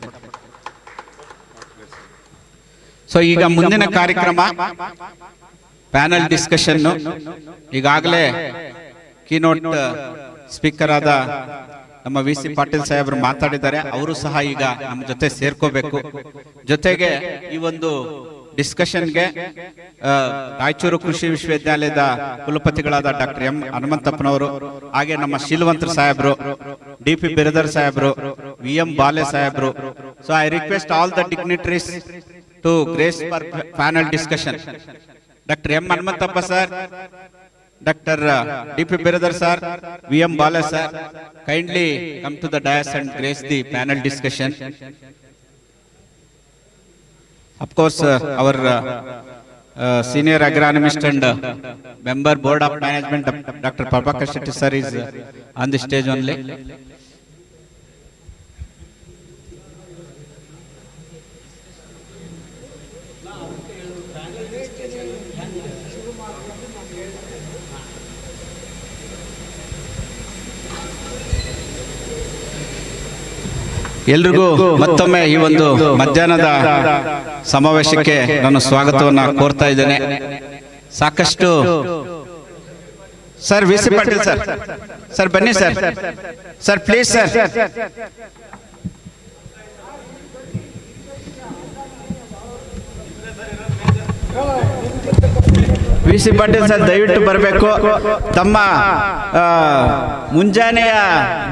ಸೊ ಈಗ ಮುಂದಿನ ಕಾರ್ಯಕ್ರಮ ಪ್ಯಾನಲ್ ಡಿಸ್ಕಷನ್. ಈಗಾಗಲೇ ಕೀನೋಟ್ ಸ್ಪೀಕರ್ ಆದ ನಮ್ಮ ವಿ ಸಿ ಪಾಟೀಲ್ ಸಾಹೇಬರು ಮಾತಾಡಿದ್ದಾರೆ. ಅವರು ಸಹ ಈಗ ನಮ್ಮ ಜೊತೆ ಸೇರ್ಕೋಬೇಕು. ಜೊತೆಗೆ ಈ ಒಂದು ಡಿಸ್ಕಷನ್ಗೆ ರಾಯಚೂರು ಕೃಷಿ ವಿಶ್ವವಿದ್ಯಾಲಯದ ಕುಲಪತಿಗಳಾದ ಡಾಕ್ಟರ್ ಎಂ ಹನುಮಂತಪ್ಪನವರು, ಹಾಗೆ ನಮ್ಮ ಶೀಲವಂತರ ಸಾಹೇಬರು, DP ಬಿರದರ್ ಸಾಹೇಬರು, VM ಬಾಲೆ ಸಾಹೇಬರು. So I request all the dignitaries to grace for panel discussion. Doctor M Hanumanthappa sir, Dr. DP Biradar sir, VM Bala sir, kindly come to the dais and grace the panel discussion. Of course, our senior agronomist and member board of management, Dr. Prabhakar Shetty sir is on the stage only. ಎಲ್ರಿಗೂ ಮತ್ತೊಮ್ಮೆ ಈ ಒಂದು ಮಧ್ಯಾಹ್ನದ ಸಮಾವೇಶಕ್ಕೆ ನಾನು ಸ್ವಾಗತವನ್ನು ಕೋರ್ತಾ ಇದ್ದೇನೆ. ಸಾಕಷ್ಟು sir V C Patil sir, sir ಬನ್ನಿ sir, sir please sir. V C Patil sir ದಯವಿಟ್ಟು ಬರಬೇಕು. ತಮ್ಮ ಮುಂಜಾನೆಯ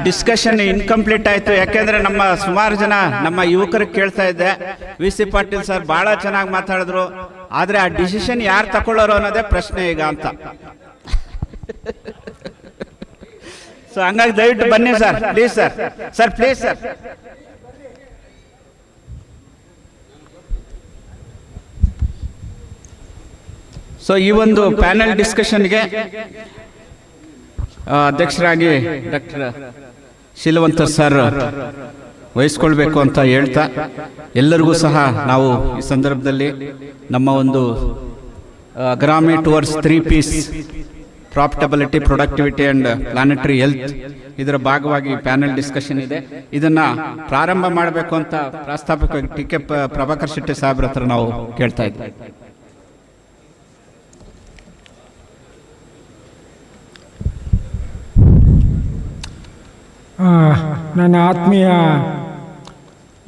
ಡಿಸ್ಕಷನ್ ಇನ್ಕಂಪ್ಲೀಟ್ ಆಯ್ತು, ಯಾಕೆಂದ್ರೆ ನಮ್ಮ ಸುಮಾರು ಜನ ನಮ್ಮ ಯುವಕರಿಗೆ ಕೇಳ್ತಾ ಇದ್ದೆ, ವಿ ಸಿ ಪಾಟೀಲ್ ಸರ್ ಬಹಳ ಚೆನ್ನಾಗಿ ಮಾತಾಡಿದ್ರು, ಆದ್ರೆ ಆ ಡಿಸಿಷನ್ ಯಾರು ತಗೊಳ್ಳೋರು ಅನ್ನೋದೇ ಪ್ರಶ್ನೆ ಈಗ ಅಂತ. ಸೊ ಹಂಗಾಗಿ ದಯವಿಟ್ಟು ಬನ್ನಿ sir, please sir, sir please sir. So ಈ ಒಂದು ಪ್ಯಾನೆಲ್ ಡಿಸ್ಕಷನ್ಗೆ ಅಧ್ಯಕ್ಷರಾಗಿ ಡಾಕ್ಟರ್ ಶೀಲವಂತರ್ ಸರ್ ವಹಿಸ್ಕೊಳ್ಬೇಕು ಅಂತ ಹೇಳ್ತಾ, ಎಲ್ಲರಿಗೂ ಸಹ ನಾವು ಈ ಸಂದರ್ಭದಲ್ಲಿ ನಮ್ಮ ಒಂದು agronomy towards 3 Ps, profitability, productivity and planetary health, ಇದರ ಭಾಗವಾಗಿ ಪ್ಯಾನೆಲ್ ಡಿಸ್ಕಷನ್ ಇದೆ. ಇದನ್ನ ಪ್ರಾರಂಭ ಮಾಡಬೇಕು ಅಂತ ಪ್ರಾಸ್ತಾವಿಕವಾಗಿ TK ಪ್ರಭಾಕರ್ ಶೆಟ್ಟಿ ಸಾಹೇಬ್ರ ಹತ್ರ ನಾವು ಕೇಳ್ತಾ ಇದ್ದೀವಿ. ನನ್ನ ಆತ್ಮೀಯ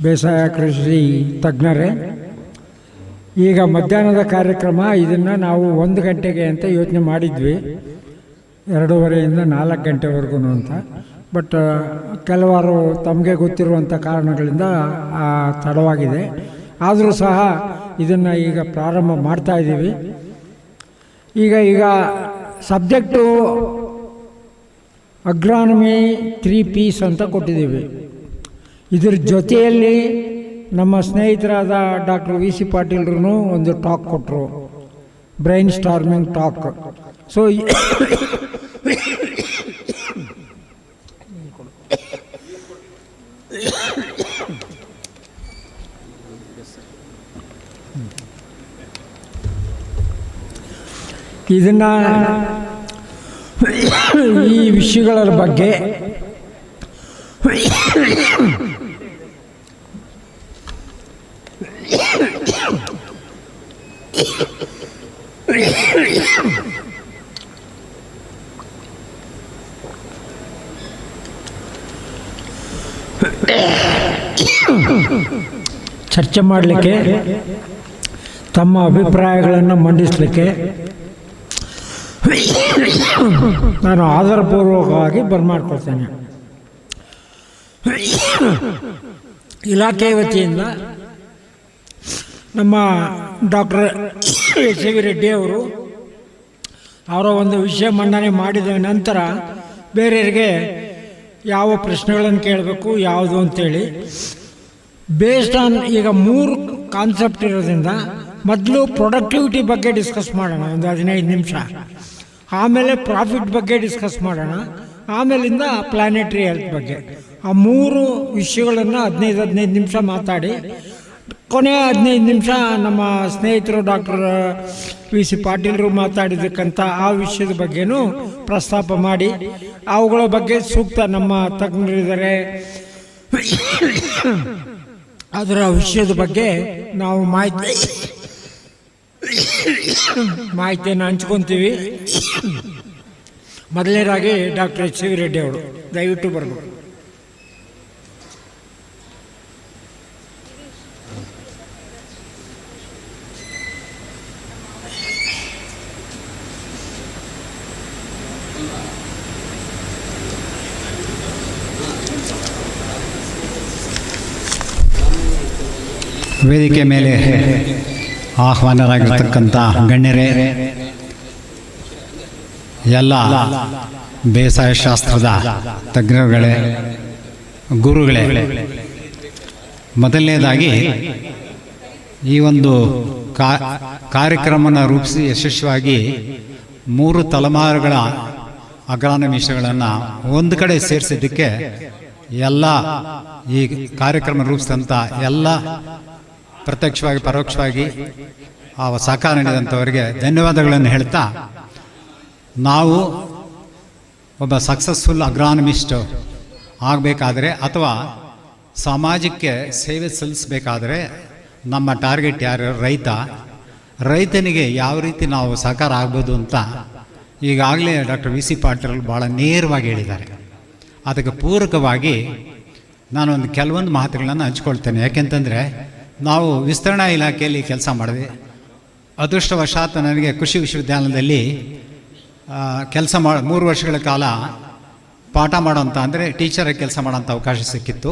ಬೇಸಾಯ ಕೃಷಿ ತಜ್ಞರೇ, ಈಗ ಮಧ್ಯಾಹ್ನದ ಕಾರ್ಯಕ್ರಮ ಇದನ್ನು ನಾವು 1 ಗಂಟೆಗೆ ಅಂತ ಯೋಚನೆ ಮಾಡಿದ್ವಿ, 2:30 4 ಗಂಟೆವರೆಗೂ ಅಂತ. ಬಟ್ ಕೆಲವರು ತಮಗೆ ಗೊತ್ತಿರುವಂಥ ಕಾರಣಗಳಿಂದ ತಡವಾಗಿದೆ. ಆದರೂ ಸಹ ಇದನ್ನು ಈಗ ಪ್ರಾರಂಭ ಮಾಡ್ತಾ ಇದ್ದೀವಿ. ಈಗ ಸಬ್ಜೆಕ್ಟು ಅಗ್ರಾನಮಿ 3 Ps ಅಂತ ಕೊಟ್ಟಿದ್ದೀವಿ. ಇದ್ರ ಜೊತೆಯಲ್ಲಿ ನಮ್ಮ ಸ್ನೇಹಿತರಾದ ಡಾಕ್ಟರ್ ವಿ ಸಿ ಪಾಟೀಲ್ರು ಒಂದು ಟಾಕ್ ಕೊಟ್ಟರು, ಬ್ರೈನ್ ಸ್ಟಾರ್ಮಿಂಗ್ ಟಾಕ್. ಸೊ ಇದನ್ನು ಈ ವಿಷಯಗಳ ಬಗ್ಗೆ ಚರ್ಚೆ ಮಾಡಲಿಕ್ಕೆ, ತಮ್ಮ ಅಭಿಪ್ರಾಯಗಳನ್ನು ಮಂಡಿಸಲಿಕ್ಕೆ ನಾನು ಆಧಾರಪೂರ್ವಕವಾಗಿ ಬರ್ಮಾಡ್ಕೊಳ್ತೇನೆ. ಇಲಾಖೆ ವತಿಯಿಂದ ನಮ್ಮ ಡಾಕ್ಟರ್ HV ರೆಡ್ಡಿ ಅವರು ಅವರ ಒಂದು ವಿಷಯ ಮಂಡನೆ ಮಾಡಿದ ನಂತರ ಬೇರೆಯವರಿಗೆ ಯಾವ ಪ್ರಶ್ನೆಗಳನ್ನು ಕೇಳಬೇಕು ಯಾವುದು ಅಂತೇಳಿ ಬೇಸ್ಡ್ ಆನ್ ಈಗ 3 ಕಾನ್ಸೆಪ್ಟ್ ಇರೋದ್ರಿಂದ ಮೊದಲು ಪ್ರೊಡಕ್ಟಿವಿಟಿ ಬಗ್ಗೆ ಡಿಸ್ಕಸ್ ಮಾಡೋಣ ಒಂದು 15 ನಿಮಿಷ, ಆಮೇಲೆ ಪ್ರಾಫಿಟ್ ಬಗ್ಗೆ ಡಿಸ್ಕಸ್ ಮಾಡೋಣ, ಆಮೇಲಿಂದ ಪ್ಲಾನೆಟರಿ ಹೆಲ್ತ್ ಬಗ್ಗೆ. ಆ 3 ವಿಷಯಗಳನ್ನು 15 ನಿಮಿಷ ಮಾತಾಡಿ, ಕೊನೆಯ 15 ನಿಮಿಷ ನಮ್ಮ ಸ್ನೇಹಿತರು ಡಾಕ್ಟರ್ ವಿ ಸಿ ಪಾಟೀಲ್ರು ಮಾತಾಡಿದ್ದಕ್ಕಂಥ ಆ ವಿಷಯದ ಬಗ್ಗೆನೂ ಪ್ರಸ್ತಾಪ ಮಾಡಿ, ಅವುಗಳ ಬಗ್ಗೆ ಸೂಕ್ತ ನಮ್ಮ ತಜ್ಞರಿದ್ದಾರೆ ಅದರ ವಿಷಯದ ಬಗ್ಗೆ ನಾವು ಮಾಹಿತಿಯನ್ನು ಹಂಚ್ಕೊತೀವಿ. ಮೊದಲನೇದಾಗಿ ಡಾಕ್ಟರ್ HV ರೆಡ್ಡಿ ಅವರು ದಯವಿಟ್ಟು ಬರಬೇಕು. ವೇದಿಕೆ ಮೇಲೆ ಆಹ್ವಾನರಾಗಿರ್ತಕ್ಕಂಥ ಗಣ್ಯರೇ, ಎಲ್ಲ ಬೇಸಾಯ ಶಾಸ್ತ್ರದ ತಜ್ಞರುಗಳೇ, ಗುರುಗಳೇ, ಮೊದಲನೇದಾಗಿ ಈ ಒಂದು ಕಾರ್ಯಕ್ರಮನ ರೂಪಿಸಿ ಯಶಸ್ವಿಯಾಗಿ 3 ತಲೆಮಾರುಗಳ ಅಗ್ರಾನಮಿಸ್ಟ್ಗಳನ್ನು ಒಂದು ಕಡೆ ಸೇರಿಸಿದ್ದಕ್ಕೆ ಎಲ್ಲ ಈ ಕಾರ್ಯಕ್ರಮ ರೂಪಿಸಿದಂಥ ಎಲ್ಲ ಪ್ರತ್ಯಕ್ಷವಾಗಿ ಪರೋಕ್ಷವಾಗಿ ಆ ಸಹಕಾರ ನೀಡಿದಂಥವರಿಗೆ ಧನ್ಯವಾದಗಳನ್ನು ಹೇಳ್ತಾ, ನಾವು ಒಬ್ಬ ಸಕ್ಸಸ್ಫುಲ್ ಅಗ್ರಾನಮಿಸ್ಟ್ ಆಗಬೇಕಾದ್ರೆ ಅಥವಾ ಸಮಾಜಕ್ಕೆ ಸೇವೆ ಸಲ್ಲಿಸಬೇಕಾದ್ರೆ ನಮ್ಮ ಟಾರ್ಗೆಟ್ ಯಾರು? ರೈತನಿಗೆ ಯಾವ ರೀತಿ ನಾವು ಸಹಕಾರ ಆಗ್ಬೋದು ಅಂತ ಈಗಾಗಲೇ ಡಾಕ್ಟರ್ ವಿ ಸಿ ಪಾಟೀಲ್ ಭಾಳ ನೇರವಾಗಿ ಹೇಳಿದ್ದಾರೆ. ಅದಕ್ಕೆ ಪೂರಕವಾಗಿ ನಾನೊಂದು ಕೆಲವೊಂದು ಮಾತುಗಳನ್ನು ಹಂಚ್ಕೊಳ್ತೇನೆ. ಯಾಕೆಂತಂದರೆ ನಾವು ವಿಸ್ತರಣಾ ಇಲಾಖೆಯಲ್ಲಿ ಕೆಲಸ ಮಾಡಿದೆ. ಅದೃಷ್ಟವಶಾತ್ ನನಗೆ ಕೃಷಿ ವಿಶ್ವವಿದ್ಯಾಲಯದಲ್ಲಿ ಕೆಲಸ 3 ವರ್ಷಗಳ ಕಾಲ ಪಾಠ ಮಾಡೋಂಥ ಅಂದರೆ ಟೀಚರಾಗಿ ಕೆಲಸ ಮಾಡೋಂಥ ಅವಕಾಶ ಸಿಕ್ಕಿತ್ತು.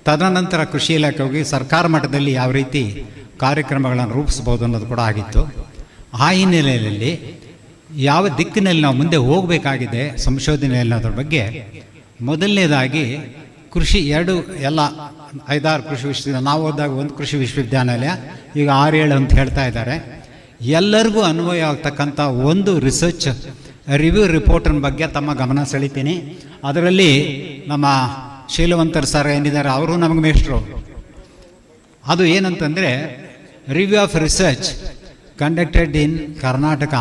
ತದನಂತರ ಕೃಷಿ ಇಲಾಖೆ ಹೋಗಿ ಸರ್ಕಾರ ಮಟ್ಟದಲ್ಲಿ ಯಾವ ರೀತಿ ಕಾರ್ಯಕ್ರಮಗಳನ್ನು ರೂಪಿಸ್ಬೋದು ಅನ್ನೋದು ಕೂಡ ಆಗಿತ್ತು. ಆ ಹಿನ್ನೆಲೆಯಲ್ಲಿ ಯಾವ ದಿಕ್ಕಿನಲ್ಲಿ ನಾವು ಮುಂದೆ ಹೋಗಬೇಕಾಗಿದೆ ಸಂಶೋಧನೆಯಲ್ಲಿ ಅನ್ನೋದ್ರ ಬಗ್ಗೆ ಮೊದಲನೇದಾಗಿ ಕೃಷಿ 5-6 ಕೃಷಿ ವಿಶ್ವವಿದ್ಯಾಲಯ, ನಾವು ಹೋದಾಗ ಒಂದು ಕೃಷಿ ವಿಶ್ವವಿದ್ಯಾನಿಲಯ, ಈಗ 6-7 ಅಂತ ಹೇಳ್ತಾ ಇದ್ದಾರೆ. ಎಲ್ಲರಿಗೂ ಅನ್ವಯ ಆಗ್ತಕ್ಕಂಥ ಒಂದು ರಿಸರ್ಚ್ ರಿವ್ಯೂ ರಿಪೋರ್ಟ್ನ ಬಗ್ಗೆ ತಮ್ಮ ಗಮನ ಸೆಳಿತೀನಿ. ಅದರಲ್ಲಿ ನಮ್ಮ ಶೀಲವಂತರ್ ಸರ್ ಏನಿದ್ದಾರೆ ಅವರು ನಮಗೆ ಮೇಷ್ಟ್ರು. ಅದು ಏನಂತಂದರೆ review of research conducted in Karnataka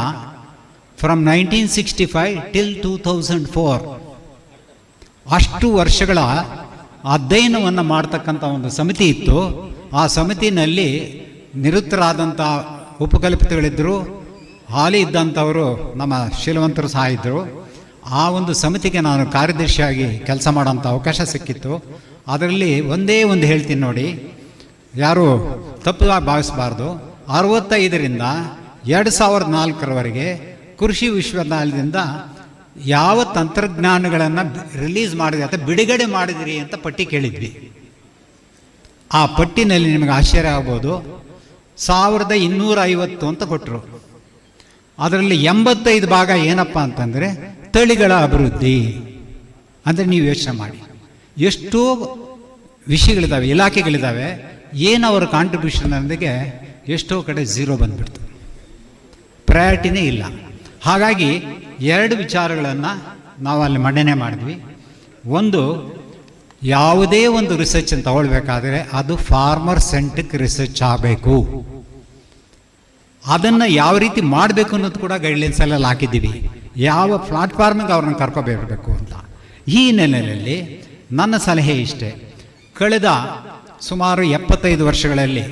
from 1965 till 2004. ಅಷ್ಟು ವರ್ಷಗಳ ಅಧ್ಯಯನವನ್ನು ಮಾಡ್ತಕ್ಕಂಥ ಒಂದು ಸಮಿತಿ ಇತ್ತು. ಆ ಸಮಿತಿನಲ್ಲಿ ನಿವೃತ್ತರಾದಂಥ ಉಪಕಲ್ಪಿತಗಳಿದ್ದರು, ಹಾಲಿ ಇದ್ದಂಥವರು ನಮ್ಮ ಶೀಲವಂತರು ಸಹ ಇದ್ದರು. ಆ ಒಂದು ಸಮಿತಿಗೆ ನಾನು ಕಾರ್ಯದರ್ಶಿಯಾಗಿ ಕೆಲಸ ಮಾಡೋಂಥ ಅವಕಾಶ ಸಿಕ್ಕಿತ್ತು. ಅದರಲ್ಲಿ ಒಂದೇ ಒಂದು ಹೇಳ್ತೀನಿ ನೋಡಿ, ಯಾರು ತಪ್ಪು ಭಾವಿಸಬಾರ್ದು. 65ರಿಂದ 2004ರವರೆಗೆ ಕೃಷಿ ವಿಶ್ವವಿದ್ಯಾಲಯದಿಂದ ಯಾವ ತಂತ್ರಜ್ಞಾನಗಳನ್ನು ರಿಲೀಸ್ ಮಾಡಿದೆ ಅಥವಾ ಬಿಡುಗಡೆ ಮಾಡಿದಿರಿ ಅಂತ ಪಟ್ಟಿ ಕೇಳಿದ್ವಿ. ಆ ಪಟ್ಟಿನಲ್ಲಿ ನಿಮಗೆ ಆಶ್ಚರ್ಯ ಆಗ್ಬೋದು, 1250 ಅಂತ ಕೊಟ್ಟರು. ಅದರಲ್ಲಿ 85 ಭಾಗ ಏನಪ್ಪ ಅಂತಂದರೆ ತಳಿಗಳ ಅಭಿವೃದ್ಧಿ. ಅಂದರೆ ನೀವು ಯೋಚನೆ ಮಾಡಿ, ಎಷ್ಟೋ ವಿಷಯಗಳಿದ್ದಾವೆ, ಇಲಾಖೆಗಳಿದ್ದಾವೆ, ಏನು ಅವರ ಕಾಂಟ್ರಿಬ್ಯೂಷನ್ ಅನ್ನೋದಕ್ಕೆ ಎಷ್ಟೋ ಕಡೆ 0 ಬಂದುಬಿಡ್ತು, ಪ್ರಯಾರಿಟಿನೇ ಇಲ್ಲ. ಹಾಗಾಗಿ 2 ವಿಚಾರಗಳನ್ನು ನಾವು ಅಲ್ಲಿ ಮಂಡನೆ ಮಾಡಿದ್ವಿ. ಒಂದು, ಯಾವುದೇ ಒಂದು ರಿಸರ್ಚ್ ಅಂತ ತಗೊಳ್ಬೇಕಾದ್ರೆ ಅದು ಫಾರ್ಮರ್ ಸೆಂಟ್ರಿಕ್ ರಿಸರ್ಚ್ ಆಗಬೇಕು. ಅದನ್ನು ಯಾವ ರೀತಿ ಮಾಡಬೇಕು ಅನ್ನೋದು ಕೂಡ ಗೈಡ್ಲೈನ್ಸಲ್ಲೆಲ್ಲ ಹಾಕಿದ್ದೀವಿ. ಯಾವ ಪ್ಲಾಟ್ಫಾರ್ಮಿಗೆ ಅವ್ರನ್ನ ಕರ್ಕೊಬರಬೇಕು ಅಂತ. ಈ ಹಿನ್ನೆಲೆಯಲ್ಲಿ ನನ್ನ ಸಲಹೆ ಇಷ್ಟೇ, ಕಳೆದ ಸುಮಾರು 75 ವರ್ಷಗಳಲ್ಲಿ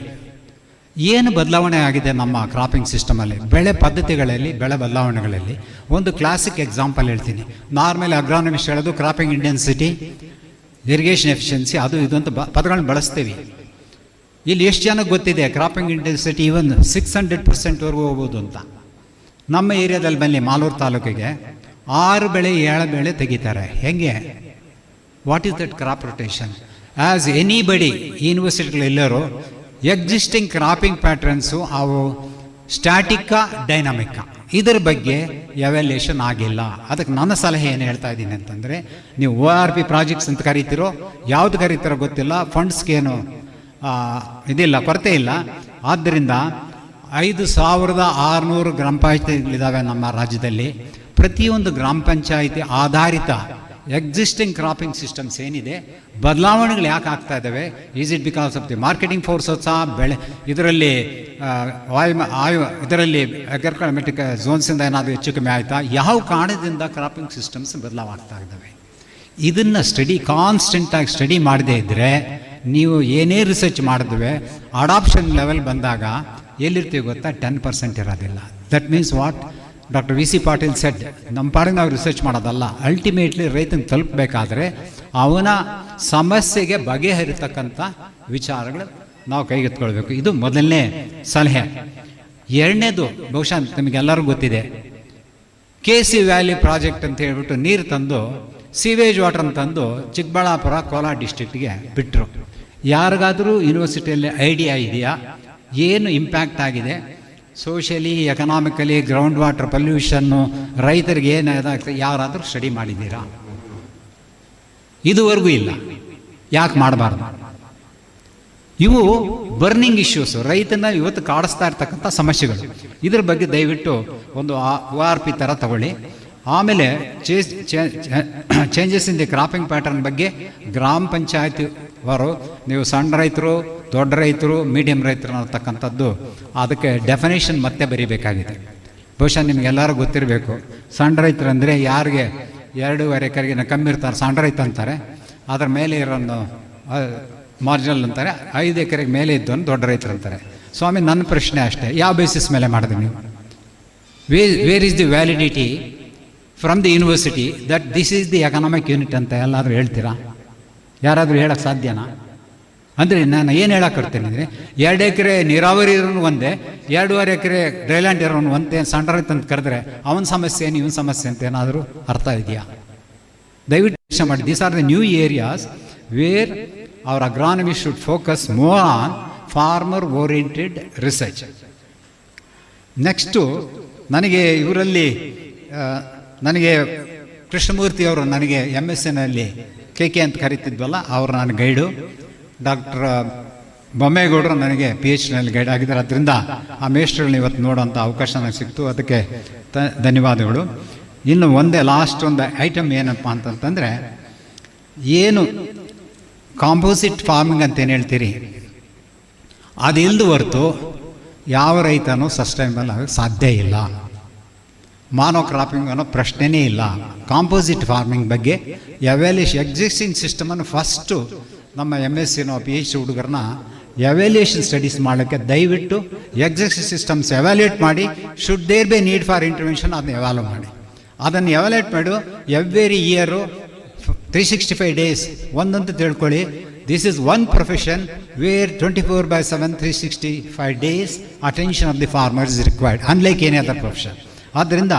ಏನು ಬದಲಾವಣೆ ಆಗಿದೆ ನಮ್ಮ ಕ್ರಾಪಿಂಗ್ ಸಿಸ್ಟಮಲ್ಲಿ, ಬೆಳೆ ಪದ್ಧತಿಗಳಲ್ಲಿ, ಬೆಳೆ ಬದಲಾವಣೆಗಳಲ್ಲಿ. ಒಂದು ಕ್ಲಾಸಿಕ್ ಎಕ್ಸಾಂಪಲ್ ಹೇಳ್ತೀನಿ. ನಾರ್ಮಲ್ ಅಗ್ರಾನಮಿಸ್ಟ್ ಹೇಳೋದು ಕ್ರಾಪಿಂಗ್ ಇಂಟೆನ್ಸಿಟಿ, ಇರಿಗೇಷನ್ ಎಫಿಷಿಯನ್ಸಿ, ಅದು ಇದು ಅಂತ ಪದಗಳನ್ನ ಬಳಸ್ತೀವಿ. ಇಲ್ಲಿ ಎಷ್ಟು ಜನಕ್ಕೆ ಗೊತ್ತಿದೆ ಕ್ರಾಪಿಂಗ್ ಇಂಟೆನ್ಸಿಟಿ ಈವನ್ 600%ವರೆಗೂ ಹೋಗ್ಬೋದು ಅಂತ. ನಮ್ಮ ಏರಿಯಾದಲ್ಲಿ ಬನ್ನಿ, ಮಾಲೂರು ತಾಲೂಕಿಗೆ 6 ಬೆಳೆ 7 ಬೆಳೆ ತೆಗಿತಾರೆ. ಹೆಂಗೆ? What is that crop rotation? As anybody, ಯೂನಿವರ್ಸಿಟಿಗಳೆಲ್ಲರೂ ಎಕ್ಸಿಸ್ಟಿಂಗ್ ಕ್ರಾಪಿಂಗ್ ಪ್ಯಾಟ್ರನ್ಸು ಅವು ಸ್ಟ್ಯಾಟಿಕ್ಕಾ ಡೈನಾಮಿಕ್ಕಾ, ಇದರ ಬಗ್ಗೆ ಎವ್ಯಾಲ್ಯೂಯೇಷನ್ ಆಗಿಲ್ಲ. ಅದಕ್ಕೆ ನನ್ನ ಸಲಹೆ ಏನು ಹೇಳ್ತಾ ಇದ್ದೀನಿ ಅಂತಂದರೆ, ನೀವು ORP ಪ್ರಾಜೆಕ್ಟ್ಸ್ ಅಂತ ಕರಿತೀರೋ ಯಾವುದು ಕರೀತಾರೋ ಗೊತ್ತಿಲ್ಲ, ಫಂಡ್ಸ್ಗೇನು ಇದಿಲ್ಲ, ಕೊರತೆ ಇಲ್ಲ. ಆದ್ದರಿಂದ 5600 ಗ್ರಾಮ ಪಂಚಾಯತಿಗಳಿದ್ದಾವೆ ನಮ್ಮ ರಾಜ್ಯದಲ್ಲಿ. ಪ್ರತಿಯೊಂದು ಗ್ರಾಮ ಪಂಚಾಯಿತಿ ಆಧಾರಿತ ಎಕ್ಸಿಸ್ಟಿಂಗ್ ಕ್ರಾಪಿಂಗ್ ಸಿಸ್ಟಮ್ಸ್ ಏನಿದೆ, ಬದಲಾವಣೆಗಳು ಯಾಕೆ ಆಗ್ತಾ ಇದ್ದಾವೆ? Is it because of the marketing forces, ಬೆಳೆ ಇದರಲ್ಲಿ ಇದರಲ್ಲಿ ಅಗ್ರಿಕಲ್ಮೆಟಿಕ್ ಝೋನ್ಸಿಂದ ಏನಾದರೂ ಹೆಚ್ಚು ಕಮ್ಮಿ ಆಯಿತಾ? ಯಾವ ಕಾರಣದಿಂದ ಕ್ರಾಪಿಂಗ್ ಸಿಸ್ಟಮ್ಸ್ ಬದಲಾವಾಗ್ತಾ ಇದ್ದಾವೆ? ಇದನ್ನು ಕಾನ್ಸ್ಟೆಂಟಾಗಿ ಸ್ಟಡಿ ಮಾಡದೇ ಇದ್ದರೆ ನೀವು ಏನೇ ರಿಸರ್ಚ್ ಮಾಡಿದ್ವಿ, ಅಡಾಪ್ಷನ್ ಲೆವೆಲ್ ಬಂದಾಗ ಎಲ್ಲಿರ್ತೀವಿ ಗೊತ್ತಾ? 10% ಇರೋದಿಲ್ಲ. That means what doctor V C Patil said, ನಮ್ಮ ಪಾಡಿಗೆ ನಾವು ರಿಸರ್ಚ್ ಮಾಡೋದಲ್ಲ, ಅಲ್ಟಿಮೇಟ್ಲಿ ರೈತನ ತಲುಪಬೇಕಾದ್ರೆ ಅವನ ಸಮಸ್ಯೆಗೆ ಬಗೆಹರಿತಕ್ಕಂಥ ವಿಚಾರಗಳು ನಾವು ಕೈಗೆತ್ಕೊಳ್ಬೇಕು. ಇದು ಮೊದಲನೇ ಸಲಹೆ. ಎರಡನೇದು, ಬಹುಶಃ ನಿಮಗೆಲ್ಲರಿಗೂ ಗೊತ್ತಿದೆ, KC ವ್ಯಾಲಿ ಪ್ರಾಜೆಕ್ಟ್ ಅಂತ ಹೇಳ್ಬಿಟ್ಟು ನೀರು ತಂದು ಸೀವೇಜ್ ವಾಟರ್ ತಂದು ಚಿಕ್ಕಬಳ್ಳಾಪುರ ಕೋಲಾರ ಡಿಸ್ಟ್ರಿಕ್ಟ್ಗೆ ಬಿಟ್ಟರು. ಯಾರಿಗಾದರೂ ಯೂನಿವರ್ಸಿಟಿಯಲ್ಲಿ ಐಡಿಯಾ ಇದೆಯಾ ಏನು ಇಂಪ್ಯಾಕ್ಟ್ ಆಗಿದೆ socially, economically, ground water pollution, ರೈತರಿಗೆ ಏನಾಗ್ತದೆ, ಯಾರಾದರೂ ಸ್ಟಡಿ ಮಾಡಿದ್ದೀರಾ? ಇದುವರೆಗೂ ಇಲ್ಲ. ಯಾಕೆ ಮಾಡಬಾರ್ದು? ಇವು ಬರ್ನಿಂಗ್ ಇಶ್ಯೂಸ್, ರೈತನ ಇವತ್ತು ಕಾಡಿಸ್ತಾ ಇರ್ತಕ್ಕಂಥ ಸಮಸ್ಯೆಗಳು. ಇದ್ರ ಬಗ್ಗೆ ದಯವಿಟ್ಟು ಒಂದು ORP ಥರ ತಗೊಳ್ಳಿ. ಆಮೇಲೆ changes in the cropping pattern ಬಗ್ಗೆ ಗ್ರಾಮ ಪಂಚಾಯತಿ ಅವರು, ನೀವು ಸಣ್ಣ ರೈತರು, ದೊಡ್ಡ ರೈತರು, ಮೀಡಿಯಂ ರೈತರು ಅನ್ನತಕ್ಕಂಥದ್ದು ಅದಕ್ಕೆ ಡೆಫಿನೇಷನ್ ಮತ್ತೆ ಬರೀಬೇಕಾಗಿದೆ. ಬಹುಶಃ ನಿಮಗೆಲ್ಲರೂ ಗೊತ್ತಿರಬೇಕು. ಸಣ್ಣ ರೈತರು ಅಂದರೆ ಯಾರಿಗೆ 2.5 ಎಕರೆಗಿನ ಕಮ್ಮಿ ಇರ್ತಾರೆ ಸಣ್ಣ ರೈತ ಅಂತಾರೆ. ಅದರ ಮೇಲೆ ಇರೋನು ಮಾರ್ಜಿನಲ್ ಅಂತಾರೆ. 5 ಎಕರೆಗೆ ಮೇಲೆ ಇದ್ದವನು ದೊಡ್ಡ ರೈತರು ಅಂತಾರೆ. ಸ್ವಾಮಿ, ನನ್ನ ಪ್ರಶ್ನೆ ಅಷ್ಟೇ, ಯಾವ ಬೇಸಿಸ್ ಮೇಲೆ ಮಾಡಿದ್ರಿ ನೀವು? Where is the validity from the university that this is the economic unit ಅಂತ ಎಲ್ಲಾದರೂ ಹೇಳ್ತೀರಾ? ಯಾರಾದರೂ ಹೇಳೋಕ್ಕೆ ಸಾಧ್ಯನಾ? ಅಂದರೆ ನಾನು ಏನು ಹೇಳಕ್ಕೆ ಅಂದರೆ, 2 ಎಕರೆ ನೀರಾವರಿ ಇರೋನು ಒಂದೇ, 2.5 ಎಕರೆ ಡ್ರೈಲ್ಯಾಂಡ್ ಇರೋನು ಒಂದೇ ಸಣ್ಣ ರೈತ ಅಂತ ಕರೆದ್ರೆ ಅವನ ಸಮಸ್ಯೆ ಏನು ಇವನ ಸಮಸ್ಯೆ ಅಂತ ಏನಾದರೂ ಅರ್ಥ ಇದೆಯಾ? ದಯವಿಟ್ಟು ಯೋಚನೆ ಮಾಡಿ. These are the new areas where our agronomy should focus more on farmer oriented research. Next ನನಗೆ ಇವರಲ್ಲಿ ನನಗೆ ಕೃಷ್ಣಮೂರ್ತಿಯವರು ನನಗೆ MSನಲ್ಲಿ KK ಅಂತ ಕರಿತಿದ್ವಲ್ಲ, ಅವರು ನನ್ನ ಗೈಡು. ಡಾಕ್ಟರ್ ಬೊಮ್ಮೇಗೌಡರು ನನಗೆ PhDನಲ್ಲಿ ಗೈಡ್ ಆಗಿದ್ದಾರೆ. ಅದರಿಂದ ಆ ಮೇಸ್ಟ್ರಗಳನ್ನ ಇವತ್ತು ನೋಡೋಂಥ ಅವಕಾಶ ನನಗೆ ಸಿಕ್ತು, ಅದಕ್ಕೆ ಧನ್ಯವಾದಗಳು. ಇನ್ನು ಒಂದೇ ಲಾಸ್ಟ್ ಒಂದು ಐಟಮ್ ಏನಪ್ಪ ಅಂತಂತಂದರೆ, ಏನು ಕಾಂಪೋಸಿಟ್ ಫಾರ್ಮಿಂಗ್ ಅಂತೇನು ಹೇಳ್ತೀರಿ, ಅದಿಲ್ಲದ ಹೊರತು ಯಾವ ರೈತನೂ ಸಸ್ಟೈನಬಲ್ ಆಗೋಕ್ಕೆ ಸಾಧ್ಯ ಇಲ್ಲ. ಮಾನೋ ಕ್ರಾಪಿಂಗ್ ಅನ್ನೋ ಪ್ರಶ್ನೆನೇ ಇಲ್ಲ. ಕಾಂಪೋಸಿಟ್ ಫಾರ್ಮಿಂಗ್ ಬಗ್ಗೆ ಎವ್ಯಾಲ್ಯೂಷನ್ ಎಕ್ಸಿಸ್ಟಿಂಗ್ ಸಿಸ್ಟಮನ್ನು ಫಸ್ಟು ನಮ್ಮ MSc PhD ಹುಡುಗರನ್ನ ಎವ್ಯಾಲ್ಯೂಯೇಷನ್ ಸ್ಟಡೀಸ್ ಮಾಡೋಕ್ಕೆ ದಯವಿಟ್ಟು ಎಕ್ಸಿಸ್ಟಿಂಗ್ ಸಿಸ್ಟಮ್ಸ್ ಎವ್ಯಾಲ್ಯೂಯೇಟ್ ಮಾಡಿ, should there be need for intervention ಅದನ್ನ ಎವ್ಯಾಲ್ಯೂ ಮಾಡಿ. ಅದನ್ನು ಎವ್ಯಾಲ್ಯೂಯೇಟ್ ಮಾಡು ಎವ್ರಿ ಇಯರು 365 days ಒಂದಂತ ತಿಳ್ಕೊಳ್ಳಿ. This is one profession where 24/7 365 days attention of the farmer is required, unlike any other profession. ಆದ್ದರಿಂದ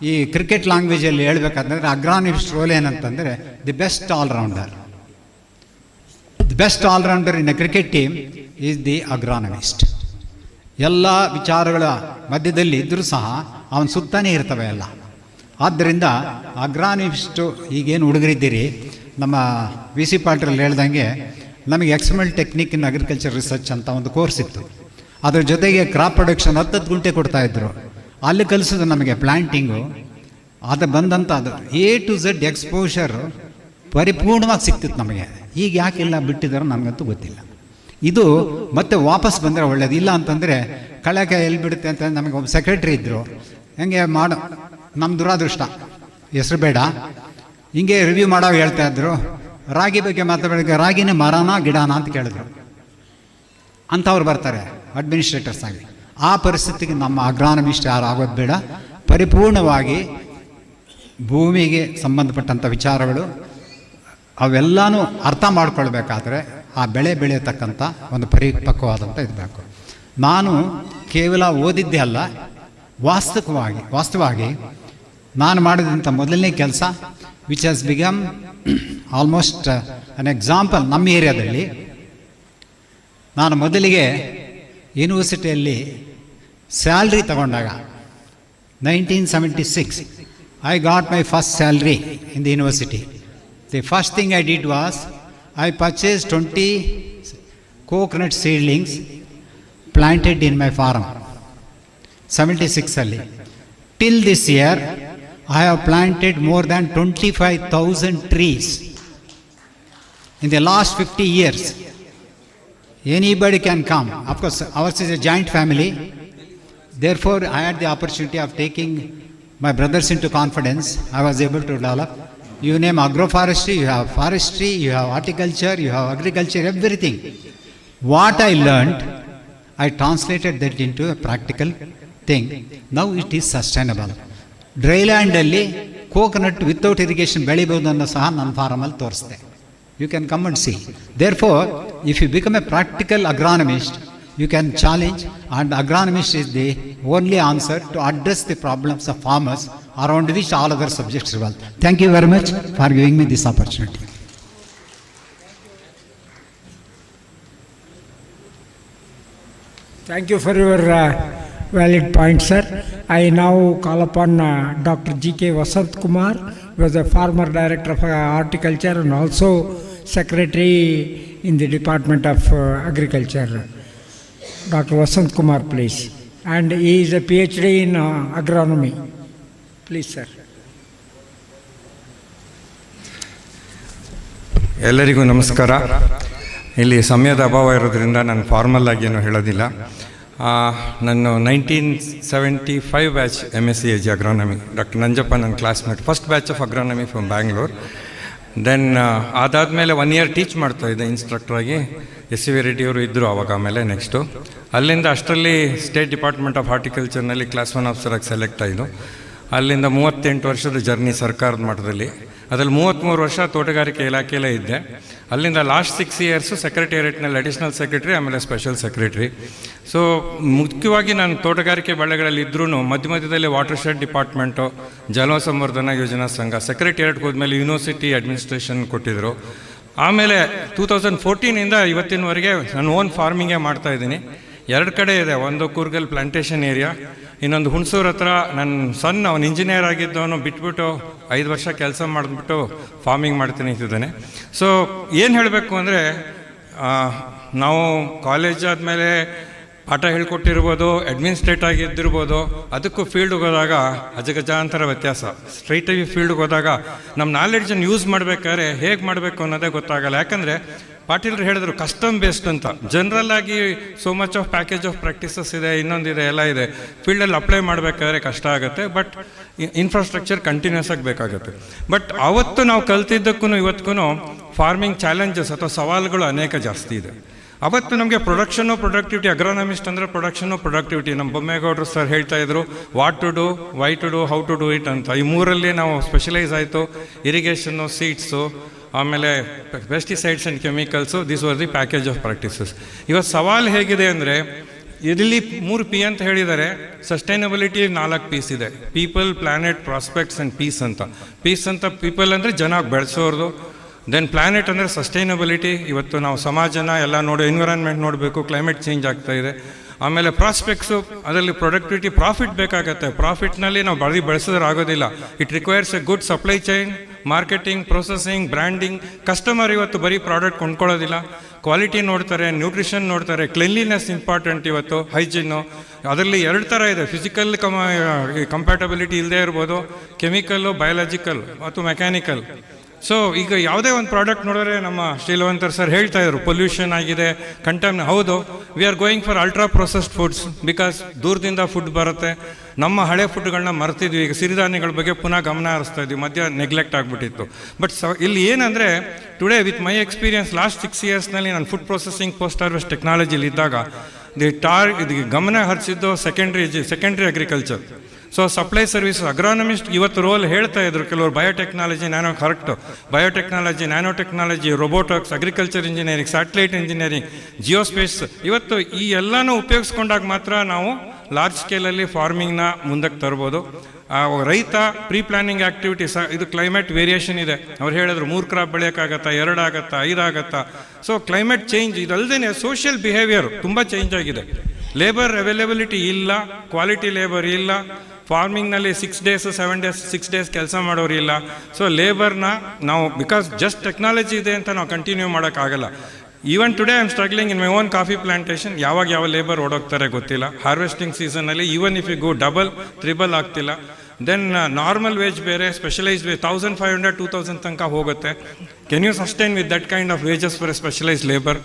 ಈ ಕ್ರಿಕೆಟ್ ಲ್ಯಾಂಗ್ವೇಜಲ್ಲಿ ಹೇಳ್ಬೇಕಂತಂದರೆ ಅಗ್ರಾನಿಸ್ಟ್ ರೋಲ್ ಏನಂತಂದರೆ the best allrounder. The best allrounder in a cricket team is the agronomist. ಎಲ್ಲ ವಿಚಾರಗಳ ಮಧ್ಯದಲ್ಲಿ ಇದ್ದರೂ ಸಹ ಅವನ ಸುತ್ತಾನೇ ಇರ್ತವೆ ಎಲ್ಲ. ಆದ್ದರಿಂದ ಅಗ್ರಾನಿಸ್ಟು ಈಗೇನು ಹುಡುಗರಿದ್ದೀರಿ, ನಮ್ಮ VC ಪಾಟೀಲ್ ಹೇಳ್ದಂಗೆ ನಮಗೆ experiment technique in agriculture research ಅಂತ ಒಂದು ಕೋರ್ಸ್ ಇತ್ತು. ಅದ್ರ ಜೊತೆಗೆ ಕ್ರಾಪ್ ಪ್ರೊಡಕ್ಷನ್ 10 ಗಂಟೆ ಕೊಡ್ತಾಯಿದ್ರು. ಅಲ್ಲಿ ಕಲಿಸೋದು ನಮಗೆ ಪ್ಲ್ಯಾಂಟಿಂಗು. ಅದು ಬಂದಂಥ ಅದು A to Z ಎಕ್ಸ್ಪೋಷರು ಪರಿಪೂರ್ಣವಾಗಿ ಸಿಕ್ತಿತ್ತು ನಮಗೆ. ಈಗ ಯಾಕೆಲ್ಲ ಬಿಟ್ಟಿದ್ದಾರೋ ನನಗಂತೂ ಗೊತ್ತಿಲ್ಲ. ಇದು ಮತ್ತೆ ವಾಪಸ್ ಬಂದರೆ ಒಳ್ಳೇದು. ಇಲ್ಲ ಅಂತಂದರೆ ಕಳೆಕಾಯಿ ಎಲ್ಲಿ ಬಿಡುತ್ತೆ ಅಂತ ನಮಗೆ ಒಬ್ಬ ಸೆಕ್ರೆಟ್ರಿ ಇದ್ದರು. ಹೆಂಗೆ ಮಾಡೋ, ನಮ್ಮ ದುರಾದೃಷ್ಟ, ಹೆಸರು ಬೇಡ, ಹಿಂಗೆ ರಿವ್ಯೂ ಮಾಡೋ ಹೇಳ್ತಾ ಇದ್ರು. ರಾಗಿ ಬಗ್ಗೆ ಮಾತಾಡೋಕ್ಕೆ ರಾಗಿನೇ ಮರನಾ ಗಿಡನಾ ಅಂತ ಕೇಳಿದ್ರು. ಅಂಥವ್ರು ಬರ್ತಾರೆ ಅಡ್ಮಿನಿಸ್ಟ್ರೇಟರ್ಸ್ ಆಗಿ. ಆ ಪರಿಸ್ಥಿತಿಗೆ ನಮ್ಮ ಅಗ್ರಾನಮಿಸ್ಟ್ ಯಾರು ಆಗೋದು ಬೇಡ. ಪರಿಪೂರ್ಣವಾಗಿ ಭೂಮಿಗೆ ಸಂಬಂಧಪಟ್ಟಂಥ ವಿಚಾರಗಳು ಅವೆಲ್ಲನೂ ಅರ್ಥ ಮಾಡ್ಕೊಳ್ಬೇಕಾದ್ರೆ ಆ ಬೆಳೆ ಬೆಳೆಯತಕ್ಕಂಥ ಒಂದು ಪರಿಪಕ್ವವಾದಂಥ ಇರಬೇಕು. ನಾನು ಕೇವಲ ಓದಿದ್ದೇ ಅಲ್ಲ, ವಾಸ್ತವವಾಗಿ ನಾನು ಮಾಡಿದಂಥ ಮೊದಲನೇ ಕೆಲಸ which has become almost an example ನಮ್ಮ ಏರಿಯಾದಲ್ಲಿ. ನಾನು ಮೊದಲಿಗೆ ಯೂನಿವರ್ಸಿಟಿಯಲ್ಲಿ ಸ್ಯಾಲ್ರಿ ತಗೊಂಡಾಗ 1976 I got my first salary in the university. The first thing I did was I purchased 20 coconut seedlings planted in my farm. 76 ಅಲ್ಲಿ. Till this year I have planted more than 25,000 trees. In the last 50 years, anybody can come. Of course, ours is a giant family. Therefore, I had the opportunity of taking my brothers into confidence. I was able to develop. You name agroforestry, you have forestry, you have horticulture, you have agriculture, everything. What I learned, I translated that into a practical thing. Now it is sustainable. ಡ್ರೈಲ್ಯಾಂಡಲ್ಲಿ coconut without irrigation ಬೆಳಿಬೋದನ್ನು ಸಹ ನನ್ನ ಫಾರಮಲ್ಲಿ ತೋರಿಸ್ದೆ. You can come and see. Therefore if you become a practical agronomist, you can challenge, and agronomist is the only answer to address the problems of farmers around which all other subjects revolve. Thank you very much for giving me this opportunity. Thank you for your valid point, sir. I now call upon Dr. G.K. Vasant Kumar, who was a former Director of Horticulture and also Secretary in the Department of Agriculture. Dr. Vasant Kumar, please. And he is a PhD in Agronomy. Please, sir. ಎಲ್ಲರಿಗೂ ನಮಸ್ಕಾರ. ಇಲ್ಲಿ ಸಮಯದ ಅಭಾವ ಇರೋದ್ರಿಂದ ನಾನು formal ಆಗಿ ಏನು ಹೇಳೋದಿಲ್ಲ. ನಾನು 1975 batch MSc agronomy. Doctor Nanjappa ನನ್ನ classmate, first batch of agronomy from Bangalore. Then ಅದಾದಮೇಲೆ 1 year ಟೀಚ್ ಮಾಡ್ತಾಯಿದ್ದೆ ಇನ್ಸ್ಟ್ರಕ್ಟ್ರಾಗಿ. SCV ರೆಡ್ಡಿಯವರು ಇದ್ದರು ಆವಾಗ. ಆಮೇಲೆ ನೆಕ್ಸ್ಟು ಅಲ್ಲಿಂದ ಅಷ್ಟರಲ್ಲಿ ಸ್ಟೇಟ್ ಡಿಪಾರ್ಟ್ಮೆಂಟ್ ಆಫ್ ಹಾರ್ಟಿಕಲ್ಚರ್ನಲ್ಲಿ ಕ್ಲಾಸ್ 1 ಆಫೀಸರಾಗಿ ಸೆಲೆಕ್ಟ್ ಆಯಿತು. ಅಲ್ಲಿಂದ 38 ವರ್ಷದ ಜರ್ನಿ ಸರ್ಕಾರದ ಮಟ್ಟದಲ್ಲಿ. ಅದರಲ್ಲಿ 33 ವರ್ಷ ತೋಟಗಾರಿಕೆ ಇಲಾಖೆಯಲ್ಲೇ ಇದ್ದೆ. ಅಲ್ಲಿಂದ ಲಾಸ್ಟ್ 6 years ಸೆಕ್ರೆಟೇರಿಯೇಟ್ನಲ್ಲಿ ಅಡಿಷ್ನಲ್ ಸೆಕ್ರೆಟರಿ, ಆಮೇಲೆ ಸ್ಪೆಷಲ್ ಸೆಕ್ರೆಟರಿ. ಸೊ ಮುಖ್ಯವಾಗಿ ನಾನು ತೋಟಗಾರಿಕೆ ಬೆಳೆಗಳಲ್ಲಿ ಇದ್ರೂ ಮಧ್ಯ ಮಧ್ಯದಲ್ಲಿ ವಾಟರ್ ಶೆಡ್ ಡಿಪಾರ್ಟ್ಮೆಂಟು, ಜಲ ಸಂವರ್ಧನಾ ಯೋಜನಾ ಸಂಘ, ಸೆಕ್ರೆಟೇರಿಯೇಟ್ಗೆ ಹೋದ್ಮೇಲೆ ಯೂನಿವರ್ಸಿಟಿ ಅಡ್ಮಿನಿಸ್ಟ್ರೇಷನ್ ಕೊಟ್ಟಿದ್ದರು. ಆಮೇಲೆ 2014 ಇವತ್ತಿನವರೆಗೆ ನಾನು ಓನ್ ಫಾರ್ಮಿಂಗೇ ಮಾಡ್ತಾಯಿದ್ದೀನಿ. 2 ಕಡೆ ಇದೆ. ಒಂದು ಕೂರ್ಗಲ್ ಪ್ಲಾಂಟೇಶನ್ ಏರಿಯಾ, ಇನ್ನೊಂದು ಹುಣಸೂರು ಹತ್ರ. ನನ್ನ ಅವನು ಇಂಜಿನಿಯರ್ ಆಗಿದ್ದವನು ಬಿಟ್ಬಿಟ್ಟು 5 ವರ್ಷ ಕೆಲಸ ಮಾಡಿಬಿಟ್ಟು ಫಾರ್ಮಿಂಗ್ ಮಾಡ್ತೀನಿ ಅಂತಿದ್ದಾನೆ. ಸೊ ಏನು ಹೇಳಬೇಕು ಅಂದರೆ, ನಾವು ಕಾಲೇಜ್ ಆದಮೇಲೆ ಪಾಠ ಹೇಳ್ಕೊಟ್ಟಿರ್ಬೋದು, ಅಡ್ಮಿನಿಸ್ಟ್ರೇಟ್ ಆಗಿದ್ದಿರ್ಬೋದು, ಅದಕ್ಕೂ ಫೀಲ್ಡ್ಗೆ ಹೋದಾಗ ಅಜಗಜಾಂತರ ವ್ಯತ್ಯಾಸ. ಸ್ಟ್ರೈಟಾಗಿ ಫೀಲ್ಡ್ಗೆ ಹೋದಾಗ ನಮ್ಮ ನಾಲೆಡ್ಜನ್ನು ಯೂಸ್ ಮಾಡಬೇಕಾದ್ರೆ ಹೇಗೆ ಮಾಡಬೇಕು ಅನ್ನೋದೇ ಗೊತ್ತಾಗಲ್ಲ. ಯಾಕಂದರೆ ಪಾಟೀಲ್ರು ಹೇಳಿದ್ರು ಕಸ್ಟಮ್ ಬೇಸ್ಡ್ ಅಂತ. ಜನರಲ್ ಆಗಿ so much of package of practices ಇದೆ, ಇನ್ನೊಂದಿದೆ, ಎಲ್ಲ ಇದೆ. ಫೀಲ್ಡಲ್ಲಿ ಅಪ್ಲೈ ಮಾಡಬೇಕಾದ್ರೆ ಕಷ್ಟ ಆಗುತ್ತೆ. ಬಟ್ ಇನ್ಫ್ರಾಸ್ಟ್ರಕ್ಚರ್ ಕಂಟಿನ್ಯೂಸ್ ಆಗಿ ಬೇಕಾಗುತ್ತೆ. ಬಟ್ ಅವತ್ತು ನಾವು ಕಲ್ತಿದ್ದಕ್ಕೂ ಇವತ್ತಿಗೂ ಫಾರ್ಮಿಂಗ್ ಚಾಲೆಂಜಸ್ ಅಥವಾ ಸವಾಲುಗಳು ಅನೇಕ ಜಾಸ್ತಿ ಇದೆ. ಅವತ್ತು ನಮಗೆ ಪ್ರೊಡಕ್ಷನ್ನು ಪ್ರೊಡಕ್ಟಿವಿಟಿ, ಅಗ್ರೋನಮಿಸ್ಟ್ ಅಂದರೆ ಪ್ರೊಡಕ್ಷನ್ನು ಪ್ರೊಡಕ್ಟಿವಿಟಿ. ನಮ್ಮ ಬೊಮ್ಮೇಗೌಡರು ಸರ್ ಹೇಳ್ತಾಯಿದ್ರು, what to do, why to do, how to do it ಅಂತ. ಈ 3ರಲ್ಲಿ ನಾವು ಸ್ಪೆಷಲೈಸ್ ಆಯಿತು. ಇರಿಗೇಷನ್ನು, ಸೀಡ್ಸು, ಆಮೇಲೆ pesticides and chemicals. This was the package of practices. ಇವತ್ತು ಸವಾಲು ಹೇಗಿದೆ ಅಂದರೆ, ಇಲ್ಲಿ 3 P ಅಂತ ಹೇಳಿದ್ದಾರೆ. ಸಸ್ಟೈನಬಿಲಿಟಿ 4 P's ಇದೆ: people, planet, prospects and peace ಅಂತ. ಪೀಸ್ ಅಂತ ಪೀಪಲ್ ಅಂದರೆ ಜನ ಬೆಳೆಸೋರ್ದು. ದೆನ್ ಪ್ಲಾನೆಟ್ ಅಂದರೆ ಸಸ್ಟೈನಬಿಲಿಟಿ. ಇವತ್ತು ನಾವು ಸಮಾಜನ ಎಲ್ಲ ಎನ್ವಿರಾನ್ಮೆಂಟ್ ನೋಡಬೇಕು, ಕ್ಲೈಮೇಟ್ ಚೇಂಜ್ ಆಗ್ತಾಯಿದೆ. ಆಮೇಲೆ ಪ್ರಾಸ್ಪೆಕ್ಟ್ಸು, ಅದರಲ್ಲಿ ಪ್ರೊಡಕ್ಟಿವಿಟಿ, ಪ್ರಾಫಿಟ್ ಬೇಕಾಗತ್ತೆ. ಪ್ರಾಫಿಟ್ನಲ್ಲಿ ನಾವು ಬೆಳೆಸಿದ್ರೆ ಆಗೋದಿಲ್ಲ. It requires A good supply chain, marketing, processing, branding. Customer ಇವತ್ತು ಬರೀ ಪ್ರಾಡಕ್ಟ್ ಕೊಂಡ್ಕೊಳ್ಳೋದಿಲ್ಲ, ಕ್ವಾಲಿಟಿ ನೋಡ್ತಾರೆ, ನ್ಯೂಟ್ರಿಷನ್ ನೋಡ್ತಾರೆ, ಕ್ಲೀನ್ಲಿನೆಸ್ ಇಂಪಾರ್ಟೆಂಟ್. ಇವತ್ತು ಹೈಜಿನ್ನು, ಅದರಲ್ಲಿ 2 ಥರ ಇದೆ. ಫಿಸಿಕಲ್ ಕಂಪ್ಯಾಟಬಿಲಿಟಿ ಇಲ್ಲದೆ ಇರ್ಬೋದು, ಕೆಮಿಕಲ್ಲು, ಬಯಾಲಜಿಕಲ್ ಮತ್ತು ಮೆಕ್ಯಾನಿಕಲ್. ಸೊ ಈಗ ಯಾವುದೇ ಒಂದು ಪ್ರಾಡಕ್ಟ್ ನೋಡಿದ್ರೆ ನಮ್ಮ ಶ್ರೀಲವಂತರ್ ಸರ್ ಹೇಳ್ತಾ ಇದ್ರು ಪೊಲ್ಯೂಷನ್ ಆಗಿದೆ, ಹೌದು. We are going for ultra processed foods because ದೂರದಿಂದ ಫುಡ್ ಬರುತ್ತೆ. ನಮ್ಮ ಹಳೆ ಫುಡ್ಗಳನ್ನ ಮರ್ತಿದ್ವಿ. ಈಗ ಸಿರಿಧಾನ್ಯಗಳ ಬಗ್ಗೆ ಪುನಃ ಗಮನ ಹರಿಸ್ತಾ ಇದ್ವಿ, ಮಧ್ಯ ನೆಗ್ಲೆಕ್ಟ್ ಆಗಿಬಿಟ್ಟಿತ್ತು. ಬಟ್ ಇಲ್ಲಿ ಏನಂದರೆ, today with my experience last 6 yearsನಲ್ಲಿ ನಾನು ಫುಡ್ ಪ್ರೊಸೆಸಿಂಗ್ ಪೋಸ್ಟ್ ಹಾರ್ವೆಸ್ಟ್ ಟೆಕ್ನಾಲಜಿಲಿ ಇದ್ದಾಗ ಇದು ಗಮನ ಹರಿಸಿದ್ದು secondary agriculture. So supply service, agronomist ಇವತ್ತು ರೋಲ್ ಹೇಳ್ತಾ ಇದ್ರು ಕೆಲವರು. Biotechnology, biotechnology, nano technology, robotics, agriculture engineering, satellite engineering, geospace. ಇವತ್ತು ಈ ಎಲ್ಲನೂ ಉಪಯೋಗಿಸ್ಕೊಂಡಾಗ ಮಾತ್ರ ನಾವು ಲಾರ್ಜ್ ಸ್ಕೇಲಲ್ಲಿ ಫಾರ್ಮಿಂಗ್ನ ಮುಂದಕ್ಕೆ ತರ್ಬೋದು. ರೈತ ಪ್ರೀ ಪ್ಲಾನಿಂಗ್ ಆ್ಯಕ್ಟಿವಿಟೀಸ್, ಇದು ಕ್ಲೈಮೇಟ್ ವೇರಿಯೇಷನ್ ಇದೆ. ಅವ್ರು ಹೇಳಿದ್ರು 3 ಕ್ರಾಪ್ ಬೆಳೆಯೋಕ್ಕಾಗತ್ತಾ, 2 ಆಗುತ್ತಾ, 5 ಆಗುತ್ತಾ. ಸೊ ಕ್ಲೈಮೇಟ್ ಚೇಂಜ್, ಇದಲ್ಲದೆ ಸೋಷಿಯಲ್ ಬಿಹೇವಿಯರ್ ತುಂಬ ಚೇಂಜ್ ಆಗಿದೆ. ಲೇಬರ್ ಅವೈಲಬಿಲಿಟಿ ಇಲ್ಲ, ಕ್ವಾಲಿಟಿ ಲೇಬರ್ ಇಲ್ಲ. ಫಾರ್ಮಿಂಗ್ನಲ್ಲಿ 6 days 7 days 6 days ಕೆಲಸ ಮಾಡೋರು ಇಲ್ಲ. ಸೊ ಲೇಬರ್ನ ನಾವು ಬಿಕಾಸ್ ಜಸ್ಟ್ ಟೆಕ್ನಾಲಜಿ ಇದೆ ಅಂತ ನಾವು ಕಂಟಿನ್ಯೂ ಮಾಡೋಕ್ಕಾಗಲ್ಲ. Even today I am struggling in my own coffee plantation. ಯಾವ ಲೇಬರ್ ಓಡೋಗ್ತಾರೆ ಗೊತ್ತಿಲ್ಲ. ಹಾರ್ವೆಸ್ಟಿಂಗ್ ಸೀಸನಲ್ಲಿ even if you go double 3 ಆಗ್ತಿಲ್ಲ. ದೆನ್ ನಾರ್ಮಲ್ ವೇಜ್ ಬೇರೆ, ಸ್ಪೆಷಲೈಸ್ಡ್ ವೇಜ್ 1500-2000 ತನಕ ಹೋಗುತ್ತೆ. Can you sustain with that kind of wages for a specialised labour?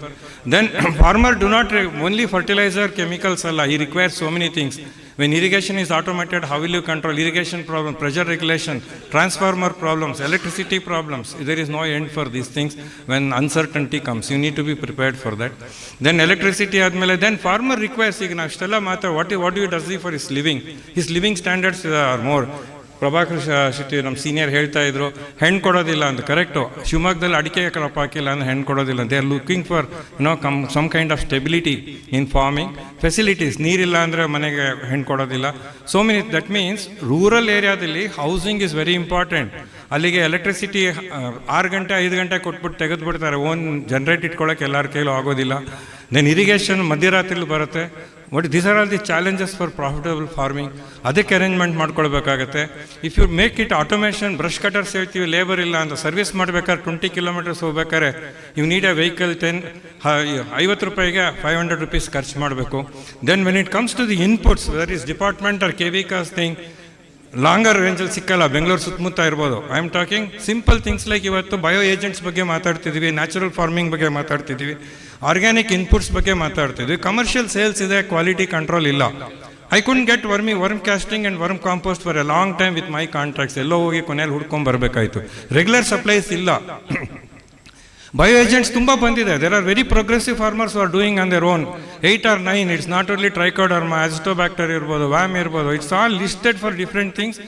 Then farmer do not only fertiliser, chemicals ಅಲ್ಲ, ಈ requires so many things. When irrigation is automated, how will you control irrigation problem, pressure regulation, transformer problems, electricity problems? There is no end for these things. When uncertainty comes, you need to be prepared for that. Then electricity admele, then farmer requires, ಈಗ ನಾವು ಇಷ್ಟೆಲ್ಲ what do you does he for his living? His living standards are more. Prabhakar Shetty ನಮ್ಮ senior ಹೇಳ್ತಾ ಇದ್ರು, ಹೆಣ್ಣು ಕೊಡೋದಿಲ್ಲ ಅಂತ. Correct. ಶಿವಮೊಗ್ಗದಲ್ಲಿ ಅಡಿಕೆ ಕ್ರಾಪ್ ಹಾಕಿಲ್ಲ ಅಂದರೆ ಹೆಣ್ಣು ಕೊಡೋದಿಲ್ಲ. They are looking for some kind of stability in farming. Facilities, ನೀರಿಲ್ಲ ಅಂದರೆ ಮನೆಗೆ ಹೆಣ್ಣು ಕೊಡೋದಿಲ್ಲ. So many. That means rural ಏರಿಯಾದಲ್ಲಿ ಹೌಸಿಂಗ್ ಇಸ್ ವೆರಿ ಇಂಪಾರ್ಟೆಂಟ್. ಅಲ್ಲಿಗೆ ಎಲೆಕ್ಟ್ರಿಸಿಟಿ 6 ಗಂಟೆ 5 ಗಂಟೆ ಕೊಟ್ಬಿಟ್ಟು ತೆಗೆದುಬಿಡ್ತಾರೆ. ಓನ್ ಜನ್ರೇಟ್ ಇಟ್ಕೊಳ್ಳೋಕೆ ಎಲ್ಲರ ಕೈಲೂ ಆಗೋದಿಲ್ಲ. ದೆನ್ ಇರಿಗೇಷನ್ ಮಧ್ಯರಾತ್ರಿಲಿ ಬರುತ್ತೆ. these are all the challenges for profitable farming. ಅದಕ್ಕೆ ಅರೇಂಜ್ಮೆಂಟ್ ಮಾಡ್ಕೊಳ್ಬೇಕಾಗತ್ತೆ. If you make it automation, brush cutters ಹೇಳ್ತೀವಿ, ಲೇಬರ್ ಇಲ್ಲ ಅಂತ, ಸರ್ವಿಸ್ ಮಾಡ್ಬೇಕಾದ್ರೆ 20 ಕಿಲೋಮೀಟರ್ಸ್ ಹೋಗ್ಬೇಕಾದ್ರೆ ಯು ನೀಡ್ ಎ ವೆಹಿಕಲ್ 50 ರೂಪಾಯಿಗೆ 500 rupees ಖರ್ಚು ಮಾಡಬೇಕು. Then when it comes to the inputs, that is department or KVKs thing, longer ರೇಂಜಲ್ಲಿ ಸಿಕ್ಕಲ್ಲ, ಬೆಂಗಳೂರು ಸುತ್ತಮುತ್ತ ಇರ್ಬೋದು. I am talking simple things like ಇವತ್ತು ಬಯೋ ಏಜೆಂಟ್ಸ್ ಬಗ್ಗೆ ಮಾತಾಡ್ತಿದ್ವಿ, ನ್ಯಾಚುರಲ್ ಫಾರ್ಮಿಂಗ್ ಬಗ್ಗೆ ಮಾತಾಡ್ತಿದ್ವಿ, ಆರ್ಗ್ಯಾನಿಕ್ ಇನ್ಪುಟ್ಸ್ ಬಗ್ಗೆ ಮಾತಾಡ್ತಿದ್ವಿ. ಕಮರ್ಷಿಯಲ್ ಸೇಲ್ಸ್ ಇದೆ, ಕ್ವಾಲಿಟಿ ಕಂಟ್ರೋಲ್ ಇಲ್ಲ. I couldn't get worm casting and worm compost for a long time with my contracts. ಎಲ್ಲೋ ಹೋಗಿ ಕೊನೆಯಲ್ಲಿ ಹುಡ್ಕೊಂಡು ಬರಬೇಕಾಯಿತು. ರೆಗ್ಯುಲರ್ ಸಪ್ಲೈಸ್ ಇಲ್ಲ. ಬಯೋ ಏಜೆಂಟ್ಸ್ ತುಂಬ ಬಂದಿದೆ. There are very progressive farmers are doing on their own 8 or 9. It's not only trichoderma, azotobacter ಇರ್ಬೋದು, VAM ಇರ್ಬೋದು. It's all listed for different things.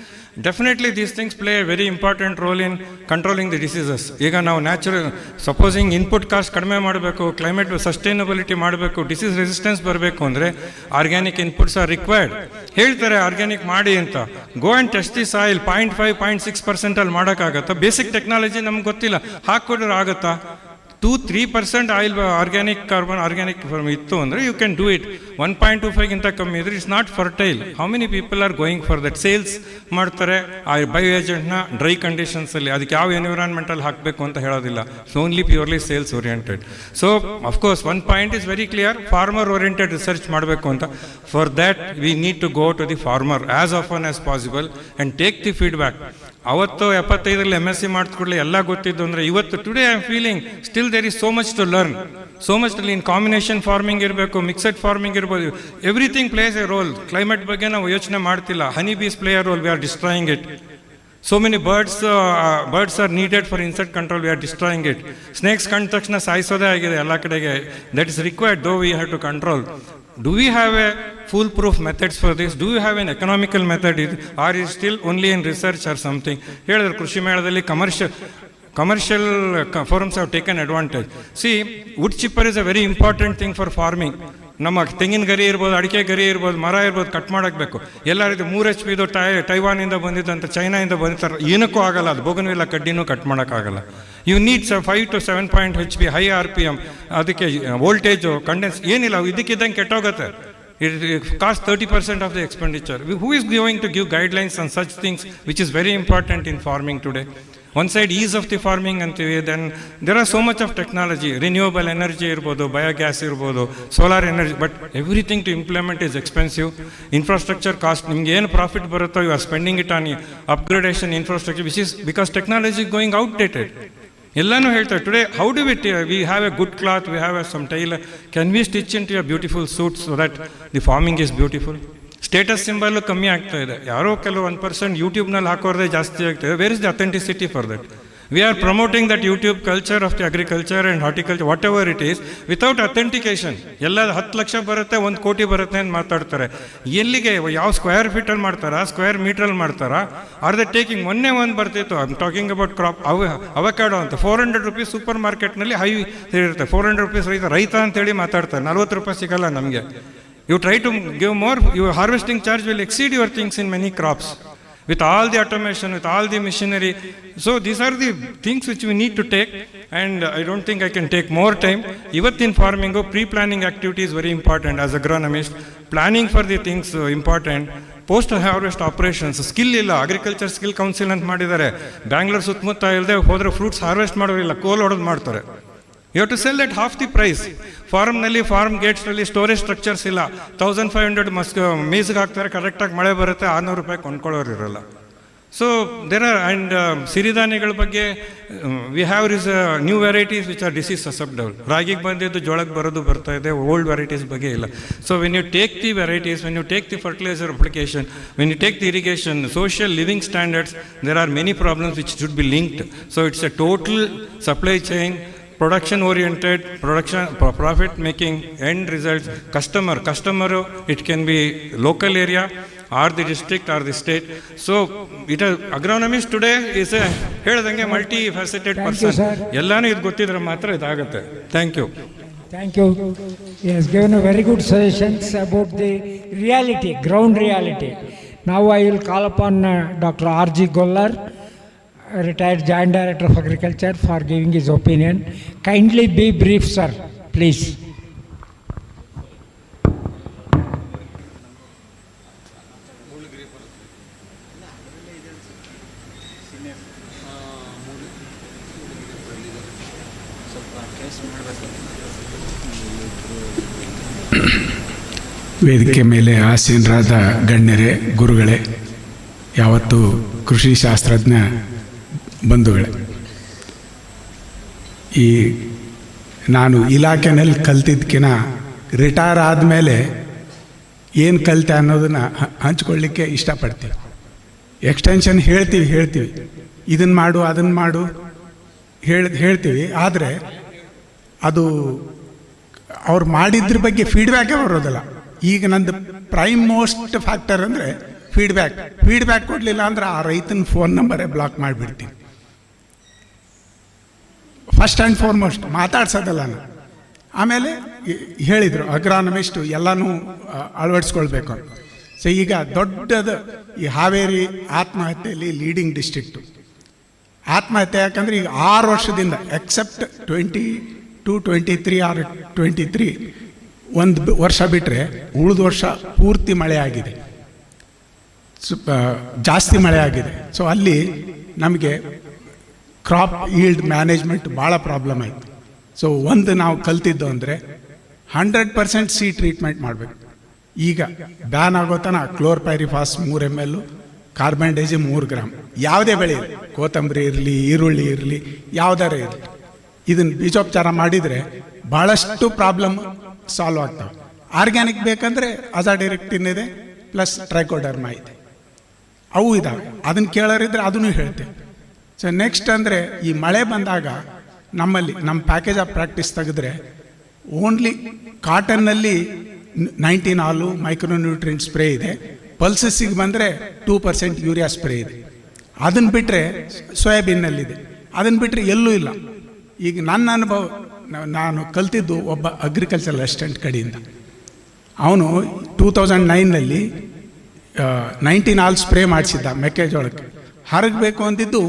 Definitely these things play a very important role in controlling the diseases. ಈಗ ನಾವು natural supposing input cost ಕಡಿಮೆ ಮಾಡಬೇಕು, climate sustainability ಮಾಡಬೇಕು, disease resistance ಬರಬೇಕು ಅಂದರೆ organic inputs are required. ಹೇಳ್ತಾರೆ organic ಮಾಡಿ ಅಂತ. Go and test the soil. 0.5-0.6% ಮಾಡೋಕ್ಕಾಗತ್ತಾ? ಬೇಸಿಕ್ ಟೆಕ್ನಾಲಜಿ ನಮ್ಗೆ ಗೊತ್ತಿಲ್ಲ, ಹಾಕ್ಕೊಡ್ರೆ ಆಗುತ್ತಾ? 2-3% ಆಯಿಲ್ ಆರ್ಗ್ಯಾನಿಕ್ ಕಾರ್ಬನ್ ಆರ್ಗ್ಯಾನಿಕ್ ಇತ್ತು ಅಂದರೆ ಯು ಕ್ಯಾನ್ ಡೂ ಇಟ್. 1.25ಗಿಂತ ಕಮ್ಮಿ ಇದ್ರೆ it's not fertile. How many people are going for that? Sales ಮಾಡ್ತಾರೆ ಆ ಬಯೋ ಏಜೆಂಟ್ನ ಡ್ರೈ ಕಂಡೀಷನ್ಸಲ್ಲಿ. ಅದಕ್ಕೆ ಯಾವ ಎನ್ವಿರಾನ್ಮೆಂಟಲ್ಲಿ ಹಾಕಬೇಕು ಅಂತ ಹೇಳೋದಿಲ್ಲ. It's only purely sales oriented. So of course one point is very clear, farmer oriented research ಮಾಡಬೇಕು ಅಂತ. For that we need to go to the farmer as often as possible and take the feedback. ಅವತ್ತು 75ರಲ್ಲಿ MSc ಮಾಡಿದ್ಕೊಳ್ಳಿ ಎಲ್ಲ ಗೊತ್ತಿದ್ದು ಅಂದರೆ ಇವತ್ತು today I am feeling still there is so much to learn. So much in combination farming ಇರಬೇಕು, mixed farming ಇರ್ಬೋದು. Everything plays a roll. Climate ಬಗ್ಗೆ ನಾವು ಯೋಚನೆ ಮಾಡ್ತಿಲ್ಲ. Honey bees play a role, we are destroying it. So many birds are needed for insect control, we are destroying it. Snakes ಕಂಡ ತಕ್ಷಣ ಸಾಯಿಸೋದೇ ಆಗಿದೆ ಎಲ್ಲ ಕಡೆಗೆ. That is required, though we have to control. Do we have a foolproof methods for this? Do you have an economical method, or is still only in research or something? ಹೇಳಿದ್ರು ಕೃಷಿ ಮೇಳದಲ್ಲಿ commercial forums have taken advantage. See, wood chipper is a very important thing for farming. ನಮ್ಮ ತೆಂಗಿನ ಗರಿ ಇರ್ಬೋದು, ಅಡಿಕೆ ಗರಿ ಇರ್ಬೋದು, ಮರ ಇರ್ಬೋದು, ಕಟ್ ಮಾಡಬೇಕು. ಎಲ್ಲ ರೀತಿ 3 HP ಟೈವಾನಿಂದ ಬಂದಿದ್ದಂಥ ಚೈನಾಯಿಂದ ಬಂದಿರ್ತಾರೆ, ಏನಕ್ಕೂ ಆಗಲ್ಲ. ಅದು ಬೋಗನ್ವಿಲ್ಲ ಕಡ್ಡಿನೂ ಕಟ್ ಮಾಡೋಕ್ಕಾಗಲ್ಲ. You need 5 to 7 point HP, high RPM. ಅದಕ್ಕೆ ವೋಲ್ಟೇಜು, ಕಂಡೆನ್ಸ್ ಏನಿಲ್ಲ, ಇದಕ್ಕಿದ್ದಂಗೆ ಕೆಟ್ಟೋಗುತ್ತೆ. It costs 30% of the expenditure. Who is going to give guidelines on such things, which is very important in farming today? One side ease of the farming ಅಂತೀವಿ, then there are so much of technology, renewable energy ಇರ್ಬೋದು, biogas ಇರ್ಬೋದು, solar energy, but everything to implement is expensive. Infrastructure cost, ನಿಮ್ಗೆ ಏನು profit ಬರುತ್ತೋ you are spending it on upgradation infrastructure, which is because technology is going outdated. ಎಲ್ಲನೂ ಹೇಳ್ತಾರೆ today. How do we have a good cloth, we have some tailor, can we stitch into a beautiful suit so that the farming is beautiful? Status symbol ಕಮ್ಮಿ ಆಗ್ತಾ ಇದೆ. ಯಾರೋ ಕೆಲವು 1% ಯೂಟ್ಯೂಬ್ನಲ್ಲಿ ಹಾಕೋದೇ ಜಾಸ್ತಿ ಆಗ್ತಾಯಿದೆ. Where is the authenticity for that? We are promoting that YouTube culture of the agriculture and horticulture, whatever it is, without authentication. ಎಲ್ಲ 10 ಲಕ್ಷ ಬರುತ್ತೆ, 1 ಕೋಟಿ ಬರುತ್ತೆ ಅಂತ ಮಾತಾಡ್ತಾರೆ. ಎಲ್ಲಿಗೆ, ಯಾವ ಸ್ಕ್ವೇರ್ ಫೀಟಲ್ಲಿ ಮಾಡ್ತಾರಾ, ಸ್ಕ್ವೇರ್ ಮೀಟ್ರಲ್ಲಿ ಮಾಡ್ತಾರಾ? Are the taking? ಮೊನ್ನೆ ಒಂದು ಬರ್ತಿತ್ತು, I am talking about crop avocado ಅಂತ. 400 rupees ಸೂಪರ್ ಮಾರ್ಕೆಟ್ನಲ್ಲಿ ಹೈ ಇರುತ್ತೆ. 400 rupees ರೈತ ಅಂತೇಳಿ ಮಾತಾಡ್ತಾರೆ. 40 ರೂಪಾಯಿ ಸಿಗಲ್ಲ ನಮಗೆ. You try to give more, your harvesting charge will exceed your things in many crops. With all the automation, with all the machinery. So these are the things which we need to take, and I don't think I can take more time. Even in farming, pre-planning activity is very important as agronomist. Planning for the things important. Post harvest operations, skill ಇಲ್ಲ. Agriculture skill council ಅಂತ ಮಾಡಿದ್ದಾರೆ. ಬ್ಯಾಂಗ್ಳೂರ್ ಸುತ್ತಮುತ್ತ ಇಲ್ಲದೆ ಹೋದರೆ fruits harvest ಮಾಡೋರಿಲ್ಲ, ಕೋಲ್ ಹೊಡೆದು ಮಾಡ್ತಾರೆ. You have to sell at half the price. ಫಾರ್ಮ್ನಲ್ಲಿ, ಫಾರ್ಮ್ ಗೇಟ್ಸ್ನಲ್ಲಿ ಸ್ಟೋರೇಜ್ ಸ್ಟ್ರಕ್ಚರ್ಸ್ ಇಲ್ಲ. 1500 ಮೇಸ್ಗೆ ಹಾಕ್ತಾರೆ, ಕರೆಕ್ಟಾಗಿ ಮಳೆ ಬರುತ್ತೆ, 600 ರೂಪಾಯಿ ಕೊಂಡ್ಕೊಳ್ಳೋರು ಇರೋಲ್ಲ. ಸೊ ದೇರ್ ಆರ್, ಆ್ಯಂಡ್ ಸಿರಿಧಾನ್ಯಗಳ ಬಗ್ಗೆ we have new varieties which are disease susceptible. ರಾಗಿಗೆ ಬಂದಿದ್ದು ಜೋಳಕ್ಕೆ ಬರ್ತಾ ಇದೆ, ಓಲ್ಡ್ ವೆರೈಟೀಸ್ ಬಗ್ಗೆ ಇಲ್ಲ. So when you take the varieties, when you take the fertiliser application, when you take the irrigation, social living standards, there are many problems which should be linked. So it's a total supply chain, production oriented, profit making, end results, customer, it can be local area or the district or the state. So agronomist today is a ಹೇಳಿದಂಗೆ multi faceted person. ಎಲ್ಲಾನು ಇದು ಗೊತ್ತಿದ್ರೆ ಮಾತ್ರ ಇದಾಗುತ್ತೆ. Thank you. He has given a very good suggestions about the reality, ground reality. Now I will call upon Dr. R.G. Gollar, retired Joint Director of Agriculture, for giving his opinion. Kindly be brief, sir, please. ವೇದಿಕೆ ಮೇಲೆ ಆಸೀನರಾದ ಗಣ್ಯರೇ, ಗುರುಗಳೇ, ಯಾವತ್ತು ಕೃಷಿ ಶಾಸ್ತ್ರಜ್ಞ ಬಂಧುಗಳೇ, ಈ ನಾನು ಇಲಾಖೆನಲ್ಲಿ ಕಲ್ತಿದ್ದಕ್ಕಿಂತ retire ಆದಮೇಲೆ ಏನು ಕಲಿತೆ ಅನ್ನೋದನ್ನು ಹಂಚ್ಕೊಳ್ಳಿಕ್ಕೆ ಇಷ್ಟಪಡ್ತೀವಿ. ಎಕ್ಸ್ಟೆನ್ಷನ್ ಹೇಳ್ತೀವಿ, ಇದನ್ನು ಮಾಡು ಅದನ್ನು ಮಾಡು ಹೇಳ್ತೀವಿ. ಆದರೆ ಅದು ಅವ್ರು ಮಾಡಿದ್ರ ಬಗ್ಗೆ ಫೀಡ್ಬ್ಯಾಕೇ ಬರೋದಿಲ್ಲ. ಈಗ ನಂದು ಪ್ರೈಮ್ ಮೋಸ್ಟ್ ಫ್ಯಾಕ್ಟರ್ ಅಂದರೆ ಫೀಡ್ಬ್ಯಾಕ್ ಕೊಡಲಿಲ್ಲ ಅಂದ್ರೆ ಆ ರೈತನ ಫೋನ್ ನಂಬರೇ ಬ್ಲಾಕ್ ಮಾಡಿಬಿಡ್ತೀನಿ. ಫಸ್ಟ್ ಆ್ಯಂಡ್ ಫಾರ್ಮೋಸ್ಟ್ ಮಾತಾಡ್ಸೋದಲ್ಲ ನಾನು. ಆಮೇಲೆ ಹೇಳಿದರು ಅಗ್ರಾನಮಿಸ್ಟು ಎಲ್ಲನೂ ಅಳವಡಿಸ್ಕೊಳ್ಬೇಕು ಅಂತ. ಸೊ ಈಗ ದೊಡ್ಡದು ಈ ಹಾವೇರಿ ಆತ್ಮಹತ್ಯೆಯಲ್ಲಿ ಲೀಡಿಂಗ್ ಡಿಸ್ಟ್ರಿಕ್ಟು. ಆತ್ಮಹತ್ಯೆ ಯಾಕಂದರೆ ಈಗ 6 ವರ್ಷದಿಂದ ಎಕ್ಸೆಪ್ಟ್ 22, 23 ಆರ್ 23 ಒಂದು ವರ್ಷ ಬಿಟ್ಟರೆ ಉಳಿದ ವರ್ಷ ಪೂರ್ತಿ ಮಳೆ ಆಗಿದೆ, ಜಾಸ್ತಿ ಮಳೆ ಆಗಿದೆ. ಸೊ ಅಲ್ಲಿ ನಮಗೆ ಕ್ರಾಪ್ ಈಲ್ಡ್ ಮ್ಯಾನೇಜ್ಮೆಂಟ್ ಭಾಳ ಪ್ರಾಬ್ಲಮ್ ಆಯಿತು. ಸೊ ಒಂದು ನಾವು ಕಲ್ತಿದ್ದು ಅಂದರೆ 100% ಸಿ ಟ್ರೀಟ್ಮೆಂಟ್ ಮಾಡಬೇಕು. ಈಗ ಬ್ಯಾನ್ ಆಗೋ ತನಕ ಕ್ಲೋರ್ಪೈರಿಫಾಸ್ 3 ml, ಕಾರ್ಬನ್ ಡೈಜಿಮ್ 3 ಗ್ರಾಮ್, ಯಾವುದೇ ಬೆಳೆ ಇರಲಿ, ಕೊತ್ತಂಬರಿ ಇರಲಿ, ಈರುಳ್ಳಿ ಇರಲಿ, ಯಾವುದಾರ ಇರಲಿ, ಇದನ್ನು ಬೀಜೋಪಚಾರ ಮಾಡಿದರೆ ಭಾಳಷ್ಟು ಪ್ರಾಬ್ಲಮ್ ಸಾಲ್ವ್ ಆಗ್ತವೆ. ಆರ್ಗ್ಯಾನಿಕ್ ಬೇಕಂದರೆ ಅಜಾಡಿರೆಕ್ಟಿನ್ ಇದೆ, ಪ್ಲಸ್ ಟ್ರೈಕೋಡರ್ಮಾ ಇದೆ, ಅವು ಇದ್ದಾವೆ. ಅದನ್ನು ಕೇಳೋರಿದ್ರೆ ಅದನ್ನು ಹೇಳ್ತೇವೆ. ಸೊ ನೆಕ್ಸ್ಟ್ ಅಂದರೆ ಈ ಮಳೆ ಬಂದಾಗ ನಮ್ಮಲ್ಲಿ ನಮ್ಮ ಪ್ಯಾಕೇಜ್ ಆಫ್ ಪ್ರಾಕ್ಟೀಸ್ ತೆಗೆದ್ರೆ ಓನ್ಲಿ ಕಾಟನ್ನಲ್ಲಿ 19 ಹಾಲು ಮೈಕ್ರೋನ್ಯೂಟ್ರಿಯೆಂಟ್ ಸ್ಪ್ರೇ ಇದೆ. ಪಲ್ಸಸ್ಸಿಗೆ ಬಂದರೆ 2% ಯೂರಿಯಾ ಸ್ಪ್ರೇ ಇದೆ. ಅದನ್ನು ಬಿಟ್ಟರೆ ಸೋಯಾಬೀನ್ನಲ್ಲಿದೆ. ಅದನ್ನು ಬಿಟ್ಟರೆ ಎಲ್ಲೂ ಇಲ್ಲ. ಈಗ ನನ್ನ ಅನುಭವ, ನಾನು ಕಲ್ತಿದ್ದು ಒಬ್ಬ ಅಗ್ರಿಕಲ್ಚರಲ್ ಅಸಿಸ್ಟೆಂಟ್ ಕಡೆಯಿಂದ. ಅವನು 2009ನಲ್ಲಿ 19 ಹಾಲು ಸ್ಪ್ರೇ ಮಾಡಿಸಿದ್ದ ಮೆಕ್ಕೆಜೋಳಕ್ಕೆ. ಹರಗಬೇಕು ಅಂದಿದ್ದು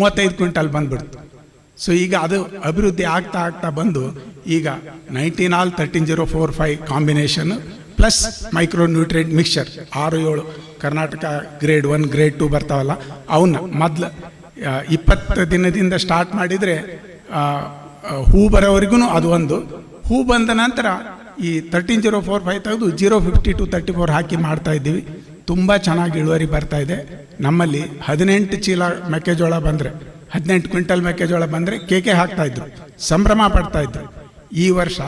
35 ಕ್ವಿಂಟಲ್ ಬಂದ್ಬಿಡ್ತು. ಸೊ ಈಗ ಅದು ಅಭಿವೃದ್ಧಿ ಆಗ್ತಾ ಬಂದು ಈಗ 19 ಹಾಲು 13045 combination plus micronutrient mixture 6-7 Karnataka grade 1 grade 2 ಬರ್ತಾವಲ್ಲ, ಅವನ್ನ ಮೊದಲು 20 ದಿನದಿಂದ ಸ್ಟಾರ್ಟ್ ಮಾಡಿದರೆ ಹೂ ಬರೋವರೆಗೂ ಅದು ಒಂದು. ಹೂ ಬಂದ ನಂತರ ಈ 13045 ತೆಗೆದು 050 to 34 ಹಾಕಿ ಮಾಡ್ತಾ ಇದ್ದೀವಿ. ತುಂಬ ಚೆನ್ನಾಗಿ ಇಳುವರಿ ಬರ್ತಾ ಇದೆ. ನಮ್ಮಲ್ಲಿ 18 ಚೀಲ ಮೆಕ್ಕೆಜೋಳ ಬಂದರೆ, 18 ಕ್ವಿಂಟಲ್ ಮೆಕ್ಕೆಜೋಳ ಬಂದರೆ ಕೇಕೆ ಹಾಕ್ತಾಯಿದ್ರು, ಸಂಭ್ರಮ ಪಡ್ತಾಯಿದ್ರು. ಈ ವರ್ಷ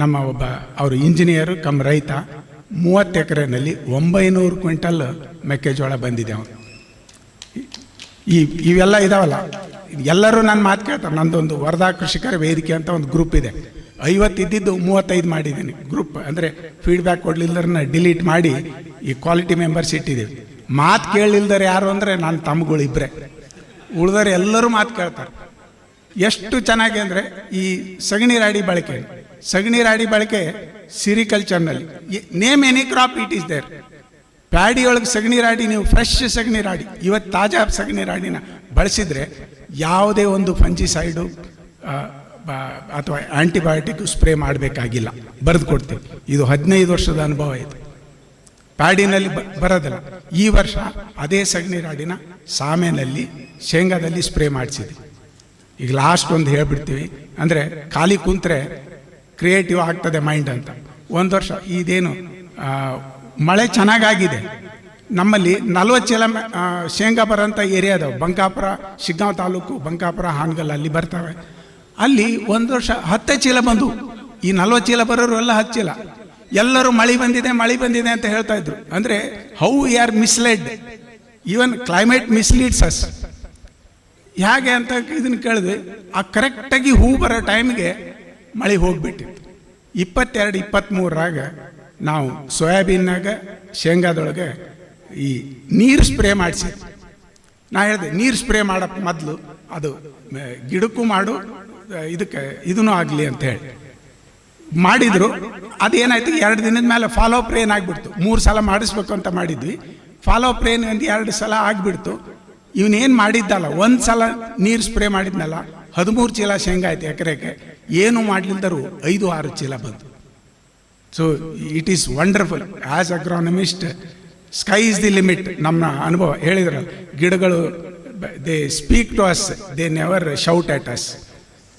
ನಮ್ಮ ಒಬ್ಬ ಅವರು ಇಂಜಿನಿಯರು ಕಮ್ ರೈತ 30 ಎಕರೆನಲ್ಲಿ 900 ಕ್ವಿಂಟಲ್ ಮೆಕ್ಕೆಜೋಳ ಬಂದಿದೆ ಅವನು. ಇವೆಲ್ಲ ಇದಾವಲ್ಲ, ಎಲ್ಲರೂ ನನ್ನ ಮಾತು ಕೇಳ್ತಾರೆ. ನಂದೊಂದು ವರದಾ ಕೃಷಿಕರ ವೇದಿಕೆ ಅಂತ ಒಂದು ಗ್ರೂಪ್ ಇದೆ. 50 ಇದ್ದಿದ್ದು 35 ಮಾಡಿದ್ದೀನಿ ಗ್ರೂಪ್. ಅಂದರೆ ಫೀಡ್ಬ್ಯಾಕ್ ಕೊಡಲಿಲ್ಲರನ್ನ ಡಿಲೀಟ್ ಮಾಡಿ ಈ ಕ್ವಾಲಿಟಿ ಮೆಂಬರ್ಸ್ ಇಟ್ಟಿದ್ದೀವಿ. ಮಾತು ಕೇಳಲಿಲ್ದರೆ ಯಾರು ಅಂದರೆ ನನ್ನ ತಮ್ಮಗಳು ಇಬ್ಬರೇ, ಉಳಿದರೆ ಎಲ್ಲರೂ ಮಾತು ಕೇಳ್ತಾರೆ. ಎಷ್ಟು ಚೆನ್ನಾಗಿ ಅಂದರೆ ಈ ಸಗಣಿ ರಾಡಿ ಬಳಕೆ ಸಿರಿಕಲ್ಚರ್ನಲ್ಲಿ name any crop it is there. Paddy ಒಳಗೆ ಸಗಣಿ ರಾಡಿ, ನೀವು ಫ್ರೆಶ್ ಸಗಣಿ ರಾಡಿ, ಇವತ್ತು ತಾಜಾ ಸಗಣಿ ರಾಡಿನ ಬಳಸಿದರೆ ಯಾವುದೇ ಒಂದು ಫಂಜಿಸೈಡು ಅಥವಾ ಆ್ಯಂಟಿಬಯೋಟಿಕ್ ಸ್ಪ್ರೇ ಮಾಡಬೇಕಾಗಿಲ್ಲ, ಬರೆದು ಕೊಡ್ತೀವಿ. ಇದು 15 ವರ್ಷದ ಅನುಭವ ಇದೆ. ಪ್ಯಾಡಿನಲ್ಲಿ ಬರೋದಿಲ್ಲ. ಈ ವರ್ಷ ಅದೇ ಸಗಣಿ ರಾಡಿನ ಸಾಮೆನಲ್ಲಿ, ಶೇಂಗಾದಲ್ಲಿ ಸ್ಪ್ರೇ ಮಾಡಿಸಿದ್ವಿ. ಈಗ ಲಾಸ್ಟ್ ಒಂದು ಹೇಳ್ಬಿಡ್ತೀವಿ, ಅಂದರೆ ಖಾಲಿ ಕುಂತ್ರೆ ಕ್ರಿಯೇಟಿವ್ ಆಗ್ತದೆ ಮೈಂಡ್ ಅಂತ. ಒಂದು ವರ್ಷ ಇದೇನು ಮಳೆ ಚೆನ್ನಾಗಾಗಿದೆ, ನಮ್ಮಲ್ಲಿ 40 ಚೀಲ ಶೇಂಗಾ ಬರೋಂಥ ಏರಿಯಾ ಅದಾವೆ. ಬಂಕಾಪುರ, ಶಿಗ್ಗಾಂವ್ ತಾಲೂಕು, ಬಂಕಾಪುರ, ಹಾನಗಲ್ ಅಲ್ಲಿ ಬರ್ತವೆ. ಅಲ್ಲಿ ಒಂದು ವರ್ಷ 10 ಚೀಲ ಬಂದು, ಈ 40 ಚೀಲ ಬರೋರು ಎಲ್ಲ 10 ಚೀಲ. ಎಲ್ಲರೂ ಮಳೆ ಬಂದಿದೆ ಅಂತ ಹೇಳ್ತಾ ಇದ್ರು. ಅಂದರೆ how we are ಮಿಸ್ಲೆಡ್, even climate ಮಿಸ್ಲೀಡ್ಸ್ us. ಹೇಗೆ ಅಂತ ಇದನ್ನು ಕೇಳಿದ್ವಿ. ಆ ಕರೆಕ್ಟಾಗಿ ಹೂ ಬರೋ ಟೈಮ್ಗೆ ಮಳೆ ಹೋಗ್ಬಿಟ್ಟಿತ್ತು. 22-23ರಾಗ ನಾವು ಸೋಯಾಬೀನ್ನಾಗ, ಶೇಂಗಾದೊಳಗೆ ಈ ನೀರು ಸ್ಪ್ರೇ ಮಾಡಿಸಿದ್ವಿ. ನಾ ಹೇಳಿದೆ ನೀರು ಸ್ಪ್ರೇ ಮಾಡಪ್ಪ ಮೊದಲು, ಅದು ಗಿಡಕ್ಕೂ ಮಾಡು, ಇದಕ್ಕೆ ಇದೂ ಆಗಲಿ ಅಂತ ಹೇಳಿ ಮಾಡಿದರು. ಅದೇನಾಯ್ತು, 2 ದಿನದ ಮೇಲೆ ಫಾಲೋ ಅಪ್ ರೇನ್ ಆಗಿಬಿಡ್ತು. 3 ಸಲ ಮಾಡಿಸ್ಬೇಕು ಅಂತ ಮಾಡಿದ್ವಿ. ಫಾಲೋ ಅಪ್ ರೇನ್ ಒಂದು 2 ಸಲ ಆಗಿಬಿಡ್ತು. ಇವನೇನು ಮಾಡಿದ್ದಲ್ಲ, 1 ಸಲ ನೀರು ಸ್ಪ್ರೇ ಮಾಡಿದ್ನಲ್ಲ, 13 ಚೀಲ ಶೇಂಗಾ ಆಯ್ತು ಎಕರೆಗೆ. ಏನು ಮಾಡಲಿಲ್ಲದರೂ 5-6 ಚೀಲ ಬಂತು. So it is wonderful. As agronomist sky is the limit. ನಮ್ಮ ಅನುಭವ ಹೇಳಿದ್ರಲ್ಲ, ಗಿಡಗಳು they speak to us, they never shout at us.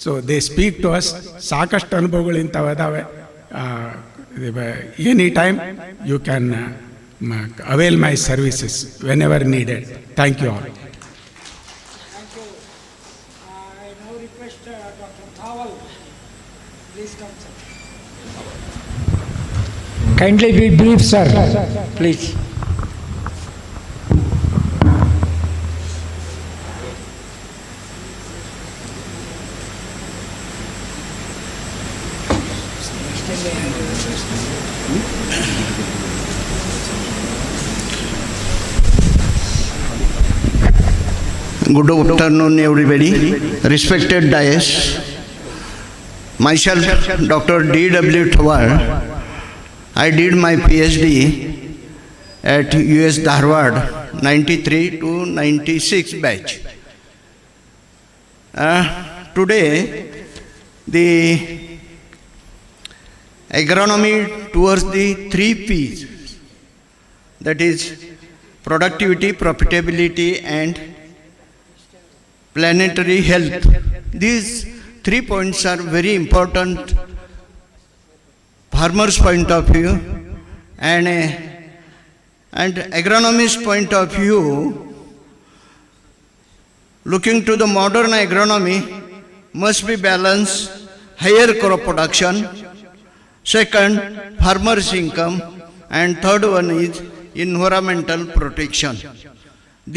So they speak to us. ಸಾಕಷ್ಟು ಅನುಭವಗಳು ಇಂಥವು ಅದಾವೆ. Any time you can avail my services whenever needed. Thank you all. Kindly be brief, sir. Please. Good afternoon, everybody. Respected dais, myself, Dr. D.W. Thawar. I did my PhD at US Dharwad, 93 to 96 batch. Today, the agronomy towards the 3 P's, that is productivity, profitability, and planetary health. These 3 points are very important farmer's point of view and agronomist point of view. Looking to the modern agronomy must be balanced, higher crop production, second farmer's income, and third one is environmental protection.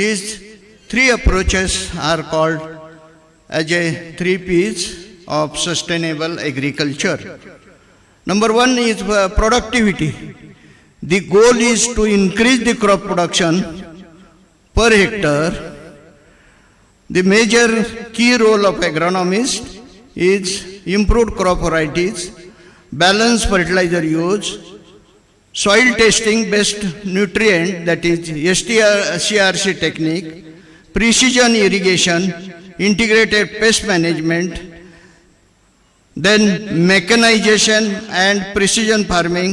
These 3 approaches are called as a 3 P's of sustainable agriculture. Number 1 is productivity. The goal is to increase the crop production per hectare. The major key role of agronomist is improved crop varieties, balanced fertilizer use, soil testing best nutrient, that is STRC technique, precision irrigation, integrated pest management, then mechanization and precision farming,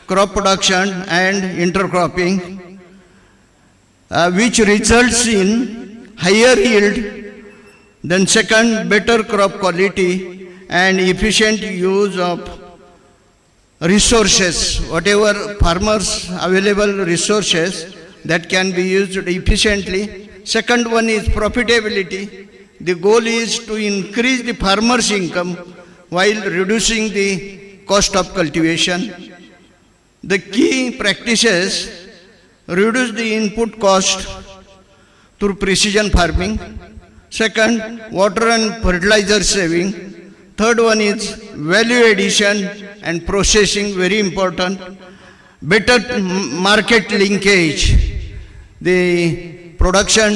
crop production and intercropping, which results in higher yield. Then second, better crop quality and efficient use of resources, whatever farmers available resources that can be used efficiently. Second one is profitability. The goal is to increase the farmer's income while reducing the cost of cultivation. The key practices: reduce the input cost through precision farming. Second, water and fertilizer saving. Third one is value addition and processing, very important. Better market linkage. The production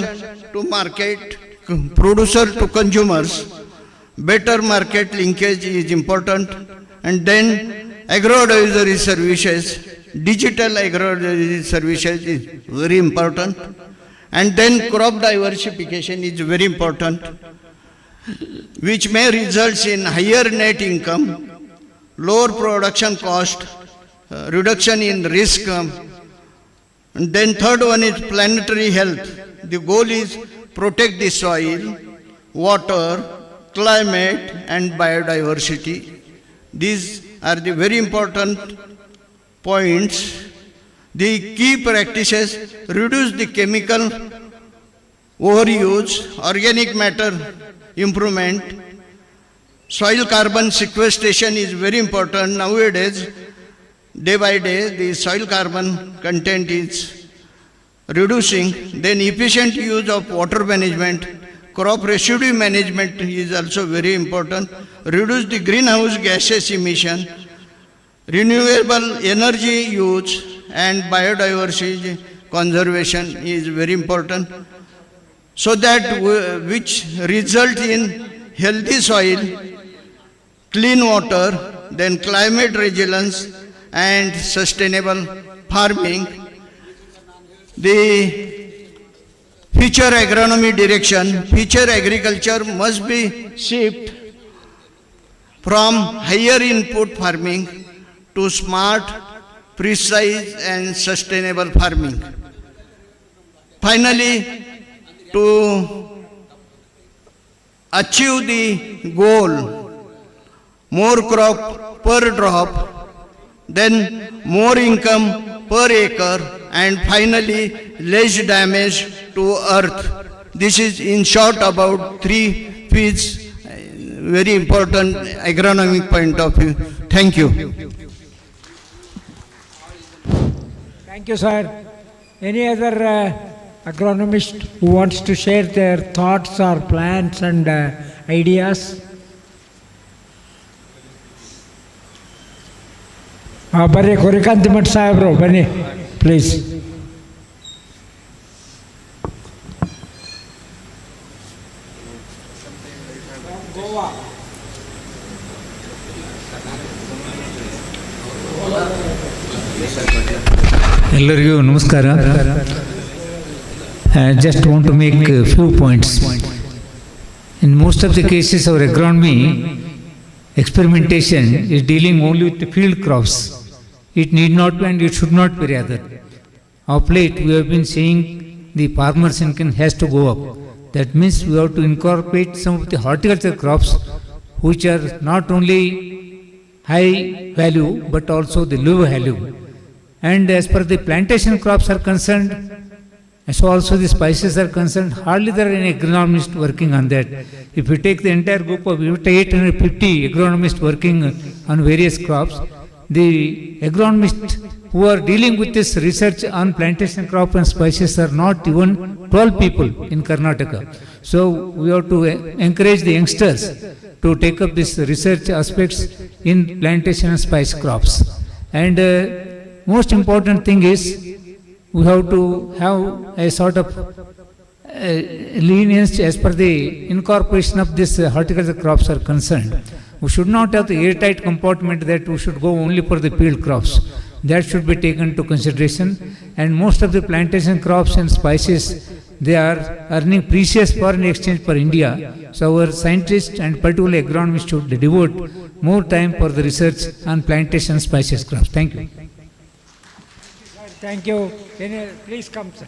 to market, producer to consumers, better market linkage is important. And then agro-advisory services, digital agro-advisory services is very important. And then crop diversification is very important, which may result in higher net income, lower production cost, reduction in risk. And then third one is planetary health. The goal is protect the soil, water, climate, and biodiversity. These are the very important points. The key practices: reduce the chemical overuse, organic matter improvement, soil carbon sequestration is very important. Nowadays, day by day, the soil carbon content is reducing. Then efficient use of water management, crop residue management is also very important. Reduce the greenhouse gases emission, renewable energy use, and biodiversity conservation is very important, so that which result in healthy soil, clean water, then climate resilience and sustainable farming. The future agronomy direction, future agriculture must be shift from higher input farming to smart, precise and sustainable farming. Finally, to achieve the goal, more crop per drop, then more income per acre, and finally less damage to earth. This is in short about 3 P's, very important agronomic point of view. Thank you. Thank you, sir. Any other agronomist who wants to share their thoughts or plans and ideas? Barri Korikantimat Sahabro, Bani, please. ಎಲ್ಲರಿಗೂ ನಮಸ್ಕಾರ. I just want to make a few points. In most of the cases, our agronomy experimentation is dealing only with the field crops. It need not be and it should not be rather. Of late, we have been seeing the farmers' income has to go up. That means we have to incorporate some of the horticulture crops which are not only high value but also the low value. And as per the plantation crops are concerned, so also the spices are concerned, hardly there are any agronomists working on that. If you take the entire group of 850 agronomists working on various crops, the agronomists who are dealing with this research on plantation crop and spices are not even 12 people in Karnataka. So we have to encourage the youngsters to take up this research aspects in plantation and spice crops. And most important thing is we have to have a sort of lenience as per the incorporation of this horticulture crops are concerned. We should not have the airtight compartment that we should go only for the field crops. That should be taken into consideration. And most of the plantation crops and spices, they are earning precious foreign exchange for India. So our scientists and particularly agronomists should devote more time for the research on plantation spices crops. Thank you. Thank you. Please come, sir.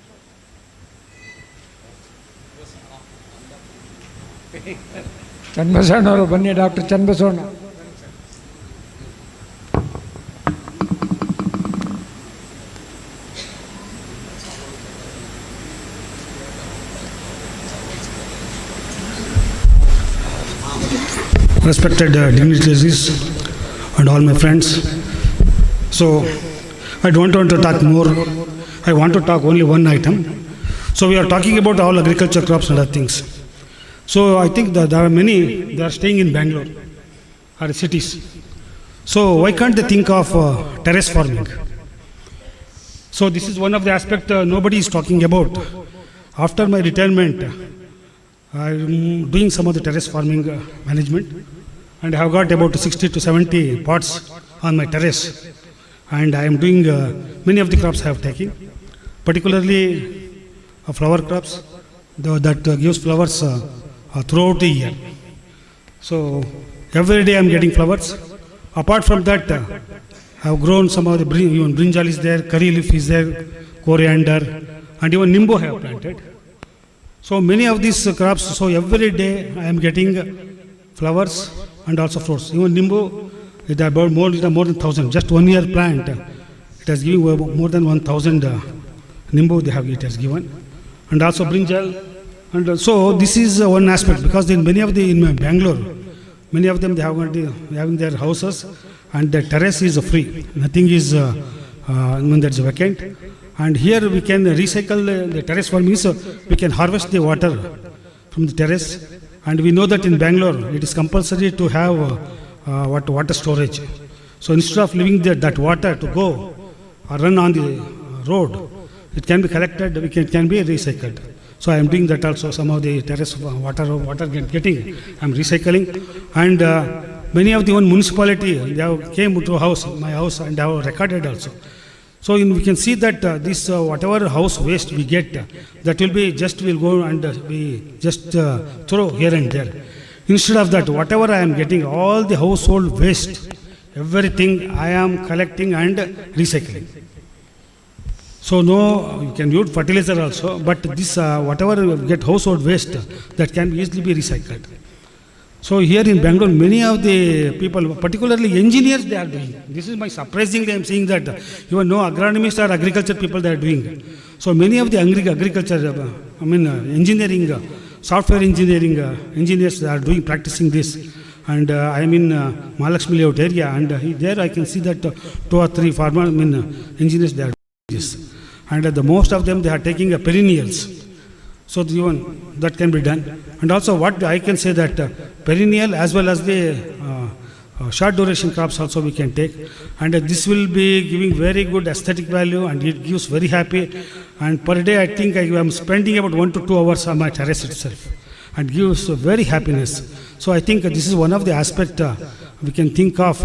Chanbasana, Bani, Dr. Chanbasana. Respected dignitaries and all my friends. So, I don't want to talk more. I want to talk only one item. So we are talking about all agriculture crops and other things. So I think that there are many, they are staying in Bangalore or cities. So why can't they think of terrace farming? So this is one of the aspects nobody is talking about. After my retirement, I'm doing some of the terrace farming management, and I have got about 60 to 70 pots on my terrace. And I am doing many of the crops I have taken, particularly flower crops that gives flowers throughout the year. So every day I am getting flowers. Apart from that, I have grown some of the even brinjal is there, curry leaf is there, coriander, and even nimbu I have planted. So many of these crops. So every day I am getting flowers and also fruits. Even nimbu. It is about more than 1,000. Just 1 year plant, it has given more than 1,000 nimbu it has given, and also brinjal. And so this is one aspect, because in many of the in Bangalore, many of them they having their houses, and the terrace is free. Nothing is when that's vacant. And here we can recycle the terrace farming. So we can harvest the water from the terrace, and we know that in Bangalore it is compulsory to have water storage. So instead of leaving that water to go or run on the road, it can be collected, it can be recycled. So I am doing that also. Some of the terrace water getting, I am recycling. And many of the one municipality, they have came to my house, and they have recorded also. So we can see that this whatever house waste we get, that will be just will go and we just throw here and there. Instead of that, whatever I am getting, all the household waste, everything I am collecting and recycling. So no, you can use fertilizer also, but this whatever you get household waste, that can easily be recycled. So here in Bangalore, many of the people, particularly engineers, they are doing. This is my surprisingly, I am seeing that even no agronomists or agriculture people they are doing. So many of the agriculture, engineering, software engineering engineers are doing, practicing this. And I am in Mahalakshmi Layout area, and there I can see that 2 or 3 farmer engineers they are doing this. And the most of them they are taking perennials. So even that can be done. And also what I can say that perennial as well as the short duration crops also we can take. And this will be giving very good aesthetic value, and it gives very happy. And per day I think I am spending about 1 to 2 hours on my terrace itself, and gives very happiness. So I think this is one of the aspect we can think of.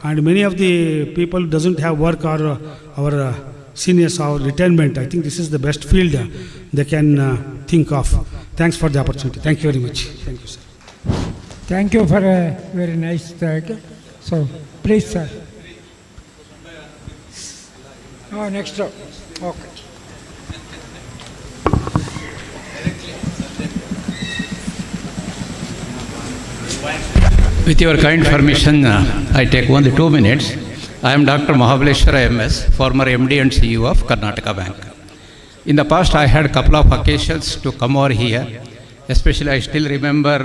And many of the people doesn't have work or our seniors or retirement. I think this is the best field they can think of. Thanks for the opportunity. Thank you very much. Thank you, sir. Thank you for a very nice talk. So, please, sir. Oh, next up. Okay. With your kind permission, I take only 2 minutes. I am Dr. Mahabaleshwara MS, former MD and CEO of Karnataka Bank. In the past, I had a couple of occasions to come over here. Especially, I still remember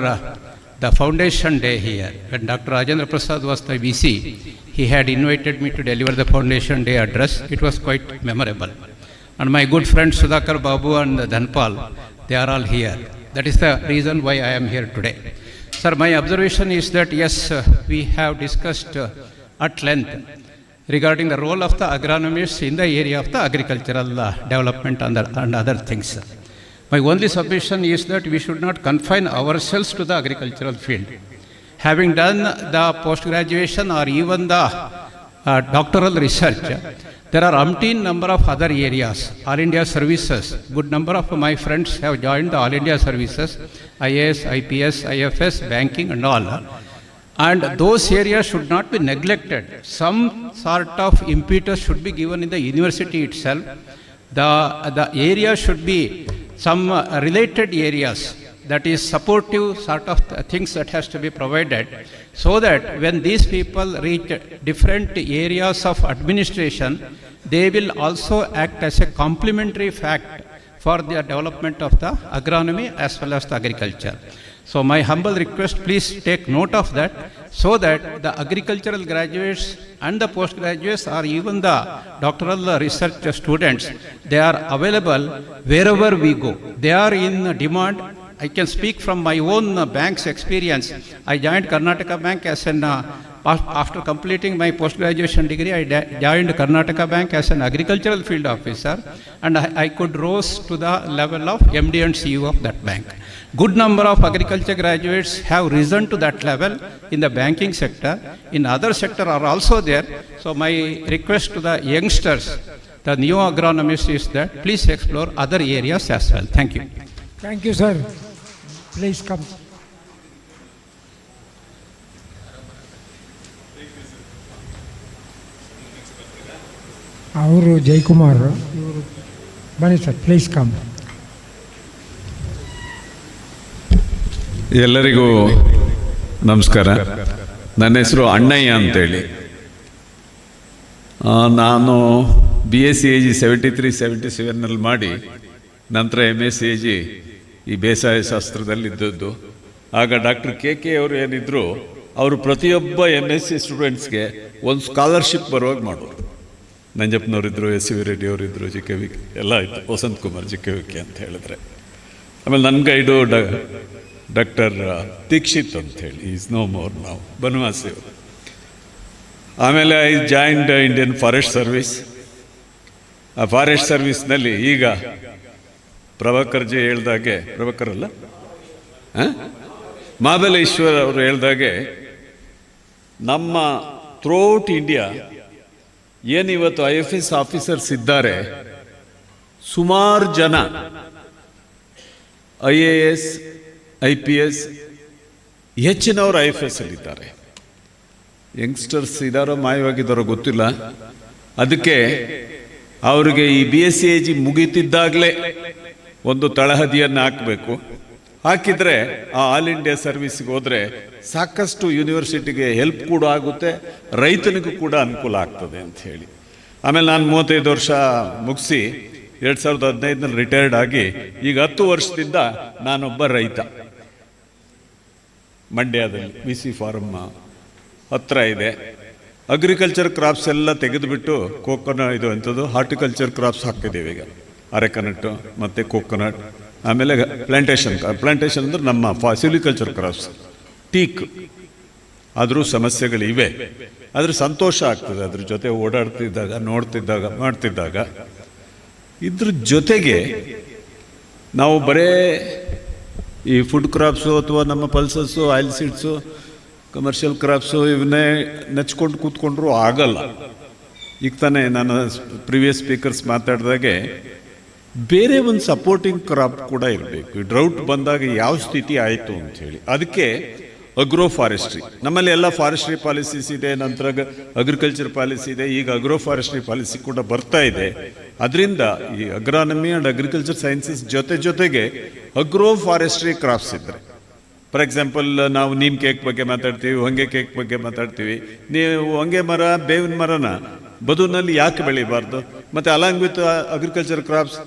the foundation day here. When Dr. Rajendra Prasad was the VC, he had invited me to deliver the foundation day address. It was quite memorable. And my good friends Sudhakar Babu and Dhanpal, they are all here. That is the reason why I am here today. Sir, my observation is that yes, we have discussed at length regarding the role of the agronomists in the area of the agricultural development and other things. My only submission is that we should not confine ourselves to the agricultural field. Having done the post-graduation or even the doctoral research, there are umpteen number of other areas. All India services, good number of my friends have joined the All India services, IAS, IPS, IFS, banking and all. And those areas should not be neglected. Some sort of impetus should be given in the university itself. The area should be some related areas, that is supportive sort of things that has to be provided, so that when these people reach different areas of administration, they will also act as a complementary fact for the development of the agronomy as well as the agriculture. So my humble request, please take note of that, so that the agricultural graduates and the postgraduates or even the doctoral research students, they are available wherever we go. They are in demand. I can speak from my own bank's experience. I joined Karnataka Bank as an, after completing my post-graduation degree, I joined Karnataka Bank as an agricultural field officer, and I could rose to the level of MD and CEO of that bank. Good number of agriculture graduates have risen to that level in the banking sector. In other sector are also there. So my request to the youngsters, the new agronomists, is that please explore other areas as well. Thank you. Thank you, sir. Please come. ಅವರು ಜಯಕುಮಾರ್, ಇವರು ಬನ್ನಿ sir, please come. ಎಲ್ಲರಿಗೂ ನಮಸ್ಕಾರ. ನನ್ನ ಹೆಸರು ಅಣ್ಣಯ್ಯ ಅಂತೇಳಿ. ನಾನು BSc 73-77 ಮಾಡಿ ನಂತರ MSc ಈ ಬೇಸಾಯ ಶಾಸ್ತ್ರದಲ್ಲಿ ಇದ್ದದ್ದು. ಆಗ ಡಾಕ್ಟರ್ KK ಅವರು ಏನಿದ್ರು, ಅವರು ಪ್ರತಿಯೊಬ್ಬ MSc ಸ್ಟೂಡೆಂಟ್ಸ್ಗೆ ಒಂದು ಸ್ಕಾಲರ್ಶಿಪ್ ಬರುವಾಗ ಮಾಡೋರು. ನಂಜಪ್ಪನವರಿದ್ದರು, SV ರೆಡ್ಡಿ ಅವರಿದ್ದರು, JKV ಎಲ್ಲ ಇತ್ತು, ವಸಂತ್ ಕುಮಾರ್ JKV ಅಂತ ಹೇಳಿದ್ರೆ. ಆಮೇಲೆ ನನ್ನ ಗೈಡು ಡಾಕ್ಟರ್ ದೀಕ್ಷಿತ್ ಅಂಥೇಳಿ, ಈಸ್ ನೋ ಮೋರ್ ನಾವು, ಬನವಾಸಿ ಅವರು. ಆಮೇಲೆ I joined Indian forest service. ಆ ಫಾರೆಸ್ಟ್ ಸರ್ವಿಸ್ನಲ್ಲಿ ಈಗ ಪ್ರಭಾಕರ್ಜಿ ಹೇಳ್ದಾಗೆ, ಪ್ರಭಾಕರ್ ಅಲ್ಲ, ಮಹಾಬಲೇಶ್ವರ್ ಅವರು ಹೇಳ್ದಾಗೆ, ನಮ್ಮ ಥ್ರೂಔಟ್ ಇಂಡಿಯಾ ಏನಿವತ್ತು IFS ಆಫೀಸರ್ಸ್ ಇದ್ದಾರೆ, ಸುಮಾರು ಜನ IAS IPS ಹೆಚ್ಚಿನವರು IFS ಅಲ್ಲಿದ್ದಾರೆ. ಯಂಗ್ಸ್ಟರ್ಸ್ ಇದ್ದಾರೋ ಮಾಯವಾಗಿದ್ದಾರೋ ಗೊತ್ತಿಲ್ಲ. ಅದಕ್ಕೆ ಅವರಿಗೆ ಈ BSc ಮುಗೀತಿದ್ದಾಗಲೇ ಒಂದು ತಳಹದಿಯನ್ನು ಹಾಕಬೇಕು. ಹಾಕಿದರೆ ಆ ಆಲ್ ಇಂಡಿಯಾ ಸರ್ವಿಸ್ಗೆ ಹೋದರೆ ಸಾಕಷ್ಟು ಯೂನಿವರ್ಸಿಟಿಗೆ ಹೆಲ್ಪ್ ಕೂಡ ಆಗುತ್ತೆ, ರೈತನಿಗೂ ಕೂಡ ಅನುಕೂಲ ಆಗ್ತದೆ ಅಂತ ಹೇಳಿ. ಆಮೇಲೆ ನಾನು 35 ವರ್ಷ ಮುಗಿಸಿ 2015ನಲ್ಲಿ ರಿಟೈರ್ಡ್ ಆಗಿ ಈಗ 10 ವರ್ಷದಿಂದ ನಾನೊಬ್ಬ ರೈತ. ಮಂಡ್ಯದಲ್ಲಿ VC ಫಾರಮ್ ಹತ್ರ ಇದೆ. ಅಗ್ರಿಕಲ್ಚರ್ ಕ್ರಾಪ್ಸ್ ಎಲ್ಲ ತೆಗೆದುಬಿಟ್ಟು ಇದು ಎಂಥದ್ದು ಹಾರ್ಟಿಕಲ್ಚರ್ ಕ್ರಾಪ್ಸ್ ಹಾಕಿದ್ದೀವಿ ಈಗ. ಅರೆಕನಟ್ಟು ಮತ್ತು ಕೋಕೋನಟ್, ಆಮೇಲೆ ಪ್ಲಾಂಟೇಶನ್ ಅಂದರೆ ನಮ್ಮ ಸಿಲ್ವಿಕಲ್ಚರ್ ಕ್ರಾಪ್ಸ್, ಟೀಕ್. ಆದರೂ ಸಮಸ್ಯೆಗಳಿವೆ, ಆದರೆ ಸಂತೋಷ ಆಗ್ತದೆ ಅದ್ರ ಜೊತೆ ಓಡಾಡ್ತಿದ್ದಾಗ, ನೋಡ್ತಿದ್ದಾಗ, ಮಾಡ್ತಿದ್ದಾಗ. ಇದ್ರ ಜೊತೆಗೆ ನಾವು ಬರೇ ಈ ಫುಡ್ ಕ್ರಾಪ್ಸು ಅಥವಾ ನಮ್ಮ pulses, oil seeds, commercial crops ಇವನ್ನೇ ನೆಚ್ಕೊಂಡು ಕೂತ್ಕೊಂಡ್ರೂ ಆಗಲ್ಲ. ಈಗ ತಾನೇ ನಾನು ಪ್ರಿವಿಯಸ್ ಸ್ಪೀಕರ್ಸ್ ಮಾತಾಡಿದಾಗೆ ಬೇರೆ ಒಂದು ಸಪೋರ್ಟಿಂಗ್ ಕ್ರಾಪ್ ಕೂಡ ಇರಬೇಕು. ಡ್ರೌಟ್ ಬಂದಾಗ ಯಾವ ಸ್ಥಿತಿ ಆಯಿತು ಅಂಥೇಳಿ. ಅದಕ್ಕೆ ಅಗ್ರೋ ಫಾರೆಸ್ಟ್ರಿ, ನಮ್ಮಲ್ಲಿ ಎಲ್ಲ ಫಾರೆಸ್ಟ್ರಿ ಪಾಲಿಸೀಸ್ ಇದೆ, ನಂತರ ಅಗ್ರಿಕಲ್ಚರ್ ಪಾಲಿಸಿ ಇದೆ, ಈಗ ಅಗ್ರೋ ಫಾರೆಸ್ಟ್ರಿ ಪಾಲಿಸಿ ಕೂಡ ಬರ್ತಾ ಇದೆ. ಅದರಿಂದ ಈ ಅಗ್ರಾನಮಿ ಆ್ಯಂಡ್ ಅಗ್ರಿಕಲ್ಚರ್ ಸೈನ್ಸಸ್ ಜೊತೆಗೆ ಅಗ್ರೋ ಫಾರೆಸ್ಟ್ರಿ ಕ್ರಾಪ್ಸ್ ಇದ್ದರೆ, ಫಾರ್ ಎಕ್ಸಾಂಪಲ್ ನಾವು ನೀಮ್ ಕೇಕ್ ಬಗ್ಗೆ ಮಾತಾಡ್ತೀವಿ, ಹೊಂಗೆ ಕೇಕ್ ಬಗ್ಗೆ ಮಾತಾಡ್ತೀವಿ. ನೀವು ಹೊಂಗೆ ಮರ, ಬೇವಿನ ಮರನ ಬದುನಲ್ಲಿ ಯಾಕೆ ಬೆಳಿಬಾರ್ದು? ಮತ್ತು along with agriculture crops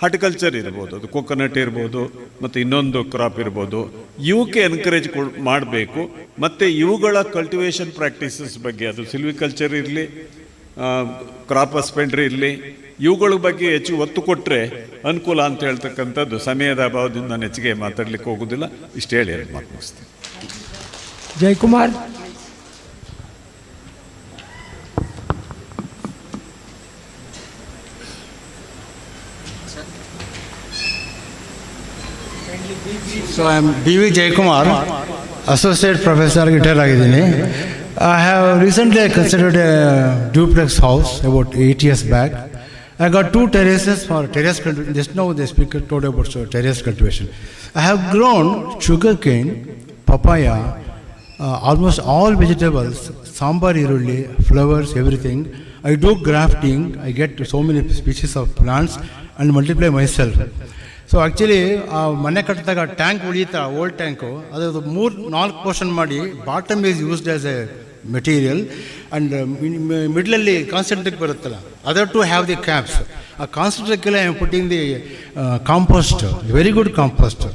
horticulture ಇರ್ಬೋದು, ಅದು ಕೋಕೋನಟ್ ಇರ್ಬೋದು, ಮತ್ತು ಇನ್ನೊಂದು ಕ್ರಾಪ್ ಇರ್ಬೋದು. ಇವಕ್ಕೆ ಎನ್ಕರೇಜ್ ಮಾಡಬೇಕು. ಮತ್ತು ಇವುಗಳ ಕಲ್ಟಿವೇಷನ್ ಪ್ರಾಕ್ಟೀಸಸ್ ಬಗ್ಗೆ, ಅದು ಸಿಲ್ವಿಕಲ್ಚರ್ ಇರಲಿ, ಕ್ರಾಪ್ ಹಸ್ಬೆಂಡ್ರಿ ಇರಲಿ, ಇವುಗಳ ಬಗ್ಗೆ ಹೆಚ್ಚು ಒತ್ತು ಕೊಟ್ಟರೆ ಅನುಕೂಲ ಅಂತ ಹೇಳ್ತಕ್ಕಂಥದ್ದು. ಸಮಯದ ಅಭಾವದಿಂದ ನಾನು ಹೆಚ್ಚಿಗೆ ಮಾತಾಡ್ಲಿಕ್ಕೆ ಹೋಗೋದಿಲ್ಲ. ಇಷ್ಟು ಹೇಳಿ ಮಾತು ಮುಗಿಸ್ತೀನಿ. Jayakumar. So I am B.V. Jayakumar, Associate Professor, retire ಆಗಿದ್ದೀನಿ. I have recently considered a duplex house about 8 years back. I got 2 terraces for terrace cultivation. Just now the speaker told about terrace cultivation. I have grown sugarcane, papaya, almost all vegetables, sambar irulli, flowers, everything. I do grafting. I get so many species of plants and multiply myself. So actually ಆ ಮನೆ ಕಟ್ಟಿದಾಗ tank ಉಳಿಯುತ್ತಾ, old tank, ಅದು 3-4 portion ಮಾಡಿ bottom is used as a material and ಮಿಡ್ಲಲ್ಲಿ concentrate ಬರುತ್ತಲ್ಲ, other to have the caps. ಆ ಕಾನ್ಸಂಟ್ರೇಟ್ಗೆಲ್ಲ I am putting the compost, very good compost.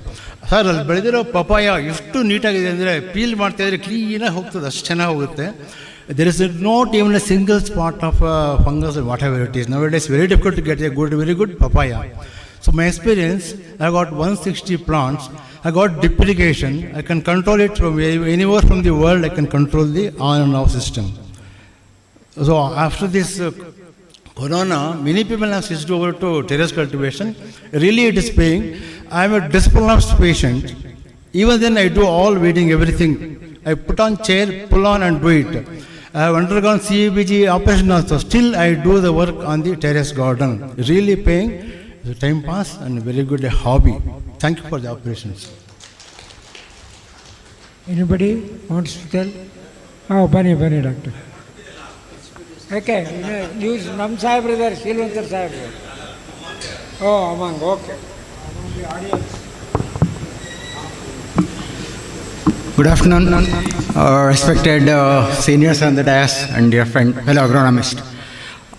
Sir ಅಲ್ಲಿ ಬೆಳೆದಿರೋ ಪಪಾಯ ಎಷ್ಟು ನೀಟಾಗಿದೆ ಅಂದರೆ ಪೀಲ್ ಮಾಡ್ತಾಯಿದ್ರೆ ಕ್ಲೀನಾಗಿ ಹೋಗ್ತದೆ, ಅಷ್ಟು ಚೆನ್ನಾಗಿ ಹೋಗುತ್ತೆ. There is not even a single spot of fungus or whatever it is. Nowadays very difficult to get a good, very good papaya. So my experience, I got 160 plants. I got drip irrigation. I can control it from anywhere from the world. I can control the on and off system. So after this corona, many people have switched over to terrace cultivation. Really it is paying. I am a dyspronous patient. Even then I do all weeding, everything. I put on chair, pull on and do it. I have undergone CABG operation also. Still I do the work on the terrace garden. Really paying. It's a time pass and very good hobby. Thank you for the operations. Anybody wants to tell? Oh, Bunny, doctor. Okay, use Nam Sahib there, Shilwantar Sahib. Oh, among, okay. Among the audience. Good afternoon, respected seniors on the dais and dear friend, fellow agronomist.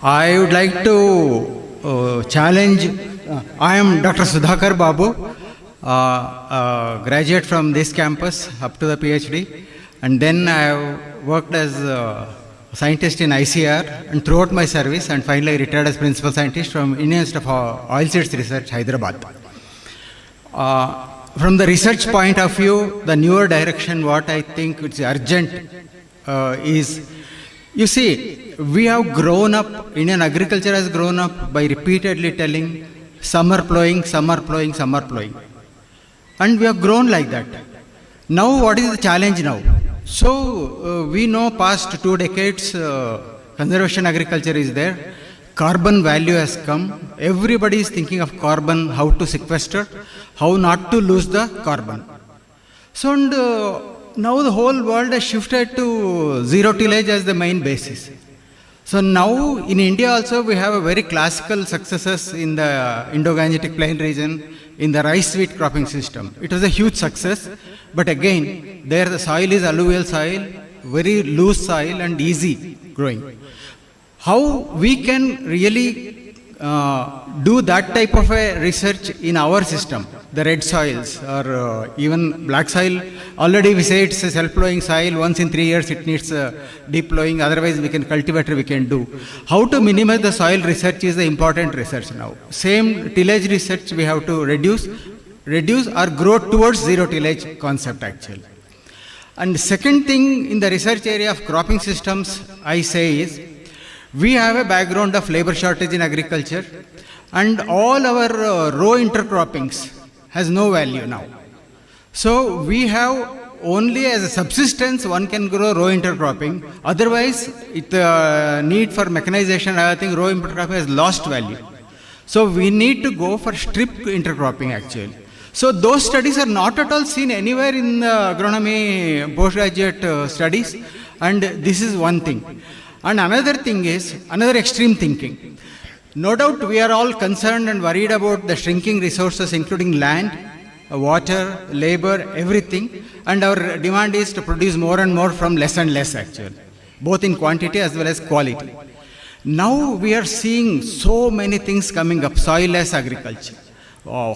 I would like to challenge. I am Dr. Sudhakar Babu, graduate from this campus up to the PhD, and then I have worked as a scientist in ICR and throughout my service, and finally retired as principal scientist from Indian Institute of Oilseeds Research, Hyderabad. From the research point of view, the newer direction, what I think is urgent is, you see, we have grown up, Indian agriculture has grown up by repeatedly telling summer plowing, summer plowing, summer plowing. And we have grown like that. Now what is the challenge now? So we know past 2 decades conservation agriculture is there. Carbon value has come. Everybody is thinking of carbon, how to sequester, how not to lose the carbon. So and, now the whole world has shifted to zero tillage as the main basis. So now in India also we have a very classical successes in the Indo-Gangetic Plain region, in the rice wheat cropping system. It was a huge success, but again, there the soil is alluvial soil, very loose soil and easy growing. How we can really do that type of a research in our system, the red soils or even black soil, already we say it's a self-plowing soil, once in 3 years it needs deep plowing, otherwise we can cultivate, we can do. How to minimize the soil research is the important research now. Same tillage research we have to reduce or grow towards zero tillage concept actually. And second thing in the research area of cropping systems I say is, we have a background of labor shortage in agriculture and all our row intercroppings has no value now. So we have only as a subsistence one can grow row intercropping, otherwise the need for mechanization, I think row intercropping has lost value. So we need to go for strip intercropping actually. So those studies are not at all seen anywhere in the agronomy postgraduate studies, and this is one thing. And another thing is, another extreme thinking. No doubt we are all concerned and worried about the shrinking resources including land, water, labor, everything, and our demand is to produce more and more from less and less actually, both in quantity as well as quality. Now we are seeing so many things coming up, soil-less agriculture,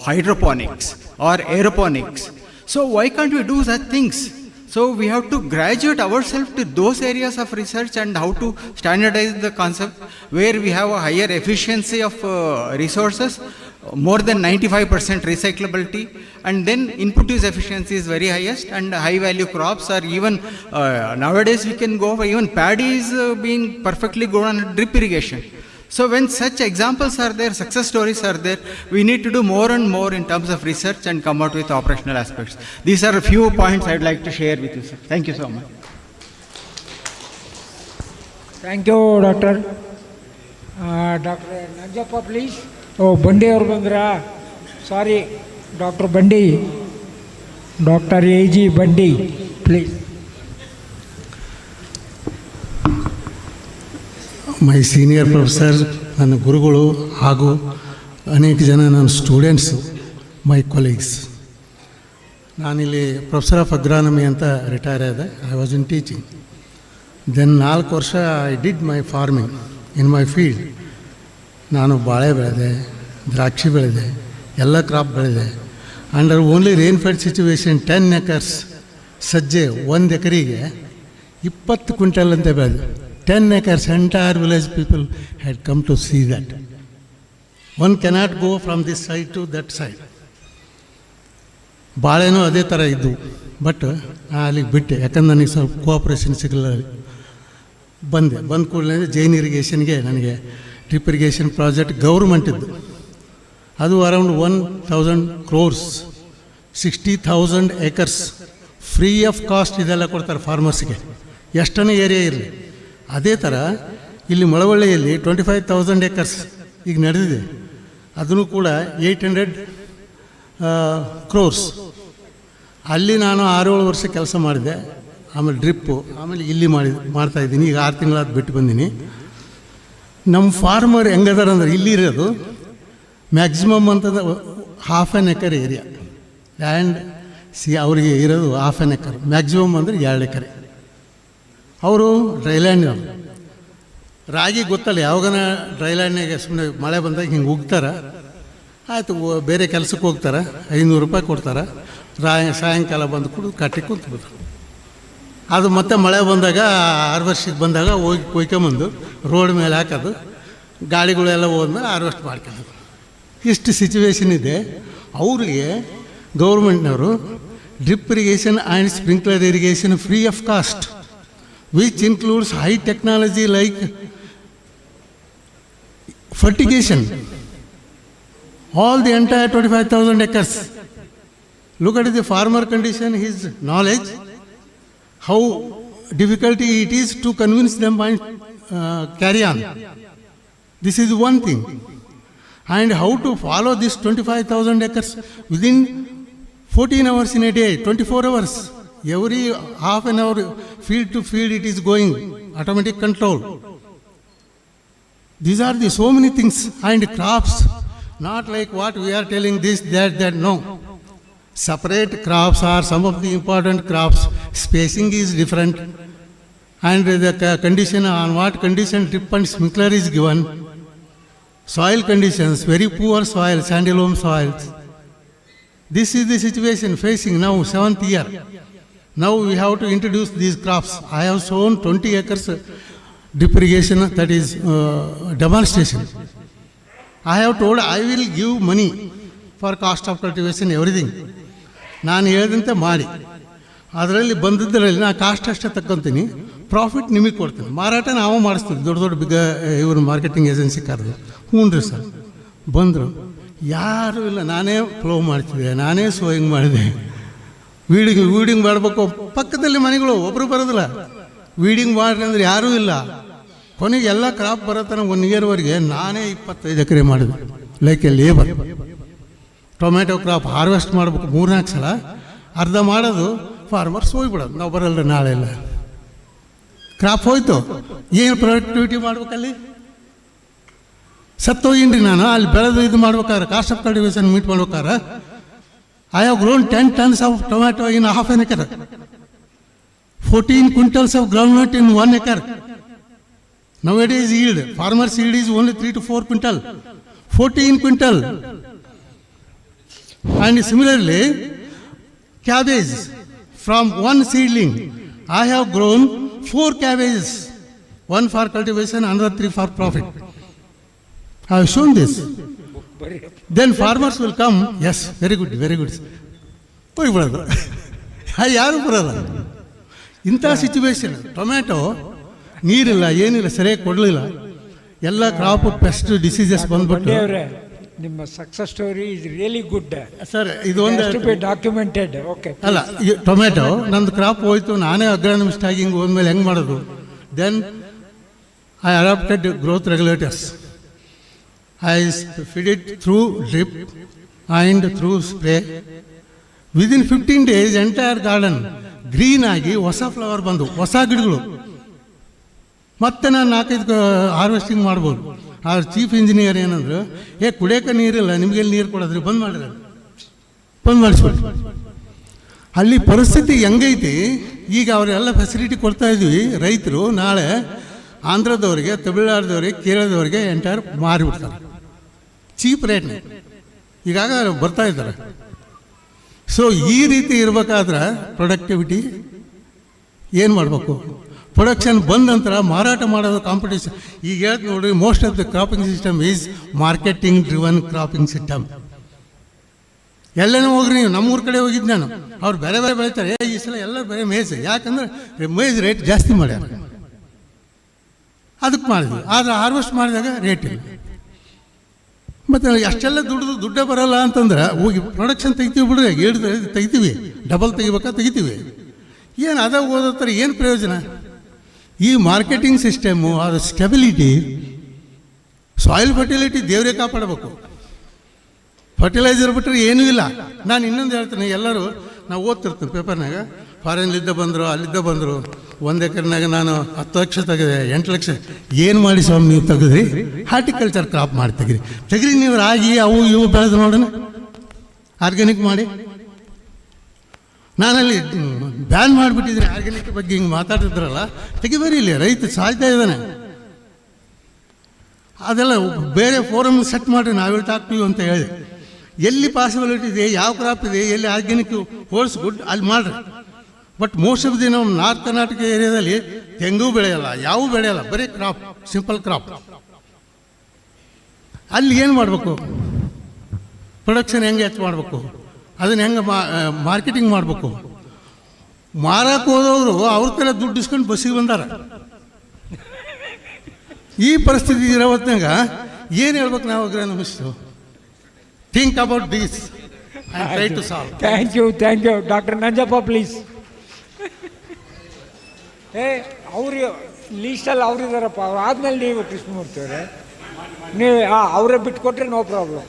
hydroponics or aeroponics. So why can't we do such things? So we have to graduate ourselves to those areas of research and how to standardize the concept where we have a higher efficiency of resources, more than 95% recyclability, and then input use efficiency is very highest, and high value crops are even, nowadays we can go for even paddy is being perfectly grown on drip irrigation. So when such examples are there, success stories are there, we need to do more and more in terms of research and come out with operational aspects. These are a few points I'd like to share with you, sir. Thank you so much. Thank you, Doctor. Dr. Nanjappa, please. Oh, Bandi ಅವರು ಬಂದ್ರಾ? Sorry, Dr. Bandi. Dr. A.G. Bandi, please. My senior professor, ನನ್ನ ಗುರುಗಳು ಹಾಗೂ ಅನೇಕ ಜನ ನನ್ನ students, my colleagues. ನಾನಿಲ್ಲಿ professor of agronomy ಅಂತ retire ಆದೆ. I was in teaching. Then 4 ವರ್ಷ I did my farming in my field. ನಾನು ಬಾಳೆ ಬೆಳೆದೆ, ದ್ರಾಕ್ಷಿ ಬೆಳೆದೆ, ಎಲ್ಲ ಕ್ರಾಪ್ ಬೆಳೆದೆ. Under only rainfed situation 10 acres ಸಜ್ಜೆ 1 ಎಕರಿಗೆ 20 ಕ್ವಿಂಟಲ್ ಅಂತ ಬೆಳೆದೆ. 10 acres, entire village people had come to see that. One cannot go from this side to that side. ಬಾಳೆನೂ ಅದೇ ಥರ ಇದ್ದು, ಬಟ್ ನಾನು ಅಲ್ಲಿಗೆ ಬಿಟ್ಟೆ, ಯಾಕಂದ್ರೆ ನನಗೆ ಸ್ವಲ್ಪ ಕೋಆಪ್ರೇಷನ್ ಸಿಗಲ್ಲ. ಬಂದ ಕೂಡಲೇ ಜೈನ್ ಇರಿಗೇಷನ್ಗೆ ನನಗೆ ಡ್ರಿಪ್ ಇರಿಗೇಷನ್ ಪ್ರಾಜೆಕ್ಟ್ ಗೌರ್ಮೆಂಟ್ ಇದ್ದು, ಅದು around 1000 crores, 60,000 acres free of cost ಇದೆಲ್ಲ ಕೊಡ್ತಾರೆ ಫಾರ್ಮರ್ಸ್ಗೆ, ಎಷ್ಟನೇ ಏರಿಯಾ ಇರಲಿ. ಅದೇ ಥರ ಇಲ್ಲಿ ಮಳವಳ್ಳಿಯಲ್ಲಿ 25,000 acres ಈಗ ನಡೆದಿದೆ, ಅದನ್ನು ಕೂಡ 800 crores. ಅಲ್ಲಿ ನಾನು 6-7 ವರ್ಷ ಕೆಲಸ ಮಾಡಿದೆ. ಆಮೇಲೆ ಡ್ರಿಪ್ಪು, ಆಮೇಲೆ ಇಲ್ಲಿ ಮಾಡ್ತಾಯಿದ್ದೀನಿ. ಈಗ 6 ತಿಂಗಳಾದ ಬಿಟ್ಟು ಬಂದೀನಿ. ನಮ್ಮ ಫಾರ್ಮರ್ ಹೆಂಗದಾರ ಅಂದ್ರೆ, ಇಲ್ಲಿ ಇರೋದು ಮ್ಯಾಕ್ಸಿಮಮ್ ಅಂತಂದ್ರೆ 1/2 acre ಏರಿಯಾ ಲ್ಯಾಂಡ್. ಅವರಿಗೆ ಇರೋದು 1/2 acre, ಮ್ಯಾಕ್ಸಿಮಮ್ ಅಂದರೆ 2 ಎಕರೆ. ಅವರು ಡ್ರೈಲ್ಯಾಂಡ್, ರಾಗಿ ಗೊತ್ತಲ್ಲ, ಯಾವಾಗನ ಡ್ರೈಲ್ಯಾಂಡ್ನಾಗೆ ಸುಮ್ಮನೆ ಮಳೆ ಬಂದಾಗ ಹಿಂಗೆ ಉಗ್ತಾರೆ, ಆಯಿತು ಬೇರೆ ಕೆಲಸಕ್ಕೆ ಹೋಗ್ತಾರೆ, 500 ರೂಪಾಯಿ ಕೊಡ್ತಾರೆ, ಸಾಯಂಕಾಲ ಬಂದು ಕುಡಿದು ಕಟ್ಟಿ ಕುಂತ್ಬಿಡ್ತಾರೆ. ಅದು ಮತ್ತೆ ಮಳೆ ಬಂದಾಗ ಹಾರ್ವೆಸ್ಟಿಗೆ ಬಂದಾಗ ಹೋಗಿ ಕೊಯ್ಕೊಂಬಂದು ರೋಡ್ ಮೇಲೆ ಹಾಕೋದು, ಗಾಡಿಗಳೆಲ್ಲ ಹೋದ್ಮೇಲೆ ಹಾರ್ವೆಸ್ಟ್ ಮಾಡ್ಕೊಳ್ಳೋದು. ಇಷ್ಟು ಸಿಚುವೇಶನ್ ಇದೆ. ಅವ್ರಿಗೆ ಗೌರ್ಮೆಂಟ್ನವರು drip irrigation and sprinkler irrigation free of cost, which includes high technology like fertigation, all the entire 25,000 acres. Look at the farmer condition, his knowledge, how difficult it is to convince them and carry on. This is one thing. And how to follow this 25,000 acres within 14 hours in a day, 24 hours. Every half an hour, field to field, it is going, automatic control. These are the so many things. And crops, Not like what we are telling this, that, no. Separate crops are some of the important crops. Spacing is different. And the condition, on what condition drip and sprinkler is given. Soil conditions, very poor soil, sandy loam soils. This is the situation facing now, 7th year. Now we have to introduce these crops. I have sown 20 acres drip irrigation, that is demonstration. I have told I will give money for cost of cultivation, everything. ನಾನು ಹೇಳಿದಂತೆ ಮಾಡಿ ಅದರಲ್ಲಿ ಬಂದಿದ್ದರಲ್ಲಿ ನಾನು cost ಅಷ್ಟೇ ತಕ್ಕೊತೀನಿ, profit ನಿಮಗೆ ಕೊಡ್ತೀನಿ, ಮಾರಾಟ ನಾವು ಮಾಡಿಸ್ತೀವಿ. ದೊಡ್ಡ ದೊಡ್ಡ ಬಿಗ ಇವರು ಮಾರ್ಕೆಟಿಂಗ್ ಏಜೆನ್ಸಿ ಕರೆದು ಹ್ಞೂ ರೀ ಸರ್ ಬಂದರು. ಯಾರೂ ಇಲ್ಲ, ನಾನೇ ಫ್ಲೋ ಮಾಡ್ತಿದ್ದೆ, ನಾನೇ ಸೋಯಿಂಗ್ ಮಾಡಿದೆ. ವೀಡಿಂಗ್ ಮಾಡಬೇಕು, ಪಕ್ಕದಲ್ಲಿ ಮನೆಗಳು ಒಬ್ಬರು ಬರೋದಿಲ್ಲ. ವೀಡಿಂಗ್ ಮಾಡ್ರಿ ಅಂದರೆ ಯಾರೂ ಇಲ್ಲ. ಕೊನೆಗೆ ಎಲ್ಲ ಕ್ರಾಪ್ ಬರೋತನ 1 ಇಯರ್ವರೆಗೆ ನಾನೇ 25 ಎಕರೆ ಮಾಡಿದೆ, like A labour. Tomato crop harvest ಮಾಡಬೇಕು 3-4 ಸಲ, ಅರ್ಧ ಮಾಡೋದು ಫಾರ್ಮರ್ಸ್ ಹೋಗ್ಬಿಡೋದು, ನಾವು ಬರಲ್ಲ ನಾಳೆ ಇಲ್ಲ. ಕ್ರಾಪ್ ಹೋಯ್ತು, ಏನು ಪ್ರೊಡಕ್ಟಿವಿಟಿ ಮಾಡ್ಬೇಕಲ್ಲಿ? ಸತ್ತೋಗಿನ್ರಿ ನಾನು ಅಲ್ಲಿ ಬೆಳೆದು ಇದು ಮಾಡ್ಬೇಕಾದ್ರೆ, ಕಾಸ್ಟ್ ಆಫ್ ಕಲ್ಟಿವೇಷನ್ ಮೀಟ್ ಮಾಡ್ಬೇಕಾದ್ರೆ. I have grown 10 tons of tomato in half an acre, 14 quintals of groundnut in 1 acre. Nowadays yield, farmer's yield is only 3 to 4 quintal, 14 quintal. And similarly, cabbage, from one seedling, I have grown 4 cabbages, 1 for cultivation, another 3 for profit. I have shown this. Then farmers will come, yes, very good, very good. ಹೋಗಿ ಬಿಡೋದು, ಯಾರು ಬರೋಲ್ಲ. ಇಂಥ situation, tomato ನೀರಿಲ್ಲ, ಏನಿಲ್ಲ, ಸರಿಯಾಗಿ ಕೊಡಲಿಲ್ಲ, ಎಲ್ಲ ಕ್ರಾಪ್ ಪೆಸ್ಟ್ ಡಿಸೀಸಸ್ ಬಂದ್ಬಿಟ್ಟು. ನಿಮ್ಮ success story is really good sir. ಇದು ಒಂದು ಡಾಕ್ಯುಮೆಂಟೆಡ್. ಓಕೆ, ಅಲ್ಲ, ಟೊಮ್ಯಾಟೊ ನಂದು ಕ್ರಾಪ್ ಹೋಯ್ತು, ನಾನೇ ಅಗ್ರಾನಮಿಸ್ಟ್ ಆಗಿ ಹಿಂಗೆ ಹೋದ್ಮೇಲೆ ಹೆಂಗೆ ಮಾಡೋದು? Then I adopted growth regulators. I feed it through drip and through spray. Within 15 days entire garden green ಆಗಿ ಹೊಸ ಫ್ಲವರ್ ಬಂದು, ಹೊಸ ಗಿಡಗಳು. ಮತ್ತೆ ನಾನು 4-5 ಹಾರ್ವೆಸ್ಟಿಂಗ್ ಮಾಡ್ಬೋದು. ಆ ಚೀಫ್ ಇಂಜಿನಿಯರ್ ಏನಂದ್ರು, ಕುಡಿಯೋಕೆ ನೀರಿಲ್ಲ, ನಿಮಗೆಲ್ಲಿ ನೀರು ಕೊಡೋದ್ರಿ, ಬಂದ್ ಮಾಡಿಸ್ಬಿಟ್ಟು. ಅಲ್ಲಿ ಪರಿಸ್ಥಿತಿ ಹೆಂಗೈತಿ ಈಗ, ಅವರೆಲ್ಲ ಫೆಸಿಲಿಟಿ ಕೊಡ್ತಾ ಇದ್ವಿ. ರೈತರು ನಾಳೆ ಆಂಧ್ರದವ್ರಿಗೆ, ತಮಿಳ್ನಾಡದವ್ರಿಗೆ, ಕೇರಳದವ್ರಿಗೆ ಎಂಟೈರ್ ಮಾರಿಬಿಡ್ತಾರೆ ಚೀಪ್ ರೇಟ್ನ. ಈಗಾಗ ಬರ್ತಾ ಇದ್ದಾರೆ. ಸೊ ಈ ರೀತಿ ಇರಬೇಕಾದ್ರೆ ಪ್ರೊಡಕ್ಟಿವಿಟಿ ಏನು ಮಾಡಬೇಕು? ಪ್ರೊಡಕ್ಷನ್ ಬಂದ ನಂತರ ಮಾರಾಟ ಮಾಡೋದು ಕಾಂಪಿಟೇಷನ್. ಈಗ ಹೇಳ್ತು ನೋಡ್ರಿ, most of the cropping system is marketing driven cropping system. ಎಲ್ಲೇನೋ ಹೋಗ್ರಿ, ನೀವು ನಮ್ಮೂರ ಕಡೆ ಹೋಗಿದ್ದು ನಾನು, ಅವ್ರು ಬೇರೆ ಬೇರೆ ಬೆಳಿತಾರೆ. ಈ ಸಲ ಎಲ್ಲ ಬೇರೆ ಮೇಜ್, ಯಾಕಂದರೆ ಮೇಜ್ ರೇಟ್ ಜಾಸ್ತಿ ಮಾಡ್ಯಾರ, ಅದಕ್ಕೆ ಮಾಡಿದ್ವಿ. ಆದರೆ ಹಾರ್ವೆಸ್ಟ್ ಮಾಡಿದಾಗ ರೇಟ್ ಇಲ್ಲ. ಮತ್ತು ಅಷ್ಟೆಲ್ಲ ದುಡ್ಡೇ ಬರೋಲ್ಲ ಅಂತಂದ್ರೆ ಹೋಗಿ ಪ್ರೊಡಕ್ಷನ್ ತೆಗಿತೀವಿ ಬಿಡ್ರಿ, ತೆಗಿತೀವಿ, ಡಬಲ್ ತೆಗಿತೀವಿ. ಏನು ಅದ ಓದತ್ತಾರೆ, ಏನು ಪ್ರಯೋಜನ? ಈ ಮಾರ್ಕೆಟಿಂಗ್ ಸಿಸ್ಟಮು, ಅದು ಸ್ಟೆಬಿಲಿಟಿ, ಸಾಯಿಲ್ ಫರ್ಟಿಲಿಟಿ ದೇವರೇ ಕಾಪಾಡಬೇಕು. ಫರ್ಟಿಲೈಸರ್ ಬಿಟ್ಟರೆ ಏನೂ ಇಲ್ಲ. ನಾನು ಇನ್ನೊಂದು ಹೇಳ್ತೀನಿ, ಎಲ್ಲರೂ ನಾವು ಓದ್ತಿರ್ತೀನಿ ಪೇಪರ್ನಾಗ, ಫಾರಿನ್ಲಿದ್ದ ಬಂದರು, ಅಲ್ಲಿದ್ದ ಬಂದರು, 1 ಎಕರೆನಾಗ ನಾನು 10 ಲಕ್ಷ ತೆಗೆದೆ, 8 ಲಕ್ಷ. ಏನು ಮಾಡಿ ಸ್ವಾಮಿ ನೀವು ತೆಗೆದ್ರಿ? ಹಾರ್ಟಿಕಲ್ಚರ್ ಕ್ರಾಪ್ ಮಾಡಿ ತೆಗ್ರಿ ನೀವು, ರಾಗಿ ಅವು ಇವು ಬೆಳೆದು ನೋಡೋಣ, ಆರ್ಗ್ಯಾನಿಕ್ ಮಾಡಿ. ನಾನಲ್ಲಿ ಬ್ಯಾನ್ ಮಾಡಿಬಿಟ್ಟಿದ್ದೀನಿ ಆರ್ಗ್ಯಾನಿಕ್ ಬಗ್ಗೆ, ಹಿಂಗೆ ಮಾತಾಡ್ತಿದ್ರಲ್ಲ, ತೆಗಿಬೇರಿ, ಇಲ್ಲಿ ರೈತ ಸಾಯ್ತಾ ಇದ್ದಾನೆ. ಅದೆಲ್ಲ ಬೇರೆ ಫೋರಮ್ ಸೆಟ್ ಮಾಡಿರಿ, ನಾವಿಲ್ ಟಾಕ್ ಟು ಯು ಅಂತ ಹೇಳಿ. ಎಲ್ಲಿ ಪಾಸಿಬಿಲಿಟಿ ಇದೆ, ಯಾವ ಕ್ರಾಪ್ ಇದೆ, ಎಲ್ಲಿ ಆರ್ಗ್ಯಾನಿಕ್ ಹೋಲ್ಸ್ ಗುಡ್, ಅಲ್ಲಿ ಮಾಡಿರಿ. ಬಟ್ ಮೋಸ್ಟ್ ಆಫ್ ದಿ ನಮ್ಮ ನಾರ್ತ್ ಕರ್ನಾಟಕ ಏರಿಯಾದಲ್ಲಿ ತೆಂಗು ಬೆಳೆಯಲ್ಲ, ಯಾವೂ ಬೆಳೆಯಲ್ಲ, ಬರೀ ಕ್ರಾಪ್, ಸಿಂಪಲ್ ಕ್ರಾಪ್. ಅಲ್ಲಿ ಏನು ಮಾಡಬೇಕು? ಪ್ರೊಡಕ್ಷನ್ ಹೆಂಗೆ ಹೆಚ್ಚು ಮಾಡಬೇಕು, ಅದನ್ನು ಹೆಂಗೆ ಮಾರ್ಕೆಟಿಂಗ್ ಮಾಡಬೇಕು? ಮಾರಕ್ಕೆ ಹೋದವರು ಅವ್ರ ಕಡೆ ದುಡ್ಡು ಇಸ್ಕೊಂಡು ಬಸ್ಸಿಗೆ ಬಂದಾರ. ಈ ಪರಿಸ್ಥಿತಿ ಇರೋ ಹೊತ್ನಾಗ ಏನು ಹೇಳ್ಬೇಕು ನಾವು agronomist? Think about this and try to solve. Thank you doctor Nanjappa, please. ಅವ್ರಿಗೆ ಲೀಸ್ಟಲ್ಲಿ ಅವ್ರಿದಾರಪ್ಪ, ಅವ್ರು ಆದಮೇಲೆ ನೀವು ಕೃಷ್ಣಮೂರ್ತಿ ಅವರೇ, ನೀವು ಅವರೇ ಬಿಟ್ಕೊಟ್ರೆ no problem.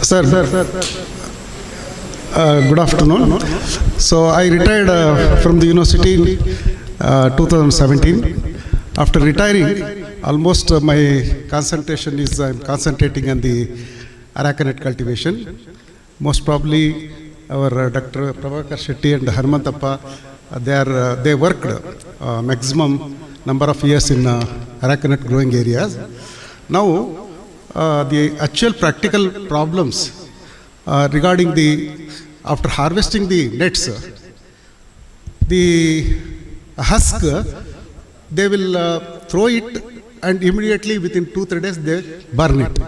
Sir, good afternoon. So I retired from the university in 2017. After retiring, almost my concentration is I'm concentrating on the Aracanate cultivation. Most probably our Dr. Prabhakar Shetty and Harmantappa, they worked maximum number of years in Aracanate growing areas. Now, the actual practical problems regarding after harvesting the nets, the husk, they will throw it and immediately within 2-3 days they burn it.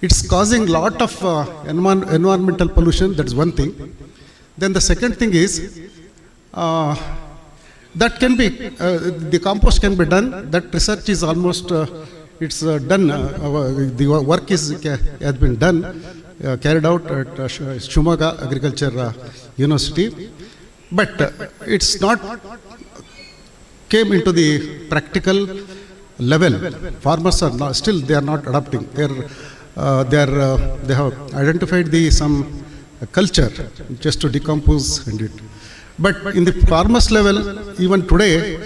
It's causing lot of environmental pollution, that's one thing. Then the second thing is, that can be, the compost can be done, that research is almost, it's done, the work has been done, carried out at Shumaga Agriculture University, but it's not came into the practical level. Farmers are not, still they are not adapting. They have identified some culture just to decompose and it. But in the farmers level, even today,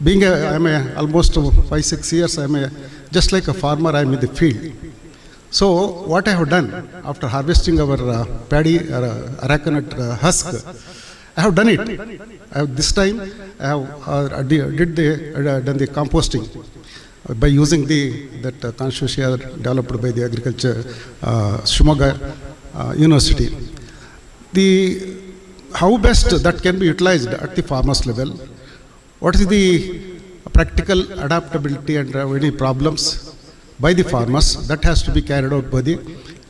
being I'm almost 5-6 years, just like a farmer, I'm in the field. So what I have done after harvesting our paddy Aracanate husk, I have done it. This time I have done the composting by using that consortia developed by the Agriculture Shumaga University. How best that can be utilized at the farmers level? What is the practical adaptability and any problems by the farmers? That has to be carried out by the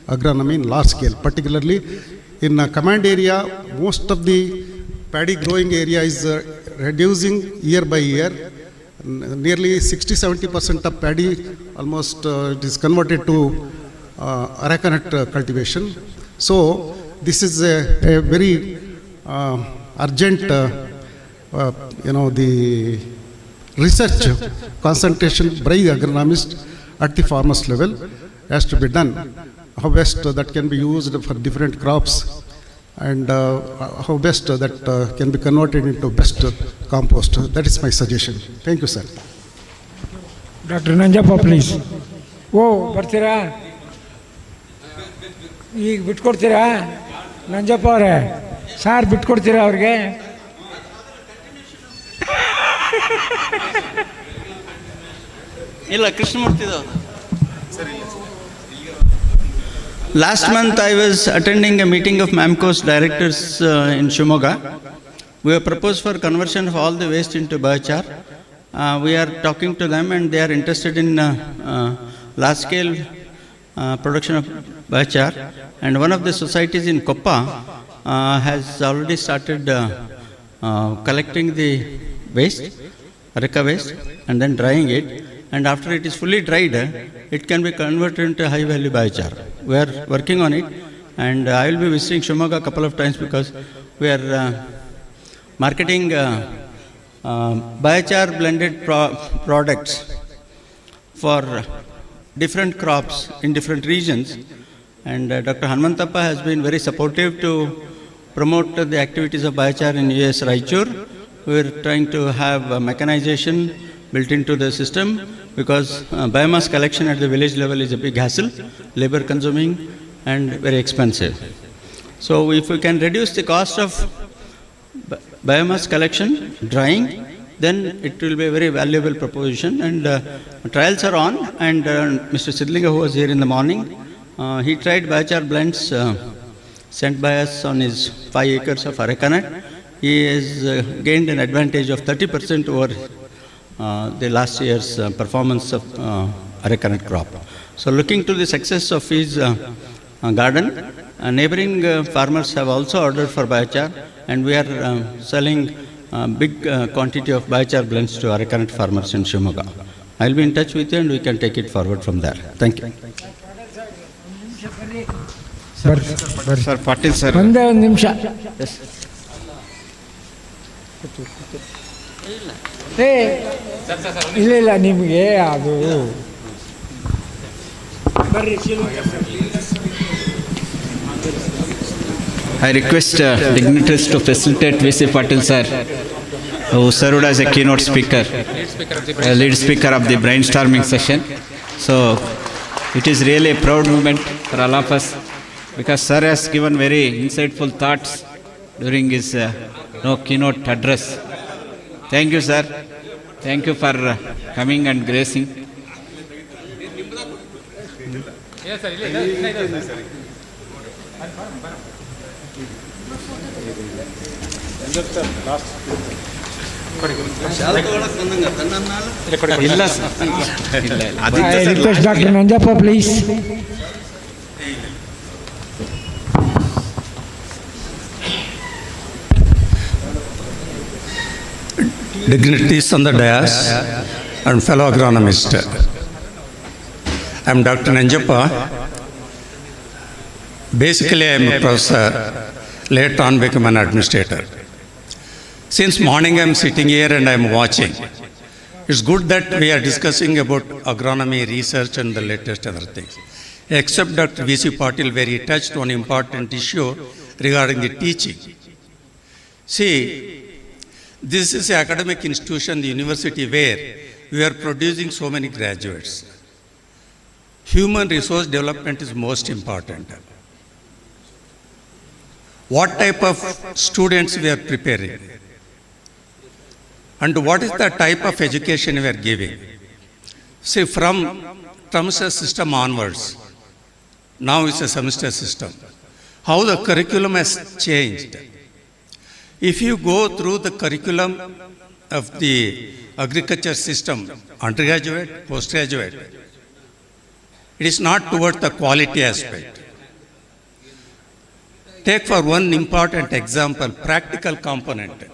agronomy in large scale. Particularly in a command area, most of the paddy growing area is reducing year by year. Nearly 60-70% of paddy almost it is converted to Aracanate cultivation. So this is a very urgent, the research concentration by the agronomist at the farmers level has to be done. How best that can be used for different crops, and how best that can be converted into best compost. That is my suggestion. Thank you, sir. Dr. Nanjappa, please. ಬರ್ತೀರಾ ಈಗ ಬಿಟ್ಕೊಡ್ತೀರಾ ನಂಜಪ್ಪ ಅವರೇ? Sir ಬಿಟ್ಕೊಡ್ತೀರಾ ಅವ್ರಿಗೆ? ಇಲ್ಲ, Krishnamurthy. Last month I was attending a meeting of MAMCO's directors in Shumaga. We have proposed for conversion of all the waste into biochar. We are talking to them and they are interested in large scale production of biochar. And one of the societies in Koppa has already started collecting the waste, areca waste, and then drying it. And after it is fully dried, it can be converted into high value biochar. We are working on it, and I will be visiting Shumaga a couple of times because we are marketing biochar blended products for different crops in different regions. And Dr. Harmantappa has been very supportive to promote the activities of biochar in US Raichur. We are trying to have mechanization built into the system because biomass collection at the village level is a big hassle, labor consuming and very expensive. So if we can reduce the cost of biomass collection, drying, then it will be a very valuable proposition. And trials are on, and Mr. Sidlinga, who was here in the morning, he tried biochar blends sent by us on his 5 acres of Aracanate. He has gained an advantage of 30% over the last year's performance of Aracanate crop. So looking to the success of his garden, neighboring farmers have also ordered for biochar, and we are selling big quantity of biochar blends to Aracanate farmers in Shumaga. I will be in touch with you and we can take it forward from there. Thank you. Sir, Patil sir. ಒಂದೇ ಒಂದು ನಿಮಿಷ. ಇಲ್ಲ ನಿಮಗೆ ಅದು ಬರ್ರಿ. I request dignitaries to facilitate VC Patil sir, who served as a keynote speaker, lead speaker of the brainstorming session. So it is really a proud moment for all of us, because sir has given very insightful thoughts during his keynote address. Thank you, sir. Thank you for coming and gracing. I request Dr. Nanjappa, please. Dignitaries on the dais and fellow agronomists. I am Dr. Nanjappa. Basically, I am a professor, later on become an administrator. Since morning I am sitting here and I am watching. It's good that we are discussing about agronomy research and the latest other things. Except Dr. V.C. Patil, where he touched on important issue regarding the teaching. See, this is an academic institution, the university, where we are producing so many graduates. Human resource development is most important. What type of students we are preparing? And what is the type of education we are giving? See, from semester system onwards, now it's a semester system. How the curriculum has changed. If you go through the curriculum of the agriculture system, undergraduate, postgraduate, it is not towards the quality aspect. Take for one important example, practical component.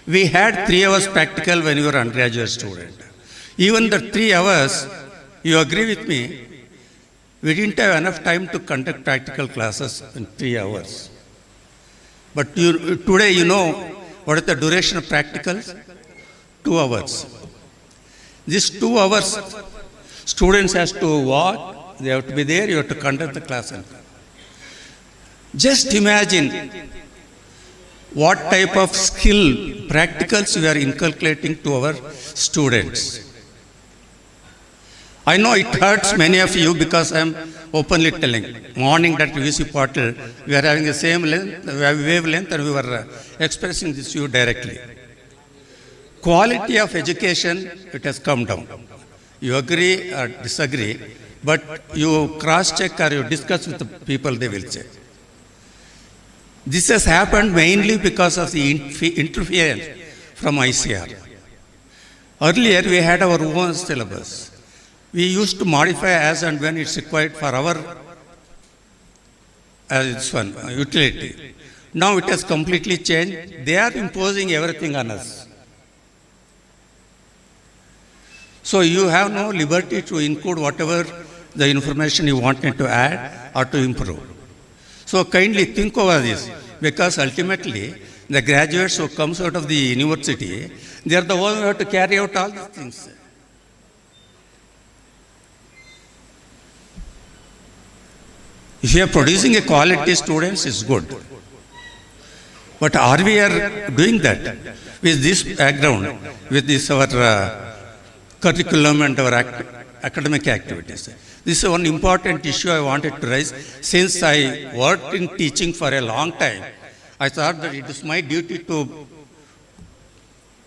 We had 3 hours practical when you were an undergraduate student. Even the 3 hours, you agree with me, we didn't have enough time to conduct practical classes in 3 hours. But today you know what is the duration of practicals? 2 hours. These 2 hours, students has to walk, they have to be there, you have to conduct the class. Just imagine what type of skill, practicals we are inculcating to our students. I know it hurts many of you because I am openly telling. Morning Dr. V.C. Patil, we are having the same wavelength and we were expressing this to you directly. Quality of education, it has come down. You agree or disagree, but you cross-check or you discuss with the people, they will say. This has happened mainly because of the interference from ICR. Earlier, we had our own syllabus. We used to modify as and when it's required for our utility. Now it has completely changed. They are imposing everything on us. So you have no liberty to include whatever the information you wanted to add or to improve. So kindly think over this, because ultimately the graduates who comes out of the university, they are the ones who have to carry out all these things. If you are producing a quality students, it's good. But are we doing that? With this background, with this our curriculum and our academic activities. This is one important issue I wanted to raise. Since I worked in teaching for a long time, I thought that it is my duty to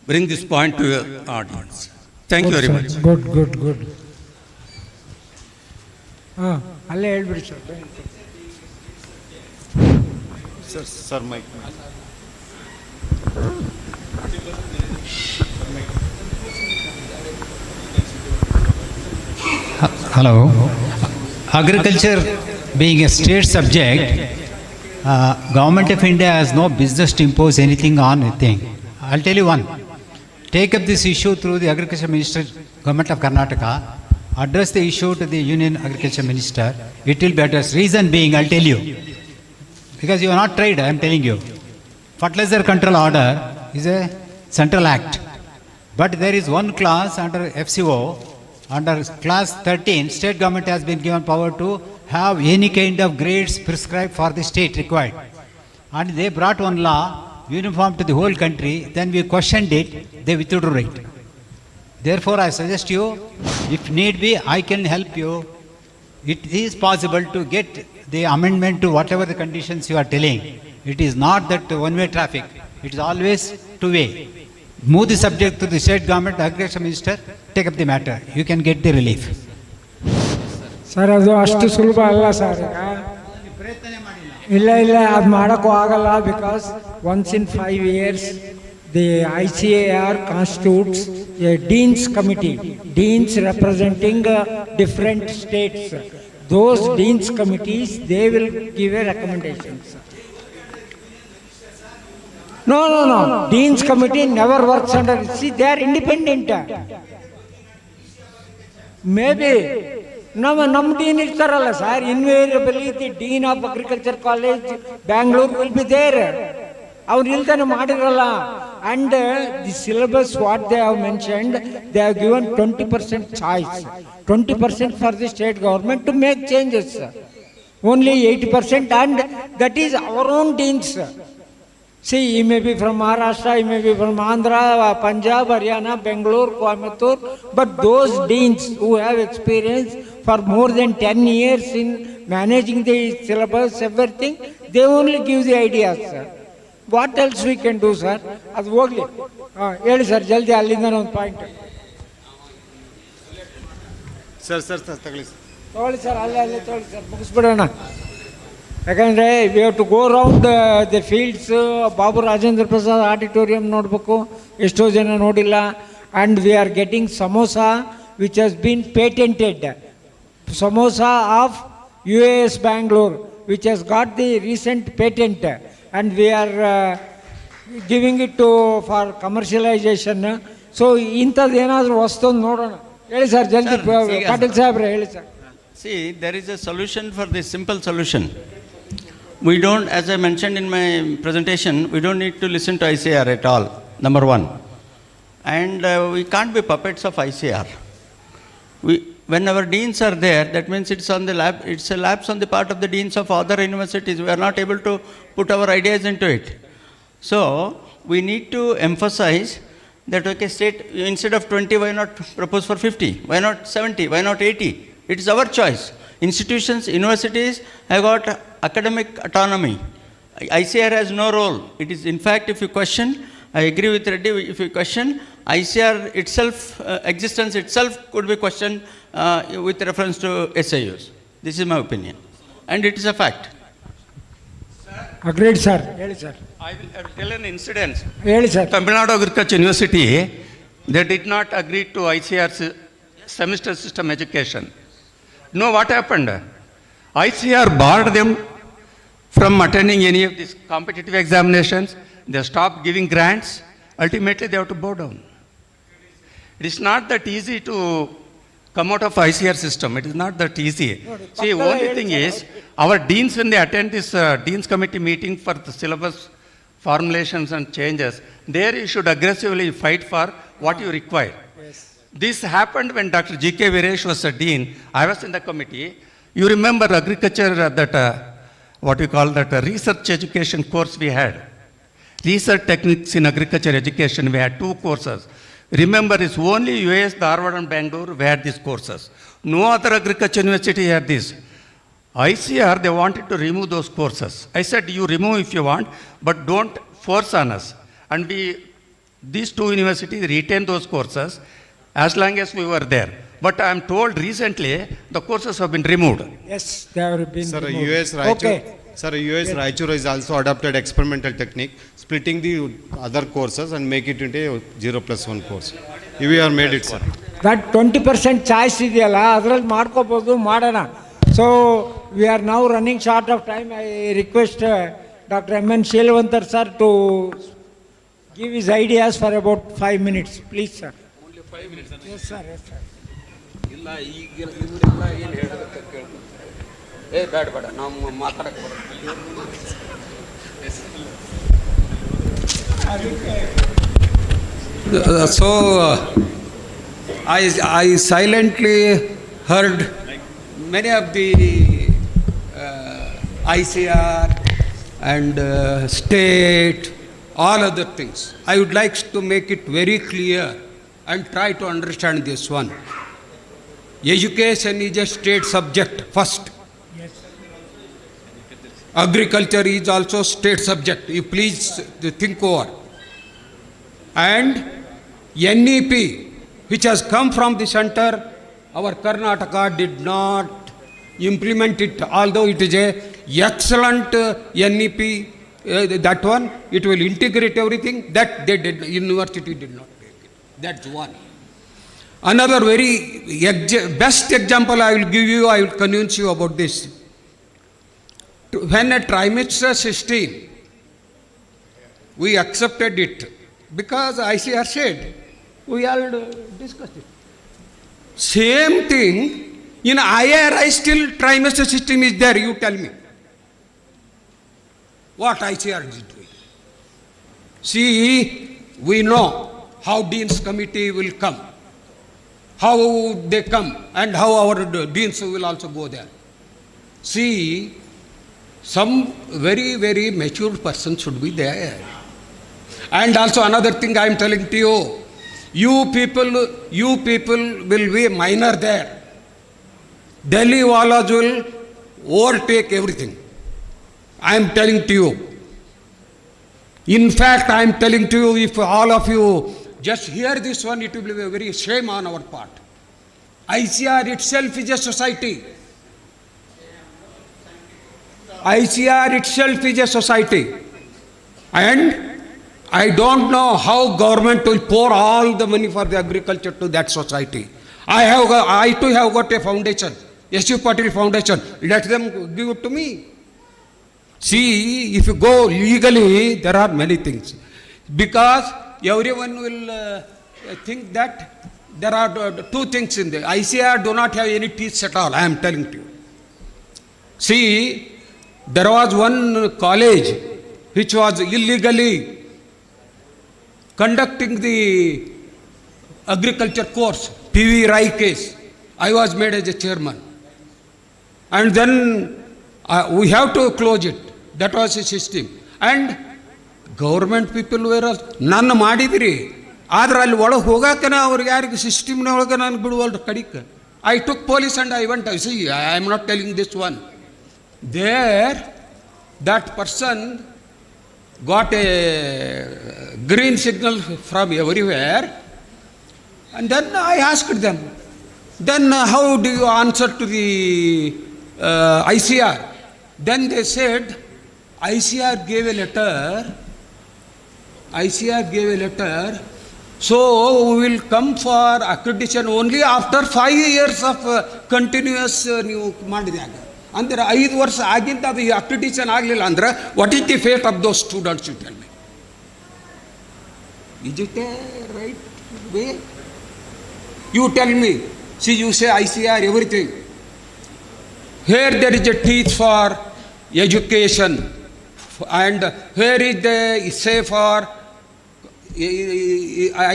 bring this point to your audience. Thank you very much. Good. ಅಲ್ಲೇ ಹೇಳ್ಬಿಡಿ sir. Sir mike. Hello. Agriculture being a state subject, Government of India has no business to impose anything on anything. I'll tell you one. Take up this issue through the Agriculture Minister, Government of Karnataka. Address the issue to the Union Agriculture Minister. It will be addressed. Reason being, I'll tell you. Because you are not tried, I am telling you. Fertilizer Control Order is a central act. But there is one class under FCO, under class 13, state government has been given power to have any kind of grades prescribed for the state required. And they brought one law uniform to the whole country. Then we questioned it, they withdrew it. Therefore, I suggest you, if need be, I can help you. It is possible to get the amendment to whatever the conditions you are telling. It is not that one-way traffic. It is always two-way. Move the subject to the state government, the agriculture minister, take up the matter. You can get the relief. Sir ಅದು ಅಷ್ಟು ಸುಲಭ ಅಲ್ಲ sir. ಇಲ್ಲ ಅದು ಮಾಡೋಕ್ಕೂ ಆಗಲ್ಲ. Because once in 5 years the ICAR constitutes a Deans Committee, Deans representing different states. Those Deans Committees, they will give a recommendations. No. Deans Committee never works under, see, they are independent. Maybe, ನಮ್ಮ dean ಇರ್ತಾರಲ್ಲ sir, invariably the Dean of Agriculture College, Bangalore will be there. ಅವ್ರು ಇಲ್ದಾನೆ ಮಾಡಿರಲ್ಲ. And the syllabus what they have mentioned, they have given 20% choice, 20% for the state government to make changes. Only 80%, and that is our own deans. See, he may be from Maharashtra, he may be from Andhra, Punjab, Haryana, Bangalore, Coimbatore, but those deans who have experience for more than 10 years in managing the syllabus, everything, they only give the ideas. What else we can do, sir? ಅದು ಹೋಗ್ಲಿ. ಹೇಳಿ sir, ಜಲ್ದಿ ಅಲ್ಲಿಂದ ಒಂದು point. Sir ತಗೊಳ್ಳಿ sir, ಅಲ್ಲೇ ತೊಗೊಳ್ಳಿ sir, ಮುಗಿಸ್ಬಿಡೋಣ. ಯಾಕಂದರೆ we have to go round the fields. Babu Rajendra Prasad auditorium ನೋಡಬೇಕು, ಎಷ್ಟೋ ಜನ ನೋಡಿಲ್ಲ. And we are getting samosa which has been patented, samosa of UAS Bangalore, which has got the recent patent, and we are giving it for commercialization. So ಇಂಥದ್ದು ಏನಾದರೂ ವಸ್ತು ನೋಡೋಣ. ಹೇಳಿ sir, ಜಲ್ದಿ ಪಾಟೀಲ್ ಸಾಹೇಬ್ರೆ ಹೇಳಿ sir. See, there is a solution for this, simple solution. We don't, as I mentioned in my presentation, we don't need to listen to ICAR at all, number one. And we can't be puppets of ICAR. When our deans are there, that means it's a lapse on the part of the deans of other universities. We are not able to put our ideas into it. So, we need to emphasize that, okay, state, instead of 20, why not propose for 50? Why not 70? Why not 80? It is our choice. Institutions, universities have got academic autonomy. ICAR has no role. It is, in fact, if you question, I agree with Reddy, if you question, ICAR itself, existence itself could be questioned with reference to SIUs. This is my opinion. And it is a fact. Agreed, sir. Yes, sir. I will tell an incident. Yes, sir. Tamil Nadu Agriculture University, they did not agree to ICAR's semester system education. You know what happened? ICAR barred them from attending any of these competitive examinations. They stopped giving grants. Ultimately, they have to bow down. It is not that easy to come out of ICAR system. It is not that easy. See, only thing is, our deans, when they attend this Deans Committee meeting for the syllabus formulations and changes, there you should aggressively fight for what you require. Yes. This happened when Dr. G.K. Viresh was a dean. I was in the committee. You remember agriculture, what you call that research education course we had. Research techniques in agriculture education, we had 2 courses. Remember, it's only US, Harvard and Bangalore, we had these courses. No other agriculture university had this. ICAR, they wanted to remove those courses. I said, you remove if you want, but don't force on us. And these 2 universities retained those courses as long as we were there. But I am told recently, the courses have been removed. Yes, they have been removed. US Raichur, okay. Sir, US Raichur has also adopted experimental technique, splitting the other courses and make it into a 0+1 course. We have made it, sir. That 20% choice ಇದೆಯಲ್ಲ, ಅದರಲ್ಲಿ ಮಾಡ್ಕೋಬೋದು, ಮಾಡೋಣ. So, we are now running short of time. I request Dr. M.N. Sheelwantar sir to give his ideas for about 5 minutes. Please, sir. Only 5 minutes. Yes, sir. Yes, sir. ಇಲ್ಲ, ಇವರೆಲ್ಲ ಏನು ಹೇಳೋದಕ್ಕೆ ಕೇಳ್ತಾರೆ. ಬೇಡ ನಾವು ಮಾತಾಡಕ್ಕೆ So I silently heard many of the ICR and state, all other things. I would like to make it very clear and try to understand this one. Education is a state subject first. Yes. Agriculture is also state subject. You please think over. And NEP, which has come from the center, our Karnataka did not implement it, although it is a excellent NEP, that one, it will integrate everything, that they did, university did not take it. That's one. Another very best example I will give you, I will convince you about this. When a trimester 16, we accepted it because ICR said, we all discussed it. Same thing, in IRI still trimester system is there, you tell me. What ICR is doing? See, we know how Dean's Committee will come, how they come, and how our Deans will also go there. See, some very, very mature person should be there. And also another thing I am telling to you, you people will be minor there. Delhi Walas will overtake everything. I am telling to you. In fact, I am telling to you, if all of you just hear this one, it will be a very shame on our part. ICR itself is a society. ICR itself is a society. And I don't know how government will pour all the money for the agriculture to that society. I too have got a foundation, S.U. Patil Foundation. Let them give it to me. See, if you go legally, there are many things. Because everyone will think that there are two things in there. ICR do not have any teeth at all, I am telling to you. See, there was one college which was illegally conducting the agriculture course, P.V. Rai case. I was made as a chairman. And then we have to close it. That was a system. And government people were, ನನ್ನ ಮಾಡಿದ್ರಿ ಆದ್ರೆ ಅಲ್ಲಿ ಒಳಗೆ ಹೋಗಾಕನ ಅವ್ರಿಗೆ ಯಾರಿಗೆ ಸಿಸ್ಟಮ್ನ ಒಳಗೆ ನಾನು ಬಿಡುವಲ್ರು ಕಡಿಕೆ. I took police and I went. See, I am not telling this one. There, that person got a green signal from everywhere. And then I asked them, then how do you answer to the ICR? Then they said, ICR gave a letter, so we will come for accreditation only after 5 years of continuous ನೀವು ಮಾಡಿದಾಗ. ಅಂದರೆ 5 ವರ್ಷ ಆಗಿಂದ ಅದು accreditation ಆಗಲಿಲ್ಲ ಅಂದರೆ what is the fate of those students you tell me? Is it a right way? You tell me. See, you say ICR everything. Here there is a teach for education, and where is the say for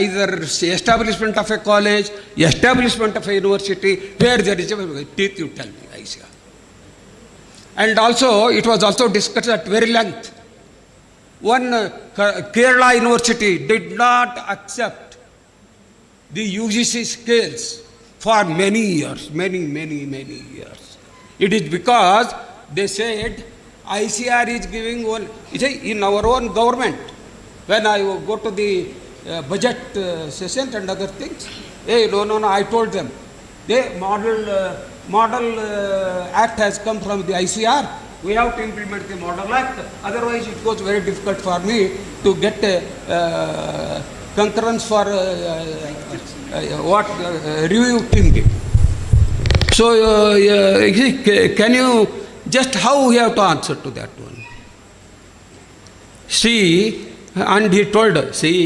either establishment of a college, establishment of a university, where there is a teeth, you tell me, ICR. And also, it was also discussed at very length. One Kerala University did not accept the UGC scales for many years, many years. It is because they said ICR is giving one, in our own government, when I go to the budget sessions and other things, hey, no, I told them, the model act has come from the ICR. We have to implement the model act. Otherwise, it goes very difficult for me to get concurrence for review team. So, can you just how we have to answer to that one? See, and he told us, see,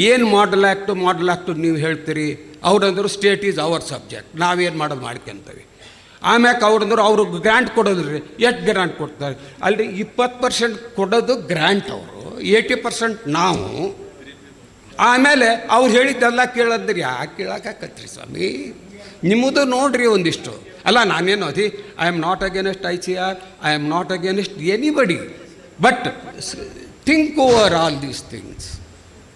ಏನು ಮಾಡಲ್ act ನೀವು ಹೇಳ್ತೀರಿ, ಅವ್ರಂದ್ರು state is our subject, ನಾವೇನು ಮಾಡ್ಕೊಂತೀವಿ. ಆಮ್ಯಾಕೆ ಅವರು grant ಕೊಡೋದ್ರಿ, ಎಷ್ಟು grant ಕೊಡ್ತಾರೆ ಅಲ್ರಿ? 20% ಕೊಡೋದು ಗ್ರ್ಯಾಂಟ್ ಅವರು, 80% ನಾವು. ಆಮೇಲೆ ಅವ್ರು ಹೇಳಿದ್ದೆಲ್ಲ ಕೇಳೋದ್ರಿ, ಯಾಕೆ ಕೇಳೋಕ್ಕಾಕತ್ರಿ ಸ್ವಾಮಿ? ನಿಮ್ಮದು ನೋಡ್ರಿ ಒಂದಿಷ್ಟು. ಅಲ್ಲ ನಾನೇನು I am not against ICR, I am not against anybody, but think over all these things.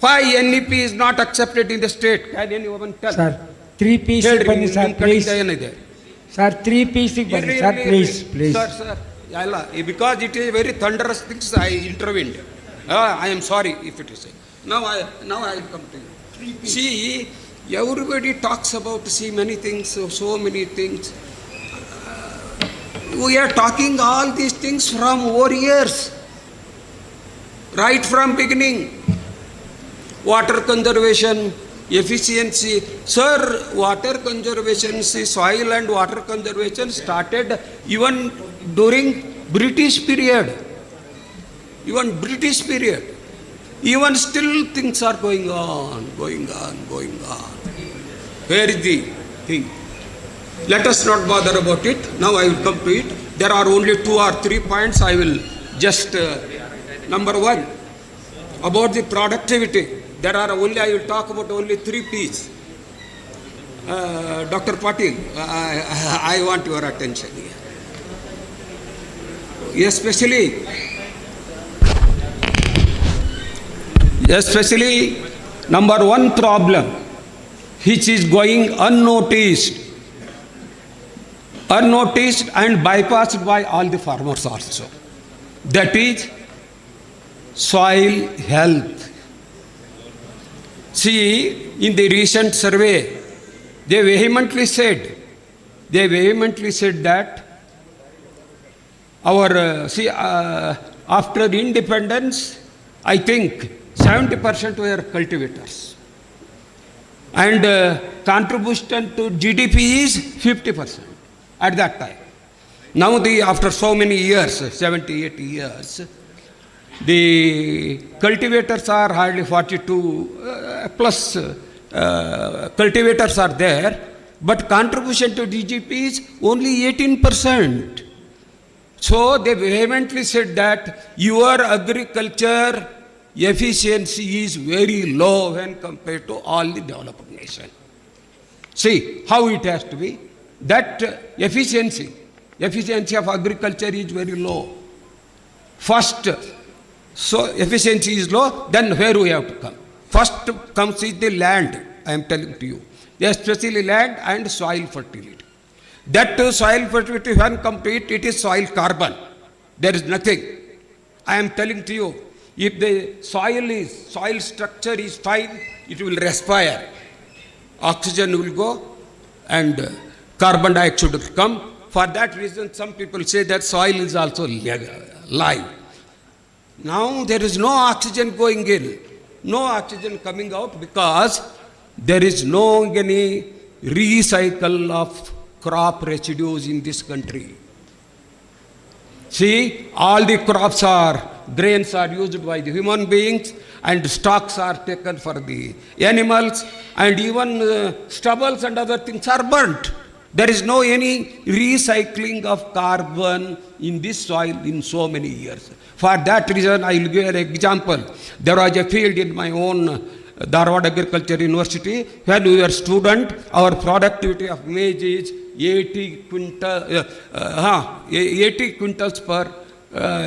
Why NEP is not accepted in the state? Can anyone tell? Sir, 3 pieces ಬನ್ನಿ ಸರ್ ಪ್ಲೀಸ್. ಏನಿದೆ sir 3 pieces ಬನ್ನಿ sir please. Sir ಅಲ್ಲ, because it is very thunderous things I intervened. I am sorry if it is. Now I will come to you. See, everybody talks about many things, so many things. We are talking all these things from over years, right from beginning. Water conservation, efficiency. Sir, water conservation, soil and water conservation started even during British period. Even still things are going on. Where is the thing? Let us not bother about it. Now I will come to it. There are only 2 or 3 points I will just, number 1, about the productivity. I will talk about only 3 P's. Dr. Patil, I want your attention here. Especially number 1 problem which is going unnoticed and bypassed by all the farmers also. That is soil health. See, in the recent survey, they vehemently said that our, after independence, I think 70% were cultivators. And contribution to GDP is 50% at that time. Now, after so many years, 70, 80 years, the cultivators are hardly 42 plus cultivators are there, but contribution to GDP is only 18%. So they vehemently said that your agriculture efficiency is very low when compared to all the developed nations. See how it has to be. That efficiency of agriculture is very low. First, so efficiency is low, then where we have to come? First comes is the land, I am telling to you, especially land and soil fertility. That soil fertility, when come to it, it is soil carbon. There is nothing. I am telling to you, if the soil structure is fine, it will respire. Oxygen will go and carbon dioxide will come. For that reason, some people say that soil is also live. Now there is no oxygen going in, no oxygen coming out, because there is no any recycle of crop residues in this country. See, all the grains are used by the human beings, and stocks are taken for the animals, and even stubbles and other things are burnt. There is no any recycling of carbon in this soil in so many years. For that reason, I will give an example. There was a field in my own Dharwad Agriculture University. When we were student, our productivity of maize is 80 quintals per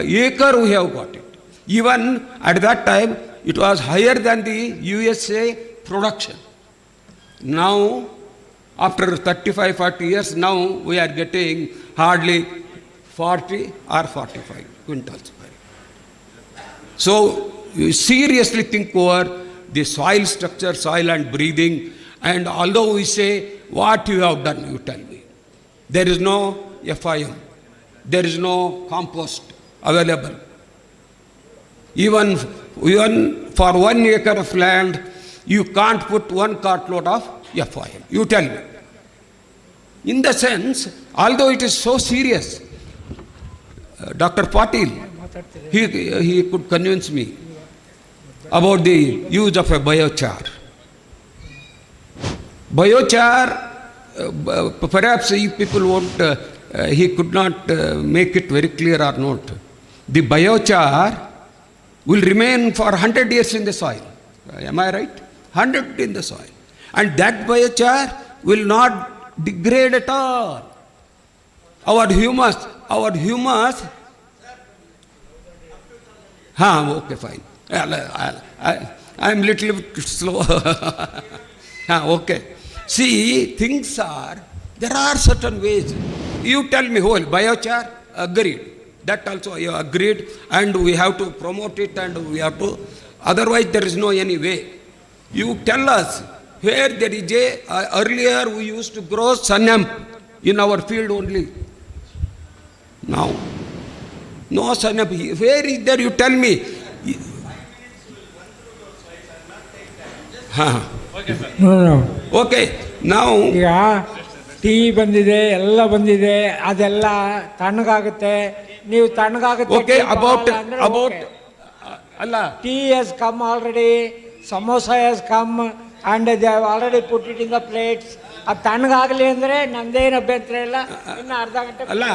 acre we have got it. Even at that time, it was higher than the USA production. Now, after 35-40 years, now we are getting hardly 40 or 45 quintals per acre. So, you seriously think over the soil structure, soil and breathing, and although we say, what you have done, you tell me. There is no FIM, there is no compost available. Even for 1 acre of land, you can't put 1 cartload of FIM. You tell me. In the sense, although it is so serious, Dr. Patil, he could convince me about the use of a biochar. Biochar, perhaps if people won't, he could not make it very clear or not. The biochar will remain for 100 years in the soil. Am I right? 100 in the soil. And that biochar will not degrade at all. our humus, okay, fine. I am little bit slow. Okay. See, things are, there are certain ways. You tell me, whole biochar, agreed. That also you agreed, and we have to promote it, and we have to, otherwise there is no any way. You tell us where there is earlier we used to grow sanam in our field only. Now, no sanam, where is there, you tell me. Okay, now. ಈಗ tea ಬಂದಿದೆ, ಎಲ್ಲ ಬಂದಿದೆ, ಅದೆಲ್ಲ ತಣ್ಣಗಾಗುತ್ತೆ. ನೀವು ತಣ್ಣಗಾಗುತ್ತೆ. Okay, about tea has come already, samosa has come, and they have already put it in the plates. ಅದು ತಣ್ಣಗಾಗಲಿ ಅಂದರೆ ನಂದೇನು ಅಭ್ಯಂತರ ಇಲ್ಲ. ಇನ್ನು ಅರ್ಧ ಗಂಟೆ ಅಲ್ಲ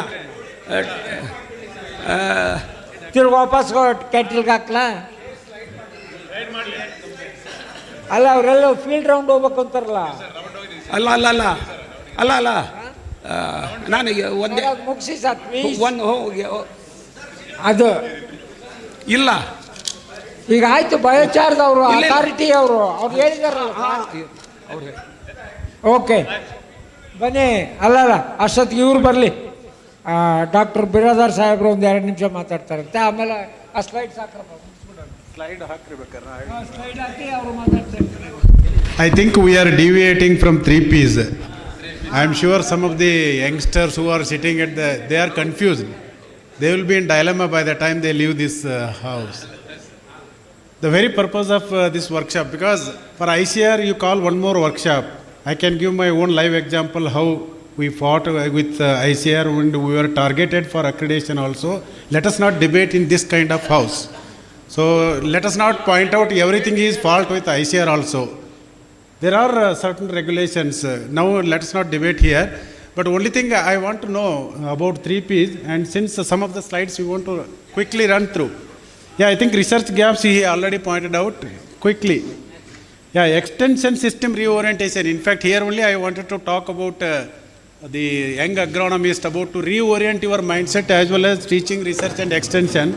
ತಿರ್ಗಿ ವಾಪಸ್ ಕೆಟ್ಲಿಗೆ ಹಾಕ್ಲಾ? ಅಲ್ಲ, ಅವರೆಲ್ಲ ಫೀಲ್ಡ್ ರೌಂಡ್ ಹೋಗ್ಬೇಕು ಅಂತಾರಲ್ಲ. ಅಲ್ಲ ನಾನು ಒಂದೇ ಮುಗಿಸಿ ಸರ್ ಪ್ಲೀಸ್. ಅದು ಇಲ್ಲ. ಈಗ ಆಯ್ತು, ಬಯೋಚಾರ್ದವರು, ಅಥಾರಿಟಿ ಅವರು ಹೇಳಿದಾರಲ್ಲ. ಓಕೆ, ಬನ್ನಿ. ಅಲ್ಲ ಅಷ್ಟೊತ್ತಿಗೆ ಇವ್ರು ಬರಲಿ. ಡಾಕ್ಟರ್ ಬಿರಾದಾರ್ ಸಾಹೇಬ್ರು ಒಂದು 2 ನಿಮಿಷ ಮಾತಾಡ್ತಾರಂತೆ. ಆಮೇಲೆ ಆ slides I think we are deviating from 3 P's. I am sure some of the youngsters who are sitting they are confused. They will be in dilemma by the time they leave this house. The very purpose of this workshop, because for ICR you call one more workshop. I can give my own live example how we fought with ICR and we were targeted for accreditation also. Let us not debate in this kind of house. So let us not point out everything is fault with ICR also. There are certain regulations. Now let us not debate here. But only thing I want to know about 3 P's, and since some of the slides we want to quickly run through. Yeah, I think research gaps he already pointed out quickly. Yeah, extension system reorientation. In fact, here only I wanted to talk about the young agronomist, about to reorient your mindset as well as teaching, research and extension.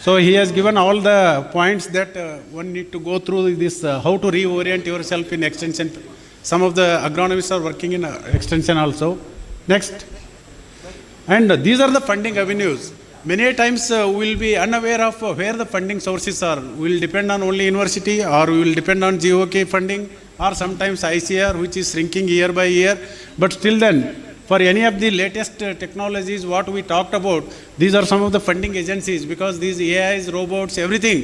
So he has given all the points that one need to go through this, how to reorient yourself in extension. Some of the agronomists are working in extension also. Next. And these are the funding avenues. Many times we will be unaware of where the funding sources are. We will depend on only university, or we will depend on GOK funding, or sometimes ICR, which is shrinking year by year. But still then, for any of the latest technologies what we talked about, these are some of the funding agencies, because these AIs, robots, everything.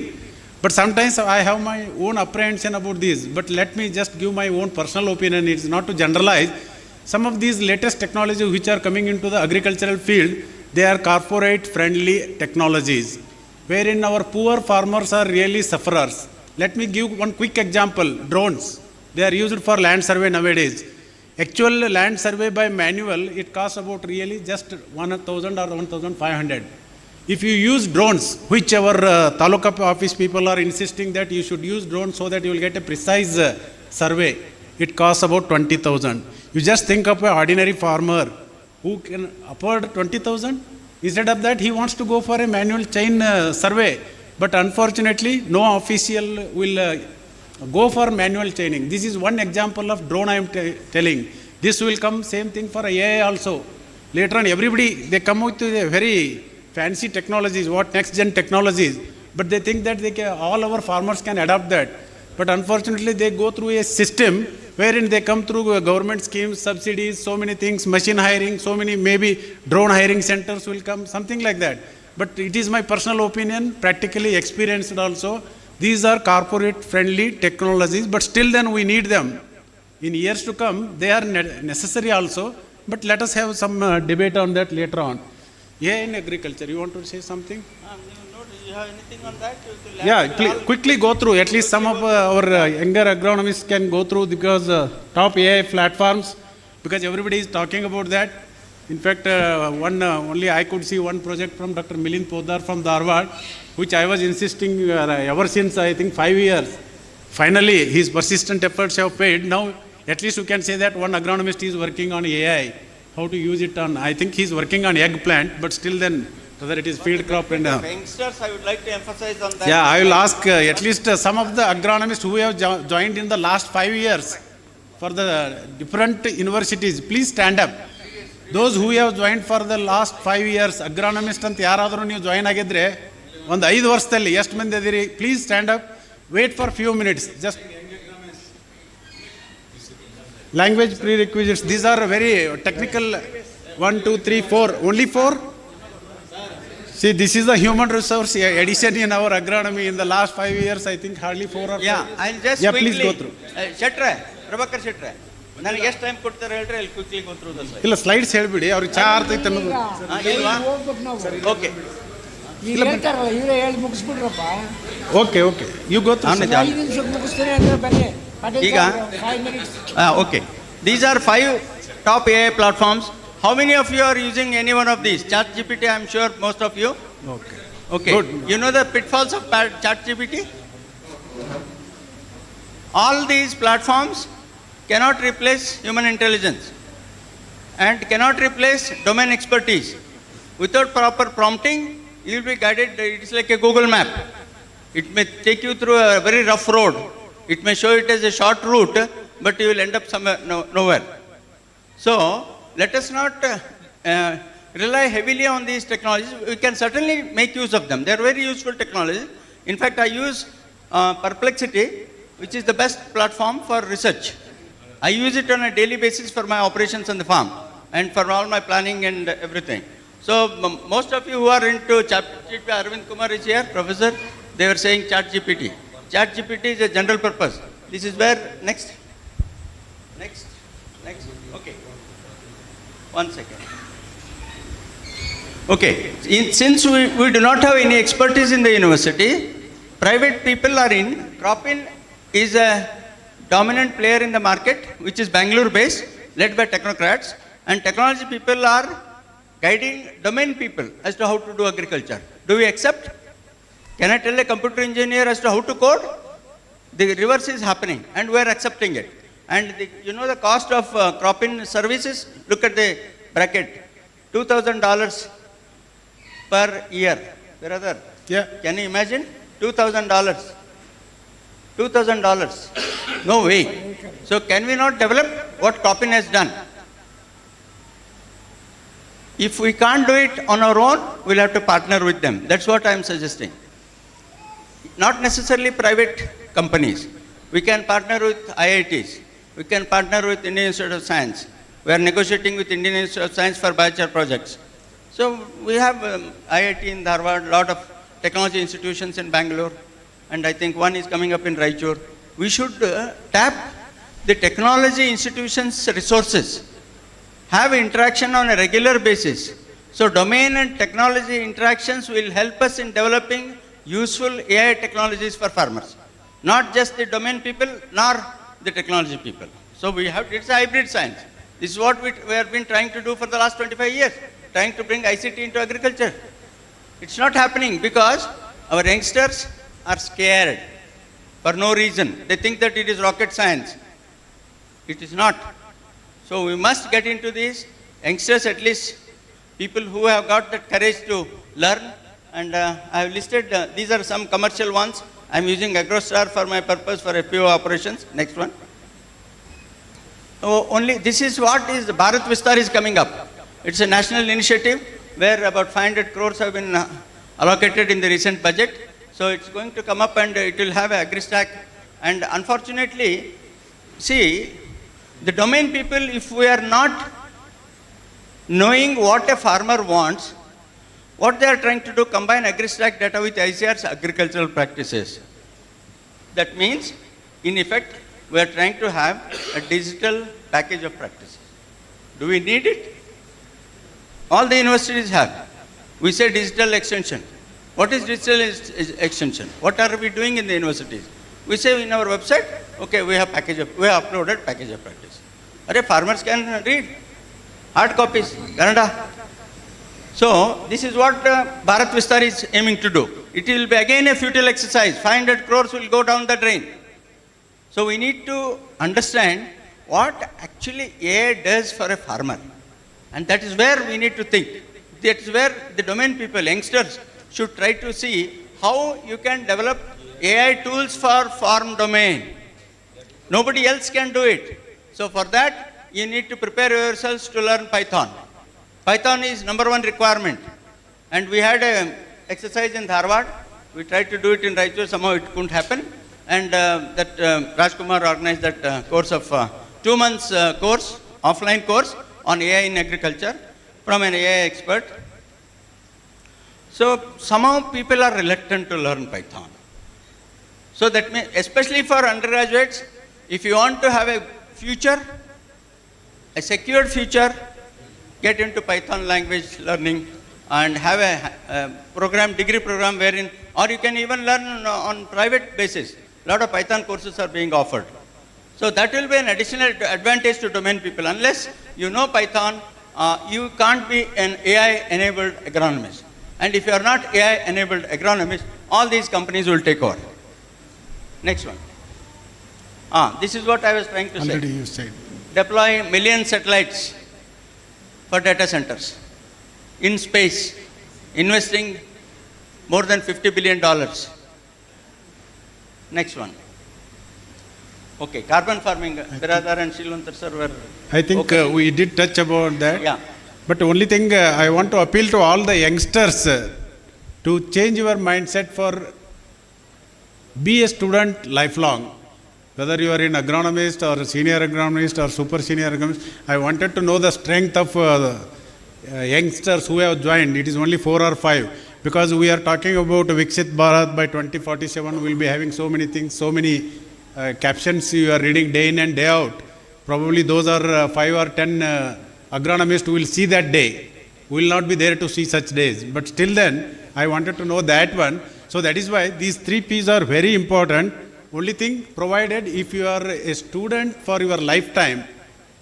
But sometimes I have my own apprehension about this. But let me just give my own personal opinion. It's not to generalize. Some of these latest technologies which are coming into the agricultural field, they are corporate friendly technologies, wherein our poor farmers are really sufferers. Let me give one quick example. Drones. They are used for land survey nowadays. Actual land survey by manual, it costs about really just 1,000 or 1,500. If you use drones, which our taluka office people are insisting that you should use drones so that you will get a precise survey, it costs about 20,000. You just think of an ordinary farmer who can afford 20,000. Instead of that, he wants to go for a manual chain survey. But unfortunately, no official will go for manual chaining. This is one example of drone I am telling. This will come, same thing for AI also. Later on, everybody, they come out with a very fancy technologies, what next gen technologies, but they think that all our farmers can adopt that. But unfortunately, they go through a system wherein they come through government schemes, subsidies, so many things, machine hiring, so many maybe drone hiring centers will come, something like that. But it is my personal opinion, practically experienced also. These are corporate friendly technologies, but still then we need them. In years to come, they are necessary also, but let us have some debate on that later on. Yeah, in agriculture, you want to say something? You have anything on that? Yeah, quickly go through. At least some of our younger agronomists can go through, because top AI platforms, because everybody is talking about that. In fact, only I could see one project from Dr. Milind Podar from Dharwad, which I was insisting ever since I think 5 years. Finally, his persistent efforts have paid. Now, at least you can say that one agronomist is working on AI. how to use it on, I think he's working on eggplant, but still then, whether it is field crop and... Youngsters, I would like to emphasize on that. Yeah, I will ask at least some of the agronomists who have joined in the last 5 years for the different universities, please stand up. Those who have joined for the last 5 years, agronomist ಅಂತ ಯಾರಾದರೂ ನೀವು join ಆಗಿದ್ರೆ ಒಂದು 5 ವರ್ಷದಲ್ಲಿ ಎಷ್ಟು ಮಂದಿ ಅದೀರಿ? Please stand up, wait for few minutes. Just language prerequisites, these are very technical. 1, 2, 3, 4, only 4. See, this is the human resource addition in our agronomy in the last 5 years. I think hardly 4 or 5. Yeah, I'll just quickly. Please go through. Shetre, Prabhakar Shetre, ನನಗೆ ಎಷ್ಟು time ಕೊಡ್ತಾರೆ ಹೇಳ್ರಿ, I'll quickly go through the slide. ಇಲ್ಲ, slides ಹೇಳ್ಬಿಡಿ, ಅವ್ರಿಗೆ ಚಾ ಅರ್ಥ ಐತೆ ಅನ್ನೋದು. ಓಕೆ, ಈಗ ಹೇಳ್ತಾರಲ್ಲ ಇವರೇ ಹೇಳಿ ಮುಗಿಸ್ಬಿಡ್ರಪ್ಪ. Okay, you go through. 5 ನಿಮಿಷಕ್ಕೆ ಮುಗಿಸ್ತಾರೆ ಅಂದ್ರೆ ಬನ್ನಿ. ಈಗ okay, these are 5 top AI platforms. How many of you are using any one of these? ChatGPT, I'm sure most of you. Okay. Good. You know the pitfalls of ChatGPT? All these platforms cannot replace human intelligence and cannot replace domain expertise. Without proper prompting, you will be guided. It is like a Google map. It may take you through a very rough road. It may show it as a short route, but you will end up somewhere nowhere. So, let us not rely heavily on these technologies. We can certainly make use of them. They are very useful technologies. In fact, I use Perplexity, which is the best platform for research. I use it on a daily basis for my operations on the farm and for all my planning and everything. So, most of you who are into ChatGPT, Arvind Kumar is here, professor, they were saying ChatGPT. ChatGPT is a general purpose. This is where, next. Okay. 1 second. Okay, since we do not have any expertise in the university, private people are in. Cropin is a dominant player in the market, which is Bangalore based, led by technocrats, and technology people are guiding domain people as to how to do agriculture. Do we accept? Can I tell a computer engineer as to how to code? The reverse is happening, and we are accepting it. And you know the cost of Cropin services? Look at the bracket, $2,000 per year. Brother, yeah. Can you imagine? $2,000. $2,000. No way. So can we not develop what Cropin has done? If we can't do it on our own, we'll have to partner with them. That's what I'm suggesting. Not necessarily private companies. We can partner with IITs. We can partner with Indian Institute of Science. We are negotiating with Indian Institute of Science for biochar projects. So we have IIT in Dharwad, lot of technology institutions in Bangalore, and I think one is coming up in Raichur. We should tap the technology institutions' resources, have interaction on a regular basis. So domain and technology interactions will help us in developing useful AI technologies for farmers. Not just the domain people, nor the technology people. So we have, it's a hybrid science. This is what we have been trying to do for the last 25 years, trying to bring ICT into agriculture. It's not happening because our youngsters are scared for no reason. They think that it is rocket science. It is not. So we must get into these. Youngsters, at least people who have got that courage to learn. And I have listed, these are some commercial ones. I'm using AgroStar for my purpose for FPO operations. Next one. Only this is what is Bharat Vistar is coming up. It's a national initiative where about 500 crores have been allocated in the recent budget. So it's going to come up and it will have a AgriStack. And unfortunately, see, the domain people, if we are not knowing what a farmer wants, what they are trying to do, combine AgriStack data with ICR's agricultural practices. That means, in effect, we are trying to have a digital package of practices. Do we need it? All the universities have. We say digital extension. What is digital extension? What are we doing in the universities? We say in our website, okay, we have uploaded package of practice. Farmers can read hard copies, Kannada. So this is what Bharat Vistar is aiming to do. It will be again a futile exercise. 500 crores will go down the drain. So we need to understand what actually AI does for a farmer. And that is where we need to think. That is where the domain people, youngsters, should try to see how you can develop AI tools for farm domain. Nobody else can do it. So for that, you need to prepare yourselves to learn Python. Python is #1 requirement. And we had an exercise in Dharwad. We tried to do it in Raichur. Somehow it couldn't happen. And Rajkumar organized that course of 2 months course, offline course on AI in agriculture from an AI expert. So somehow people are reluctant to learn Python. So that means, especially for undergraduates, if you want to have a future, a secured future, get into Python language learning and have a program, degree program wherein, or you can even learn on private basis. A lot of Python courses are being offered. So that will be an additional advantage to domain people. Unless you know Python, you can't be an AI-enabled agronomist. And if you are not AI-enabled agronomist, all these companies will take over. Next one. This is what I was trying to say. Already you said. Deploy million satellites for data centers in space, investing more than $50 billion. Next one. Okay, carbon farming. Biradar and Shilwantar sir were. I think okay. We did touch about that. Yeah. But the only thing I want to appeal to all the youngsters to change your mindset for be a student lifelong. Whether you are in agronomist or senior agronomist or super senior agronomist, I wanted to know the strength of youngsters who have joined. It is only 4 or 5. Because we are talking about Viksit Bharat by 2047, we will be having so many things, so many captions you are reading day in and day out. Probably those are 5 or 10 agronomists who will see that day. We will not be there to see such days. But still then, I wanted to know that one. So that is why these 3 P's are very important. Only thing, provided if you are a student for your lifetime,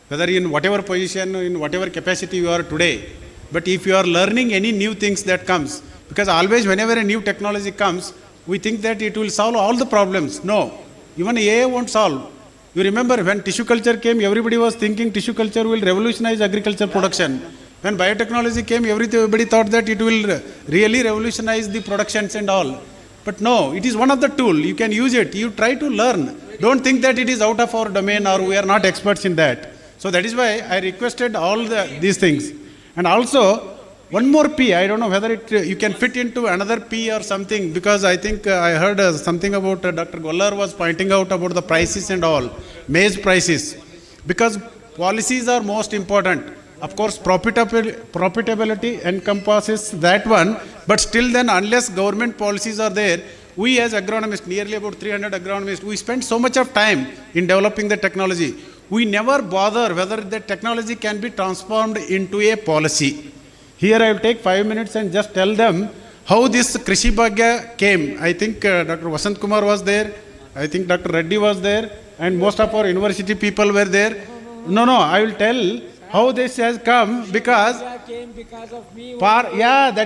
whether in whatever position, in whatever capacity you are today, but if you are learning any new things that comes, because always whenever a new technology comes, we think that it will solve all the problems. No, even AI won't solve. You remember when tissue culture came, everybody was thinking tissue culture will revolutionize agriculture production. When biotechnology came, everybody thought that it will really revolutionize the productions and all. But no, it is one of the tools. You can use it. You try to learn. Don't think that it is out of our domain or we are not experts in that. So that is why I requested all these things. And also, one more P. I don't know whether you can fit into another P or something, because I think I heard something about Dr. Gollar was pointing out about the prices and all, maize prices. Because policies are most important. Of course, profitability encompasses that one, but still then, unless government policies are there, we as agronomists, nearly about 300 agronomists, we spend so much of time in developing the technology. We never bother whether the technology can be transformed into a policy. Here I will take 5 minutes and just tell them how this Krishi Bhagya came. I think Dr. Vasant Kumar was there, I think Dr. Reddy was there, and most of our university people were there. No, I will tell how this has come, because that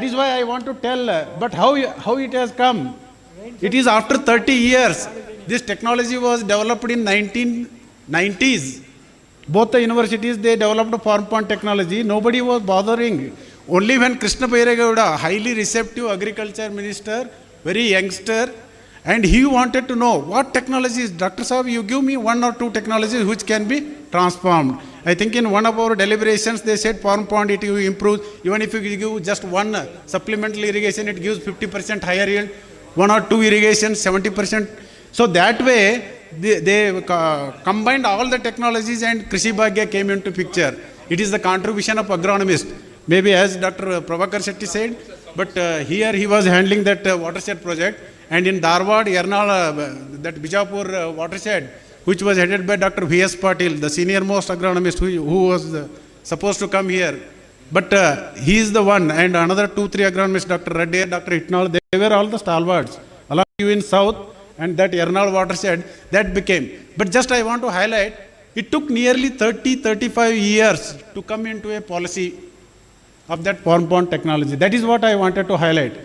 is why I want to tell, but how it has come. It is after 30 years. This technology was developed in 1990s. Both the universities, they developed farm pond technology. Nobody was bothering. Only when Krishna Bairegowda, highly receptive agriculture minister, very youngster, and he wanted to know what technologies. Dr. Saab, you give me 1 or 2 technologies which can be transformed. I think in one of our deliberations, they said farm pond, it will improve. Even if you give just 1 supplemental irrigation, it gives 50% higher yield. 1 or 2 irrigation, 70%. So that way, they combined all the technologies and Krishi Bhagya came into picture. It is the contribution of agronomists. Maybe as Dr. Prabhakar Shetty said, but here he was handling that watershed project. And in Dharwad, Yarnal, that Bijapur watershed, which was headed by Dr. V.S. Patil, the senior most agronomist who was supposed to come here. But he is the one, and another 2-3 agronomists, Dr. Reddy, Dr. Hitnal, they were all the stalwarts. Along you in south, and that Yarnal watershed, that became. But just I want to highlight, it took nearly 30-35 years to come into a policy of that farm pond technology. That is what I wanted to highlight.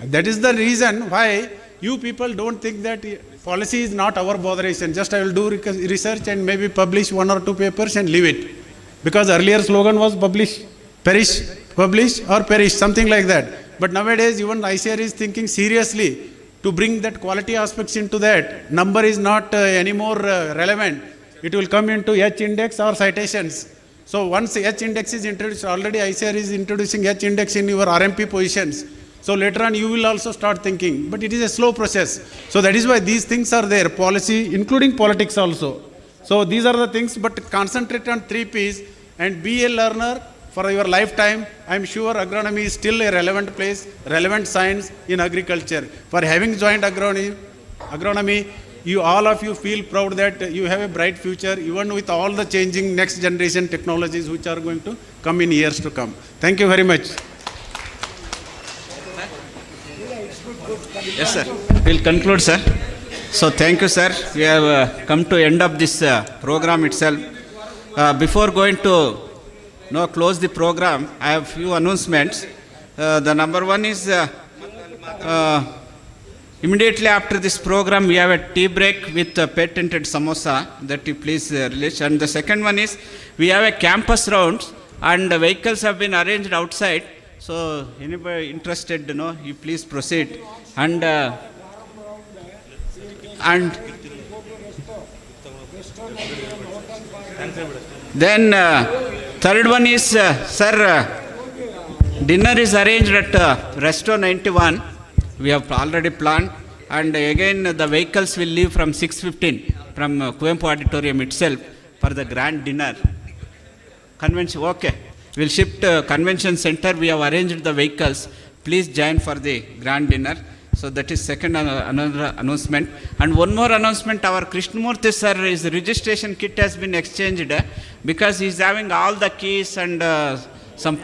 That is the reason why you people don't think that policy is not our botheration. Just I will do research and maybe publish 1 or 2 papers and leave it. Because earlier slogan was publish perish, publish or perish, something like that. But nowadays even ICAR is thinking seriously to bring that quality aspects into that. Number is not anymore relevant. It will come into H index or citations. So once H index is introduced, already ICAR is introducing H index in your RMP positions. So later on you will also start thinking, but it is a slow process. So that is why these things are there, policy, including politics also. So these are the things, but concentrate on 3 Ps and be a learner for your lifetime. I am sure agronomy is still a relevant place, relevant science in agriculture. For having joined agronomy, you all of you feel proud that you have a bright future, even with all the changing next generation technologies which are going to come in years to come. Thank you very much. Yes, sir. We'll conclude, sir. So thank you, sir. We have come to end of this program itself. Before going to close the program, I have few announcements. The number one is immediately after this program, we have a tea break with patented samosa that you please release. And the second one is we have a campus rounds and the vehicles have been arranged outside. So anybody interested, you please proceed. And then third one is, sir, dinner is arranged at Resto 91. We have already planned. And again, the vehicles will leave from 6:15 from Kuvempu Auditorium itself for the grand dinner. Convention, okay. We'll shift convention center. We have arranged the vehicles. Please join for the grand dinner. So that is second another announcement. And one more announcement, our Krishnamurthy sir, his registration kit has been exchanged because he is having all the keys and some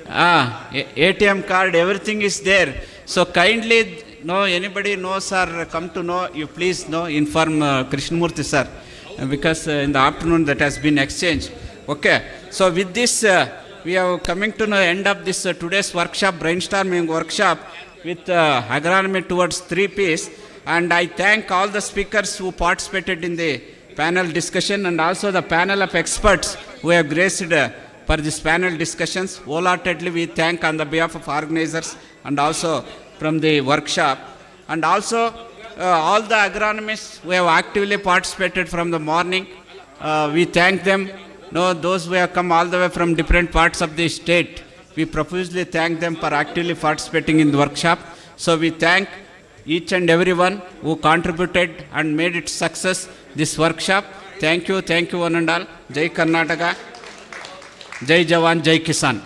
ATM card, everything is there. So kindly, anybody knows or come to know, you please inform Krishnamurthy sir, because in the afternoon that has been exchanged. Okay. So with this, we are coming to the end of this today's workshop, brainstorming workshop with agronomy towards 3 Ps. And I thank all the speakers who participated in the panel discussion and also the panel of experts who have graced for this panel discussions. Wholeheartedly we thank on the behalf of organizers and also from the workshop. And also all the agronomists who have actively participated from the morning, we thank them. Those who have come all the way from different parts of the state, we profusely thank them for actively participating in the workshop. So we thank each and everyone who contributed and made it success, this workshop. Thank you one and all. Jai Karnataka, Jai Jawan, Jai Kisan.